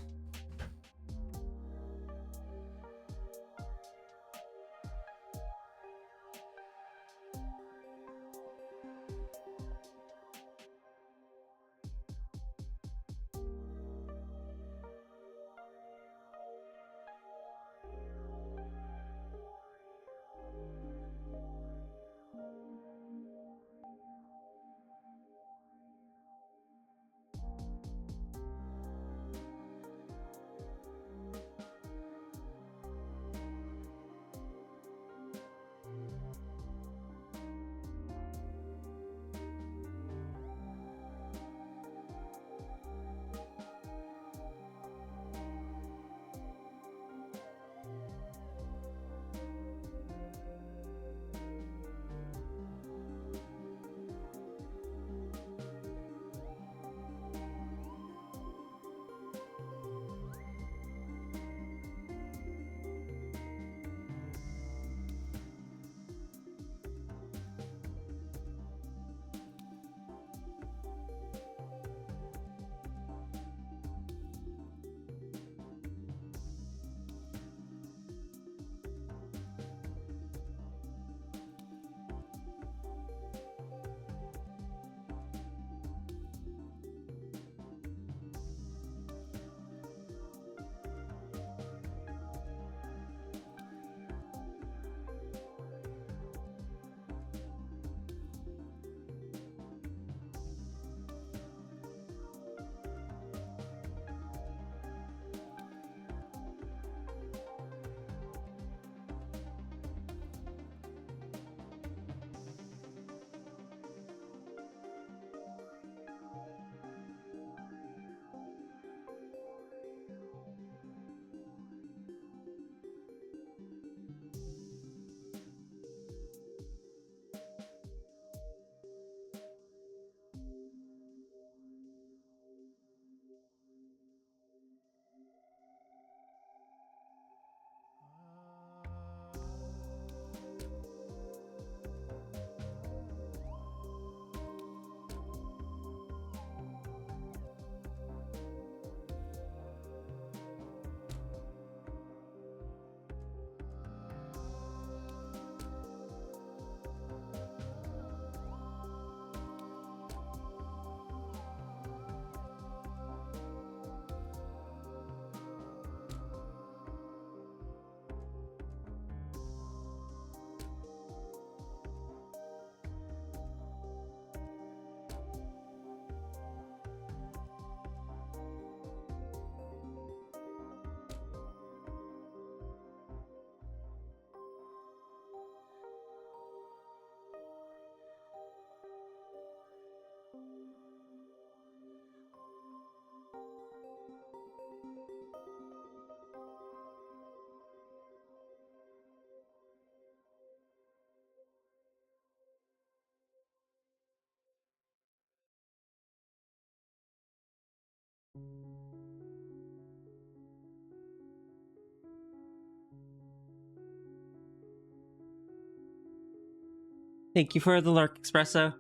Speaker 2: Thank you for the lurk, Espresso.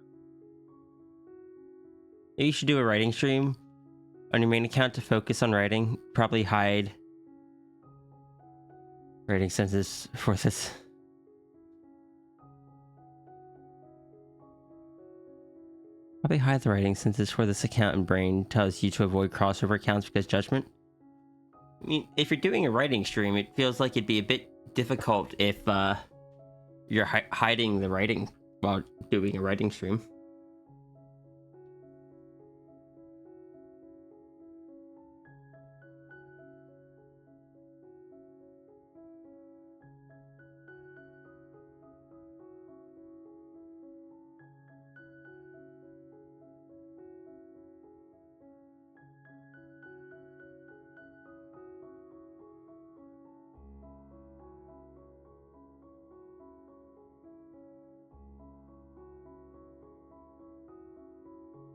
Speaker 2: Maybe you should do a writing stream on your main account to focus on writing. Probably hide writing sentences for this. Probably hide the writing sentences for this account, and brain tells you to avoid crossover accounts because judgment. I mean, if you're doing a writing stream, it feels like it'd be a bit difficult if you're hiding the writing while doing a writing stream.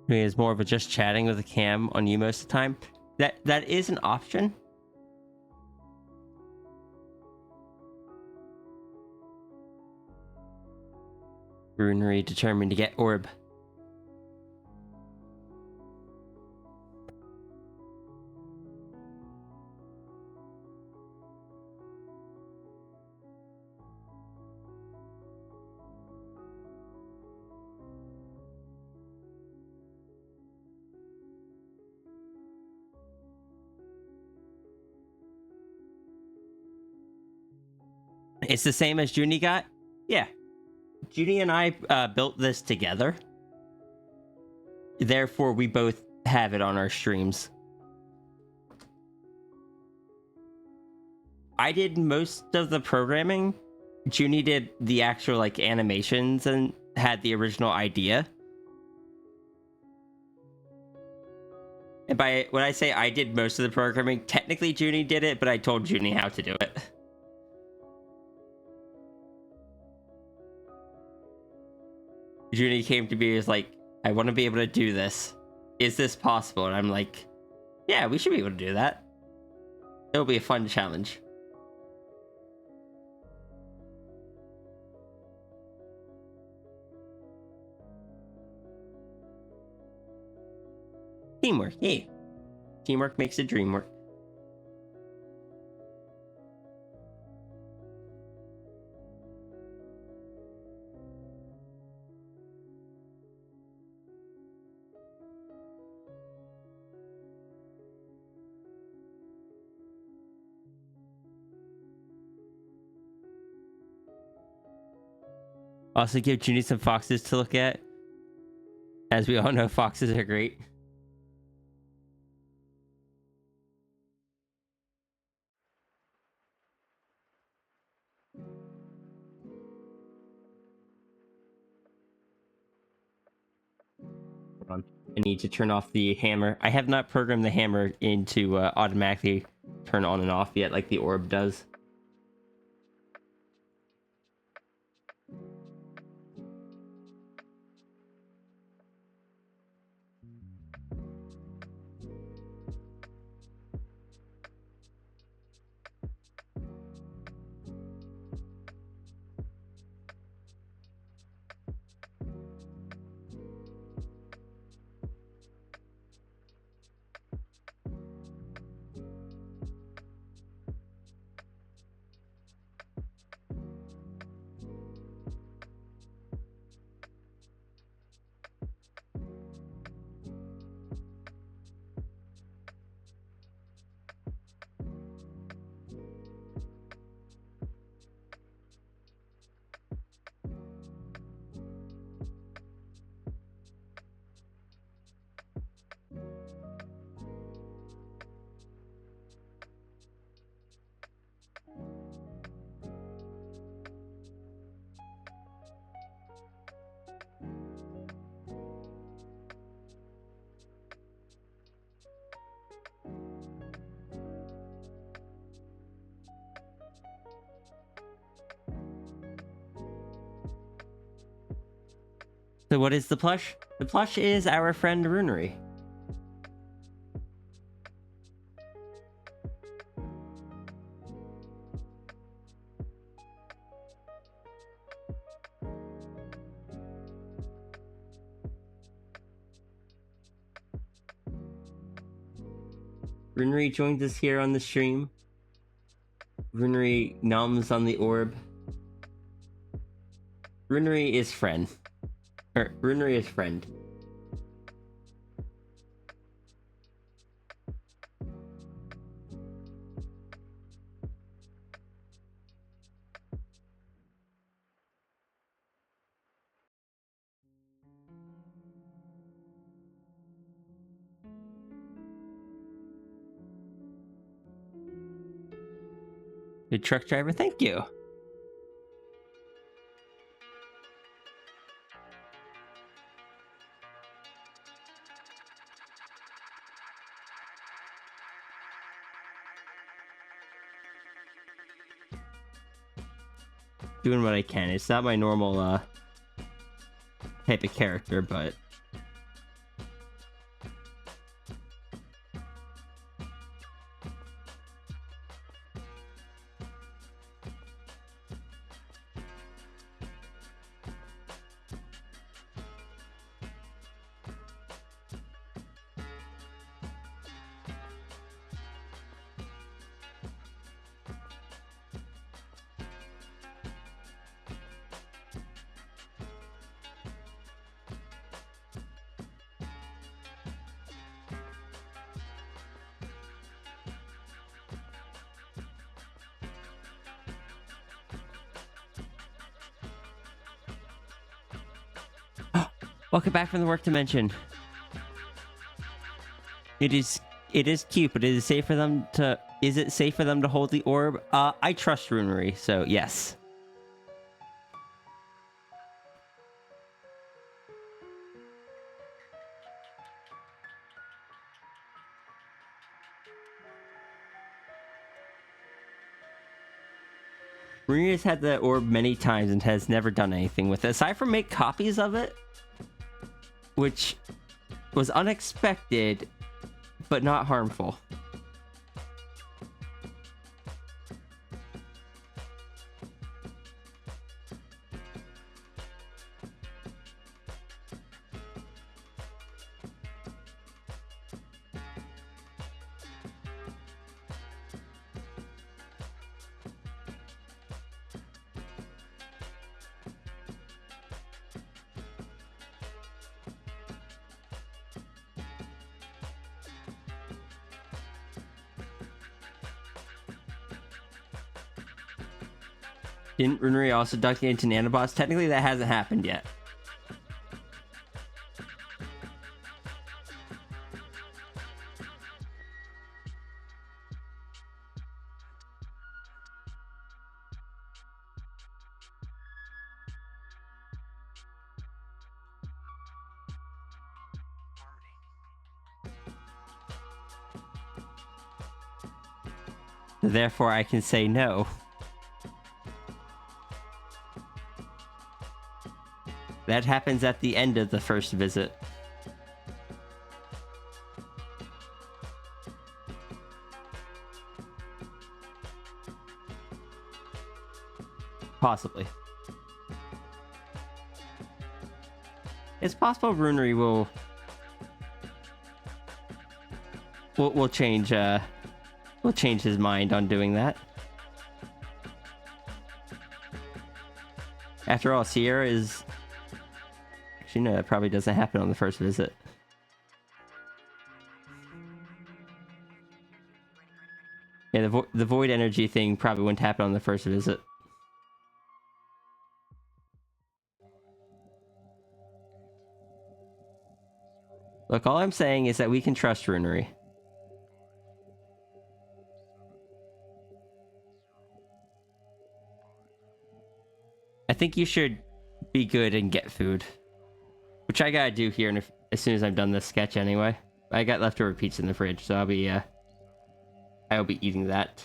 Speaker 2: I mean, it's more of a just chatting with a cam on you most of the time. That is an option. Runery determined to get orb. It's the same as Junie got? Yeah. Junie and I built this together. Therefore, we both have it on our streams. I did most of the programming. Junie did the actual like animations and had the original idea. And by when I say I did most of the programming, technically Junie did it, but I told Junie how to do it. Junie came to me and was like, I want to be able to do this. Is this possible? And I'm like, yeah, we should be able to do that. It'll be a fun challenge. Teamwork, hey. Teamwork makes the dream work. Also give Junie some foxes to look at. As we all know, foxes are great. Hold on. I need to turn off the hammer. I have not programmed the hammer into automatically turn on and off yet like the orb does. So what is the plush? The plush is our friend Runery. Runri joins us here on the stream. Runri noms on the orb. Runri is friend. Runri is friend. Good truck driver, thank you. Doing what I can. It's not my normal type of character, but welcome back from the work dimension. It is cute, but is it safe for them to hold the orb? I trust Runri, so yes. Runri has had the orb many times and has never done anything with it, aside from make copies of it, which was unexpected, but not harmful. Didn't Runri also duck into nanobots? Technically, that hasn't happened yet. Therefore, I can say no. That happens at the end of the first visit. Possibly. It's possible Runri will change his mind on doing that. After all, Sierra is... Actually, no, that probably doesn't happen on the first visit. Yeah, the void energy thing probably wouldn't happen on the first visit. Look, all I'm saying is that we can trust Runri. I think you should be good and get food. Which I gotta do here as soon as I'm done this sketch anyway. I got leftover pizza in the fridge, so I'll be eating that.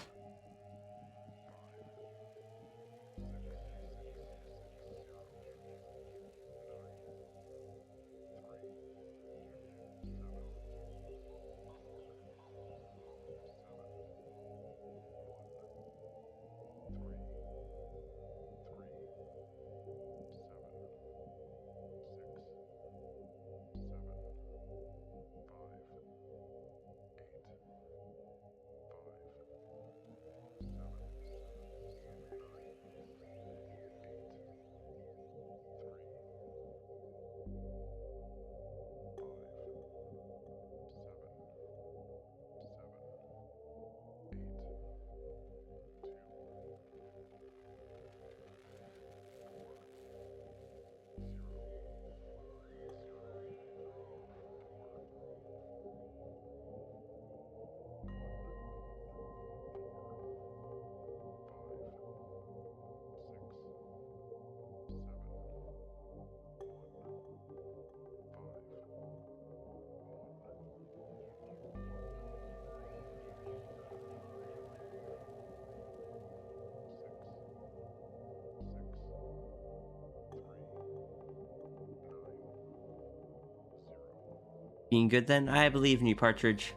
Speaker 2: being good then? I believe in you, Partridge.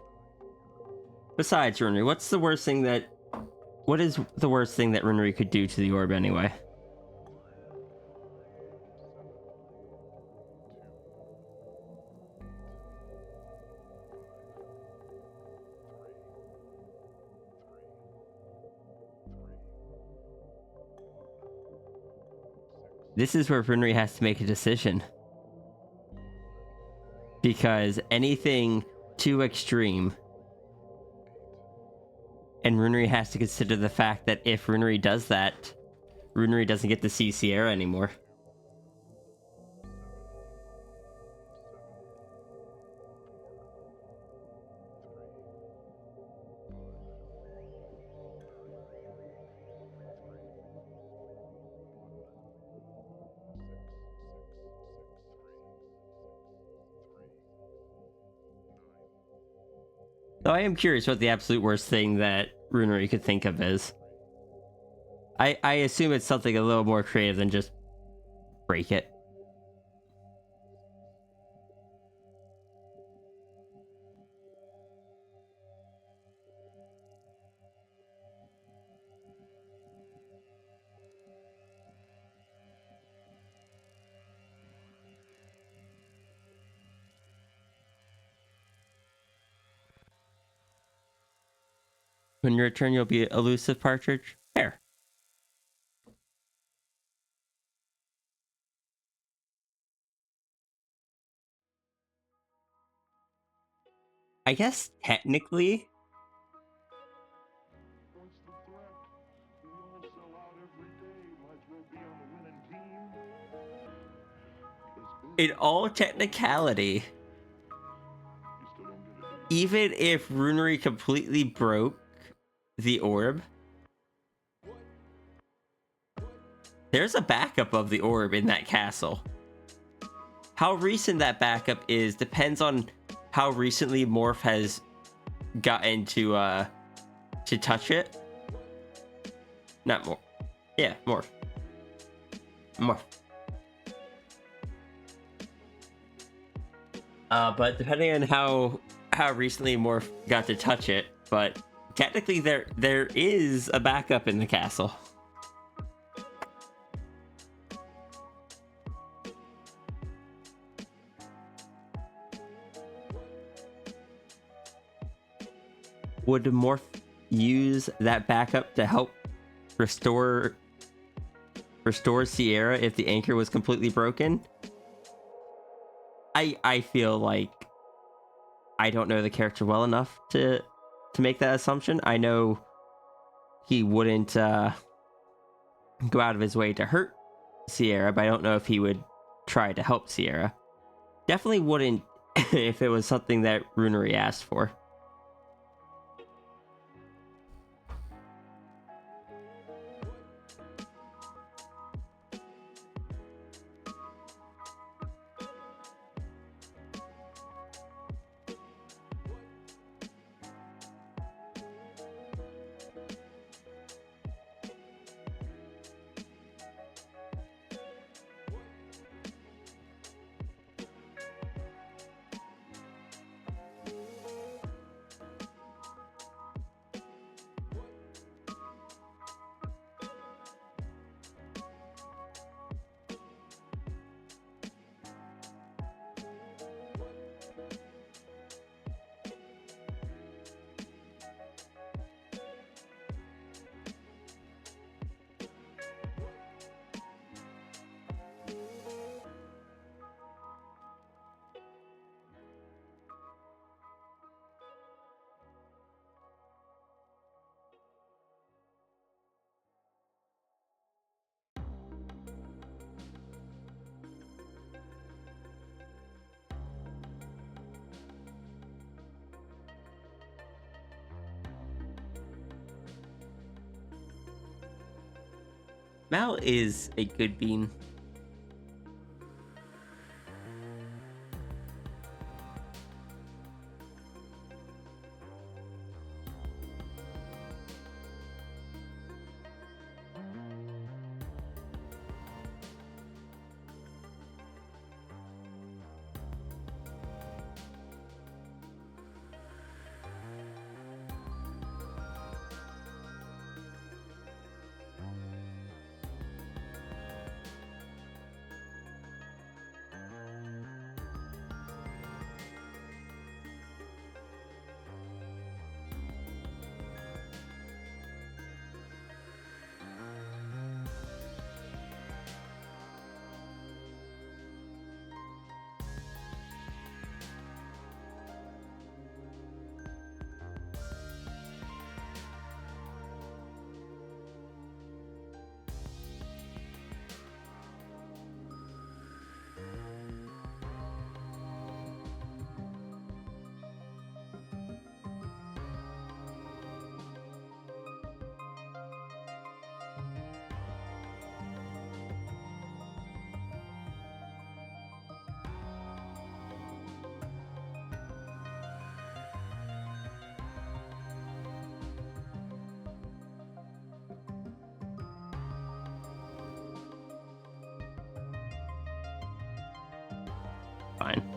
Speaker 2: Besides, Runry, what is the worst thing that Runry could do to the orb anyway? This is where Runry has to make a decision. Because anything too extreme, and Runry has to consider the fact that if Runry does that, Runry doesn't get to see Sierra anymore. So I am curious what the absolute worst thing that Runry could think of is. I assume it's something a little more creative than just break it. When you return, you'll be elusive, Partridge. Fair. I guess technically,
Speaker 10: What's the threat? We all sell out every day. Might as well be on the winning team.
Speaker 2: in all technicality,
Speaker 10: You still don't get it.
Speaker 2: even if Runry completely broke the orb, there's a backup of the orb in that castle. How recent that backup is depends on how recently Morph has gotten to touch it. Not Morph. Yeah, Morph. Morph. But depending on how recently Morph got to touch it, but technically there is a backup in the castle. Would Morph use that backup to help restore Sierra if the anchor was completely broken? I feel like I don't know the character well enough to make that assumption. I know he wouldn't go out of his way to hurt Sierra, but I don't know if he would try to help Sierra. Definitely wouldn't if it was something that Runry asked for. Mal is a good bean. fine.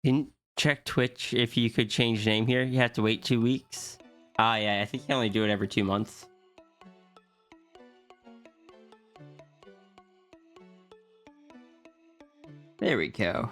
Speaker 2: Didn't check Twitch if you could change name here. You have to wait 2 weeks. Ah, yeah, I think you can only do it every 2 months. There we go.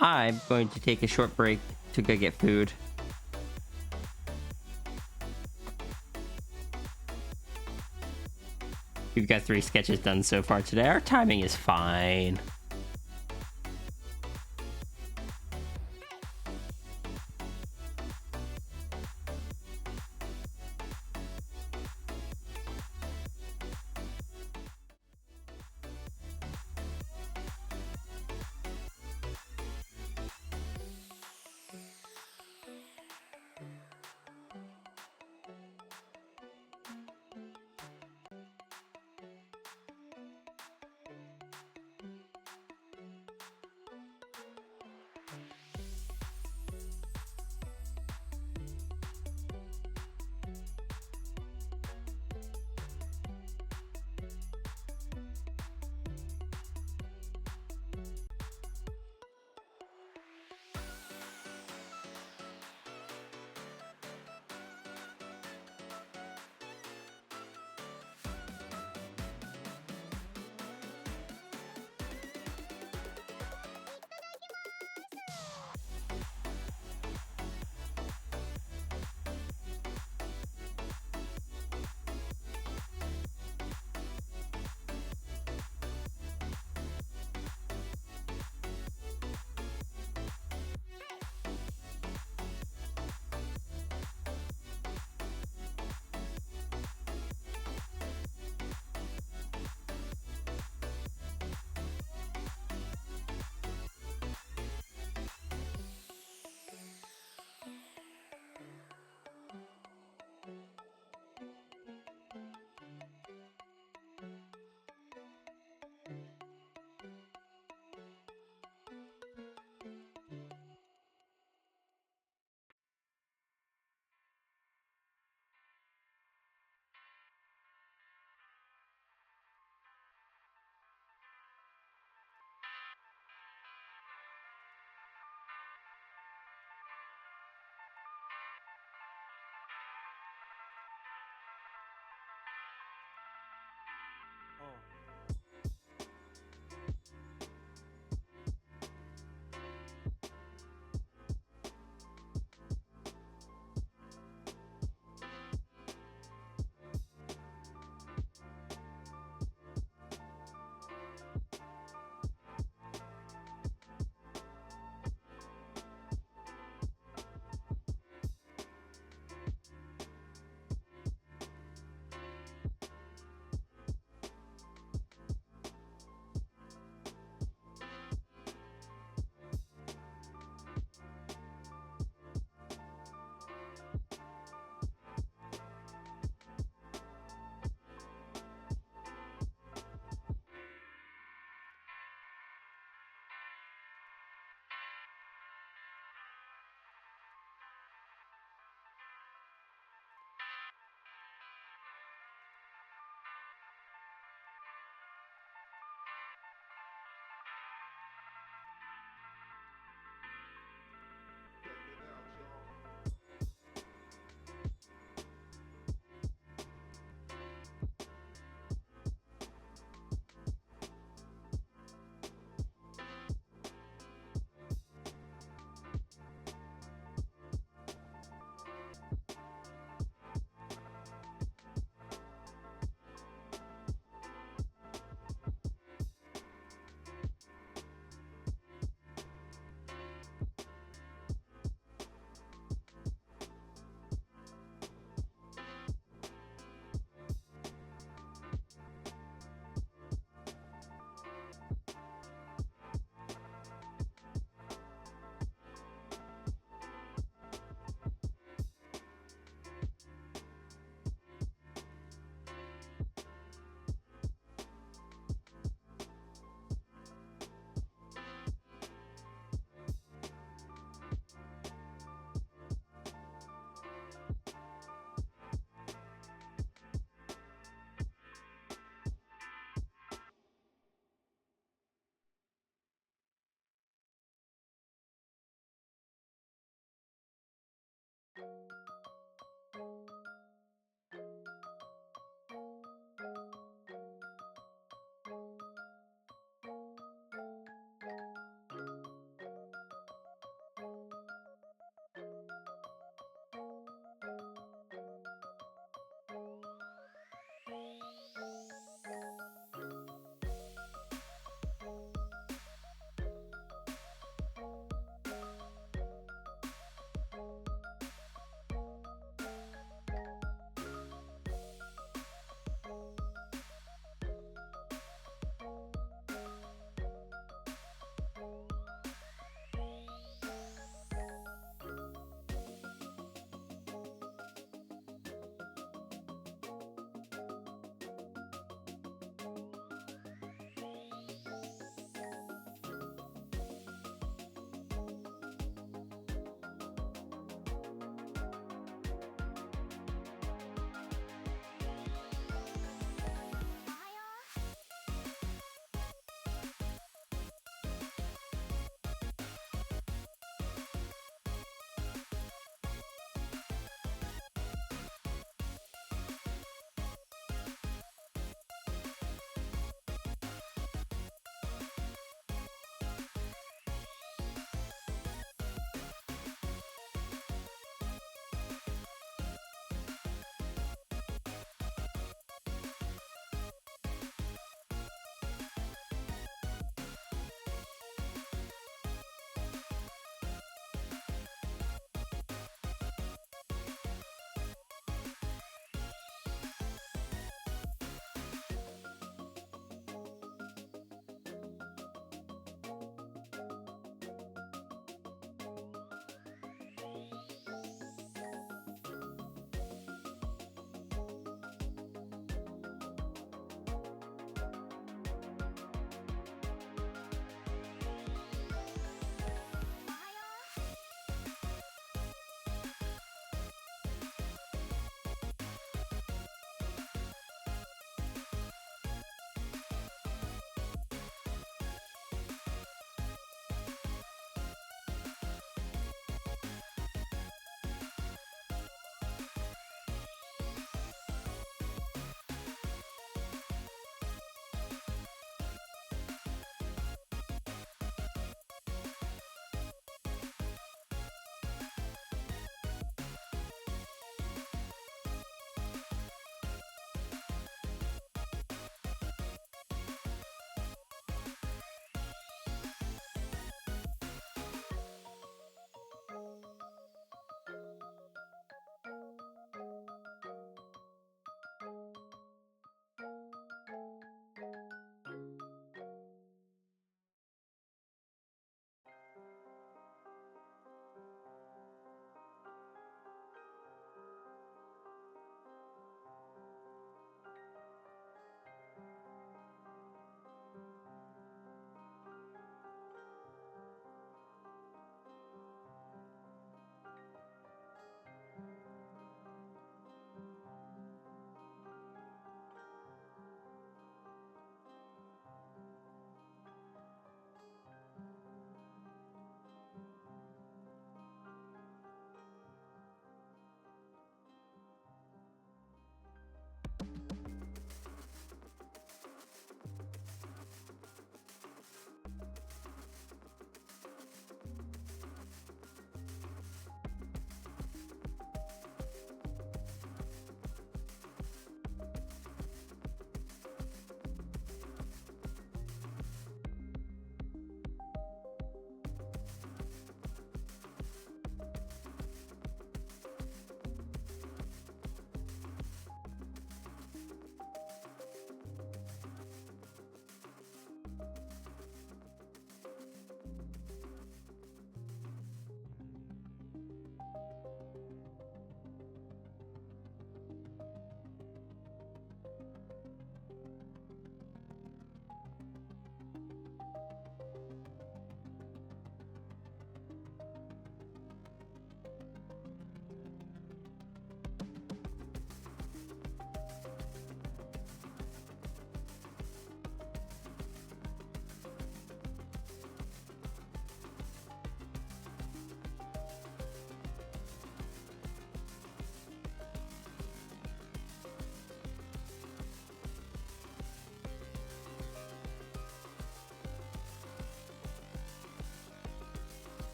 Speaker 2: I'm going to take a short break to go get food. We've got 3 sketches done so far today. Our timing is fine.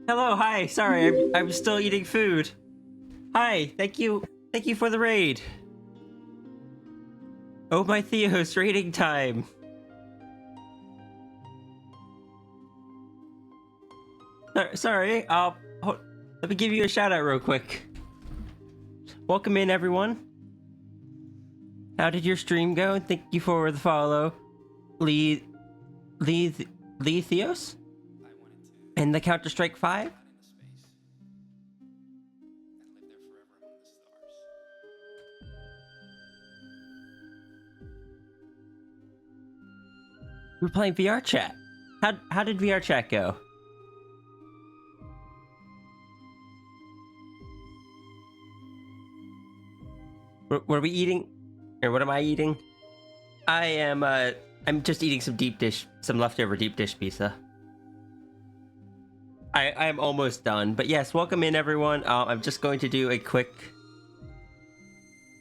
Speaker 2: Hello, hi. Sorry, I'm still eating food. Hi, thank you for the raid. Oh my Theos, raiding time. Sorry, let me give you a shout out real quick. Welcome in, everyone. How did your stream go? Thank you for the follow, Lee Theos, and the Counter-Strike 5. We're playing VR chat. How did VR chat go? What are we eating? Or what am I eating? I'm just eating some leftover deep dish pizza. I am almost done, but yes, welcome in everyone. I'm just going to do a quick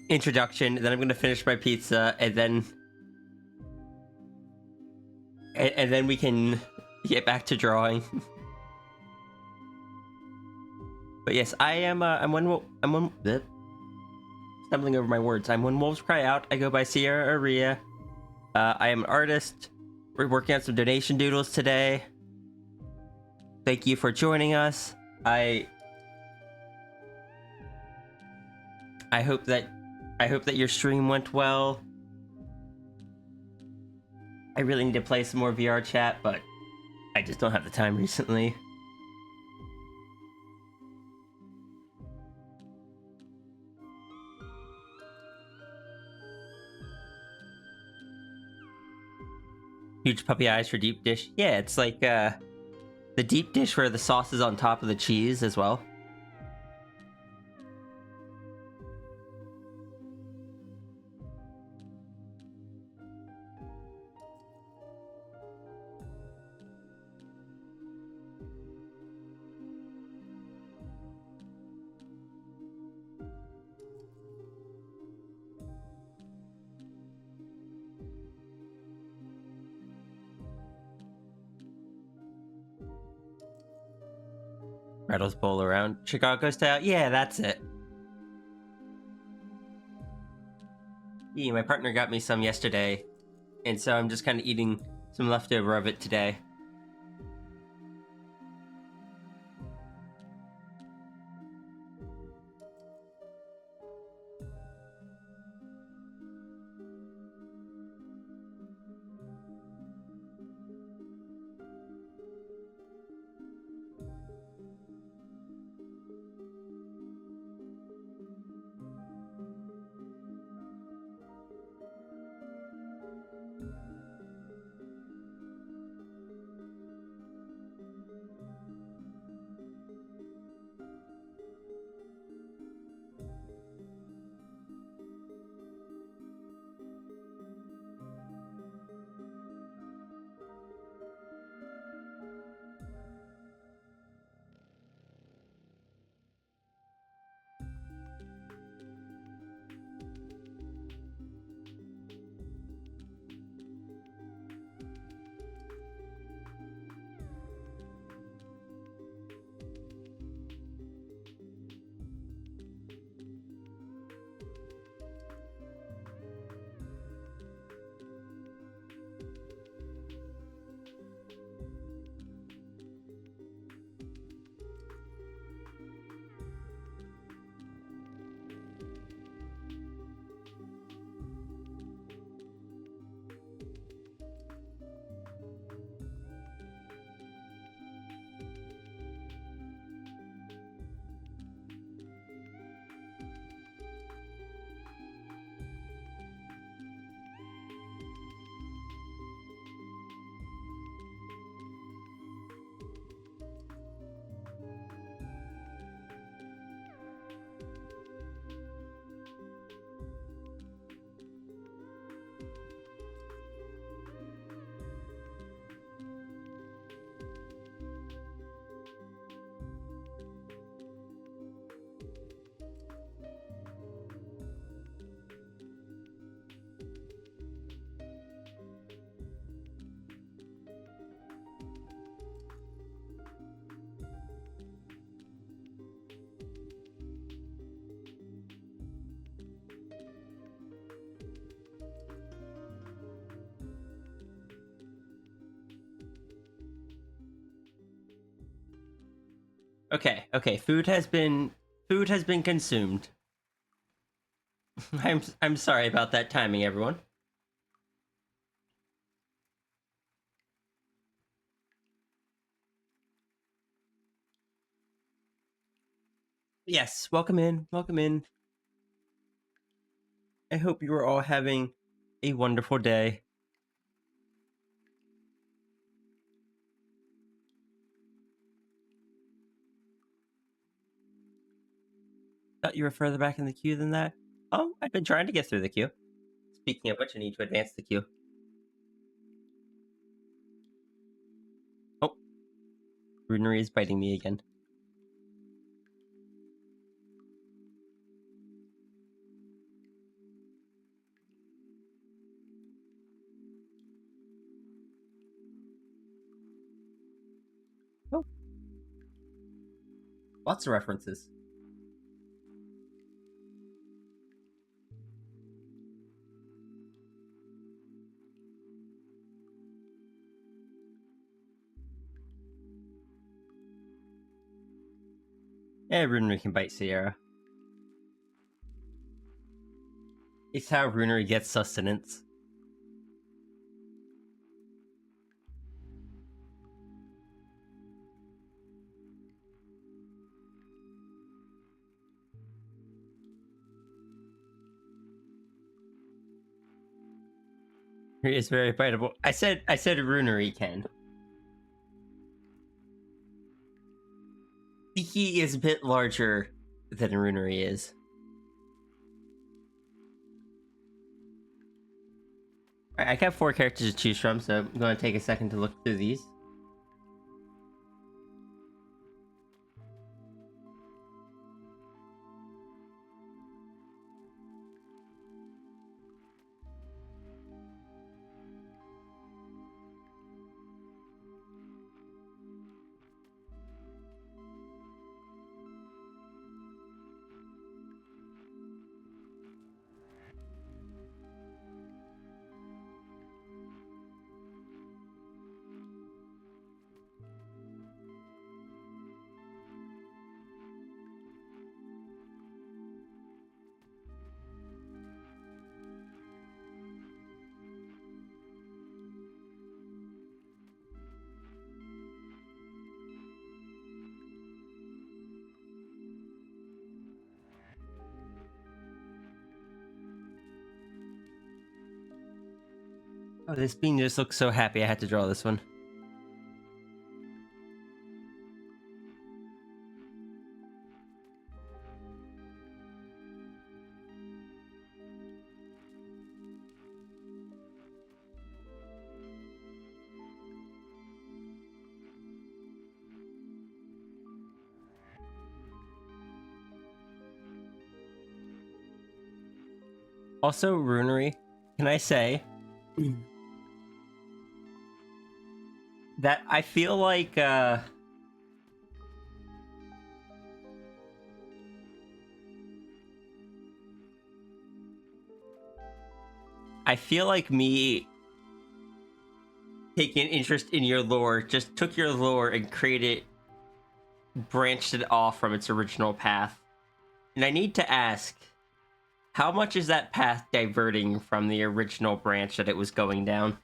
Speaker 2: introduction, then I'm going to finish my pizza, and then we can get back to drawing. But yes, I'm bleh, stumbling over my words. I'm When Wolves Cry Out. I go by Sierra Aria. I am an artist. We're working on some donation doodles today. Thank you for joining us. I hope that your stream went well. I really need to play some more VR chat, but I just don't have the time recently. Huge puppy eyes for deep dish. Yeah, it's like the deep dish where the sauce is on top of the cheese as well. Rattles bowl around. Chicago style? Yeah, that's it. Yeah, my partner got me some yesterday, and so I'm just kind of eating some leftover of it today. Okay, okay. Food has been consumed. I'm sorry about that timing, everyone. Yes, welcome in. Welcome in. I hope you are all having a wonderful day. Thought you were further back in the queue than that. Oh, I've been trying to get through the queue. Speaking of which, I need to advance the queue. Oh, Runery is biting me again. Oh, lots of references. Yeah, Runery can bite Sierra. It's how Runery gets sustenance. It is very biteable. I said Runery can. He is a bit larger than Runery is. Alright, I got 4 characters to choose from, so I'm going to take a second to look through these. Oh, this bean just looks so happy I had to draw this one. Also, Runery, can I say that I feel like me taking an interest in your lore just took your lore and branched it off from its original path. And I need to ask, how much is that path diverting from the original branch that it was going down?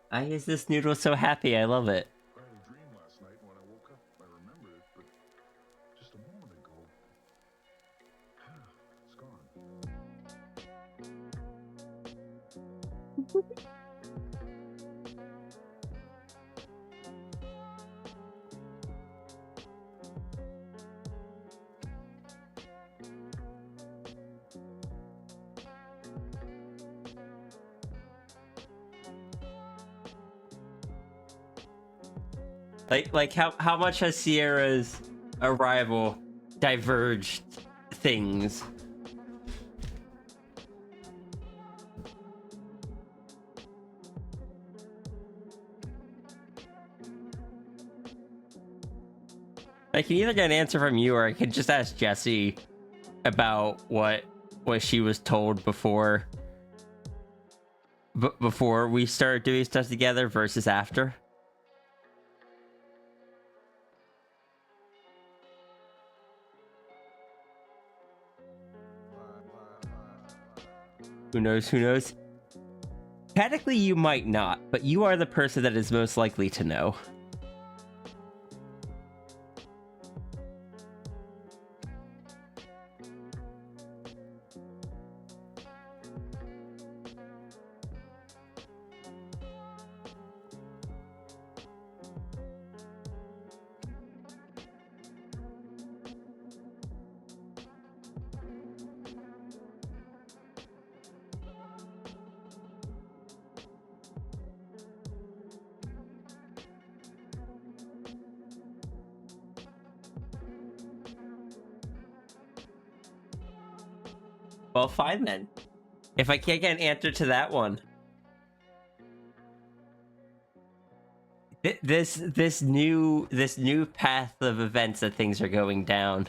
Speaker 2: Why is this noodle so happy? I love it.
Speaker 10: I had a dream last night. When I woke up, I remembered it, but just a moment ago, it's gone.
Speaker 2: Like how much has Sierra's arrival diverged things. I can either get an answer from you, or I can just ask Jesse about what she was told before before we started doing stuff together versus after. Who knows? Who knows? Technically, you might not, but you are the person that is most likely to know. Well, fine then. If I can't get an answer to that one, this new path of events that things are going down,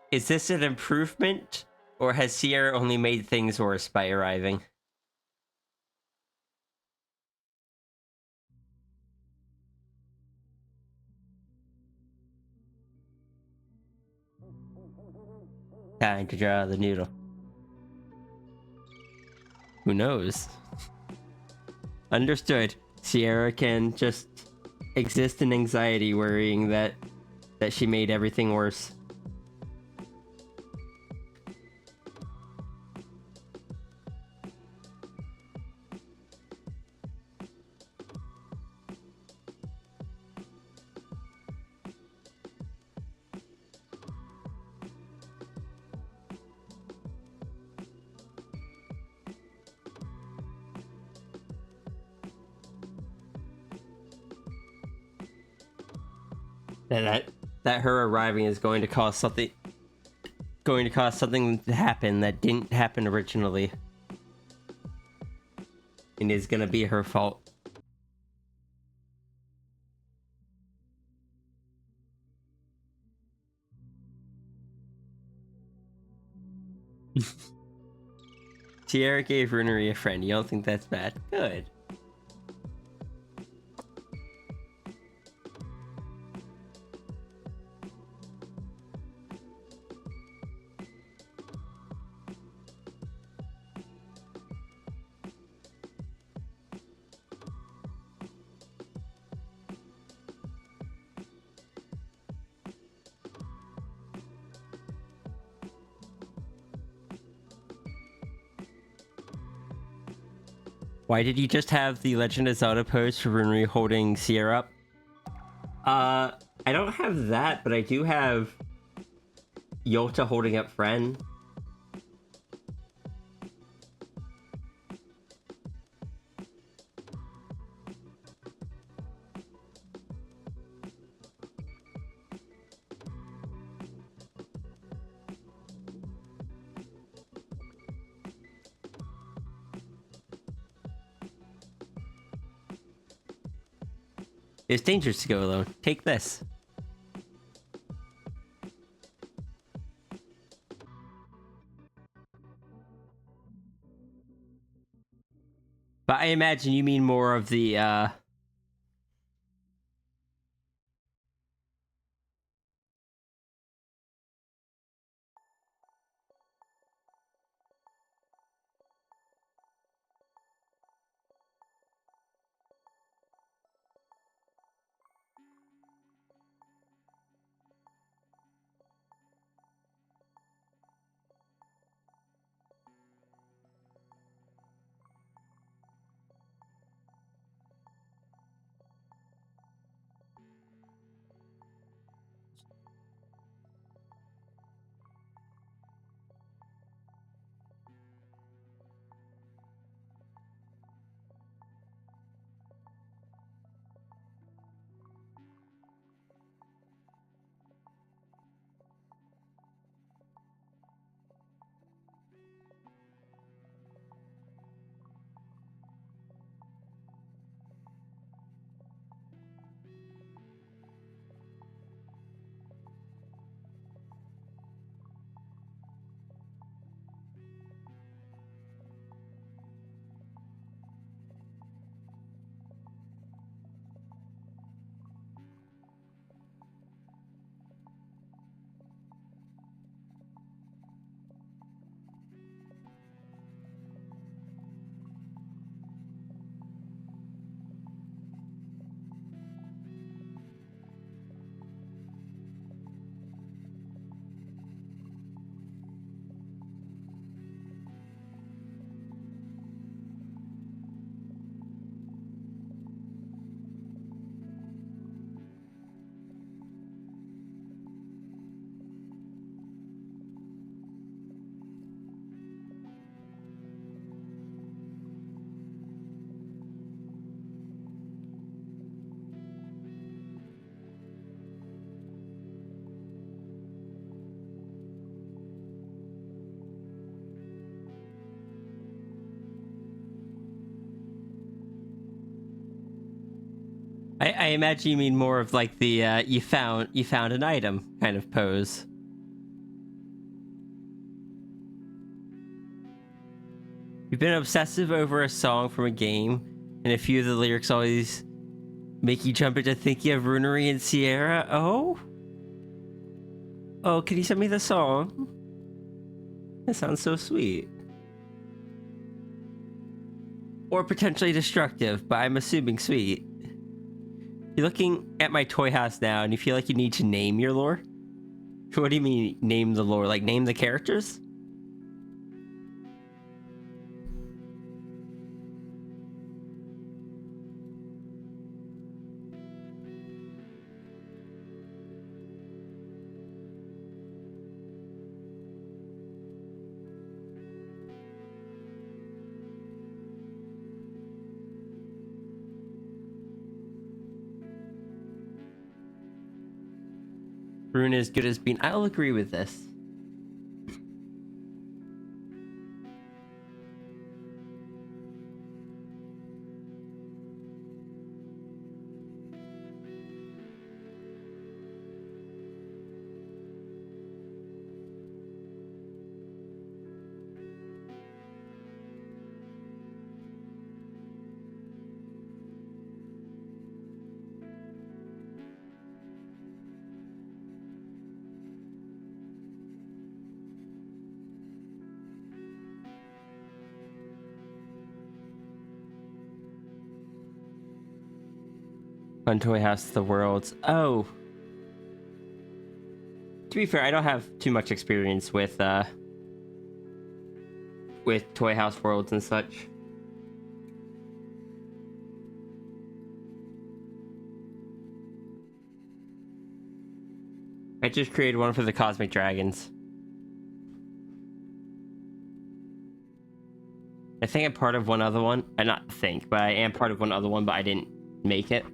Speaker 2: is this an improvement, or has Sierra only made things worse by arriving? Time to draw the noodle. Who knows? Understood. Sierra can just exist in anxiety, worrying that she made everything worse. And that her arriving is going to cause something to happen that didn't happen originally, and is gonna be her fault. Sierra gave Runery a friend. You don't think that's bad? Good. Why did you just have the Legend of Zelda pose for Runery holding Sierra up? I don't have that, but I do have Yota holding up Friend. It's dangerous to go alone. Take this. But I imagine you mean more of the, I imagine you mean more of like the you found an item kind of pose. You've been obsessive over a song from a game, and a few of the lyrics always make you jump into thinking of Runery and Sierra. Oh? Oh, can you send me the song? That sounds so sweet. Or potentially destructive, but I'm assuming sweet. You're looking at my toy house now, and you feel like you need to name your lore? What do you mean, name the lore? Like, name the characters? Rune as good as being. I'll agree with this. Fun Toy House of the Worlds. Oh. To be fair, I don't have too much experience with Toy House Worlds and such. I just created one for the Cosmic Dragons. I think I'm part of one other one. I not think, but I am part of one other one, but I didn't make it.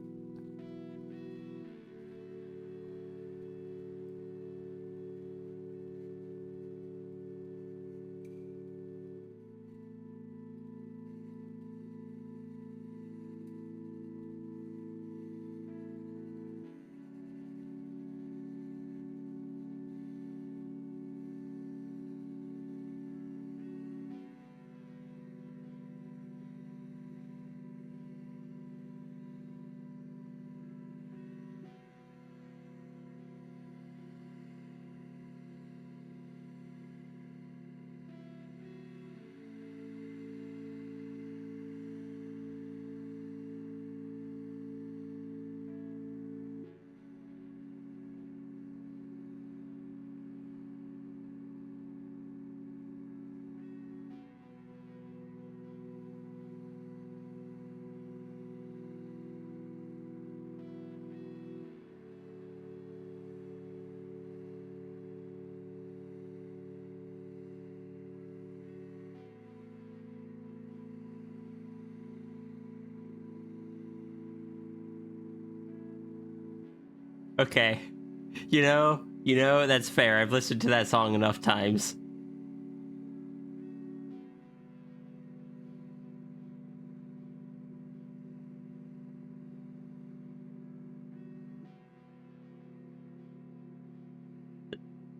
Speaker 2: Okay. You know, that's fair. I've listened to that song enough times.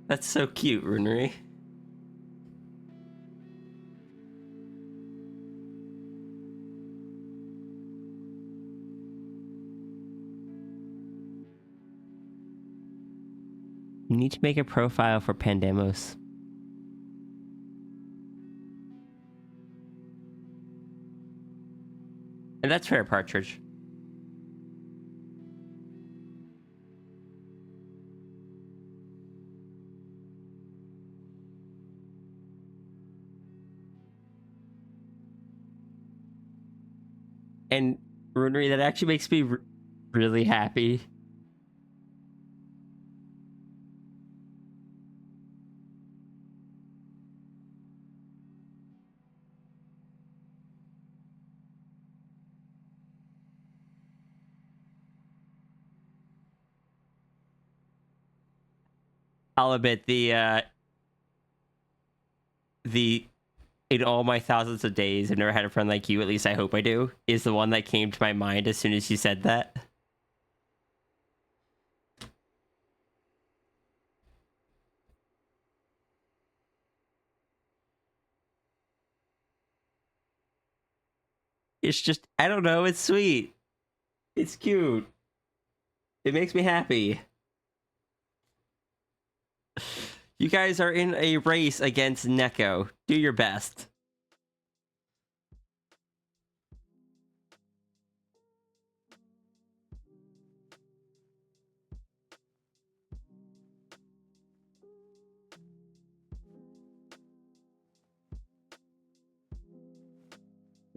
Speaker 2: That's so cute, Runery. You need to make a profile for Pandemos. And that's fair, Partridge. And Runery, that actually makes me really happy. I'll admit the in all my thousands of days, I've never had a friend like you, at least I hope I do, is the one that came to my mind as soon as you said that. It's just, I don't know, it's sweet. It's cute. It makes me happy. You guys are in a race against Neko. Do your best.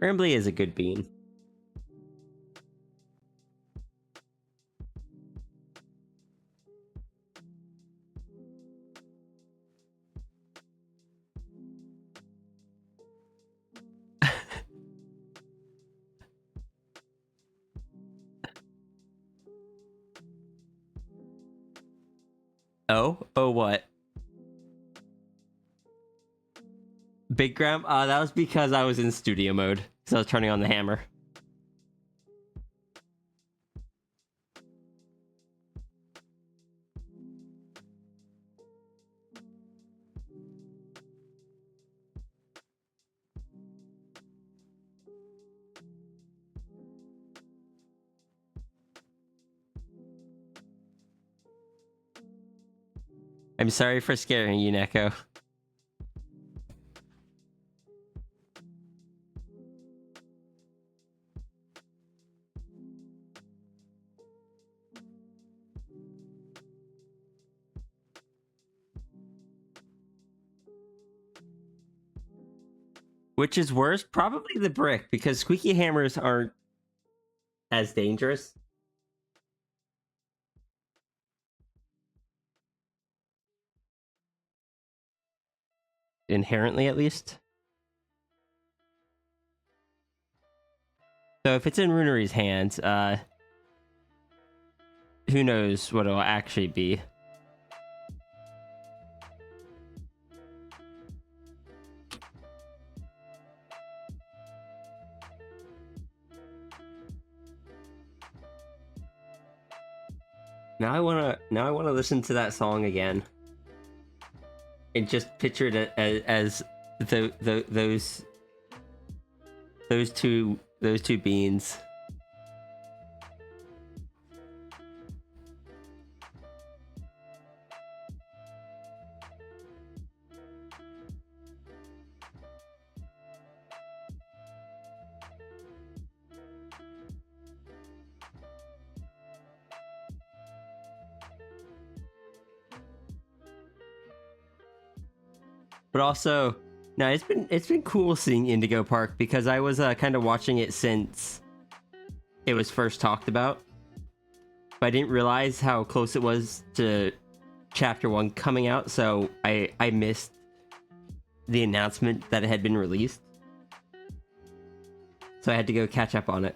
Speaker 2: Rambly is a good bean. Oh, what? Big Graham? That was because I was in studio mode. So I was turning on the hammer. I'm sorry for scaring you, Neko. Which is worse? Probably the brick, because squeaky hammers aren't as dangerous. Inherently, at least. So if it's in Runery's hands, who knows what it'll actually be. Now I wanna listen to that song again, and just picture it as those two beans. But also, no, it's been cool seeing Indigo Park, because I was kind of watching it since it was first talked about, but I didn't realize how close it was to Chapter 1 coming out, so I missed the announcement that it had been released. So I had to go catch up on it.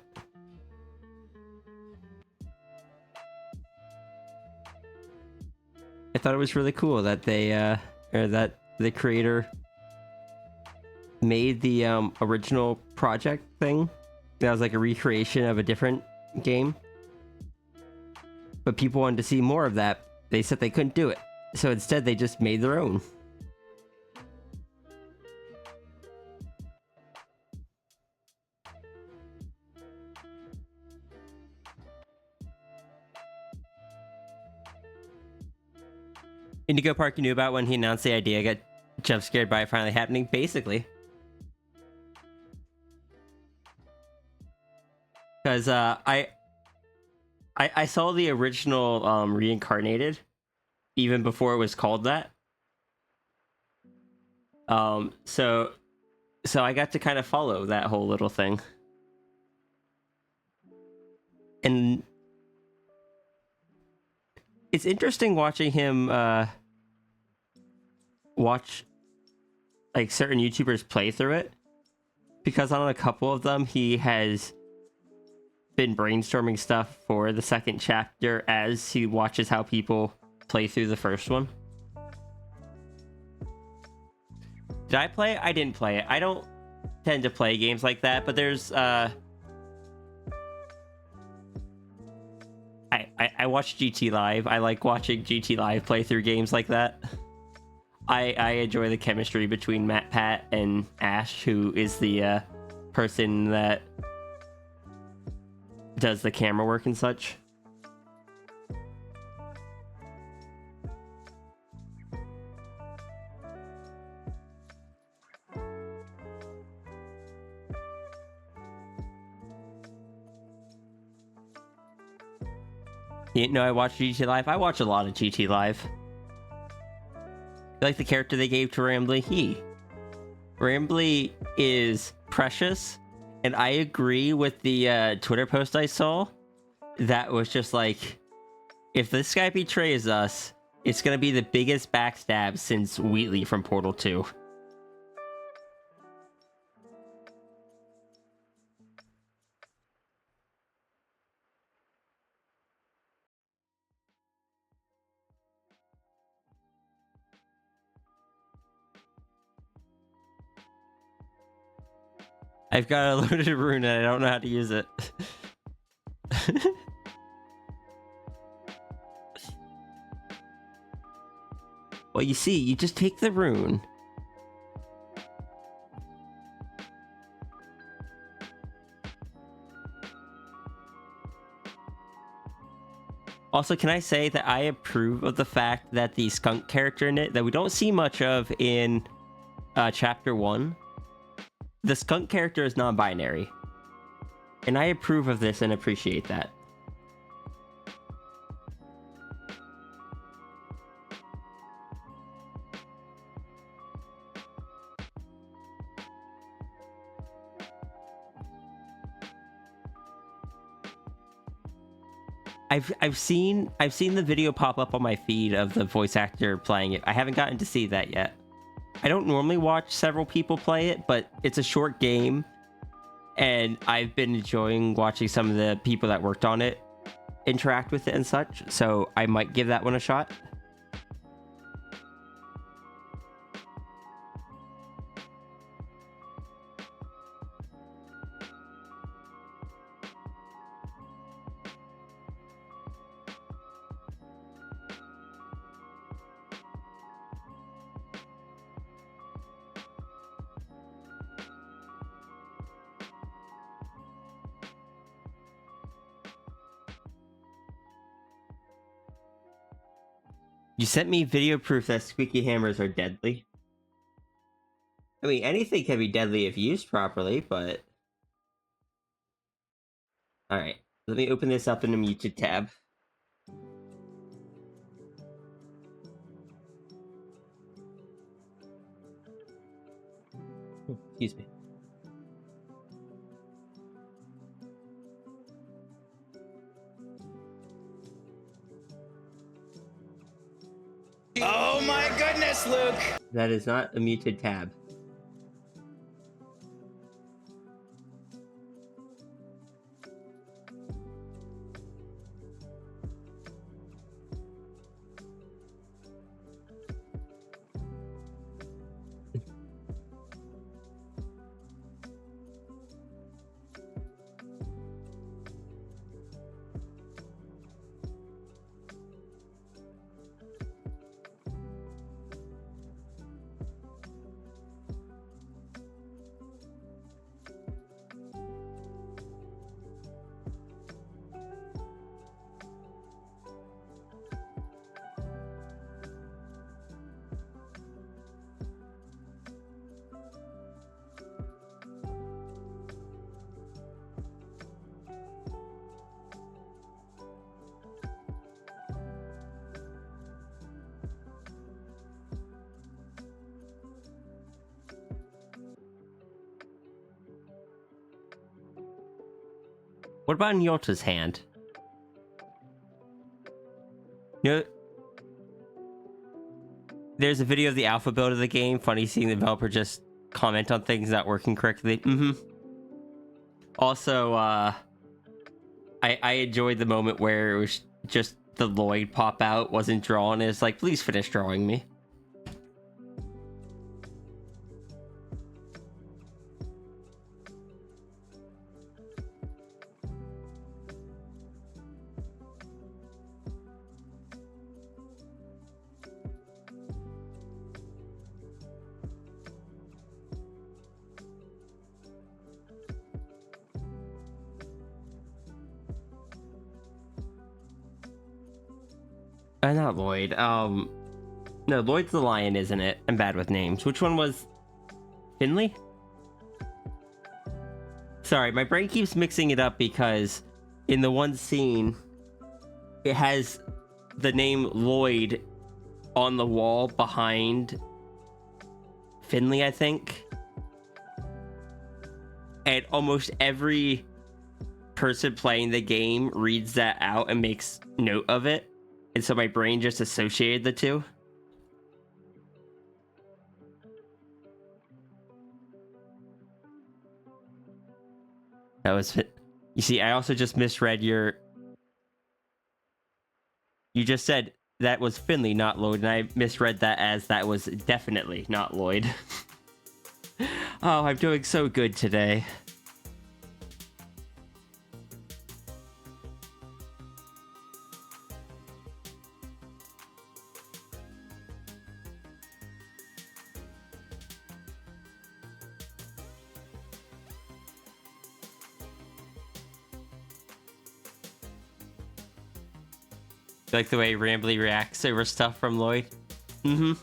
Speaker 2: I thought it was really cool that they, or that the creator made the original project thing. That was like a recreation of a different game. But people wanted to see more of that. They said they couldn't do it. So instead they just made their own. Indigo Park you knew about when he announced the idea, got jump scared by it finally happening, basically. Because I saw the original Reincarnated even before it was called that. So I got to kind of follow that whole little thing. And it's interesting watching him watch like certain YouTubers play through it, because on a couple of them he has been brainstorming stuff for the second chapter as he watches how people play through the first one. Did I play it? I didn't play it. I don't tend to play games like that, but there's I watch GT Live. I like watching GT Live play through games like that. I enjoy the chemistry between Matt Pat and Ash, who is the person that does the camera work and such. You didn't know I watch GT Live? I watch a lot of GT Live. You like the character they gave to Rambly? Rambly is precious, and I agree with the Twitter post I saw. That was just like, if this guy betrays us, it's gonna be the biggest backstab since Wheatley from Portal 2. I've got a loaded rune and I don't know how to use it. Well, you see, you just take the rune. Also, can I say that I approve of the fact that the skunk character in it, that we don't see much of in Chapter 1, the skunk character is non-binary. And I approve of this and appreciate that. I've seen the video pop up on my feed of the voice actor playing it. I haven't gotten to see that yet. I don't normally watch several people play it, but it's a short game, and I've been enjoying watching some of the people that worked on it interact with it and such, so I might give that one a shot. You sent me video proof that squeaky hammers are deadly. I mean, anything can be deadly if used properly, but... Alright, let me open this up in a muted tab. Excuse me.
Speaker 11: Oh my goodness, Luke!
Speaker 2: That is not a muted tab. What about Nyota's hand? You know, there's a video of the alpha build of the game. Funny seeing the developer just comment on things not working correctly. Also, I enjoyed the moment where it was just the Lloyd pop out, wasn't drawn. It's like, please finish drawing me. Not Lloyd. No, Lloyd's the lion, isn't it? I'm bad with names. Which one was Finley? Sorry, my brain keeps mixing it up because in the one scene, it has the name Lloyd on the wall behind Finley, I think. And almost every person playing the game reads that out and makes note of it. And so my brain just associated the two. That was it. You see, I also just misread your... You just said that was Finley, not Lloyd, and I misread that as that was definitely not Lloyd. Oh, I'm doing so good today. Like the way Rambly reacts over stuff from Lloyd? Mm-hmm.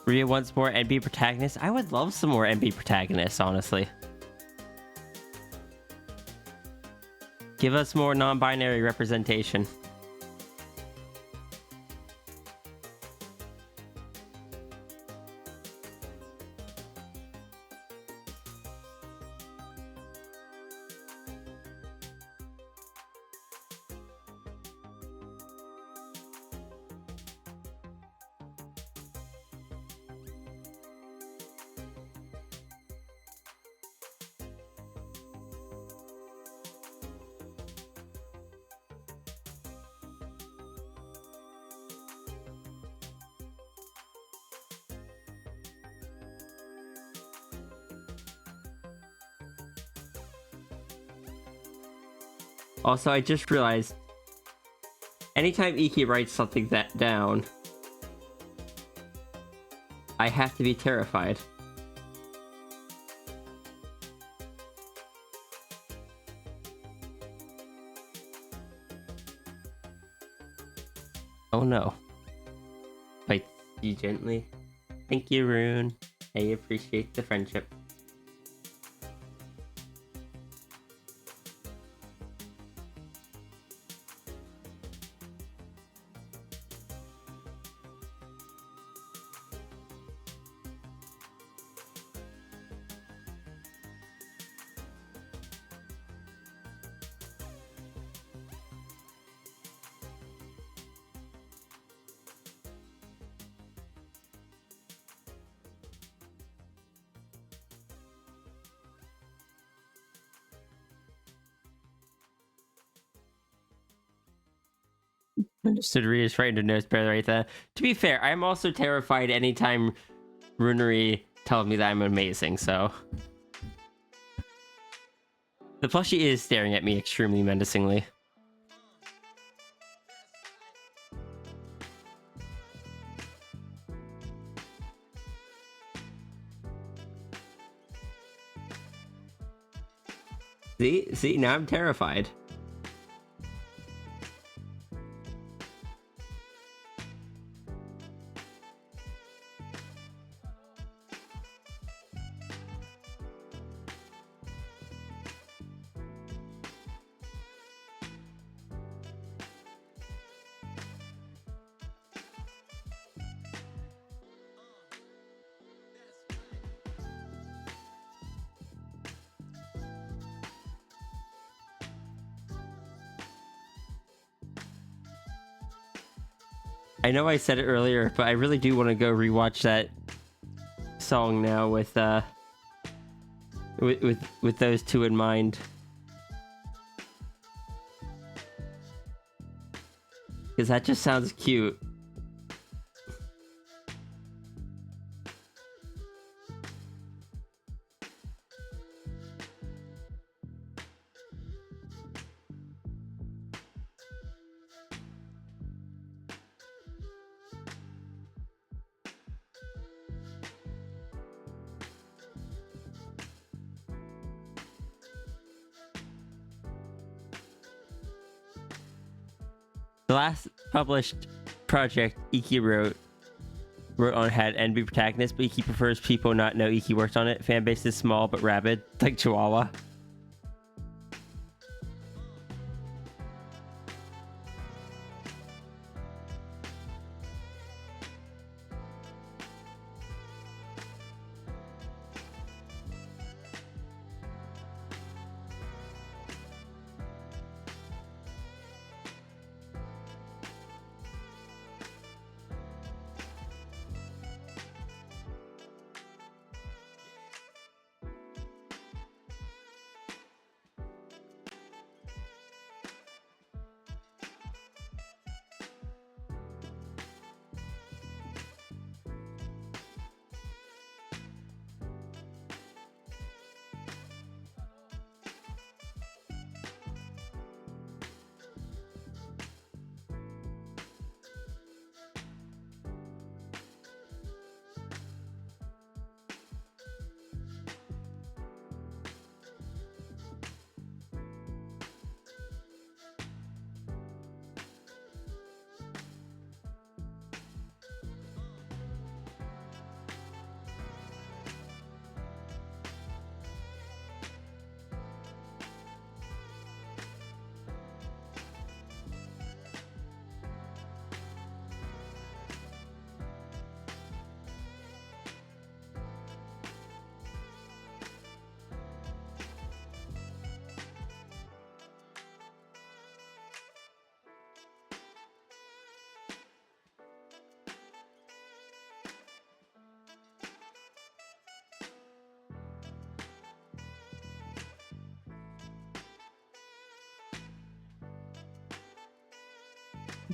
Speaker 2: Rhea wants more NB protagonists. I would love some more NB protagonists, honestly. Give us more non-binary representation. Also, I just realized, anytime Iki writes something that down, I have to be terrified. Oh no. Bites you gently. Thank you, Rune. I appreciate the friendship. Understood. Rhea's frightened to knows better right there. To be fair, I'm also terrified anytime Runery tells me that I'm amazing, so... The plushie is staring at me extremely menacingly. See, now I'm terrified. I know I said it earlier, but I really do want to go rewatch that song now with those two in mind. Because that just sounds cute. The last published project Iki wrote on had NB protagonist, but Iki prefers people not know Iki worked on it. Fanbase is small but rabid, like Chihuahua.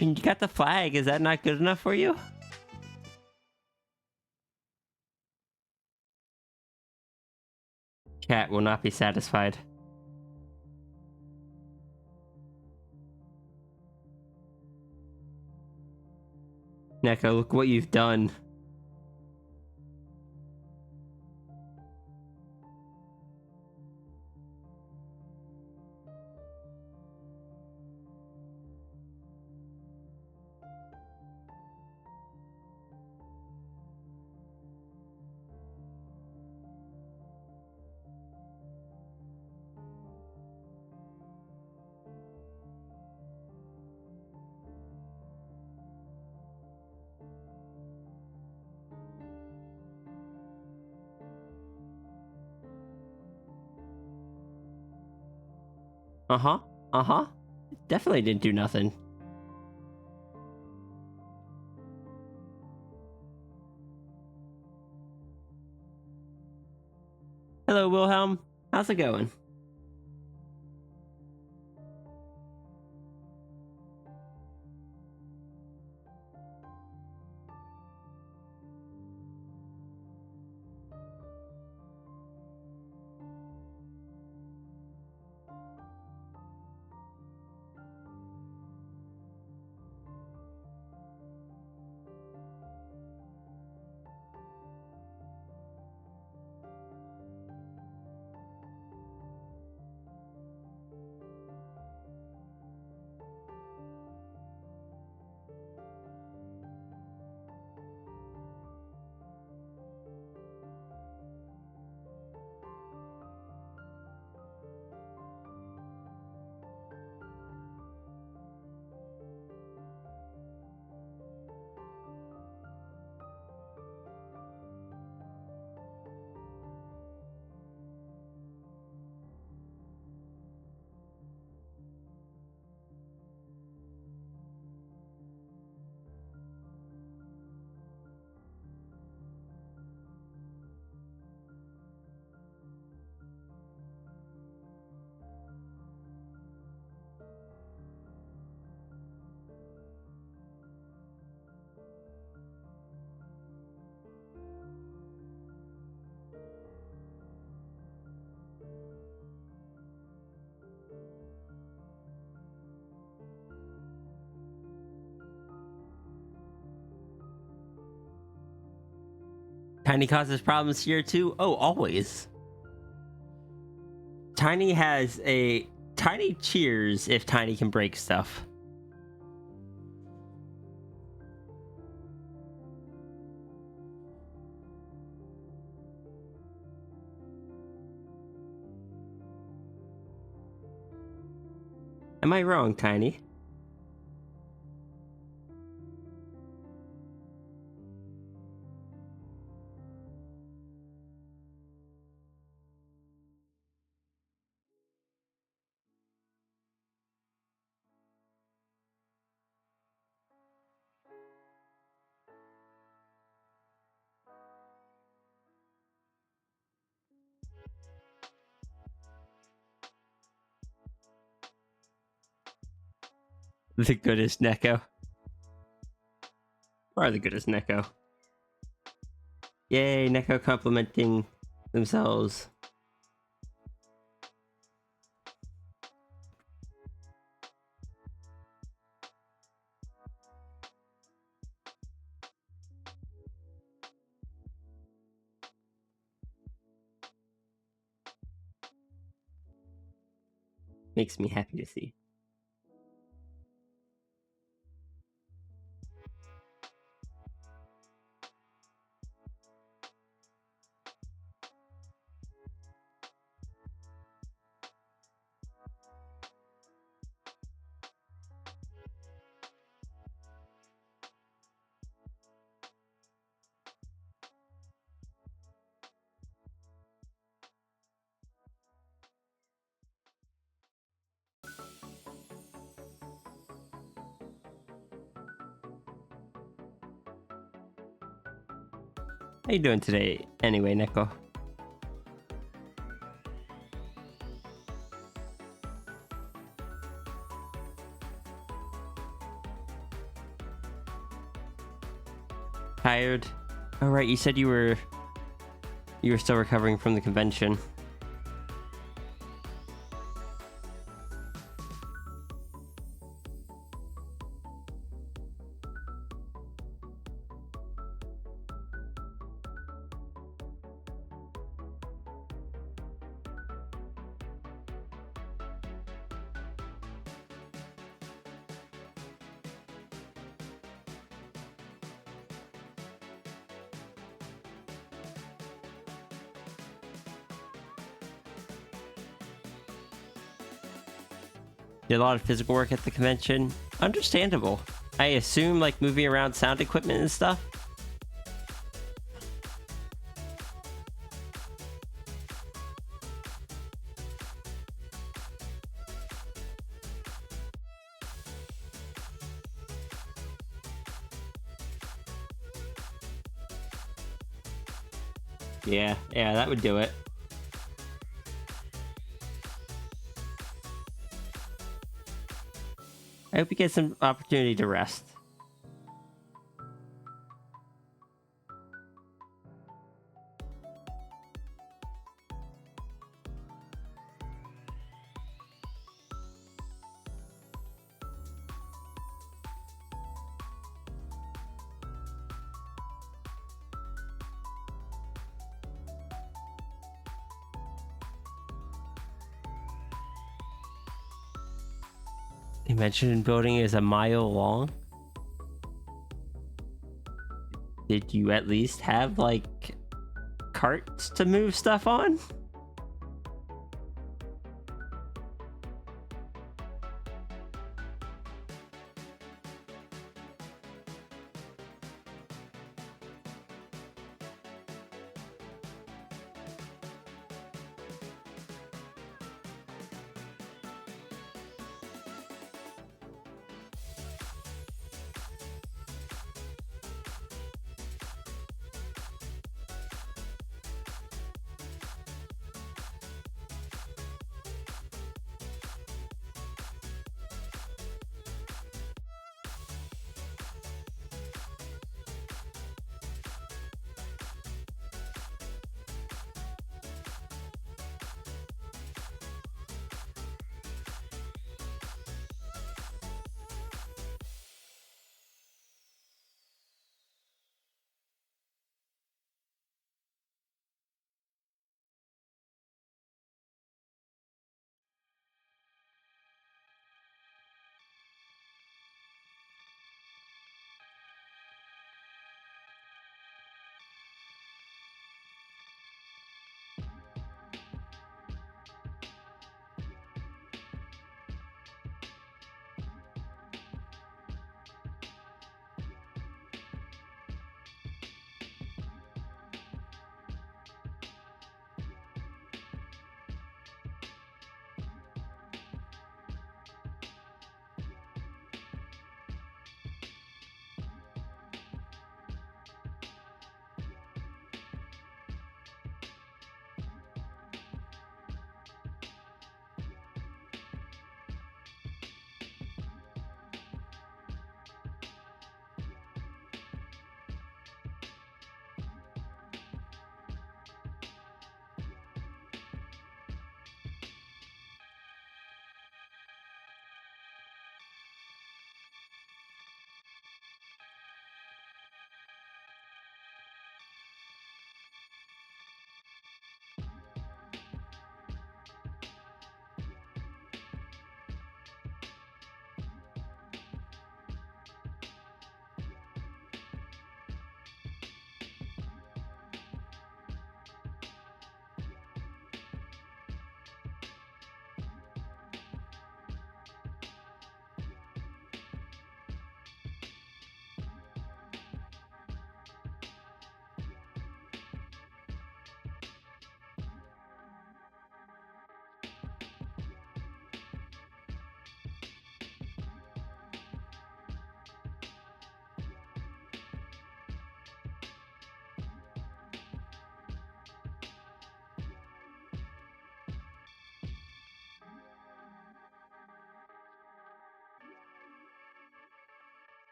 Speaker 2: I mean, you got the flag. Is that not good enough for you? Cat will not be satisfied. Neko, look what you've done. Uh-huh. Uh-huh. Definitely didn't do nothing. Hello, Wilhelm. How's it going? Tiny causes problems here too? Oh, always. Tiny has a... Tiny cheers if Tiny can break stuff. Am I wrong, Tiny? The goodest Neko. Or the goodest Neko. Yay, Neko complimenting themselves. Makes me happy to see. How you doing today, anyway, Neko? Tired? Oh right, you said you were still recovering from the convention. Did a lot of physical work at the convention. Understandable. I assume like moving around sound equipment and stuff. Yeah, that would do it. I hope you get some opportunity to rest. You mentioned building is a mile long. Did you at least have like carts to move stuff on?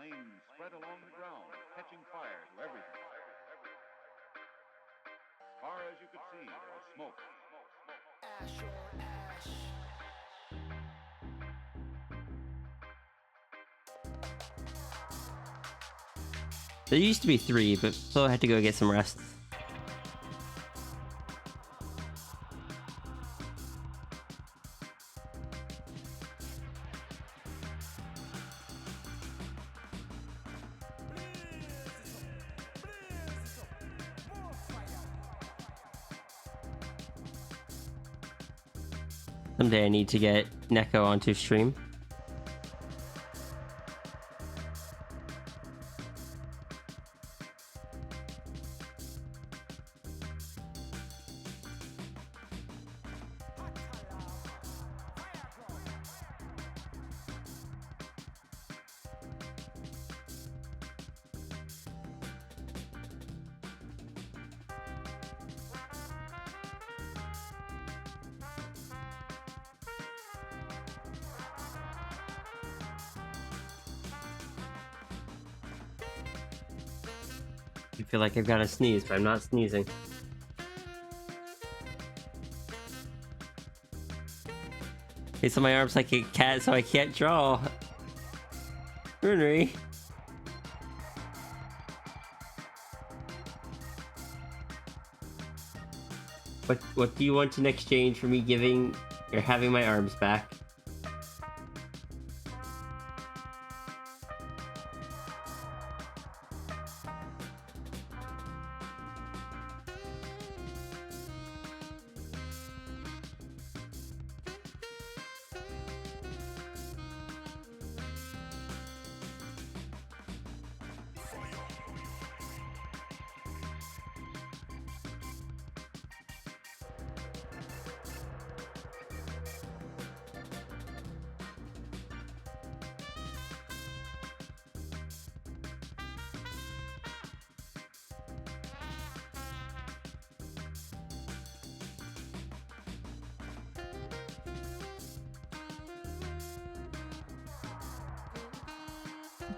Speaker 10: Flames spread along the ground, catching fire to everything. As far as you could see, there was smoke.
Speaker 2: There used to be 3, but Flo had to go get some rest. Someday I need to get Neko onto stream. I feel like I've got to sneeze, but I'm not sneezing. It's on my arms like a cat, so I can't draw. Runery. What do you want in exchange for me giving or having my arms back?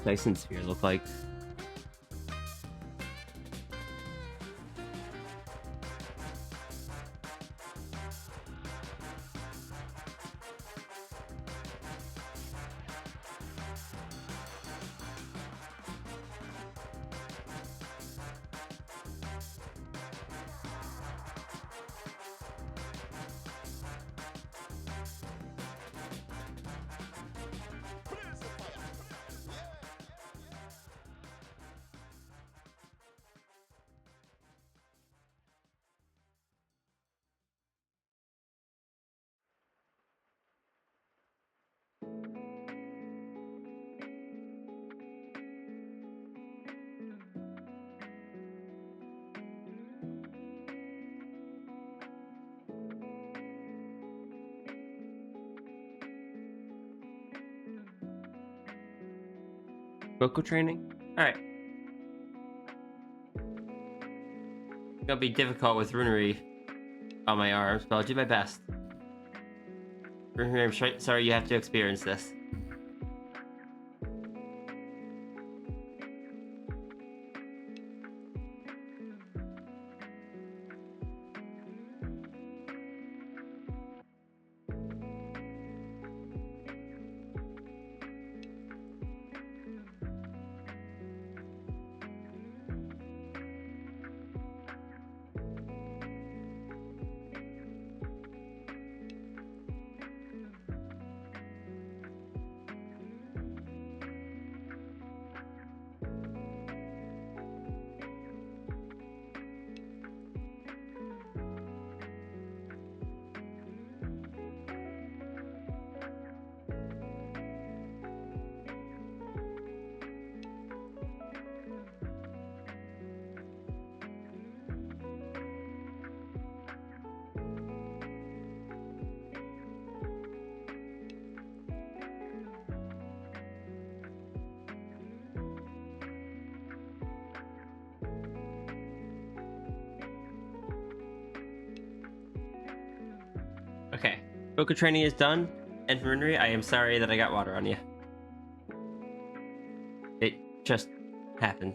Speaker 2: Dyson sphere look like? Vocal training? Alright. Gonna be difficult with runery on my arms, but I'll do my best. Runery, I'm sorry you have to experience this. Okay, vocal training is done, and for runery, I am sorry that I got water on you. It just happens.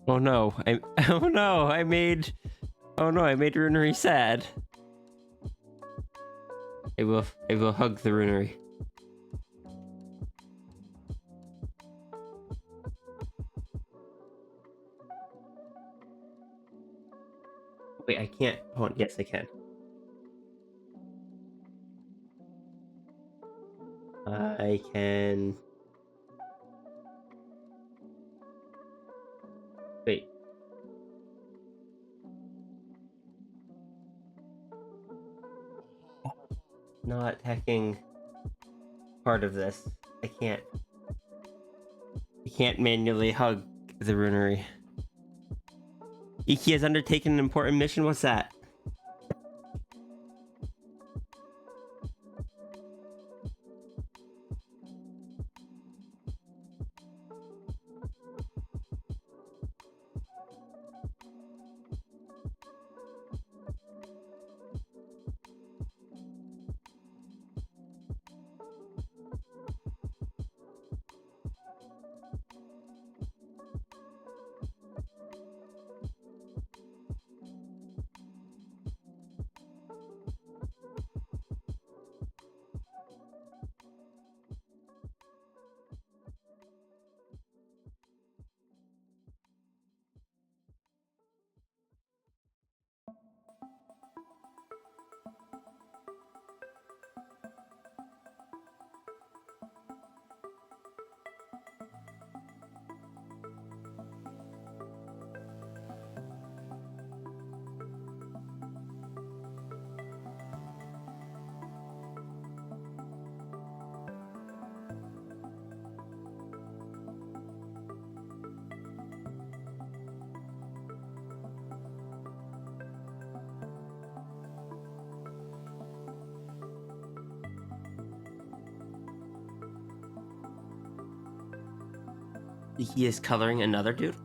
Speaker 2: Oh no, oh no, I made Runary sad. I will hug the Runary. Wait, I can't. Oh, yes, I can. I can. Wait. Not hacking part of this. I can't. I can't manually hug the Runary. Iki has undertaken an important mission. What's that? He is coloring another dude.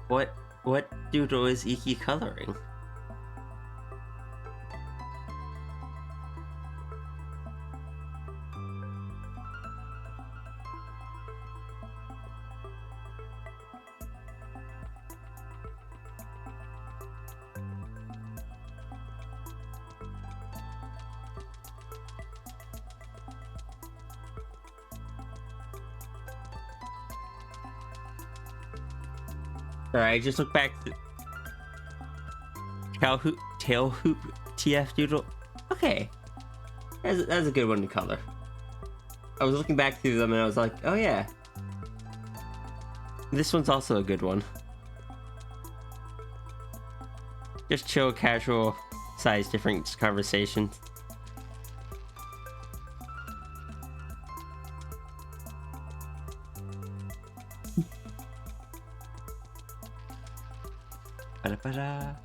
Speaker 2: What doodle is Iki coloring? Alright, I just look back to tail hoop TF doodle. Okay. That's a good one to color. I was looking back through them and I was like, oh yeah. This one's also a good one. Just chill, casual, size difference conversations. Ba-da-ba-da.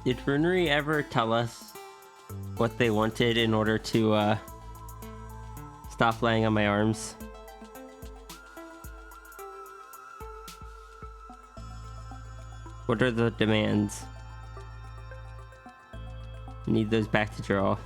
Speaker 2: Did Runery ever tell us what they wanted in order to stop laying on my arms? What are the demands? Need those back to draw.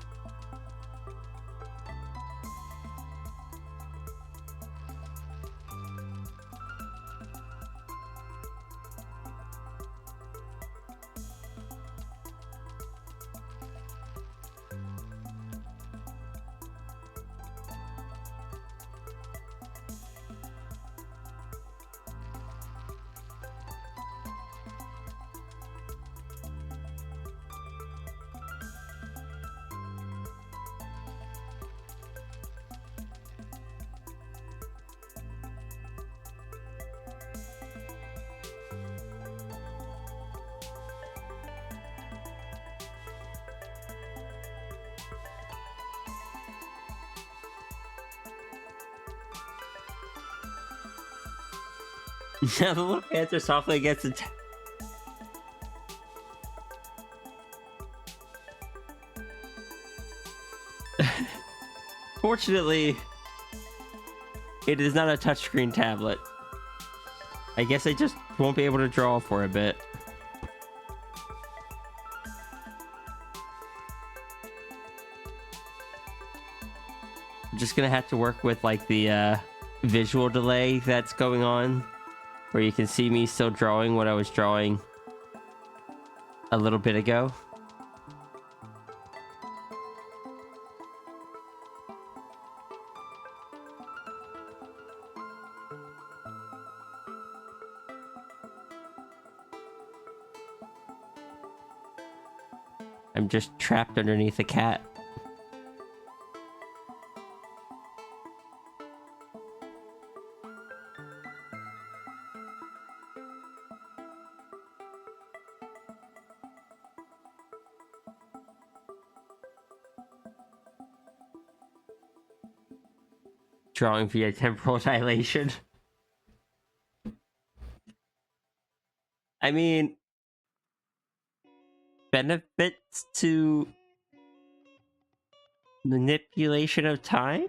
Speaker 2: Now the little panther softly gets it. Fortunately, it is not a touchscreen tablet. I guess I just won't be able to draw for a bit. I'm just gonna have to work with like the visual delay that's going on, where you can see me still drawing what I was drawing a little bit ago. I'm just trapped underneath a cat. Drawing via temporal dilation. I mean, benefits to manipulation of time?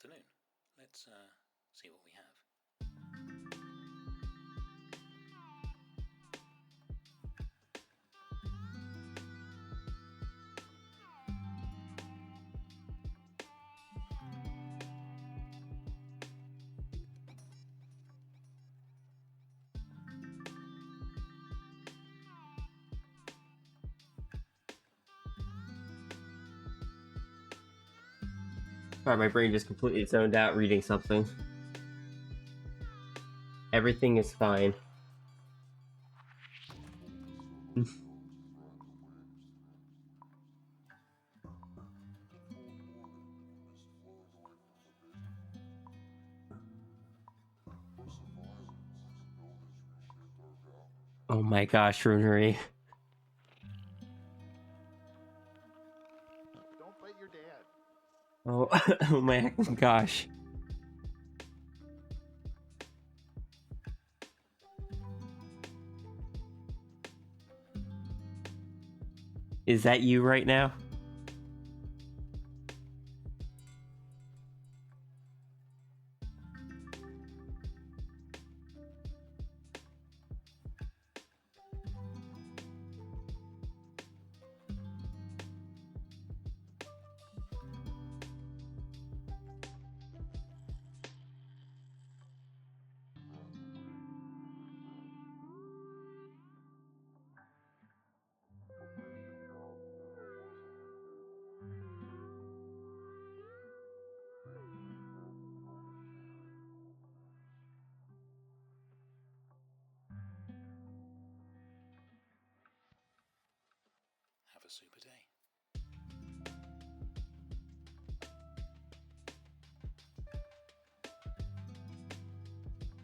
Speaker 11: afternoon. Let's see what we have.
Speaker 2: Sorry, my brain just completely zoned out reading something. Everything is fine. Oh my gosh, Runery.
Speaker 10: Don't bite your dad.
Speaker 2: Oh, oh my gosh. Is that you right now?
Speaker 11: Have a super day.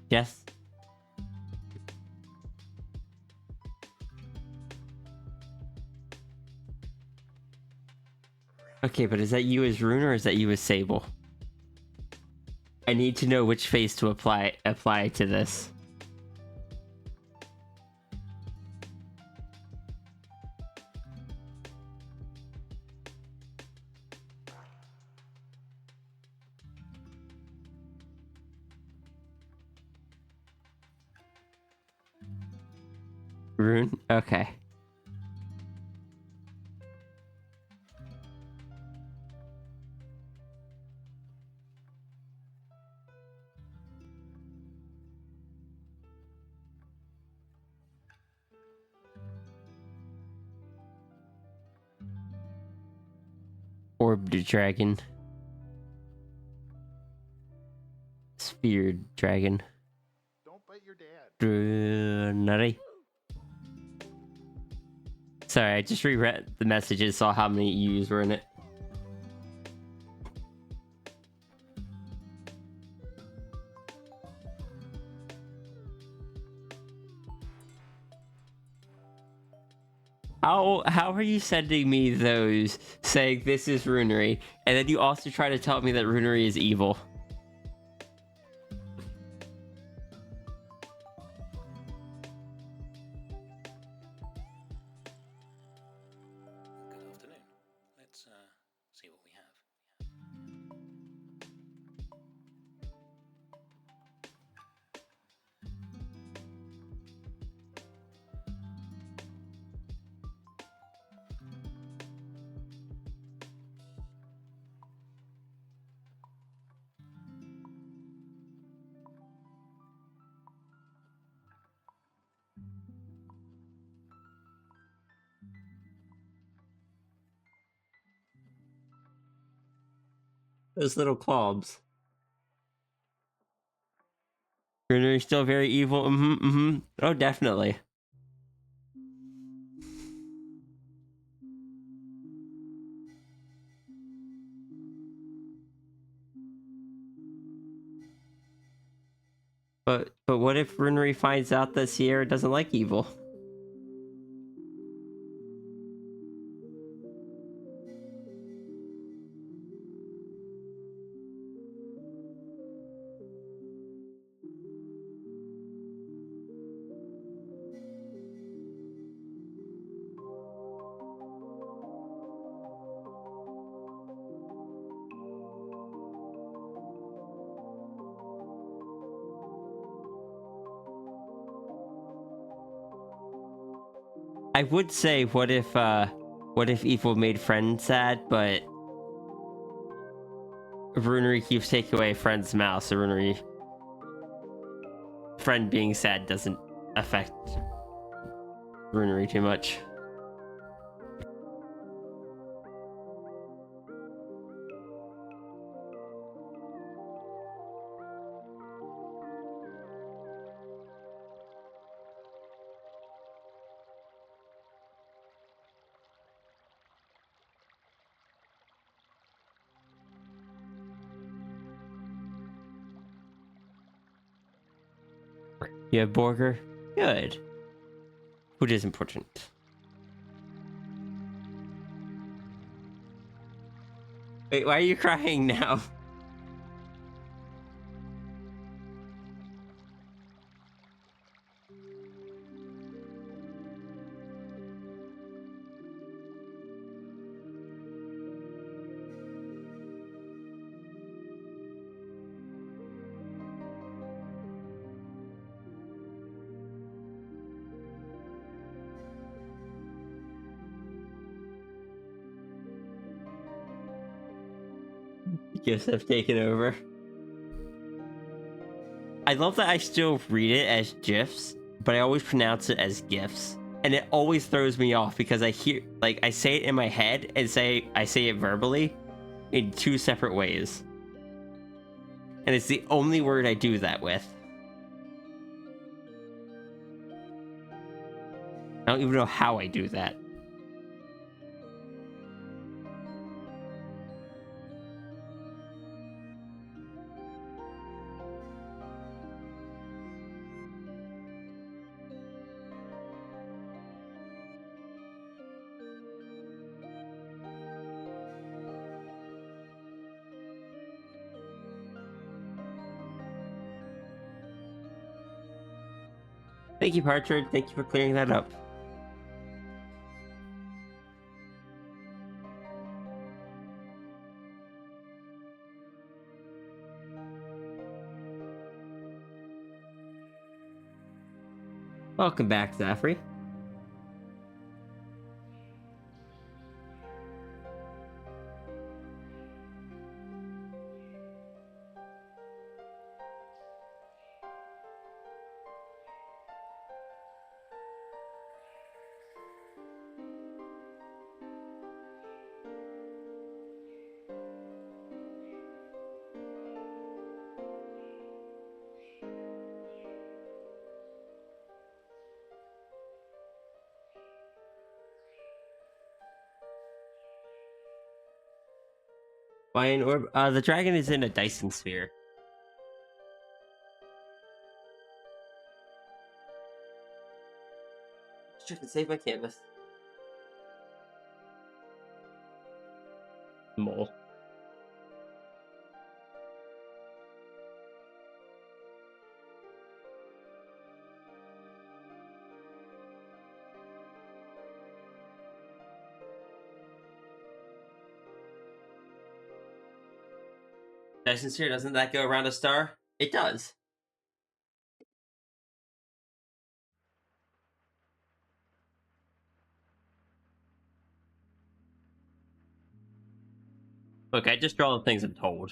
Speaker 2: Yes. Okay, but is that you as Rune or is that you as Sable? I need to know which face to apply to this. Rune? Okay. Orbed dragon. Sphered dragon.
Speaker 10: Don't bite your dad.
Speaker 2: Nutty. Sorry, I just reread the messages, saw how many U's were in it. How are you sending me those saying this is Runery, and then you also try to tell me that Runery is evil?
Speaker 11: Good afternoon. Let's see what we have.
Speaker 2: Those little clubs. Runery's still very evil. Oh, definitely. But what if Runery finds out that Sierra doesn't like evil? I would say, what if evil made friends sad, but Runery keeps taking away friend's mouth, so Runery friend being sad doesn't affect Runery too much. You have Borger? Good. Food is important. Wait, why are you crying now? Gifts have taken over. I love that I still read it as GIFs, but I always pronounce it as GIFs. And it always throws me off because I hear, like, I say it in my head and I say it verbally in two separate ways. And it's the only word I do that with. I don't even know how I do that. Thank you, Partridge. Thank you for clearing that up. Welcome back, Zafri. Why an orb? The dragon is in a Dyson sphere. Just to save my canvas. Mole. Dyson sphere, doesn't that go around a star? It does. Look, I just draw the things I'm told.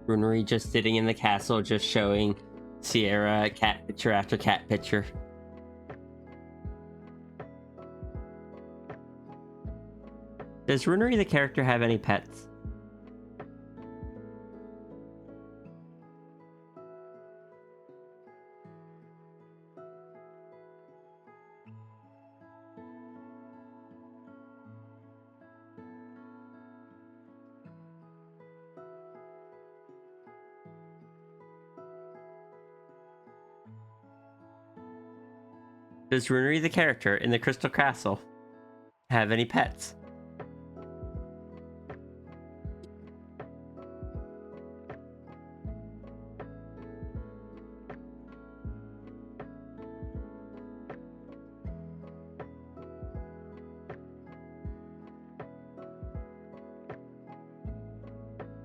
Speaker 2: Runery just sitting in the castle, just showing Sierra cat picture after cat picture. Does Runery the character have any pets? Does Runery the character in the Crystal Castle have any pets?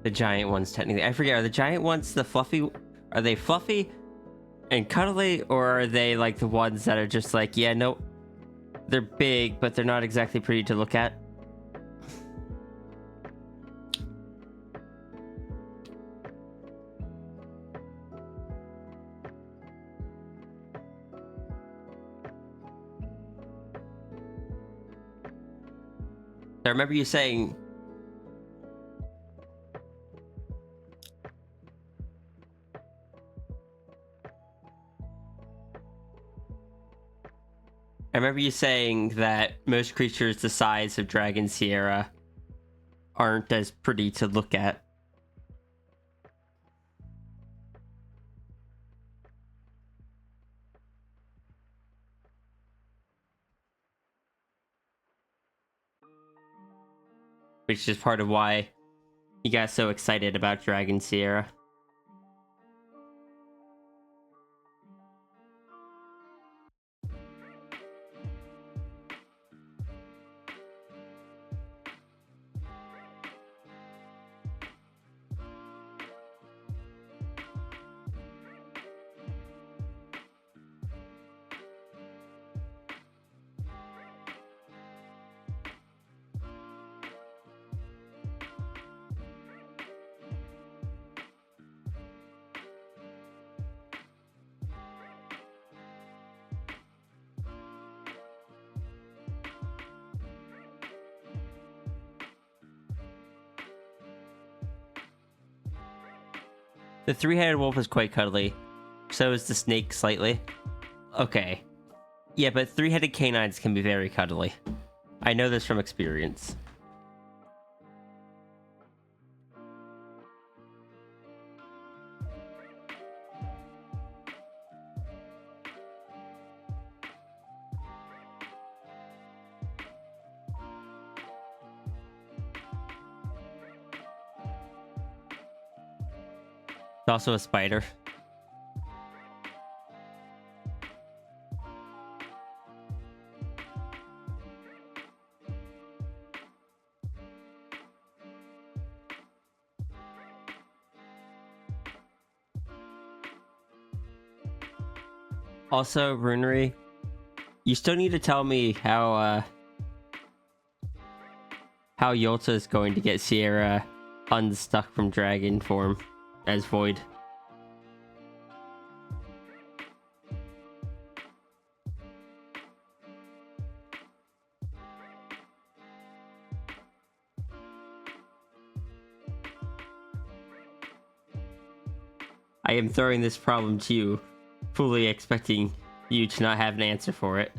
Speaker 2: The giant ones, technically. I forget, are the giant ones the fluffy... Are they fluffy and cuddly, or are they like the ones that are just like, yeah, no... They're big, but they're not exactly pretty to look at? I remember you saying... I remember you saying that most creatures the size of Dragon Sierra aren't as pretty to look at. Which is part of why you got so excited about Dragon Sierra. The three-headed wolf is quite cuddly. So is the snake slightly. Okay. Yeah, but three-headed canines can be very cuddly. I know this from experience. It's also a spider. Also, Runery, you still need to tell me how Yolta is going to get Sierra unstuck from dragon form as Void. I am throwing this problem to you, fully expecting you to not have an answer for it.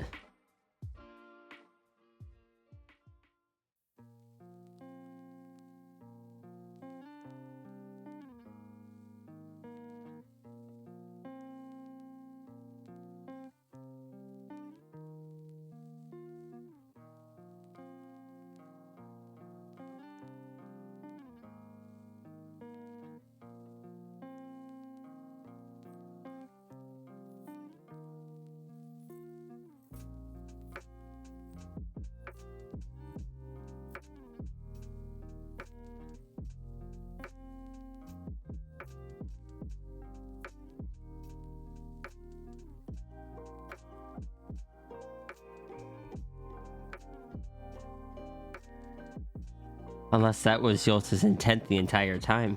Speaker 2: Unless that was Yolta's intent the entire time.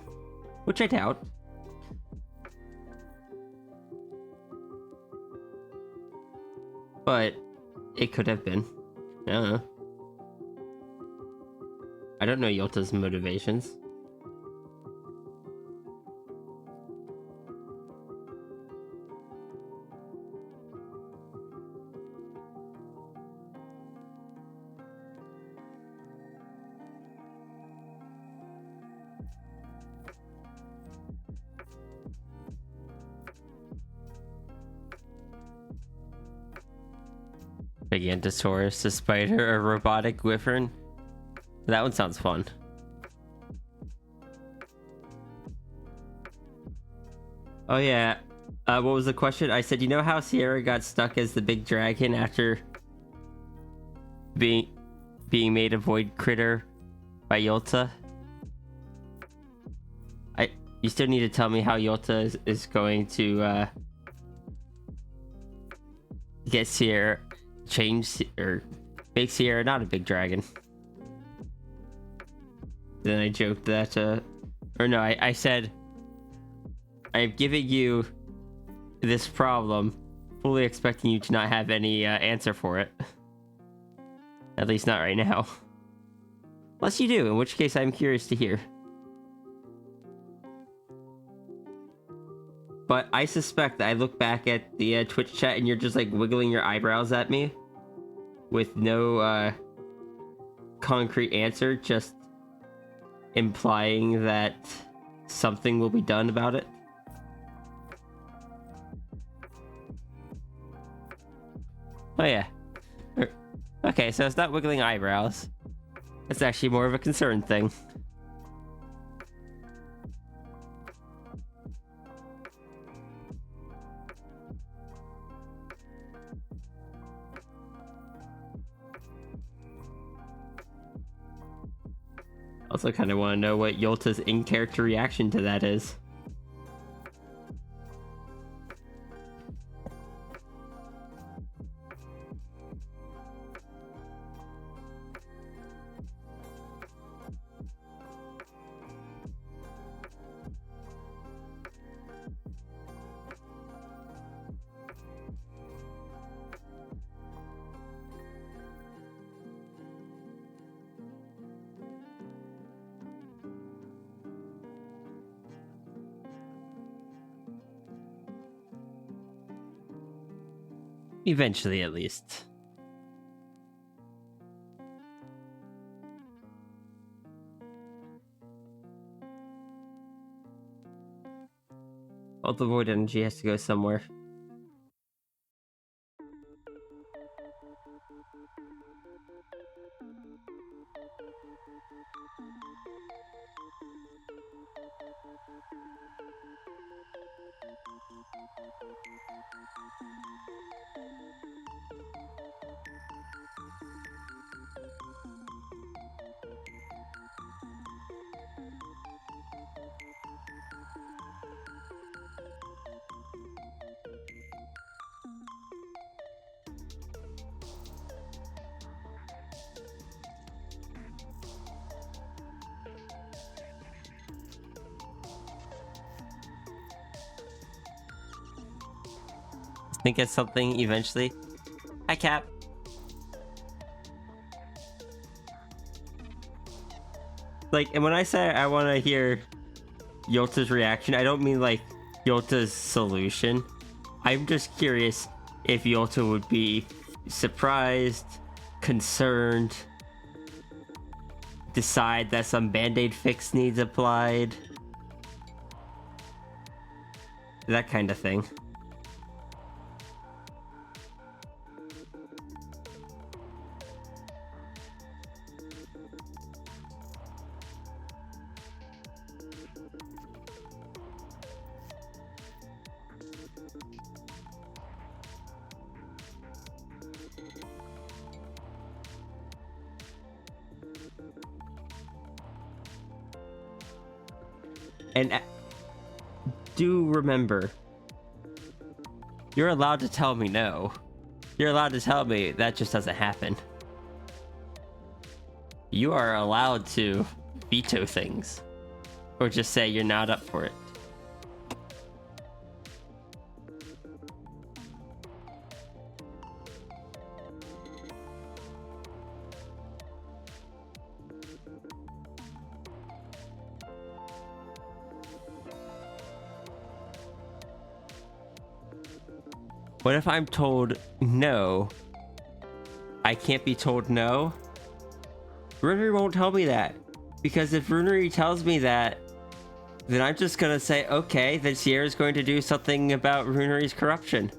Speaker 2: Which I doubt. But it could have been. I don't know. I don't know Yolta's motivations. Gigantosaurus, a spider, a robotic wyvern. That one sounds fun. Oh yeah. What was the question? I said, you know how Sierra got stuck as the big dragon after being made a void critter by Yolta? You still need to tell me how Yolta is going to get Sierra or make Sierra not a big dragon. Then I joked that or no, I said I'm giving you this problem, fully expecting you to not have any answer for it. At least not right now. Unless you do, in which case I'm curious to hear. But I suspect that I look back at the Twitch chat and you're just like wiggling your eyebrows at me with no concrete answer, just implying that something will be done about it. Oh yeah. Okay, so it's not wiggling eyebrows. It's actually more of a concern thing. Also kind of want to know what Yolta's in-character reaction to that is. Eventually, at least. All the void energy has to go somewhere. Think it's something eventually. Hi, Cap. Like, and when I say I want to hear Yolta's reaction, I don't mean like Yolta's solution. I'm just curious if Yolta would be surprised, concerned, decide that some band-aid fix needs applied, that kind of thing. And do remember, you're allowed to tell me no. You're allowed to tell me that just doesn't happen. You are allowed to veto things. Or just say you're not up for it. What if I'm told no? I can't be told no? Runery won't tell me that. Because if Runery tells me that, then I'm just gonna say, okay, then Sierra's going to do something about Runery's corruption.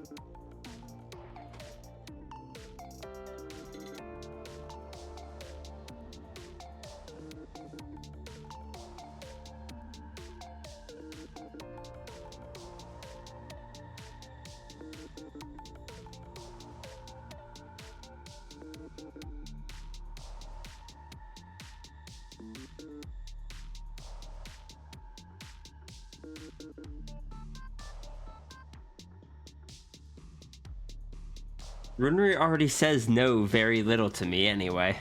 Speaker 2: Runery already says no very little to me anyway.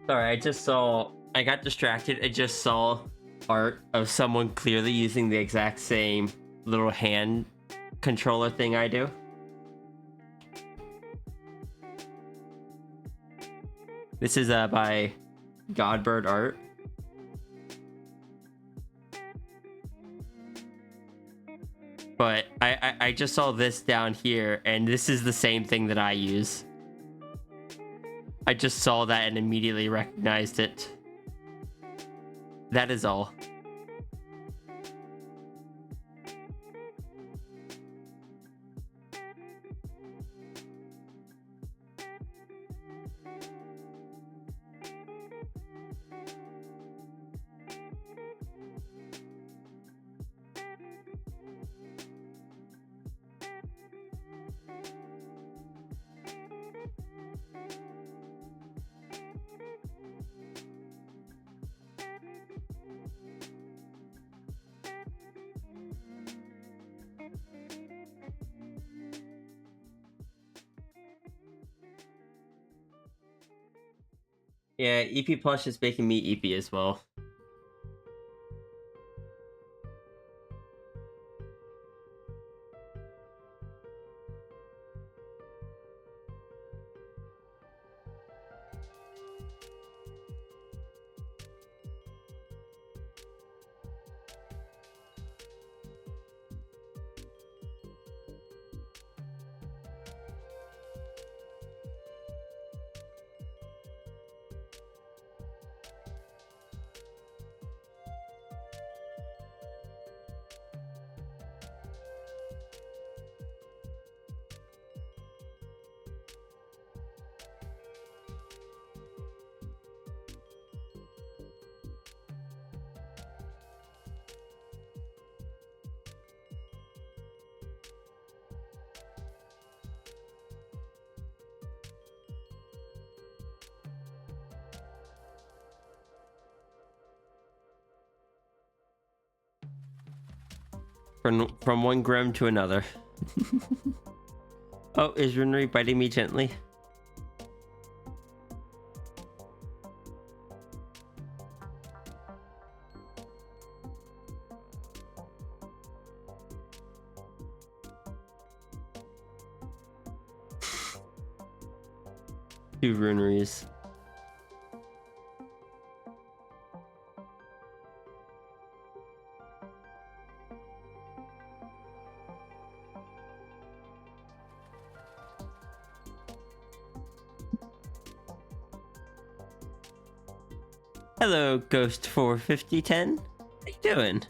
Speaker 2: Sorry, I got distracted. I just saw art of someone clearly using the exact same little hand controller thing I do. This is by Godbird Art. But I just saw this down here, and this is the same thing that I use. I just saw that and immediately recognized it. That is all. Yeah, EP Plus is making me EP as well. From one Grim to another. Oh, is Runry biting me gently? Two Runeries. Hello, Ghost 45010. How you doing?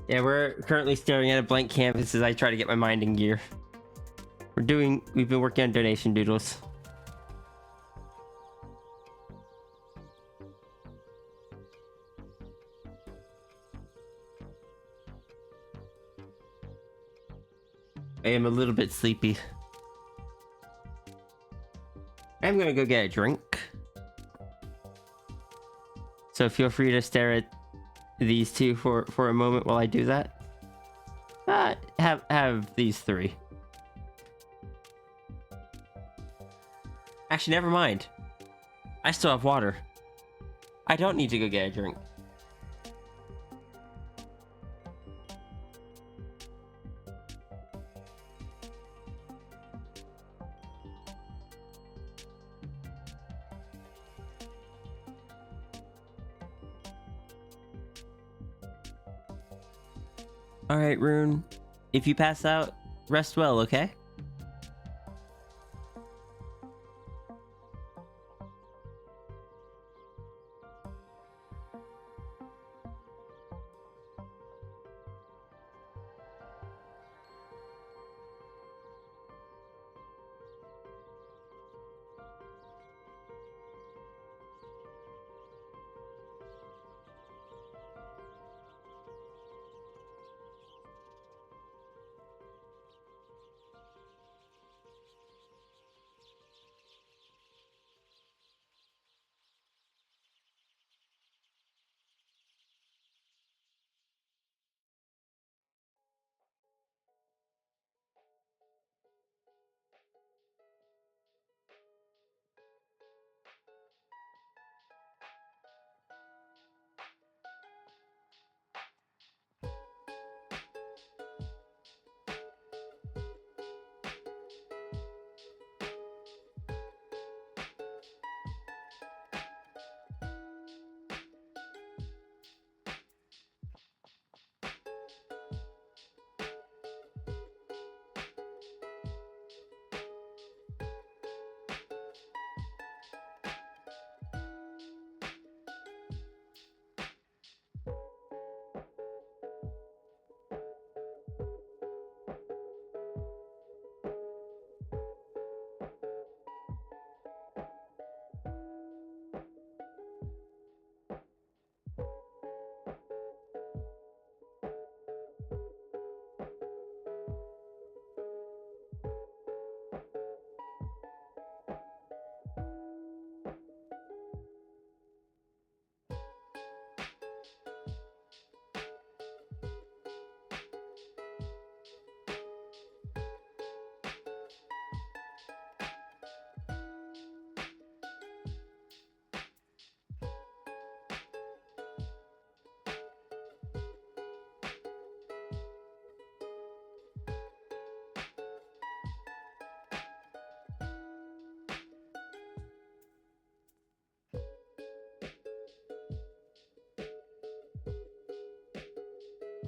Speaker 2: Yeah, we're currently staring at a blank canvas as I try to get my mind in gear. We've been working on donation doodles. I am a little bit sleepy. I'm gonna go get a drink. So feel free to stare at these two for a moment while I do that. Have these three. Actually, never mind. I still have water. I don't need to go get a drink. Alright, Rune. If you pass out, rest well, okay?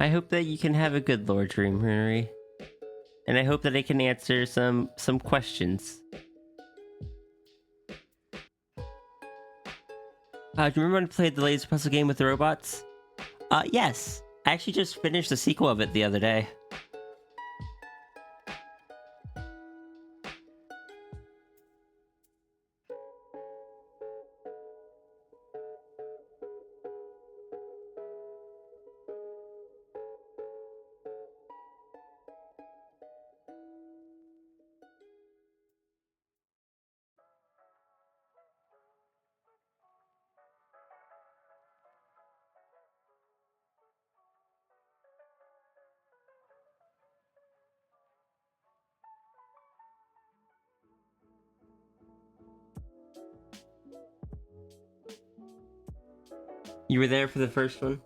Speaker 2: I hope that you can have a good Lord Dream, Runery. And I hope that I can answer some questions. Do you remember when I played the laser puzzle game with the robots? Yes. I actually just finished the sequel of it the other day. You were there for the first one?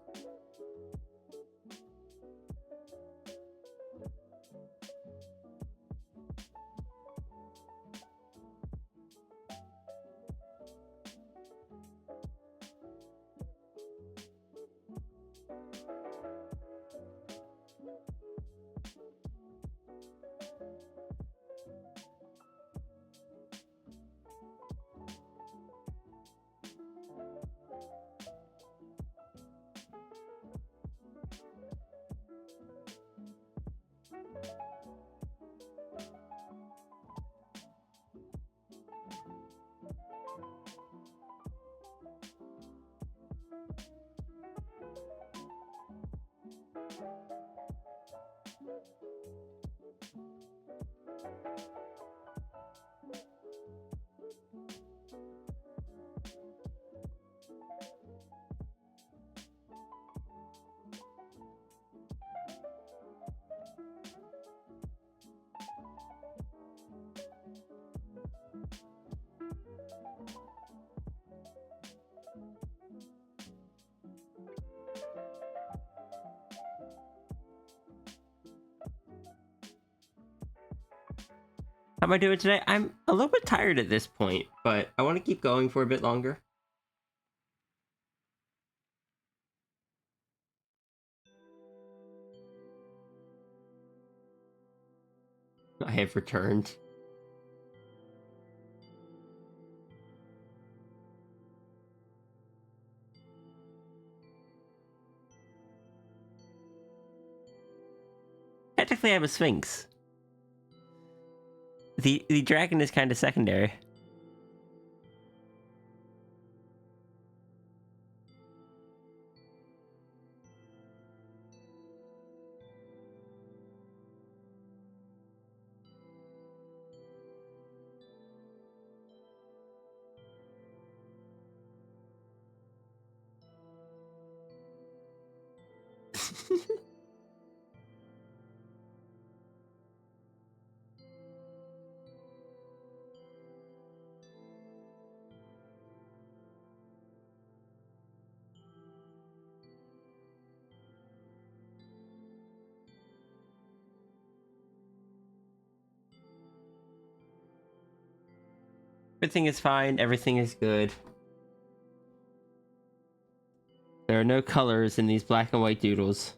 Speaker 2: How am I doing today? I'm a little bit tired at this point, but I want to keep going for a bit longer. I have returned. Technically, I'm a sphinx. The dragon is kind of secondary. Everything is fine. Everything is good. There are no colors in these black and white doodles.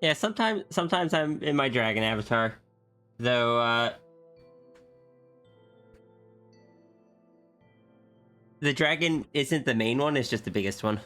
Speaker 2: Yeah, sometimes I'm in my dragon avatar. Though, the dragon isn't the main one, it's just the biggest one.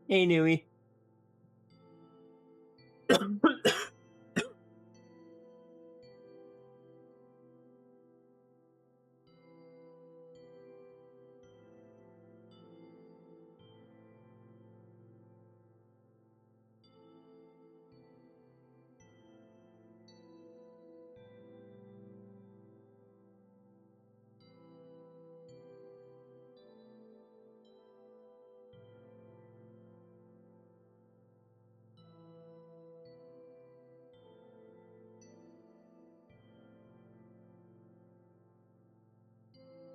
Speaker 2: Hey, Nui.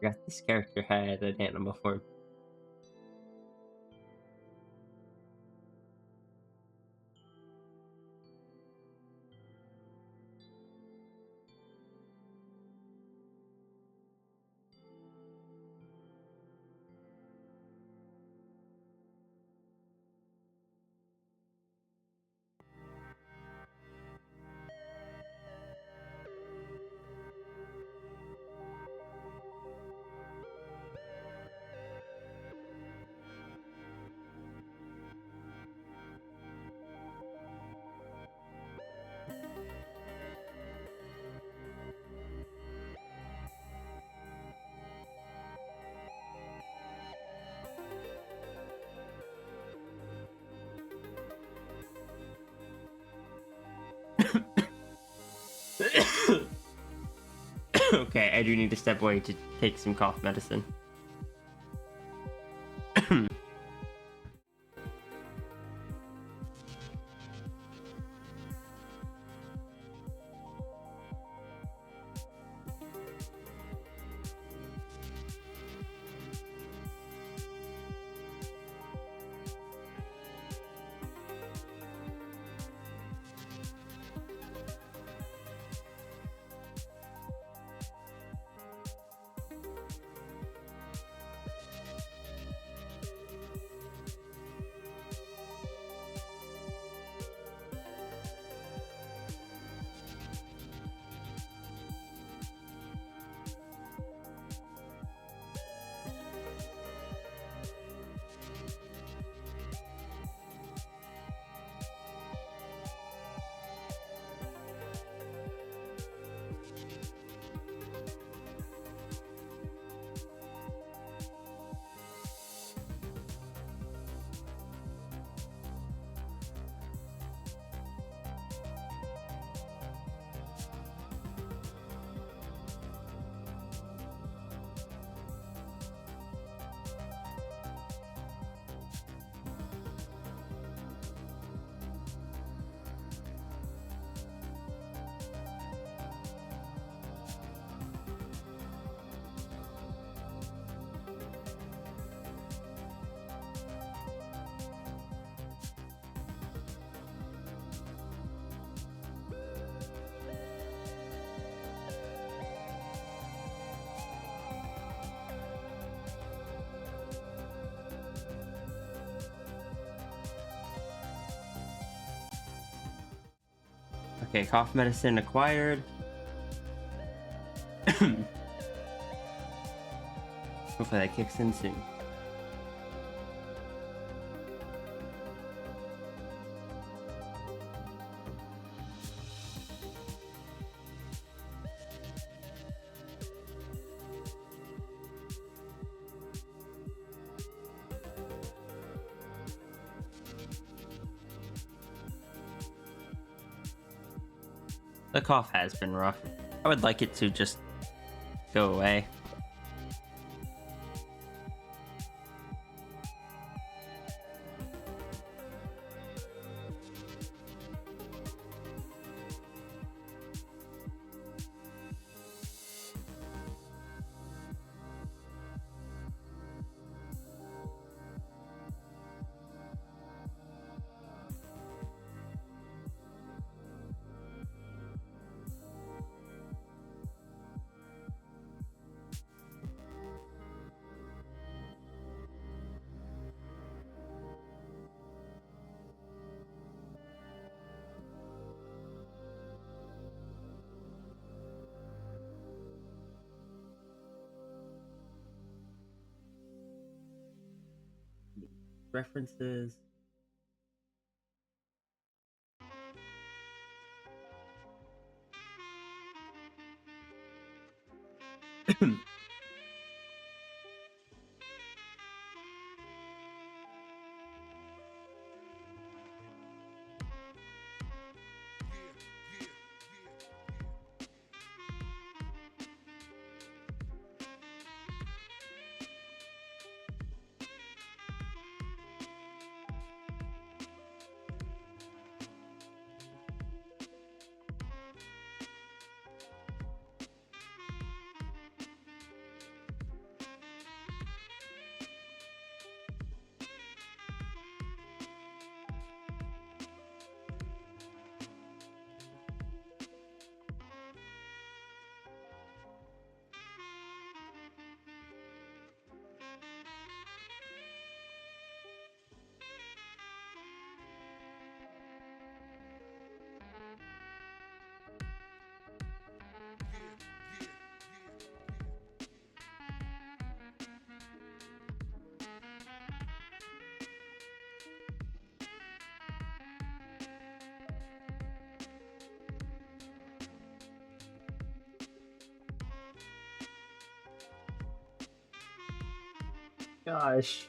Speaker 2: Forgot this character had an animal form. Okay, I do need to step away to take some cough medicine. Okay, cough medicine acquired. Hopefully that kicks in soon. The cough has been rough. I would like it to just go away. References. Gosh.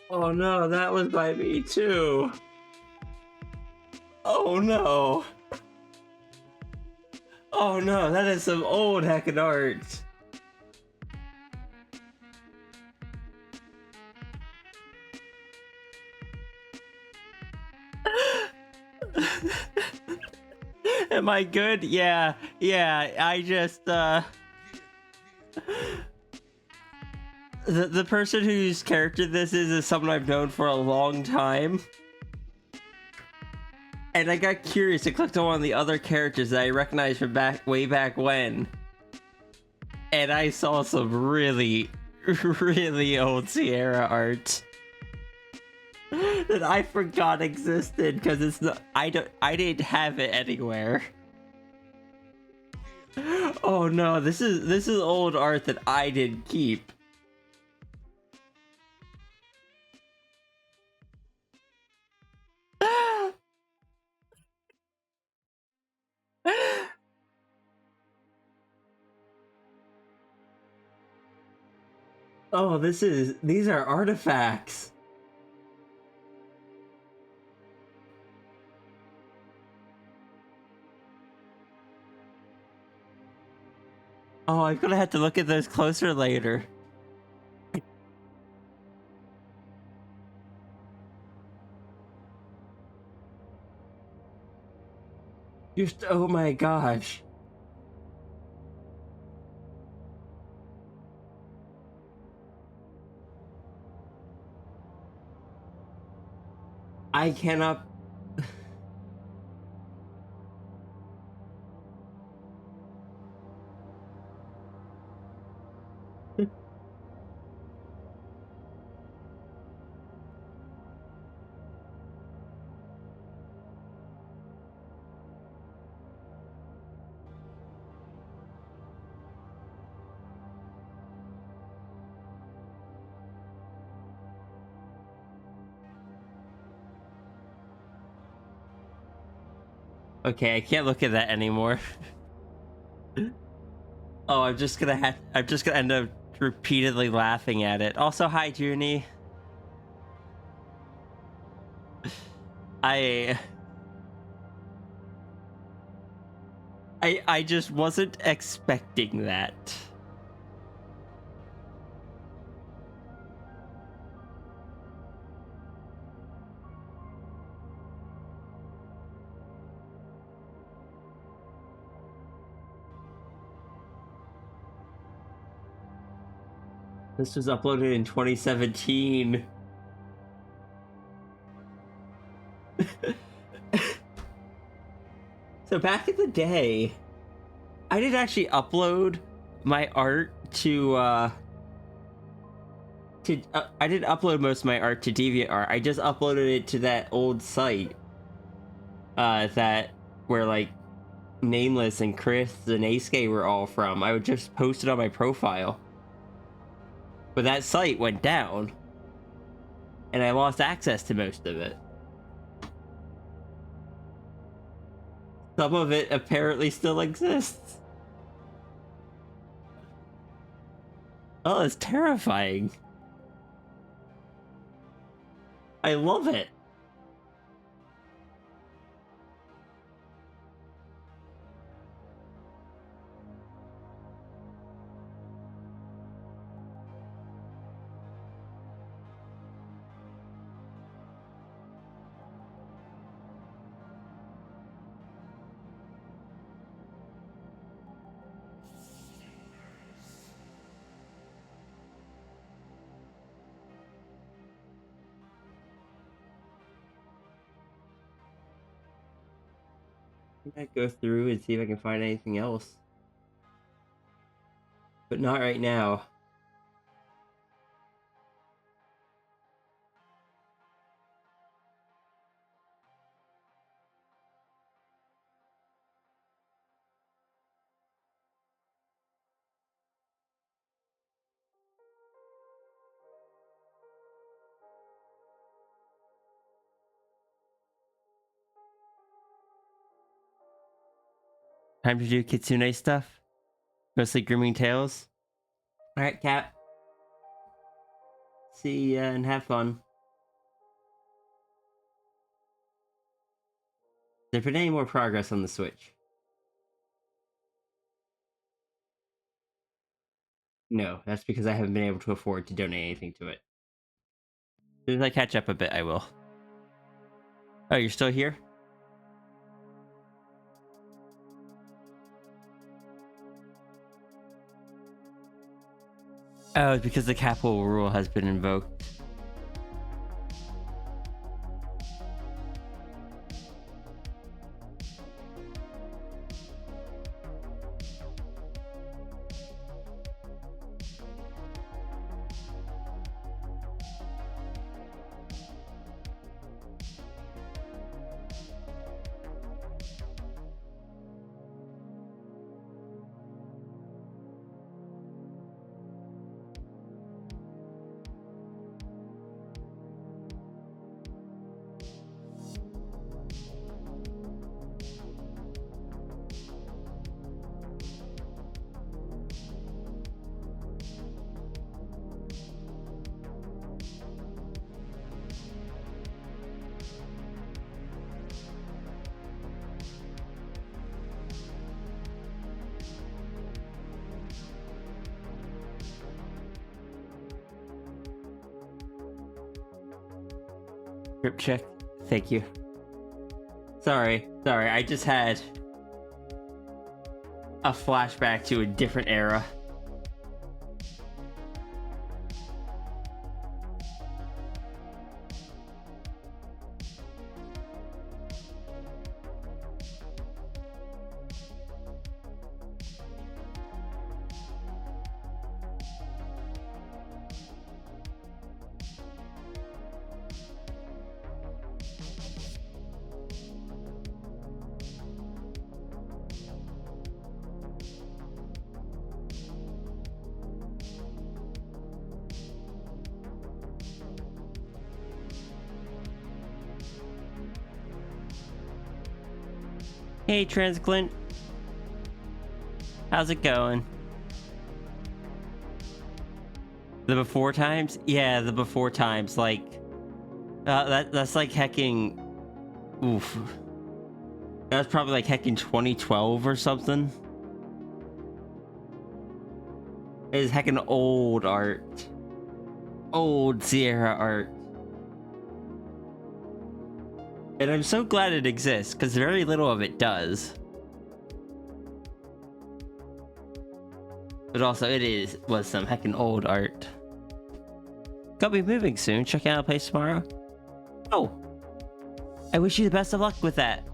Speaker 2: Oh no, that was by me too. Oh no. Oh no, that is some old heckin' art. Am I good? Yeah, I just, The person whose character this is someone I've known for a long time. And I got curious and clicked on one of the other characters that I recognized from way back when. And I saw some really, really old Sierra art that I forgot existed because it's not. I didn't have it anywhere. Oh no, this is old art that I didn't keep. Oh, these are artifacts. Oh, I'm gonna have to look at those closer later. Oh my gosh. I cannot. Okay, I can't look at that anymore. Oh, I'm just gonna end up repeatedly laughing at it. Also, hi, Junie. I just wasn't expecting that. This was uploaded in 2017. So back in the day, I did actually upload my art to I did upload most of my art to DeviantArt. I just uploaded it to that old site that where like Nameless and Chris and Aske were all from. I would just post it on my profile. But that site went down, and I lost access to most of it. Some of it apparently still exists. Oh, it's terrifying. I love it. I might go through and see if I can find anything else. But not right now. Time to do Kitsune stuff? Mostly grooming tails? Alright, Cat. See ya and have fun. Has there been any more progress on the Switch? No, that's because I haven't been able to afford to donate anything to it. As soon as I catch up a bit, I will. Oh, you're still here? Oh, it's because the capital rule has been invoked. Grip check. Thank you. Sorry, I just had a flashback to a different era. Hey, Transglint. How's it going? The before times? Yeah, the before times. Like, that's like hecking. Oof. That's probably like hecking 2012 or something. It is hecking old art. Old Sierra art. And I'm so glad it exists, because very little of it does. But also, was some heckin' old art. Gonna be moving soon. Check out a place tomorrow. Oh, I wish you the best of luck with that.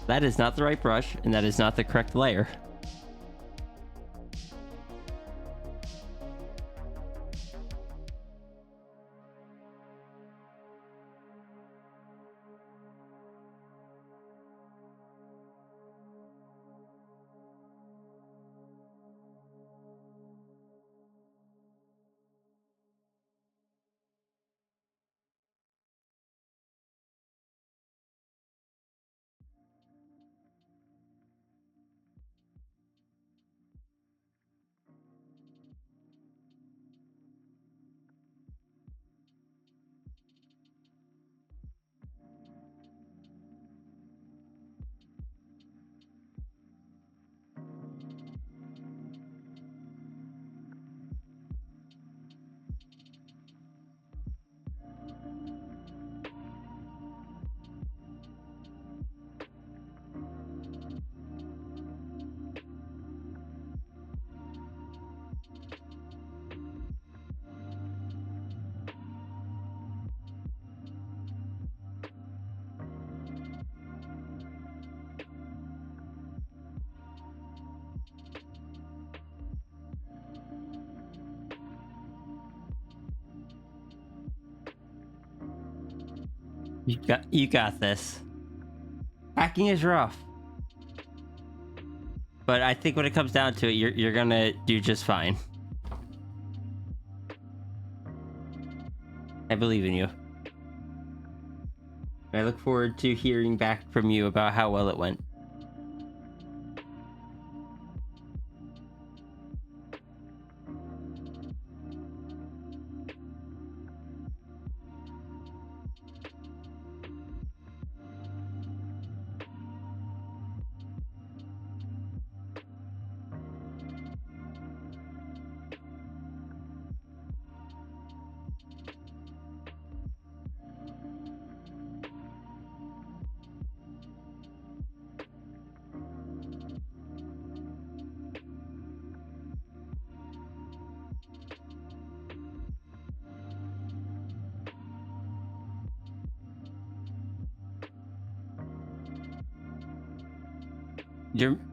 Speaker 2: That is not the right brush, and that is not the correct layer. You got this. Hacking is rough, but I think when it comes down to it, you're gonna do just fine. I believe in you. I look forward to hearing back from you about how well it went.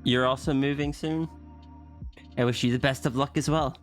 Speaker 2: You're also moving soon? I wish you the best of luck as well.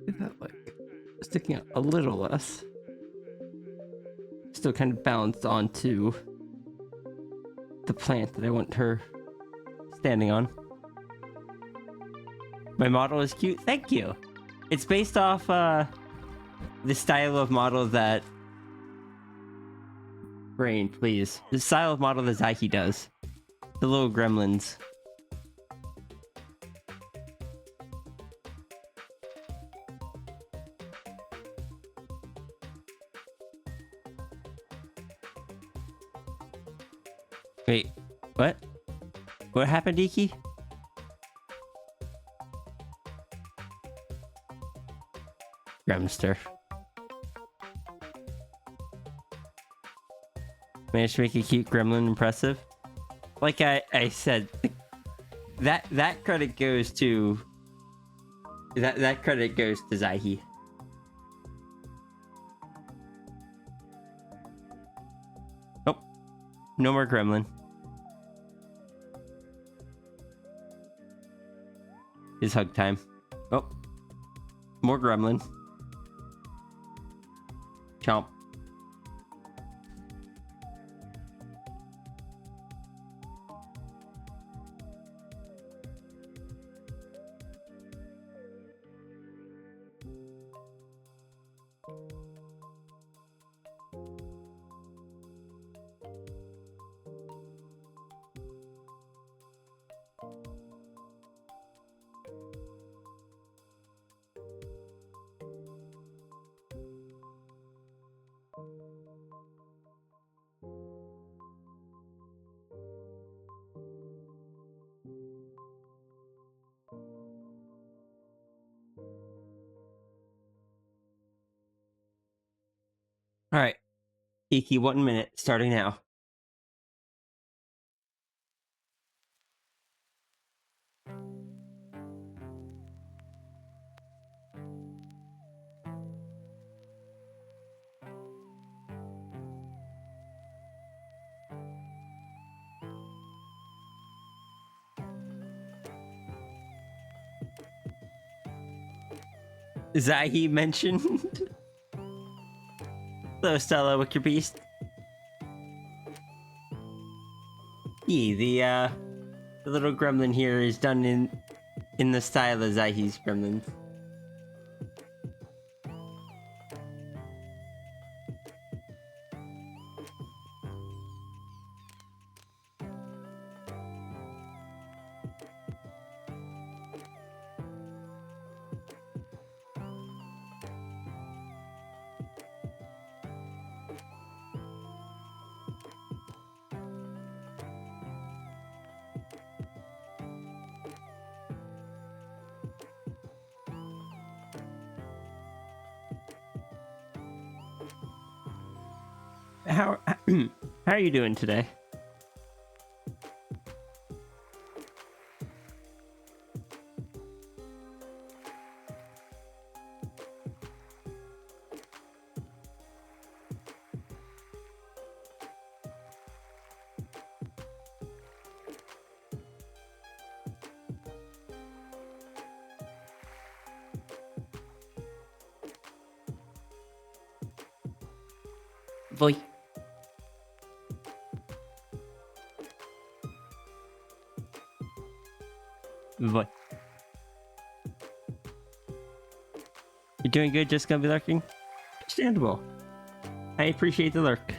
Speaker 2: Get that like sticking out a little less. Still kind of balanced onto the plant that I want her standing on. My model is cute. Thank you. It's based off the style of model that Brain, please. The style of model that Zyke does. The little gremlins. Wait, what? What happened, Iki? Gremster. Managed to make a cute gremlin impressive. Like I said, that credit goes to that credit goes to Zyke. Nope. No more gremlin. It's hug time. Oh. More gremlin. Chomp. All right, Iki, 1 minute, starting now. Zahi mentioned. Hello, Stella, Wicker Beast. Yeah, the little gremlin here is done in the style of Zahi's gremlins. How are you doing today?
Speaker 6: Voy.
Speaker 2: What? You're doing good, just gonna be lurking? Understandable. I appreciate the lurk.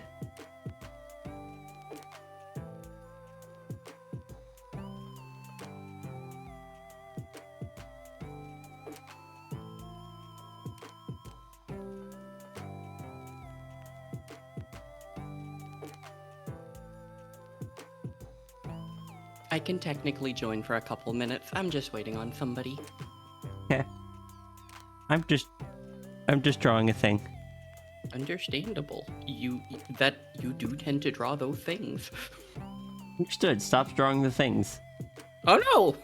Speaker 6: I can technically join for a couple minutes. I'm just waiting on somebody.
Speaker 2: Yeah. I'm just drawing a thing.
Speaker 6: Understandable. You do tend to draw those things.
Speaker 2: Understood. Stop drawing the things.
Speaker 6: Oh no!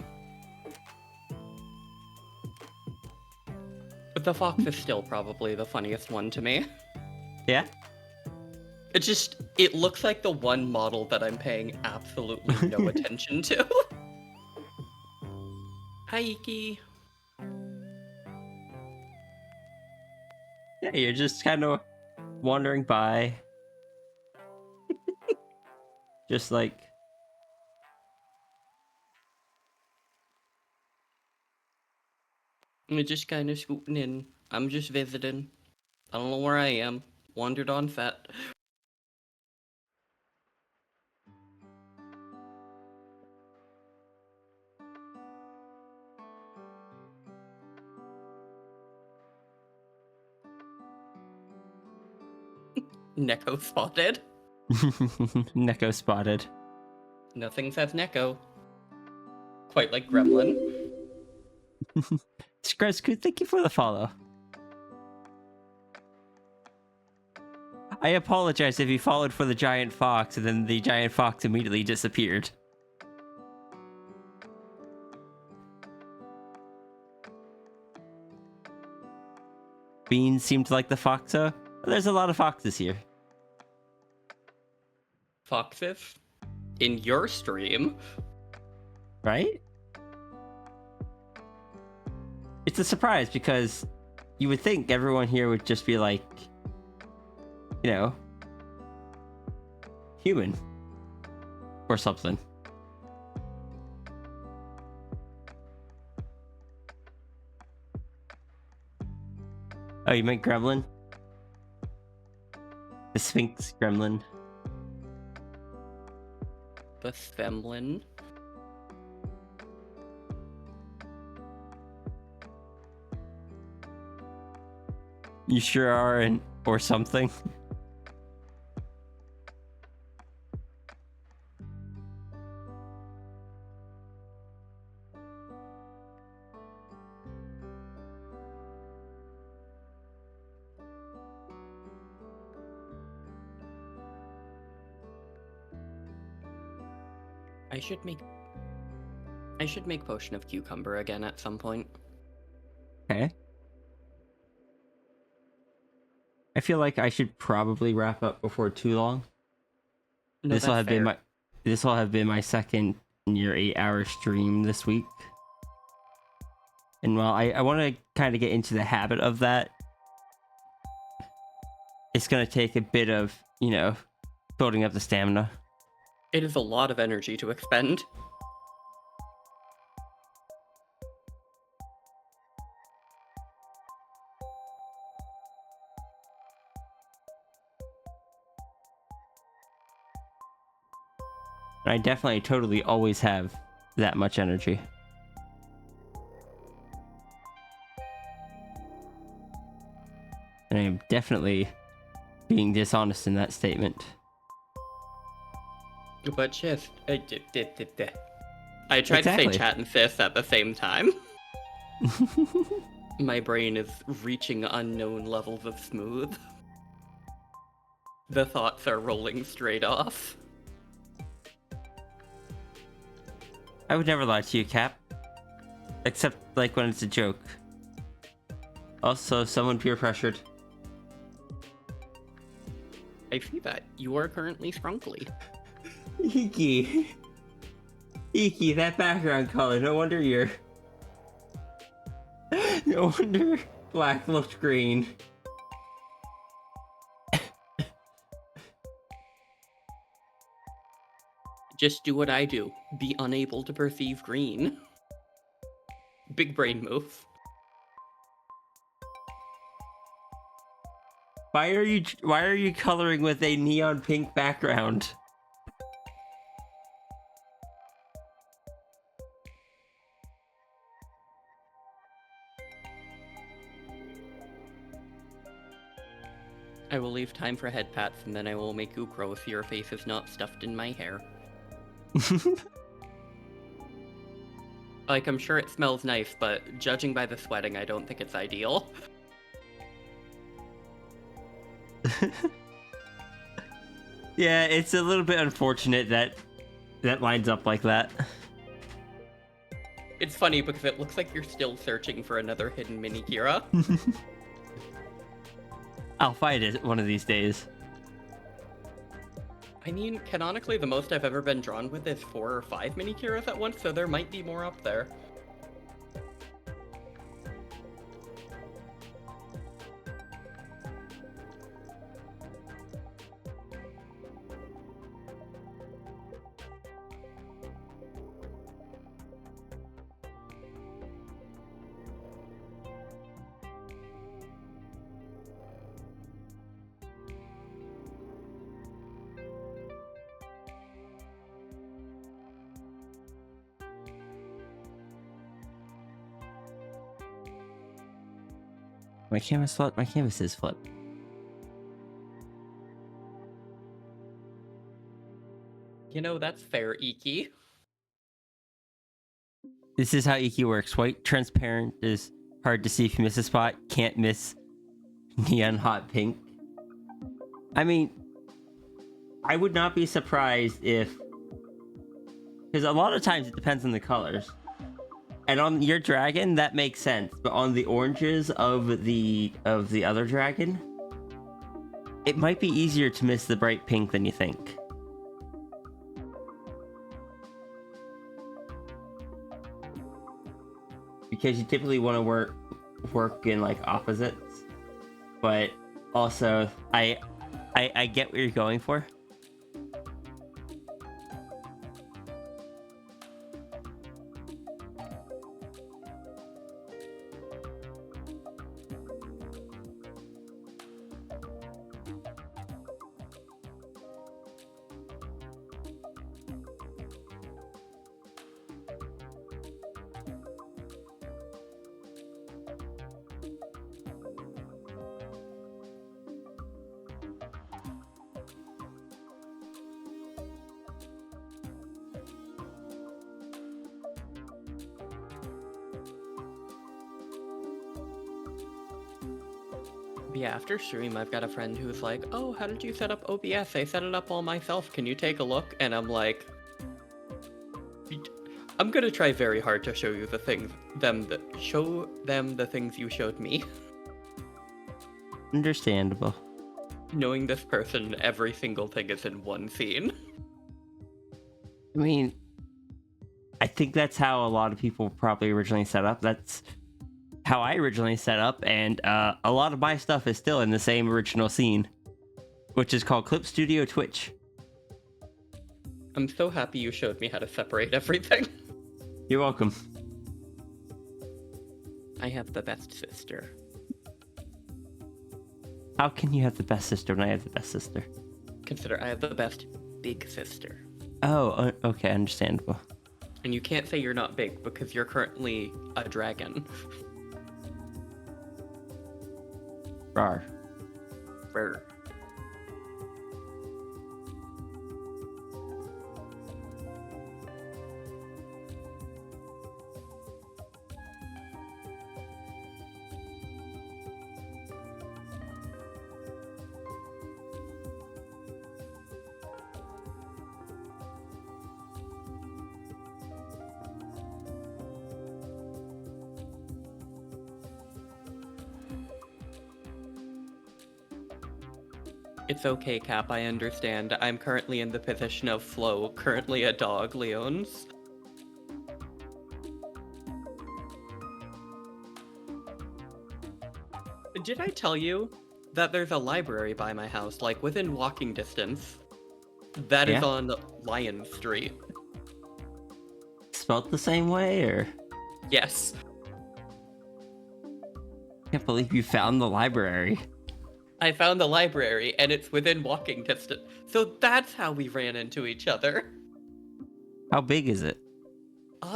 Speaker 6: But the fox is still probably the funniest one to me.
Speaker 2: Yeah?
Speaker 6: It looks like the one model that I'm paying absolutely no attention to. Hi, Iki.
Speaker 2: Yeah, you're just kind of wandering by. Just like...
Speaker 6: I'm just kind of scooting in. I'm just visiting. I don't know where I am. Wandered on set. Neko spotted.
Speaker 2: Neko spotted.
Speaker 6: Nothing says Neko. Quite like Gremlin.
Speaker 2: Scrubscoot, thank you for the follow. I apologize if you followed for the giant fox and then the giant fox immediately disappeared. Beans seemed to like the foxo. There's a lot of foxes here.
Speaker 6: Foxes? In your stream?
Speaker 2: Right? It's a surprise because you would think everyone here would just be like, you know, human or something. Oh, you meant gremlin? The Sphinx gremlin.
Speaker 6: The Femlin?
Speaker 2: You sure are, and or something.
Speaker 6: I should make potion of cucumber again at some point.
Speaker 2: Okay. I feel like I should probably wrap up before too long.
Speaker 6: No,
Speaker 2: This will
Speaker 6: that's
Speaker 2: have been
Speaker 6: fair.
Speaker 2: my second near 8-hour stream this week. And while I want to kind of get into the habit of that, it's going to take a bit of, you know, building up the stamina.
Speaker 6: It is a lot of energy to expend.
Speaker 2: And I definitely totally always have that much energy. And I am definitely being dishonest in that statement.
Speaker 6: But just... I tried to
Speaker 2: Exactly.
Speaker 6: say chat and sis at the same time. My brain is reaching unknown levels of smooth. The thoughts are rolling straight off.
Speaker 2: I would never lie to you, Cap. Except, like, when it's a joke. Also, someone peer pressured.
Speaker 6: I see that. You are currently scrunkly.
Speaker 2: Iki. Iki, that background color. No wonder you're... No wonder black looked green.
Speaker 6: Just do what I do. Be unable to perceive green. Big brain move.
Speaker 2: Why are you coloring with a neon pink background?
Speaker 6: I will leave time for head pats and then I will make you grow so your face is not stuffed in my hair. Like, I'm sure it smells nice, but judging by the sweating, I don't think it's ideal.
Speaker 2: Yeah, it's a little bit unfortunate that that lines up like that.
Speaker 6: It's funny because it looks like you're still searching for another hidden mini Kira.
Speaker 2: I'll find it one of these days.
Speaker 6: I mean, canonically, the most I've ever been drawn with is 4 or 5 mini Kiras at once, so there might be more up there.
Speaker 2: My canvas flipped. My canvas is flipped.
Speaker 6: You know, that's fair, Iki.
Speaker 2: This is how Iki works. White transparent is hard to see if you miss a spot. Can't miss neon hot pink. I mean, I would not be surprised if, because a lot of times it depends on the colors. And on your dragon, that makes sense. But on the oranges of the other dragon, it might be easier to miss the bright pink than you think. Because you typically want to work in like opposites. But also I get what you're going for.
Speaker 6: Yeah, after stream, I've got a friend who's like, "Oh, how did you set up OBS? I set it up all myself. Can you take a look?" And I'm like, "I'm gonna try very hard to show you the things, show them the things you showed me."
Speaker 2: Understandable.
Speaker 6: Knowing this person, every single thing is in one scene.
Speaker 2: I mean, I think that's how a lot of people probably originally set up. That's how I originally set up, and a lot of my stuff is still in the same original scene, which is called Clip Studio Twitch.
Speaker 6: I'm so happy you showed me how to separate everything.
Speaker 2: You're welcome.
Speaker 6: I have the best sister.
Speaker 2: How can you have the best sister when I have the best sister?
Speaker 6: Consider I have the best big sister.
Speaker 2: Oh, okay, understandable.
Speaker 6: And you can't say you're not big because you're currently a dragon.
Speaker 2: Rar.
Speaker 6: Brr. It's okay, Cap, I understand. I'm currently in the position of Flo, currently a dog, Leones. Did I tell you that there's a library by my house, like within walking distance? That is
Speaker 2: Yeah?
Speaker 6: on Lion Street.
Speaker 2: Spelt the same way, or?
Speaker 6: Yes.
Speaker 2: Can't believe you found the library.
Speaker 6: I found the library, and it's within walking distance. So that's how we ran into each other.
Speaker 2: How big is it?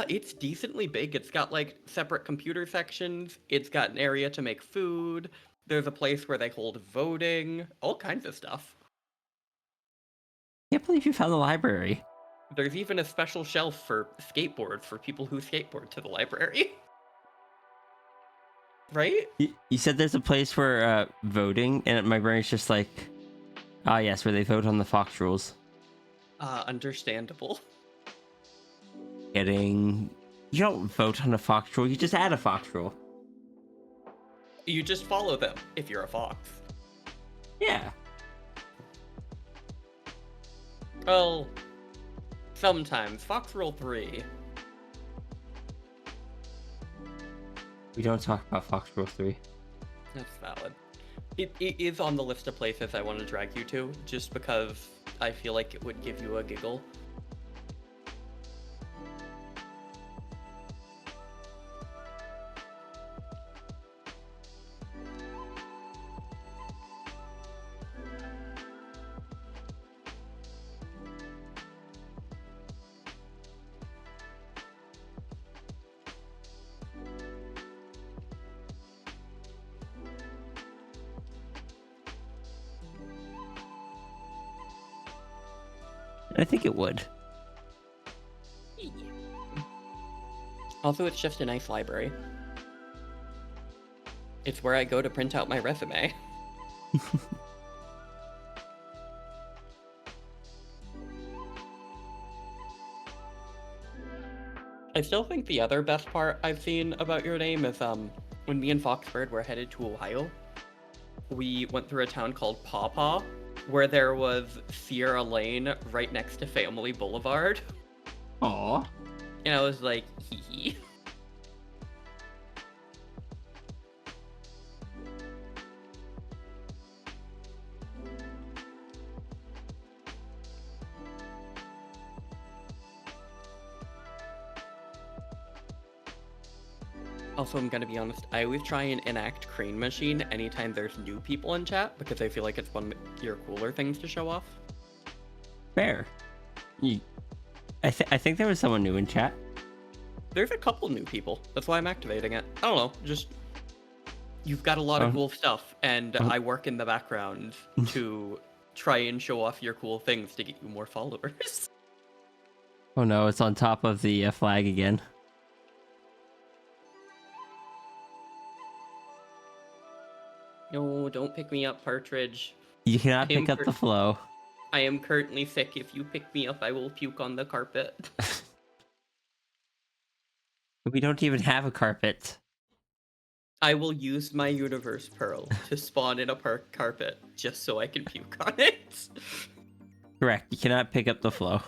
Speaker 6: It's decently big. It's got, like, separate computer sections. It's got an area to make food. There's a place where they hold voting. All kinds of stuff.
Speaker 2: Can't believe you found the library.
Speaker 6: There's even a special shelf for skateboards for people who skateboard to the library. Right?
Speaker 2: You said there's a place for voting, and my brain's just like, ah, yes, where they vote on the Fox rules.
Speaker 6: Understandable.
Speaker 2: You don't vote on a Fox rule, you just add a Fox rule.
Speaker 6: You just follow them if you're a fox.
Speaker 2: Yeah.
Speaker 6: Well, sometimes. Fox Rule 3.
Speaker 2: We don't talk about Fox Rule 3.
Speaker 6: That's valid. It is on the list of places I want to drag you to, just because I feel like it would give you a giggle.
Speaker 2: I think it would.
Speaker 6: Also, it's just a nice library. It's where I go to print out my resume. I still think the other best part I've seen about your name is when me and Foxbird were headed to Ohio, we went through a town called Paw Paw, where there was Sierra Lane right next to Family Boulevard.
Speaker 2: Aw.
Speaker 6: And I was like, hee hee. Also, I'm gonna be honest, I always try and enact Crane Machine anytime there's new people in chat, because I feel like it's one of your cooler things to show off.
Speaker 2: Fair. I think there was someone new in chat.
Speaker 6: There's a couple new people. That's why I'm activating it. I don't know, just... You've got a lot of cool stuff, and I work in the background to try and show off your cool things to get you more followers.
Speaker 2: Oh no, it's on top of the flag again.
Speaker 6: No, don't pick me up, Partridge.
Speaker 2: You cannot pick up the flow.
Speaker 6: I am currently sick. If you pick me up, I will puke on the carpet.
Speaker 2: We don't even have a carpet.
Speaker 6: I will use my universe pearl to spawn in a carpet just so I can puke on it.
Speaker 2: Correct. You cannot pick up the flow.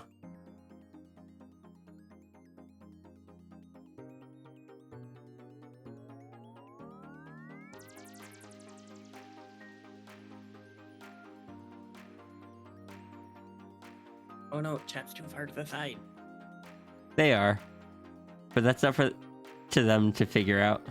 Speaker 6: Oh no, chat's too far to the side.
Speaker 2: They are. But that's up to them to figure out.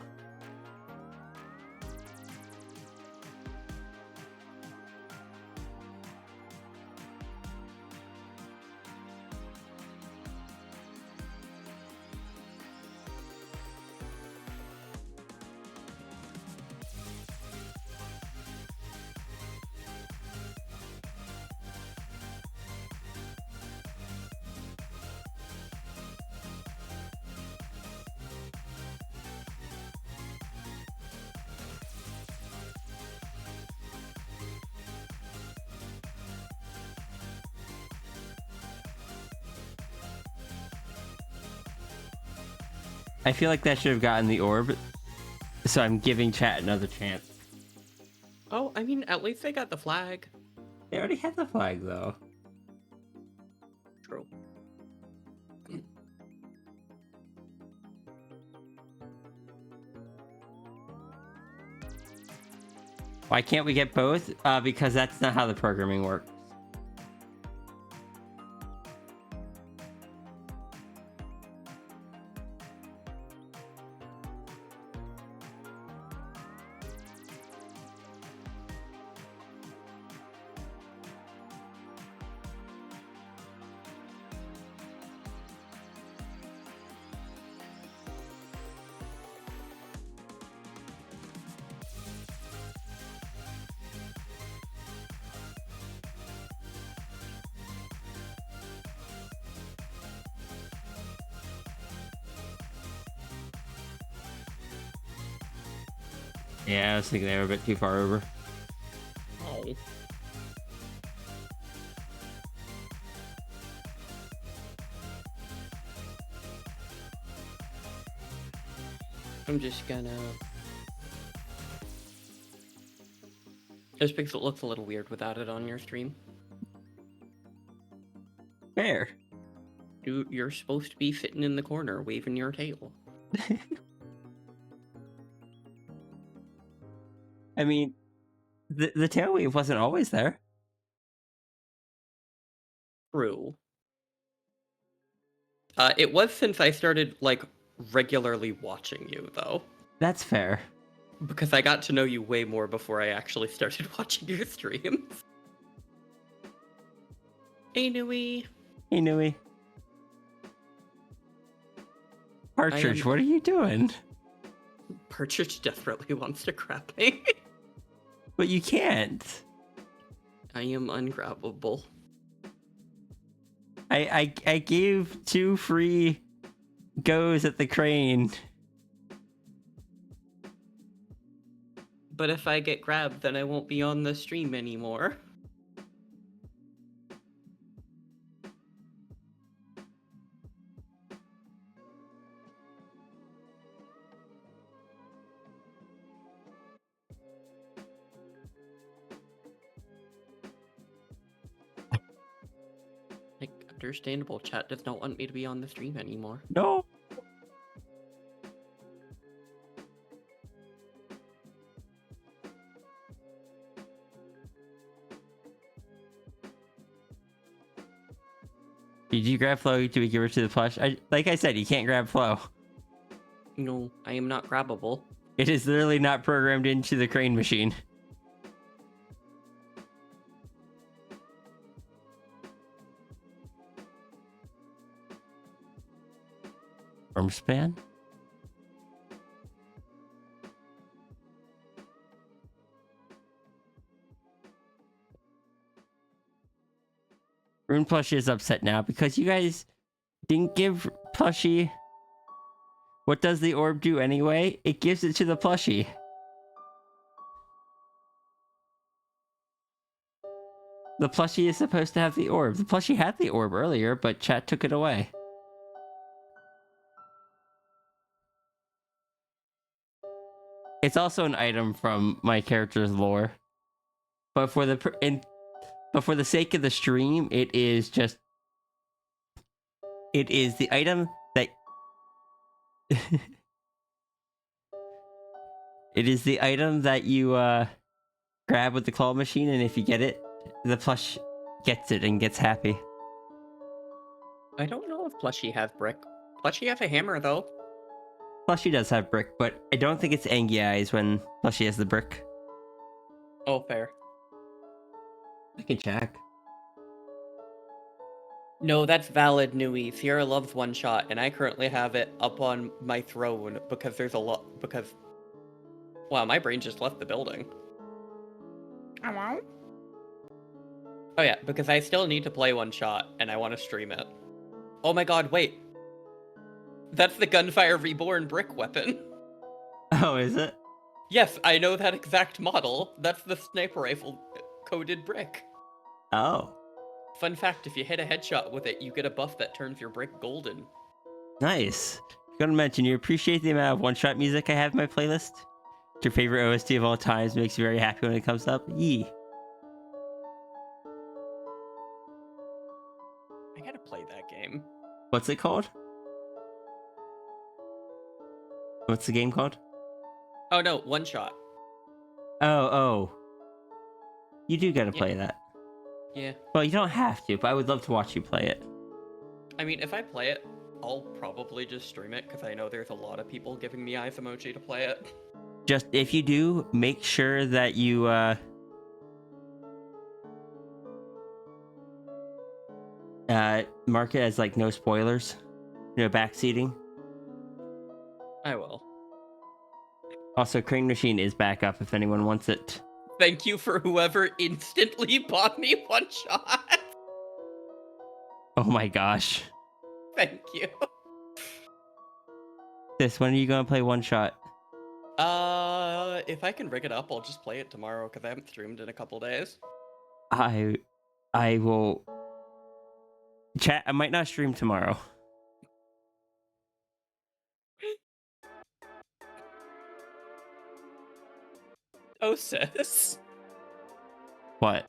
Speaker 2: I feel like that should have gotten the orb, so I'm giving chat another chance.
Speaker 6: Oh, I mean, at least they got the flag.
Speaker 2: They already had the flag, though.
Speaker 6: True.
Speaker 2: Why can't we get both? Because that's not how the programming works. Yeah, I was thinking they were a bit too far over.
Speaker 6: Oh. I'm just gonna... Just because it looks a little weird without it on your stream.
Speaker 2: Fair.
Speaker 6: Dude, you're supposed to be sitting in the corner waving your tail.
Speaker 2: I mean, the tail wave wasn't always there.
Speaker 6: True. It was since I started, like, regularly watching you, though.
Speaker 2: That's fair.
Speaker 6: Because I got to know you way more before I actually started watching your streams. Hey, Nui.
Speaker 2: Hey, Nui. Partridge, what are you doing?
Speaker 6: Partridge desperately wants to grab me.
Speaker 2: But you can't.
Speaker 6: I am ungrabbable.
Speaker 2: I gave 2 free goes at the crane.
Speaker 6: But if I get grabbed, then I won't be on the stream anymore. Like, understandable. Chat does not want me to be on the stream anymore.
Speaker 2: No. Did you grab Flo to give her to the plush? Like I said, you can't grab Flo.
Speaker 6: No, I am not grabbable.
Speaker 2: It is literally not programmed into the crane machine. Arm span? Rune Plushie is upset now because you guys didn't give Plushie. What does the orb do anyway? It gives it to the Plushie. The Plushie is supposed to have the orb. The Plushie had the orb earlier, but chat took it away. It's also an item from my character's lore. But for the sake of the stream, it is just... It is the item that... It is the item that you grab with the claw machine, and if you get it, the plush gets it and gets happy.
Speaker 6: I don't know if Plushie has brick. Plushie has a hammer, though.
Speaker 2: Plushie does have brick, but I don't think it's Angie Eyes when Plushie has the brick.
Speaker 6: Oh, fair.
Speaker 2: I can check.
Speaker 6: No, that's valid, Nui. Sierra loves one shot, and I currently have it up on my throne because there's a lot. Because. Wow, my brain just left the building. Hello? Oh, yeah, because I still need to play one shot, and I want to stream it. Oh my god, wait. That's the Gunfire Reborn brick weapon.
Speaker 2: Oh, is it?
Speaker 6: Yes, I know that exact model. That's the sniper rifle coated brick.
Speaker 2: Oh.
Speaker 6: Fun fact, if you hit a headshot with it, you get a buff that turns your brick golden.
Speaker 2: Nice. Gotta mention, you appreciate the amount of one-shot music I have in my playlist? It's your favorite OST of all times, makes you very happy when it comes up. Yee.
Speaker 6: I gotta play that game.
Speaker 2: What's it called? What's the game called?
Speaker 6: Oh no, one shot.
Speaker 2: Oh. You do gotta play that.
Speaker 6: Yeah.
Speaker 2: Well, you don't have to, but I would love to watch you play it.
Speaker 6: I mean, if I play it, I'll probably just stream it, because I know there's a lot of people giving me eyes emoji to play it.
Speaker 2: Just, if you do, make sure that you, mark it as, like, no spoilers. No backseating.
Speaker 6: I will.
Speaker 2: Also, Crane Machine is back up if anyone wants it.
Speaker 6: Thank you for whoever instantly bought me one shot.
Speaker 2: Oh my gosh.
Speaker 6: Thank you.
Speaker 2: When are you gonna play one shot?
Speaker 6: If I can rig it up, I'll just play it tomorrow, because I haven't streamed in a couple days.
Speaker 2: I will... Chat, I might not stream tomorrow.
Speaker 6: Oh, sis.
Speaker 2: What?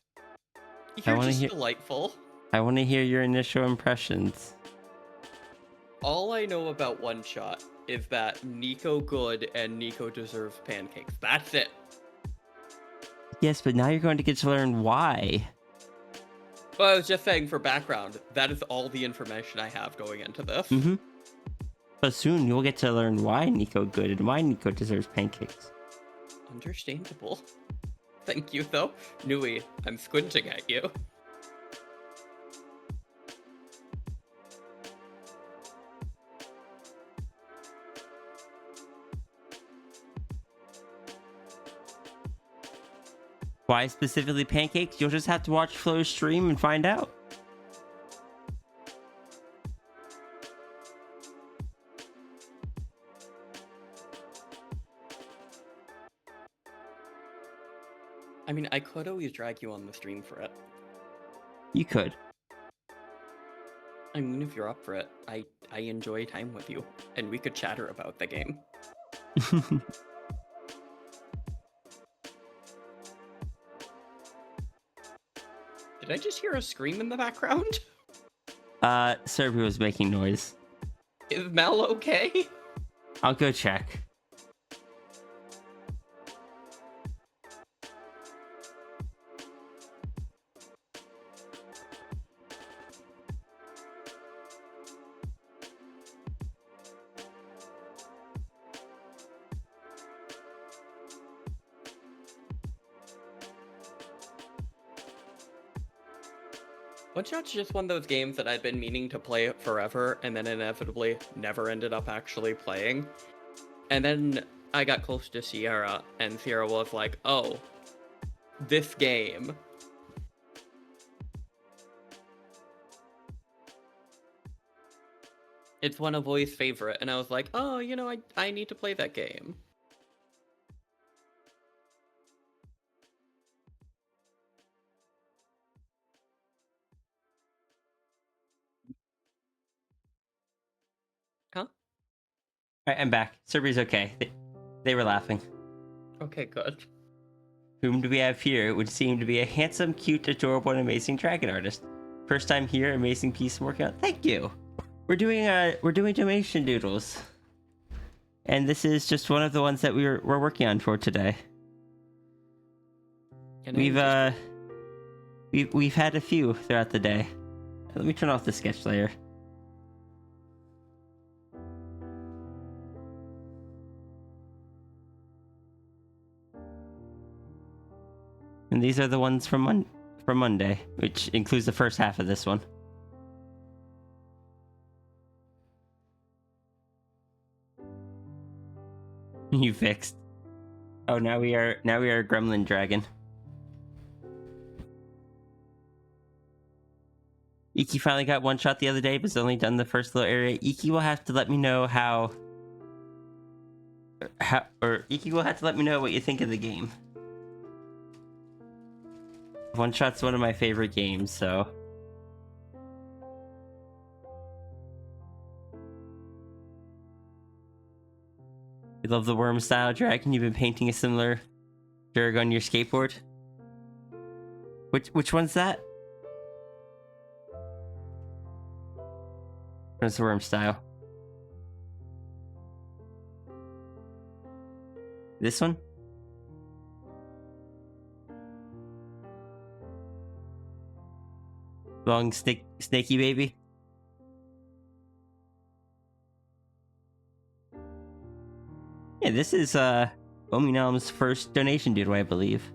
Speaker 6: You're
Speaker 2: wanna
Speaker 6: just delightful.
Speaker 2: I want to hear your initial impressions.
Speaker 6: All I know about One Shot is that Nico good and Nico deserves pancakes. That's it.
Speaker 2: Yes, but now you're going to get to learn why.
Speaker 6: Well, I was just saying for background, that is all the information I have going into this.
Speaker 2: Mm-hmm. But soon you'll get to learn why Nico good and why Nico deserves pancakes.
Speaker 6: Understandable. Thank you, though. Nui, I'm squinting at you.
Speaker 2: Why specifically pancakes? You'll just have to watch Flo's stream and find out.
Speaker 6: I mean, I could always drag you on the stream for it.
Speaker 2: You could.
Speaker 6: I mean, if you're up for it, I enjoy time with you, and we could chatter about the game. Did I just hear a scream in the background?
Speaker 2: Serby was making noise.
Speaker 6: Is Mel okay?
Speaker 2: I'll go check.
Speaker 6: One Shot's just one of those games that I'd been meaning to play forever, and then inevitably never ended up actually playing. And then I got close to Sierra, and Sierra was like, oh, this game. It's one of Voi's favorite, and I was like, oh, you know, I need to play that game. Huh?
Speaker 2: Alright, I'm back. Serby's okay. They were laughing.
Speaker 6: Okay, good.
Speaker 2: Whom do we have here? It would seem to be a handsome, cute, adorable, and amazing dragon artist. First time here, amazing piece of work out. Thank you. We're doing donation doodles, and this is just one of the ones that we're working on for today.
Speaker 6: And
Speaker 2: We've had a few throughout the day. Let me turn off the sketch layer. And these are the ones from Monday, which includes the first half of this one. You fixed. Oh, now we are a gremlin dragon. Iki finally got one shot the other day, but has only done the first little area. Iki will have to let me know Iki will have to let me know what you think of the game. One Shot's one of my favorite games, so. You love the worm style dragon? You've been painting a similar drag on your skateboard? Which one's that? What's the worm style? This one? Long snaky baby? Yeah, this is Ominam's first donation doodle, I believe.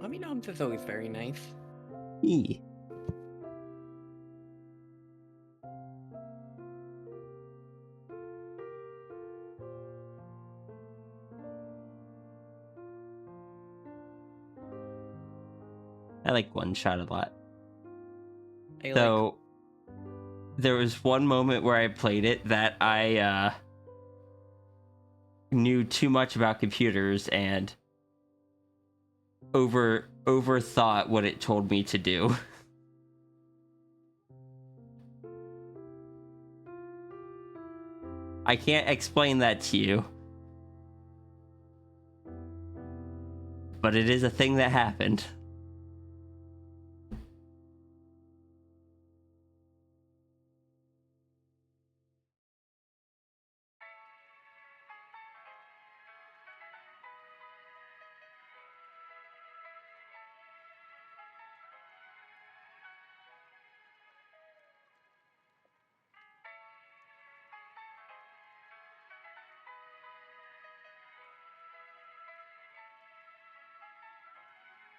Speaker 6: Ominam's is always very nice.
Speaker 2: Eee. I like One Shot a lot. So there was one moment where I played it that I knew too much about computers and overthought what it told me to do. I can't explain that to you, but it is a thing that happened.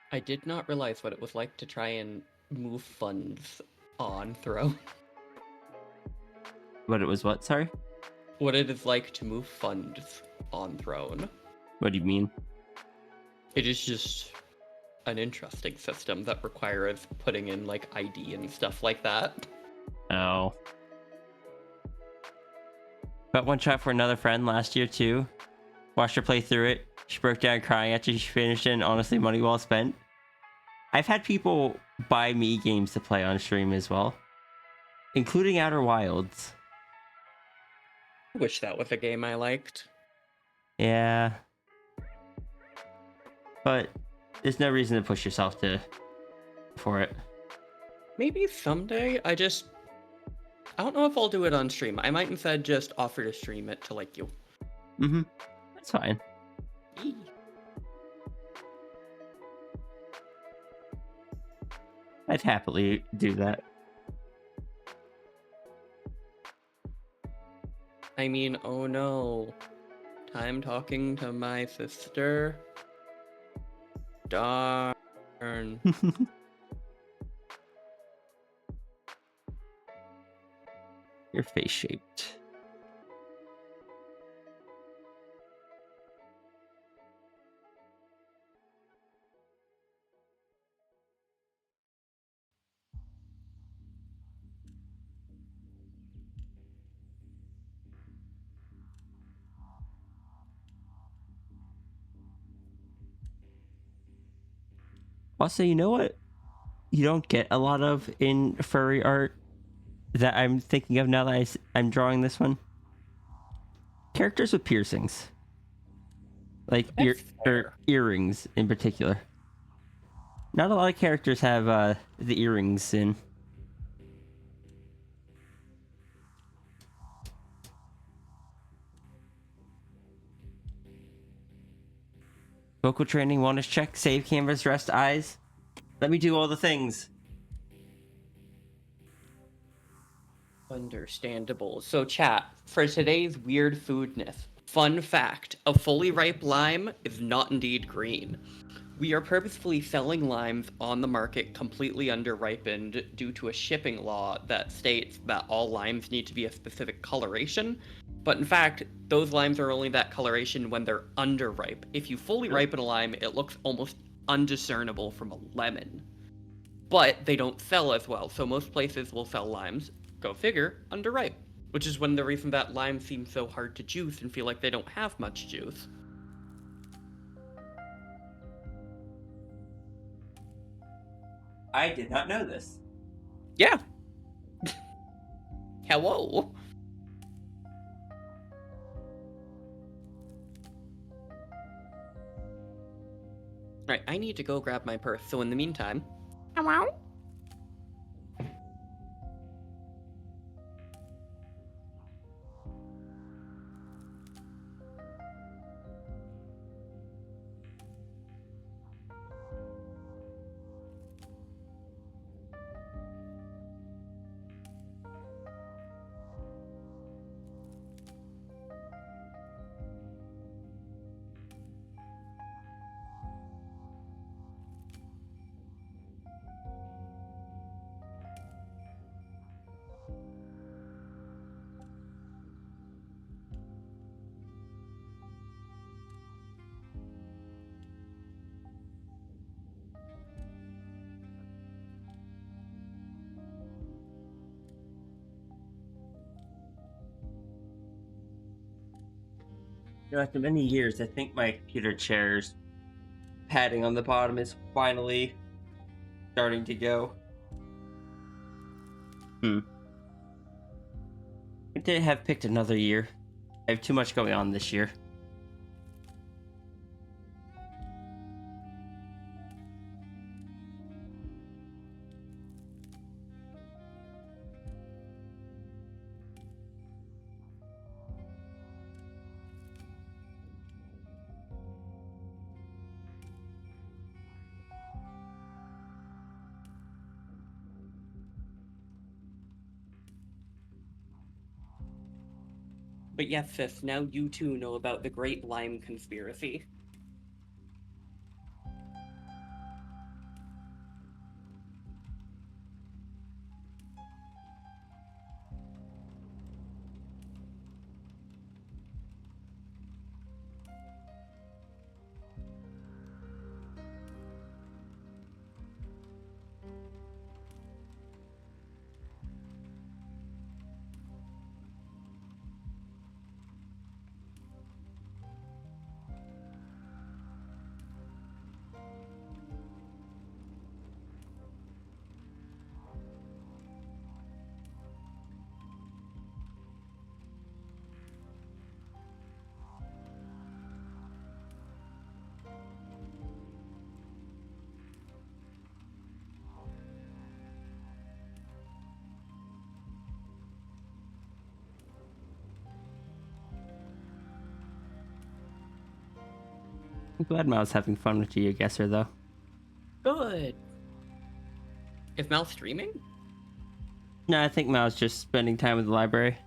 Speaker 6: I did not realize what it was like to try and move funds on Throne.
Speaker 2: What it was what, sorry?
Speaker 6: What it is like to move funds on Throne.
Speaker 2: What do you mean?
Speaker 6: It is just an interesting system that requires putting in like ID and stuff like that.
Speaker 2: Oh. Got one shot for another friend last year too. Watched her play through it. She broke down crying after she finished it, and honestly, money well spent. I've had people buy me games to play on stream as well, including Outer Wilds.
Speaker 6: I wish that was a game I liked.
Speaker 2: Yeah. But there's no reason to push yourself for it.
Speaker 6: Maybe someday. I don't know if I'll do it on stream. I might instead just offer to stream it to like you.
Speaker 2: Mm-hmm. That's fine. I'd happily do that.
Speaker 6: I mean, oh no. Time talking to my sister. Darn.
Speaker 2: Your face shaped. Also, you know what you don't get a lot of in furry art that I'm thinking of now that I'm drawing this one? Characters with piercings. Like earrings in particular. Not a lot of characters have the earrings in. Vocal training, wellness check, save canvas, rest eyes. Let me do all the things.
Speaker 6: Understandable. So, chat, for today's weird foodness, fun fact, a fully ripe lime is not indeed green. We are purposefully selling limes on the market completely underripened due to a shipping law that states that all limes need to be a specific coloration. But in fact, those limes are only that coloration when they're underripe. If you fully ripen a lime, it looks almost undiscernible from a lemon. But they don't sell as well, so most places will sell limes, go figure, underripe. Which is one of the reasons that limes seem so hard to juice and feel like they don't have much juice.
Speaker 2: I did not know this.
Speaker 6: Yeah. Hello. Alright, I need to go grab my purse, so in the meantime... Hello?
Speaker 2: You know, after many years, I think my computer chair's padding on the bottom is finally starting to go. I did have picked another year. I have too much going on this year.
Speaker 6: But yes, sis, now you too know about the Great Lime Conspiracy.
Speaker 2: I'm glad Mal's having fun with GeoGuessr, though.
Speaker 6: Good. Is Mal streaming?
Speaker 2: No, I think Mal's just spending time with the library.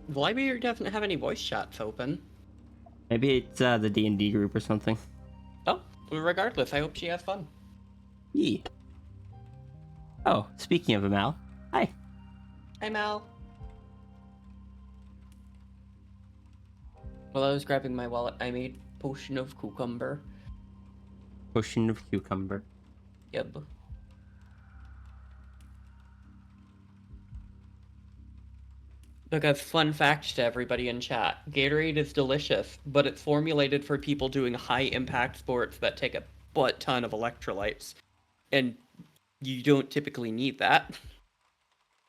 Speaker 6: The library doesn't have any voice chats open.
Speaker 2: Maybe it's the D&D group or something.
Speaker 6: Oh, regardless, I hope she has fun.
Speaker 2: Yee. Oh, speaking of Mal, hi.
Speaker 6: Hi, Mal. While I was grabbing my wallet, I made potion of cucumber.
Speaker 2: Potion of cucumber.
Speaker 6: Yep. Because fun fact to everybody in chat, Gatorade is delicious, but it's formulated for people doing high impact sports that take a butt ton of electrolytes. And you don't typically need that.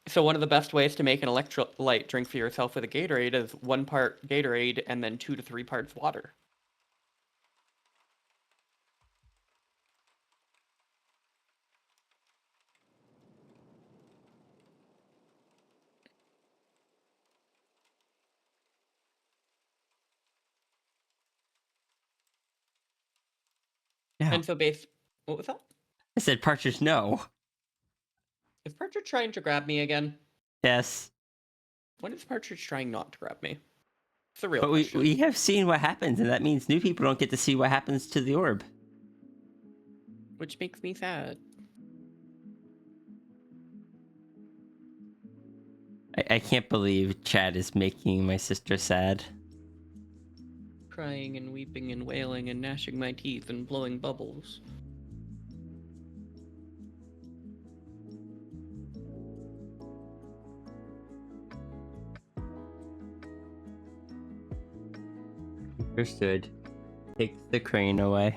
Speaker 6: So one of the best ways to make an electrolyte drink for yourself with a Gatorade is 1 part Gatorade and then 2 to 3 parts water.
Speaker 2: No.
Speaker 6: And so what was that?
Speaker 2: I said Partridge, no.
Speaker 6: Is Partridge trying to grab me again?
Speaker 2: Yes.
Speaker 6: When is Partridge trying not to grab me? It's a real
Speaker 2: But
Speaker 6: question.
Speaker 2: we have seen what happens, and that means new people don't get to see what happens to the orb.
Speaker 6: Which makes me sad.
Speaker 2: I can't believe Chad is making my sister sad.
Speaker 6: Crying and weeping and wailing and gnashing my teeth and blowing bubbles.
Speaker 2: Understood. Take the crane away.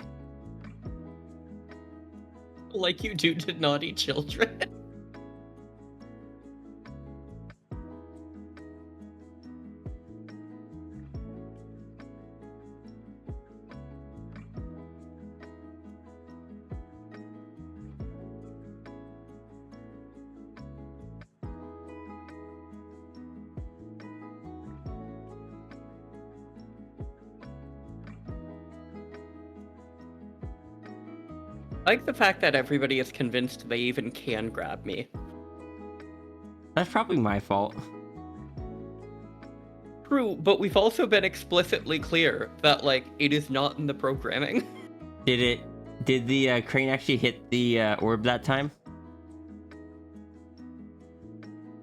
Speaker 6: Like you do to naughty children. I like the fact that everybody is convinced they even can grab me.
Speaker 2: That's probably my fault.
Speaker 6: True, but we've also been explicitly clear that, like, it is not in the programming.
Speaker 2: Did the crane actually hit the orb that time?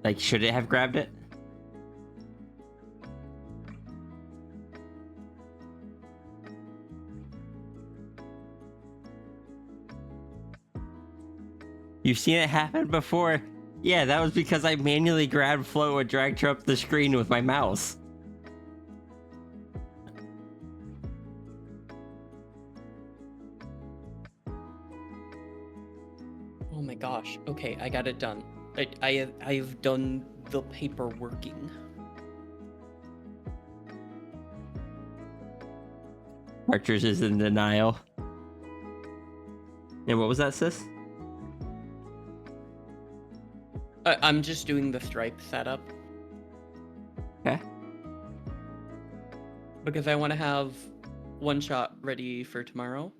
Speaker 2: Like, should it have grabbed it? You've seen it happen before. Yeah, that was because I manually grabbed Flo and dragged her up the screen with my mouse.
Speaker 6: Oh my gosh. Okay, I got it done. I've done the paperworking.
Speaker 2: Archers is in denial. And what was that, sis?
Speaker 6: I'm just doing the stripe setup.
Speaker 2: Okay.
Speaker 6: Because I want to have one shot ready for tomorrow.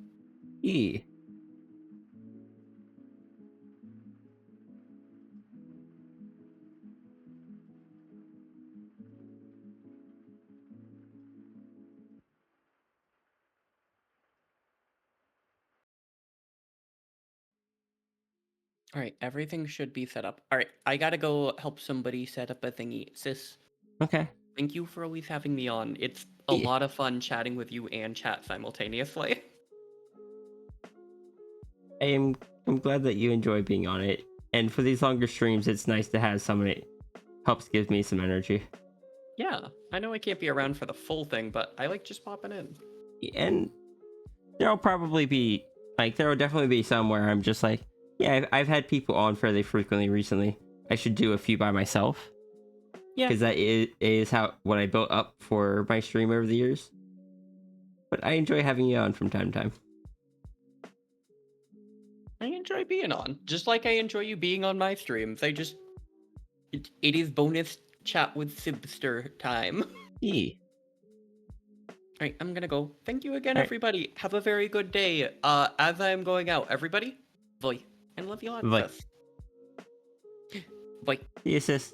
Speaker 2: E.
Speaker 6: Alright, everything should be set up. Alright, I gotta go help somebody set up a thingy. Sis,
Speaker 2: Okay.
Speaker 6: thank you for always having me on. It's a
Speaker 2: Yeah.
Speaker 6: lot of fun chatting with you and chat simultaneously.
Speaker 2: I'm glad that you enjoy being on it. And for these longer streams, it's nice to have someone that helps give me some energy.
Speaker 6: Yeah, I know I can't be around for the full thing, but I like just popping in.
Speaker 2: And there'll probably be, like, there will definitely be some where I'm just like, yeah, I've had people on fairly frequently recently. I should do a few by myself.
Speaker 6: Yeah.
Speaker 2: Because that is what I built up for my stream over the years. But I enjoy having you on from time to time.
Speaker 6: I enjoy being on, just like I enjoy you being on my streams. It is bonus chat with Sibster time.
Speaker 2: E.
Speaker 6: Alright, I'm gonna go. Thank you again,
Speaker 2: Alright.
Speaker 6: everybody. Have a very good day. As I'm going out, everybody, bye. And love you lots,
Speaker 2: Bye.
Speaker 6: sis. Bye.
Speaker 2: See you, sis.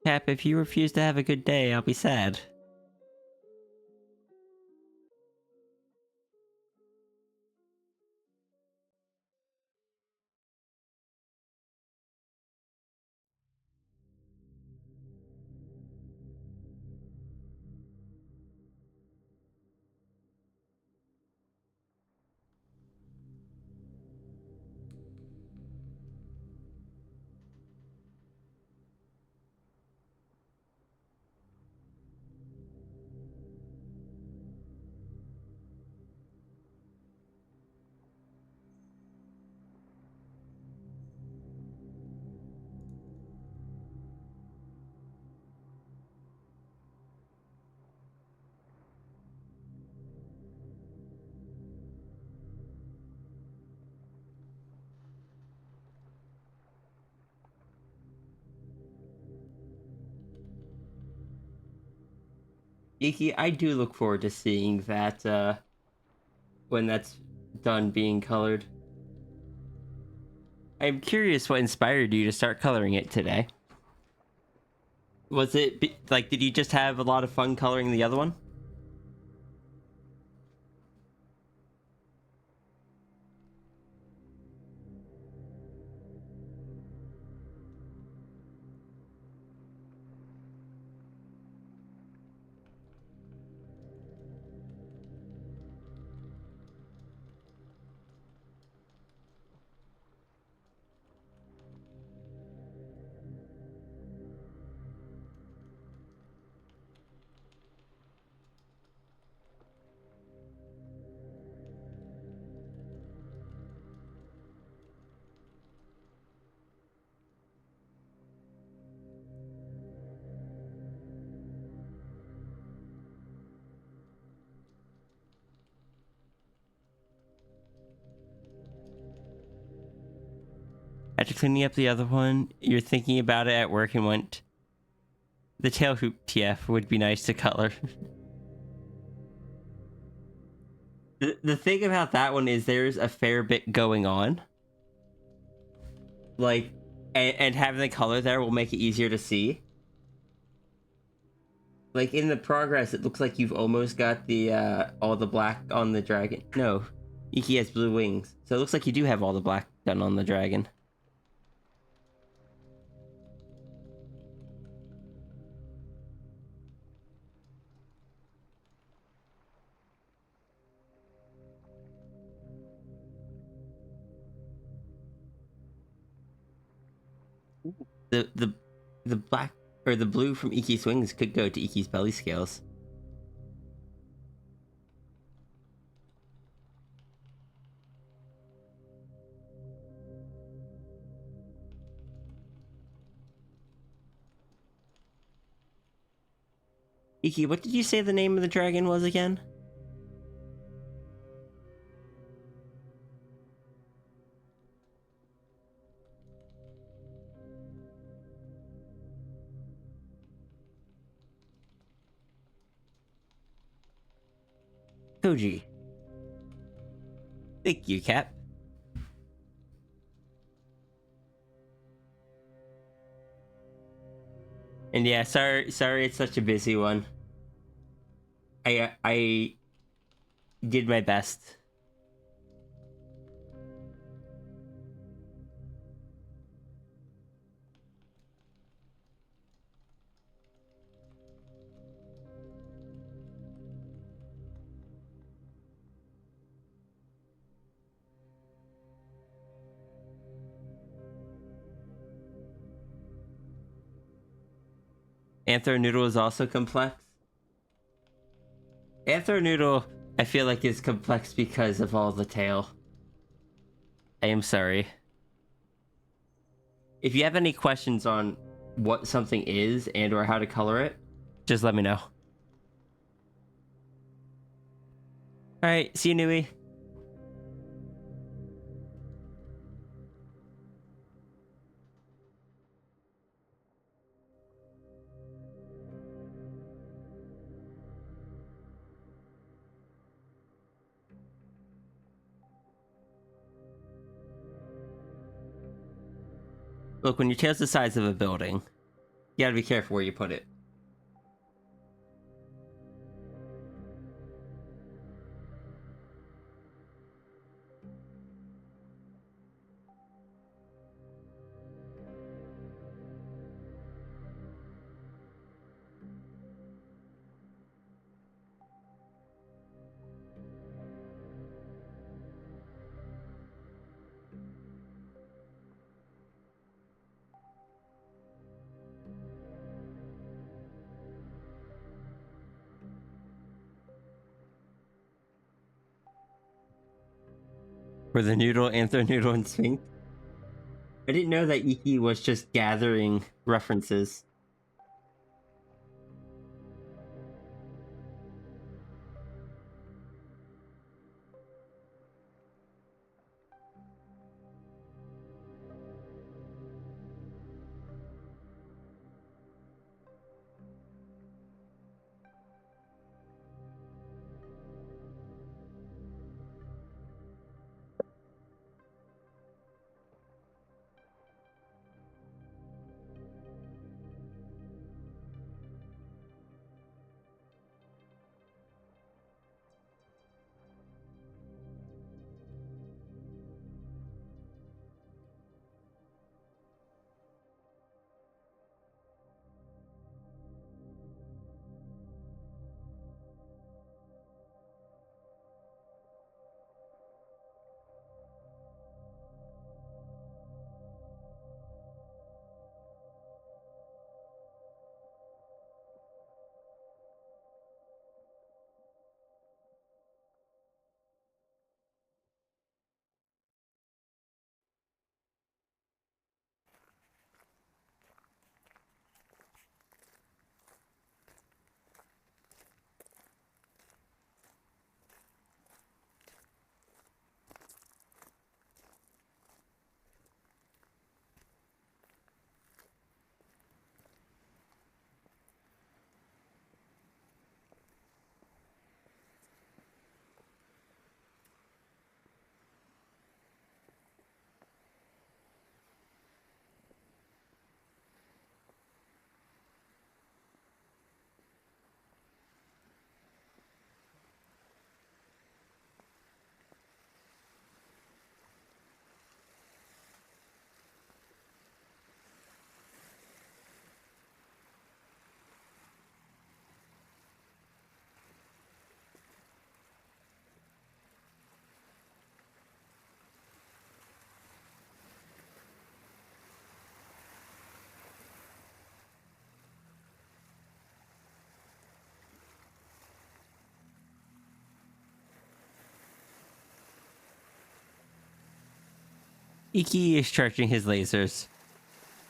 Speaker 2: Cap, if you refuse to have a good day, I'll be sad. Iki, I do look forward to seeing that, when that's done being colored. I'm curious what inspired you to start coloring it today. Was it, like, did you just have a lot of fun coloring the other one? After cleaning up the other one, you're thinking about it at work and went, the tail hoop TF would be nice to color. The thing about that one is there's a fair bit going on. Like, and having the color there will make it easier to see. Like, in the progress, it looks like you've almost got the, all the black on the dragon. No, Iki has blue wings. So it looks like you do have all the black done on the dragon. The black or the blue from Iki's wings could go to Iki's belly scales. Iki, what did you say the name of the dragon was again? Koji. Thank you, Cap. And yeah, sorry it's such a busy one. I did my best. Anthro Noodle is also complex. Anthro Noodle, I feel like, is complex because of all the tail. I am sorry. if you have any questions on what something is and or how to color it, just let me know. All right, see you, Nui. Look, when your tail's the size of a building, you gotta be careful where you put it. For the noodle, anthronoodle, and sphinx. I didn't know that Iki was just gathering references. Iki is charging his lasers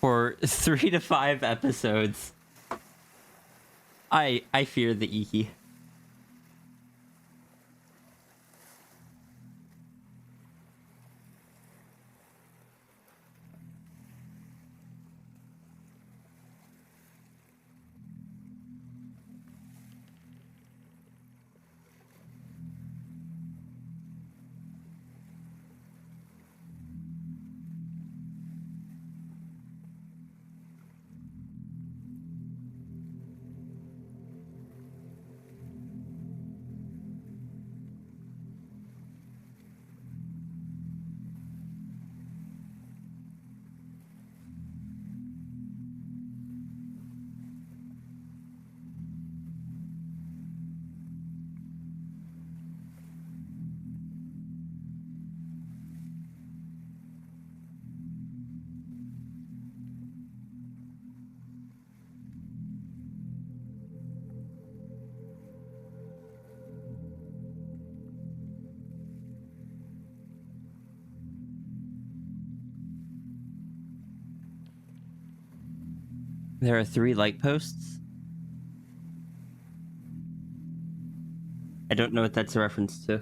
Speaker 2: for 3 to 5 episodes. I fear the Iki. There are 3 light posts. I don't know what that's a reference to.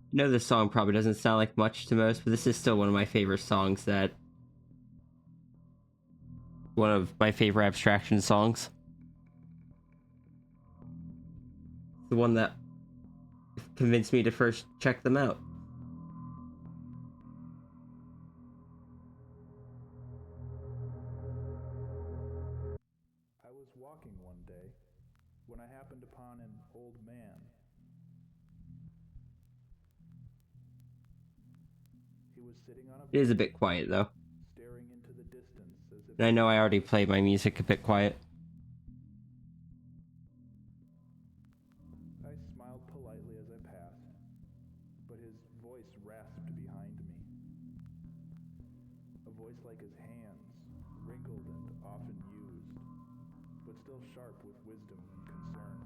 Speaker 2: I know this song probably doesn't sound like much to most, but this is still one of my favorite songs one of my favorite abstraction songs. The one that convinced me to first check them out.
Speaker 10: I was walking one day when I happened upon an old man. He was sitting on a
Speaker 2: It is a bit quiet though.
Speaker 10: staring into the distance as if
Speaker 2: And I know I already played my music a bit quiet.
Speaker 10: I smiled politely as I passed, but his voice rasped behind me. A voice like his hands, wrinkled and often used, but still sharp with wisdom and concern.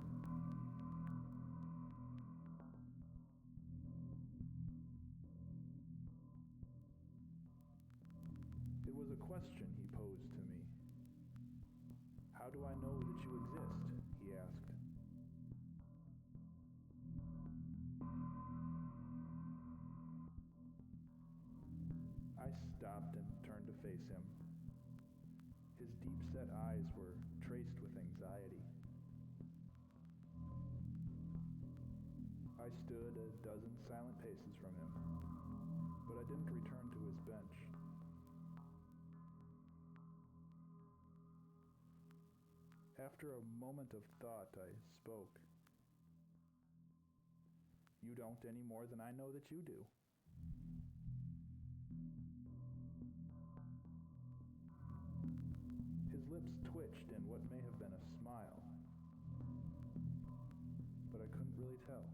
Speaker 10: It was a question he posed to me. How do I know that you exist? He asked. I stopped and turned to face him. His deep-set eyes were traced with anxiety. I stood a dozen silent paces from him, but I didn't return to his bench. After a moment of thought, I spoke. You don't any more than I know that you do. His lips twitched in what may have been a smile, but I couldn't really tell.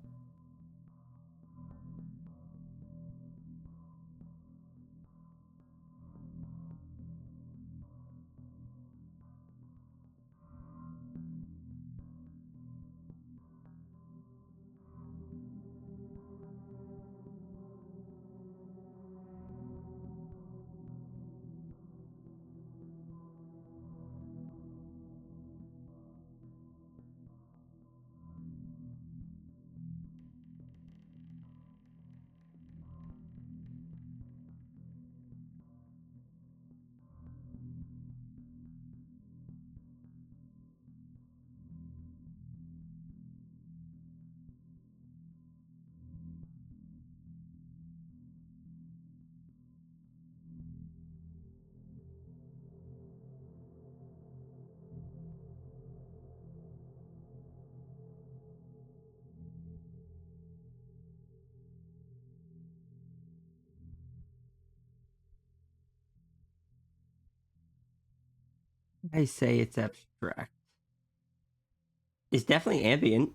Speaker 2: I say it's abstract. It's definitely ambient.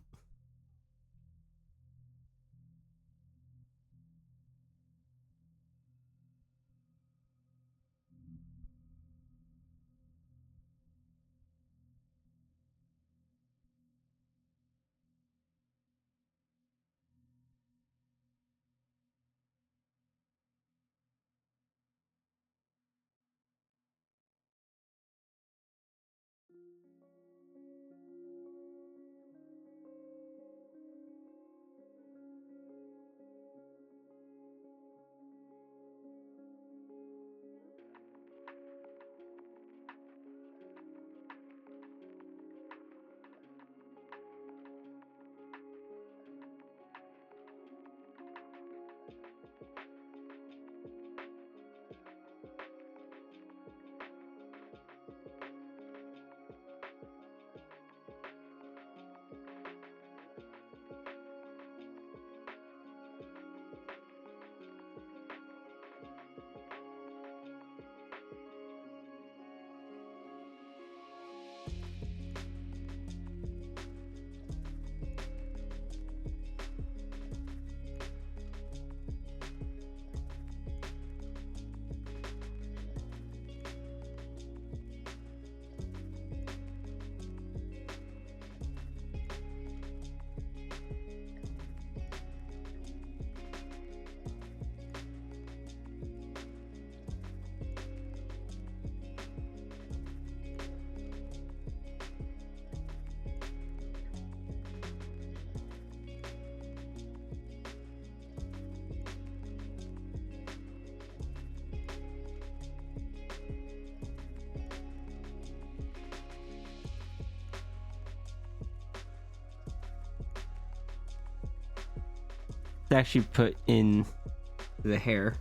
Speaker 2: It's actually put in the hair.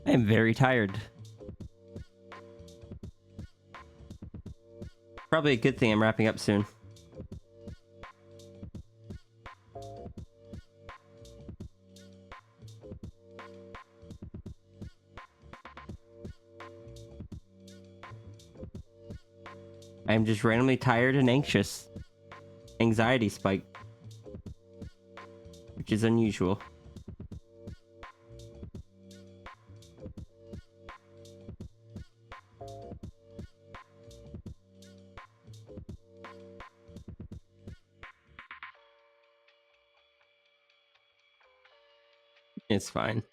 Speaker 2: I am very tired. Probably a good thing I'm wrapping up soon. I'm just randomly tired and anxious. Anxiety spike. Which is unusual. It's fine.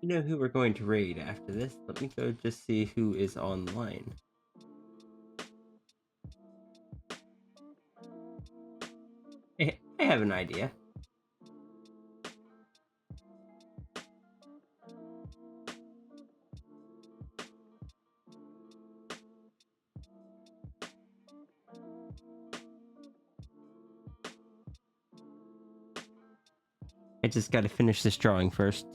Speaker 2: You know who we're going to raid after this? Let me go just see who is online. I have an idea. I just gotta finish this drawing first.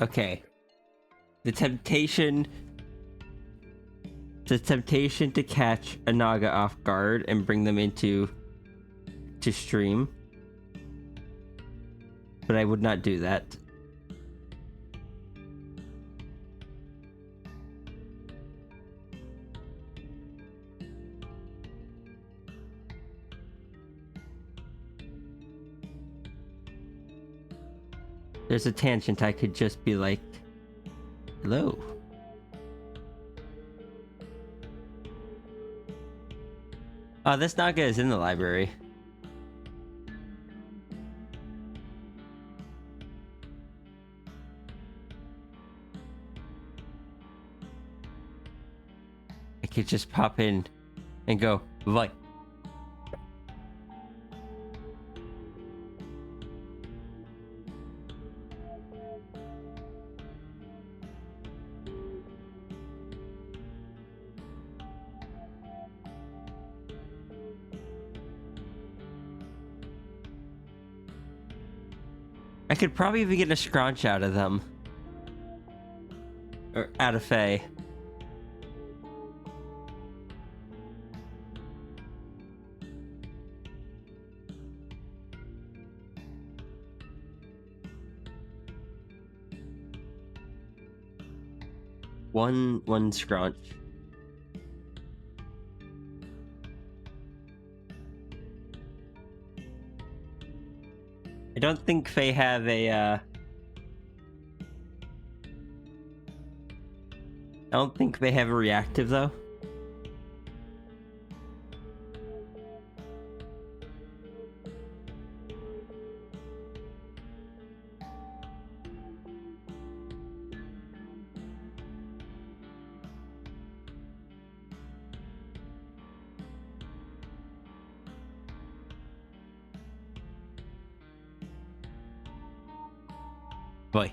Speaker 2: Okay. The temptation to catch a Naga off guard and bring them to stream. But I would not do that. There's a tangent I could just be like, hello. Oh, this Naga is in the library. I could just pop in and go, what? I could probably even get a scrunch out of them. Or out of Faye. One scrunch. I don't think Faye have a I don't think they have a reactive though. Boy.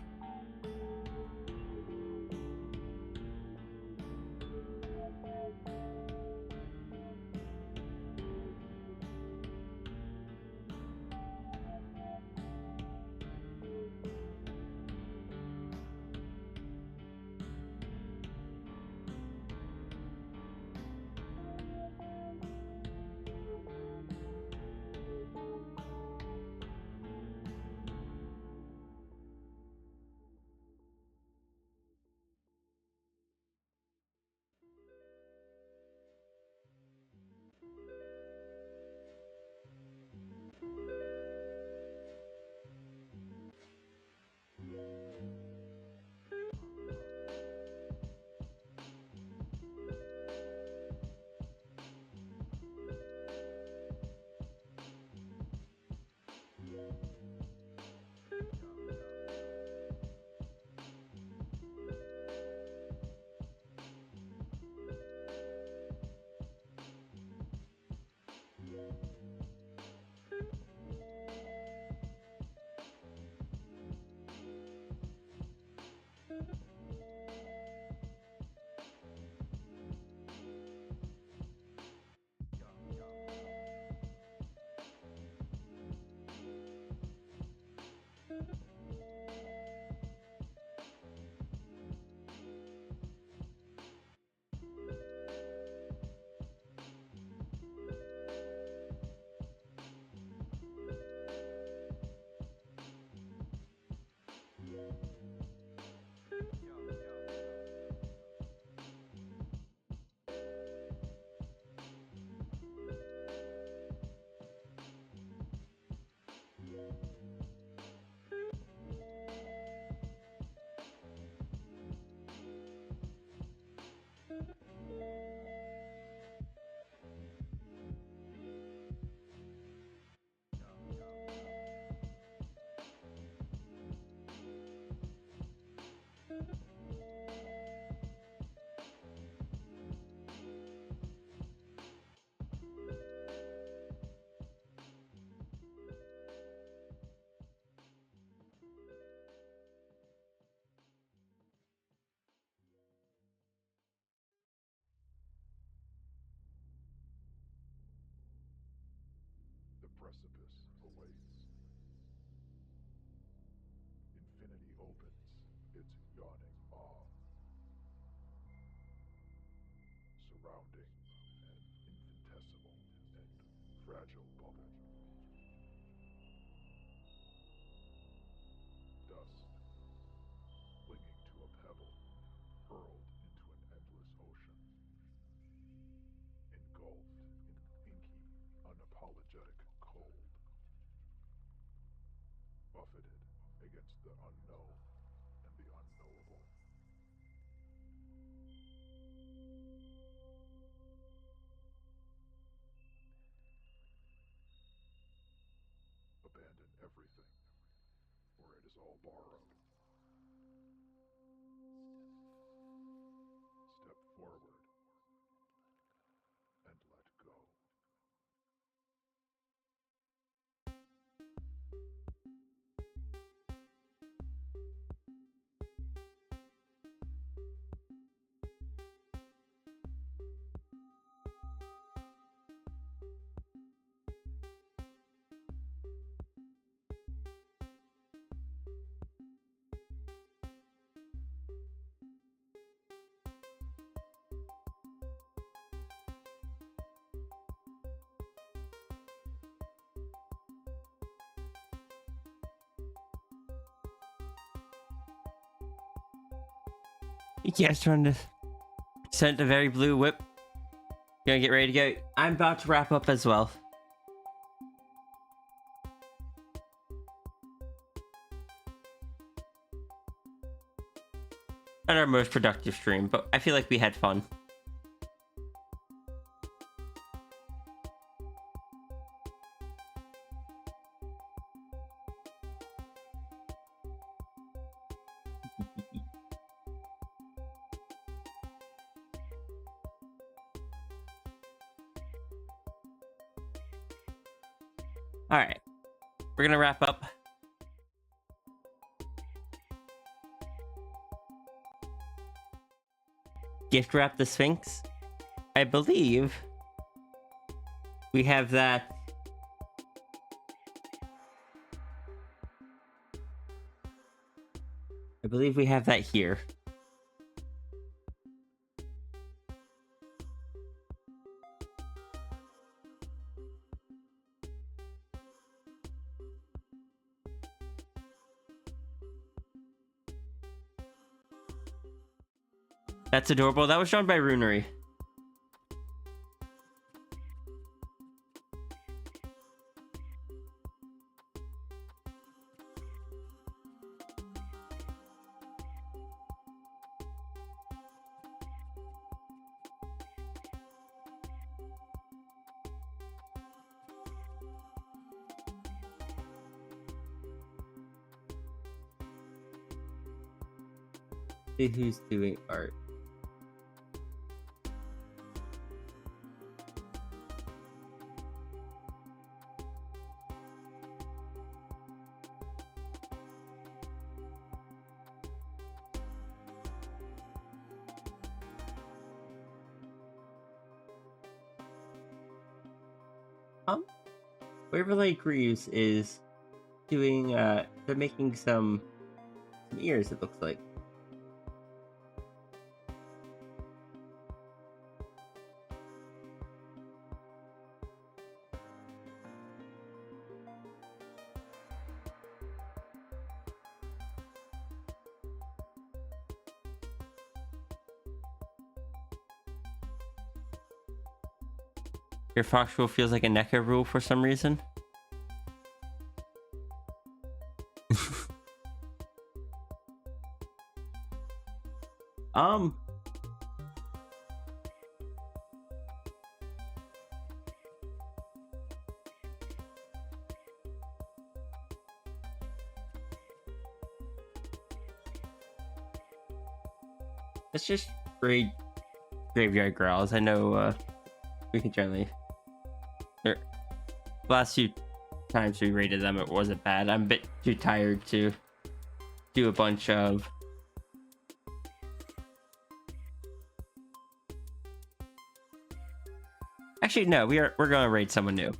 Speaker 10: fragile bubble. Dust, clinging to a pebble, hurled into an endless ocean, engulfed in an inky, unapologetic cold, buffeted against the unknown and the unknowable. Abandon everything, for it is all borrowed. Step forward and let go.
Speaker 2: You guys trying to send a very blue whip. Gonna get ready to go. I'm about to wrap up as well. Not our most productive stream, but I feel like we had fun. All right, we're gonna wrap up. Gift wrap the Sphinx. I believe we have that. I believe we have that here. That's adorable. That was drawn by Runery. See who's doing art. Waverly Greaves is doing they're making some ears, it looks like. Your fox rule feels like a NECA rule for some reason. Let's just raid graveyard growls. I know we can generally. Last few times we raided them, it wasn't bad. I'm a bit too tired to do a bunch of. Actually, no, we're going to raid someone new.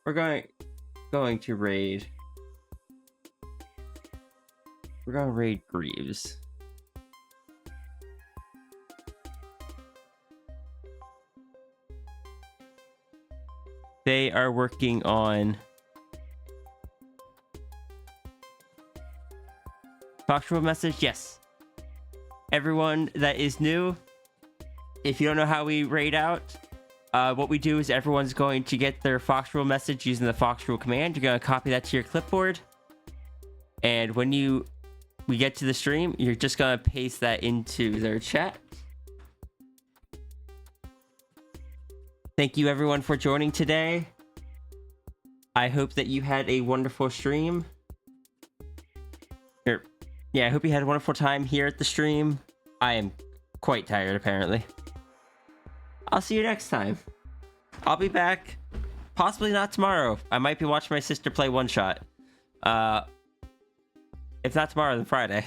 Speaker 2: We're going to raid. We're going to raid Greaves. They are working on factual message. Yes. Everyone that is new, if you don't know how we raid out, what we do is everyone's going to get their Fox Rule message using the Fox Rule command. You're going to copy that to your clipboard. And when we get to the stream, you're just going to paste that into their chat. Thank you everyone for joining today. I hope that you had a wonderful stream. Yeah, I hope you had a wonderful time here at the stream. I am quite tired, apparently. I'll see you next time. I'll be back. Possibly not tomorrow. I might be watching my sister play One Shot. If not tomorrow, then Friday.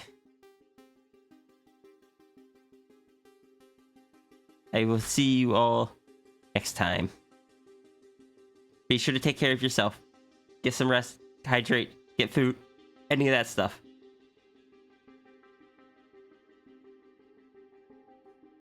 Speaker 2: I will see you all next time. Be sure to take care of yourself. Get some rest, hydrate, get food, any of that stuff.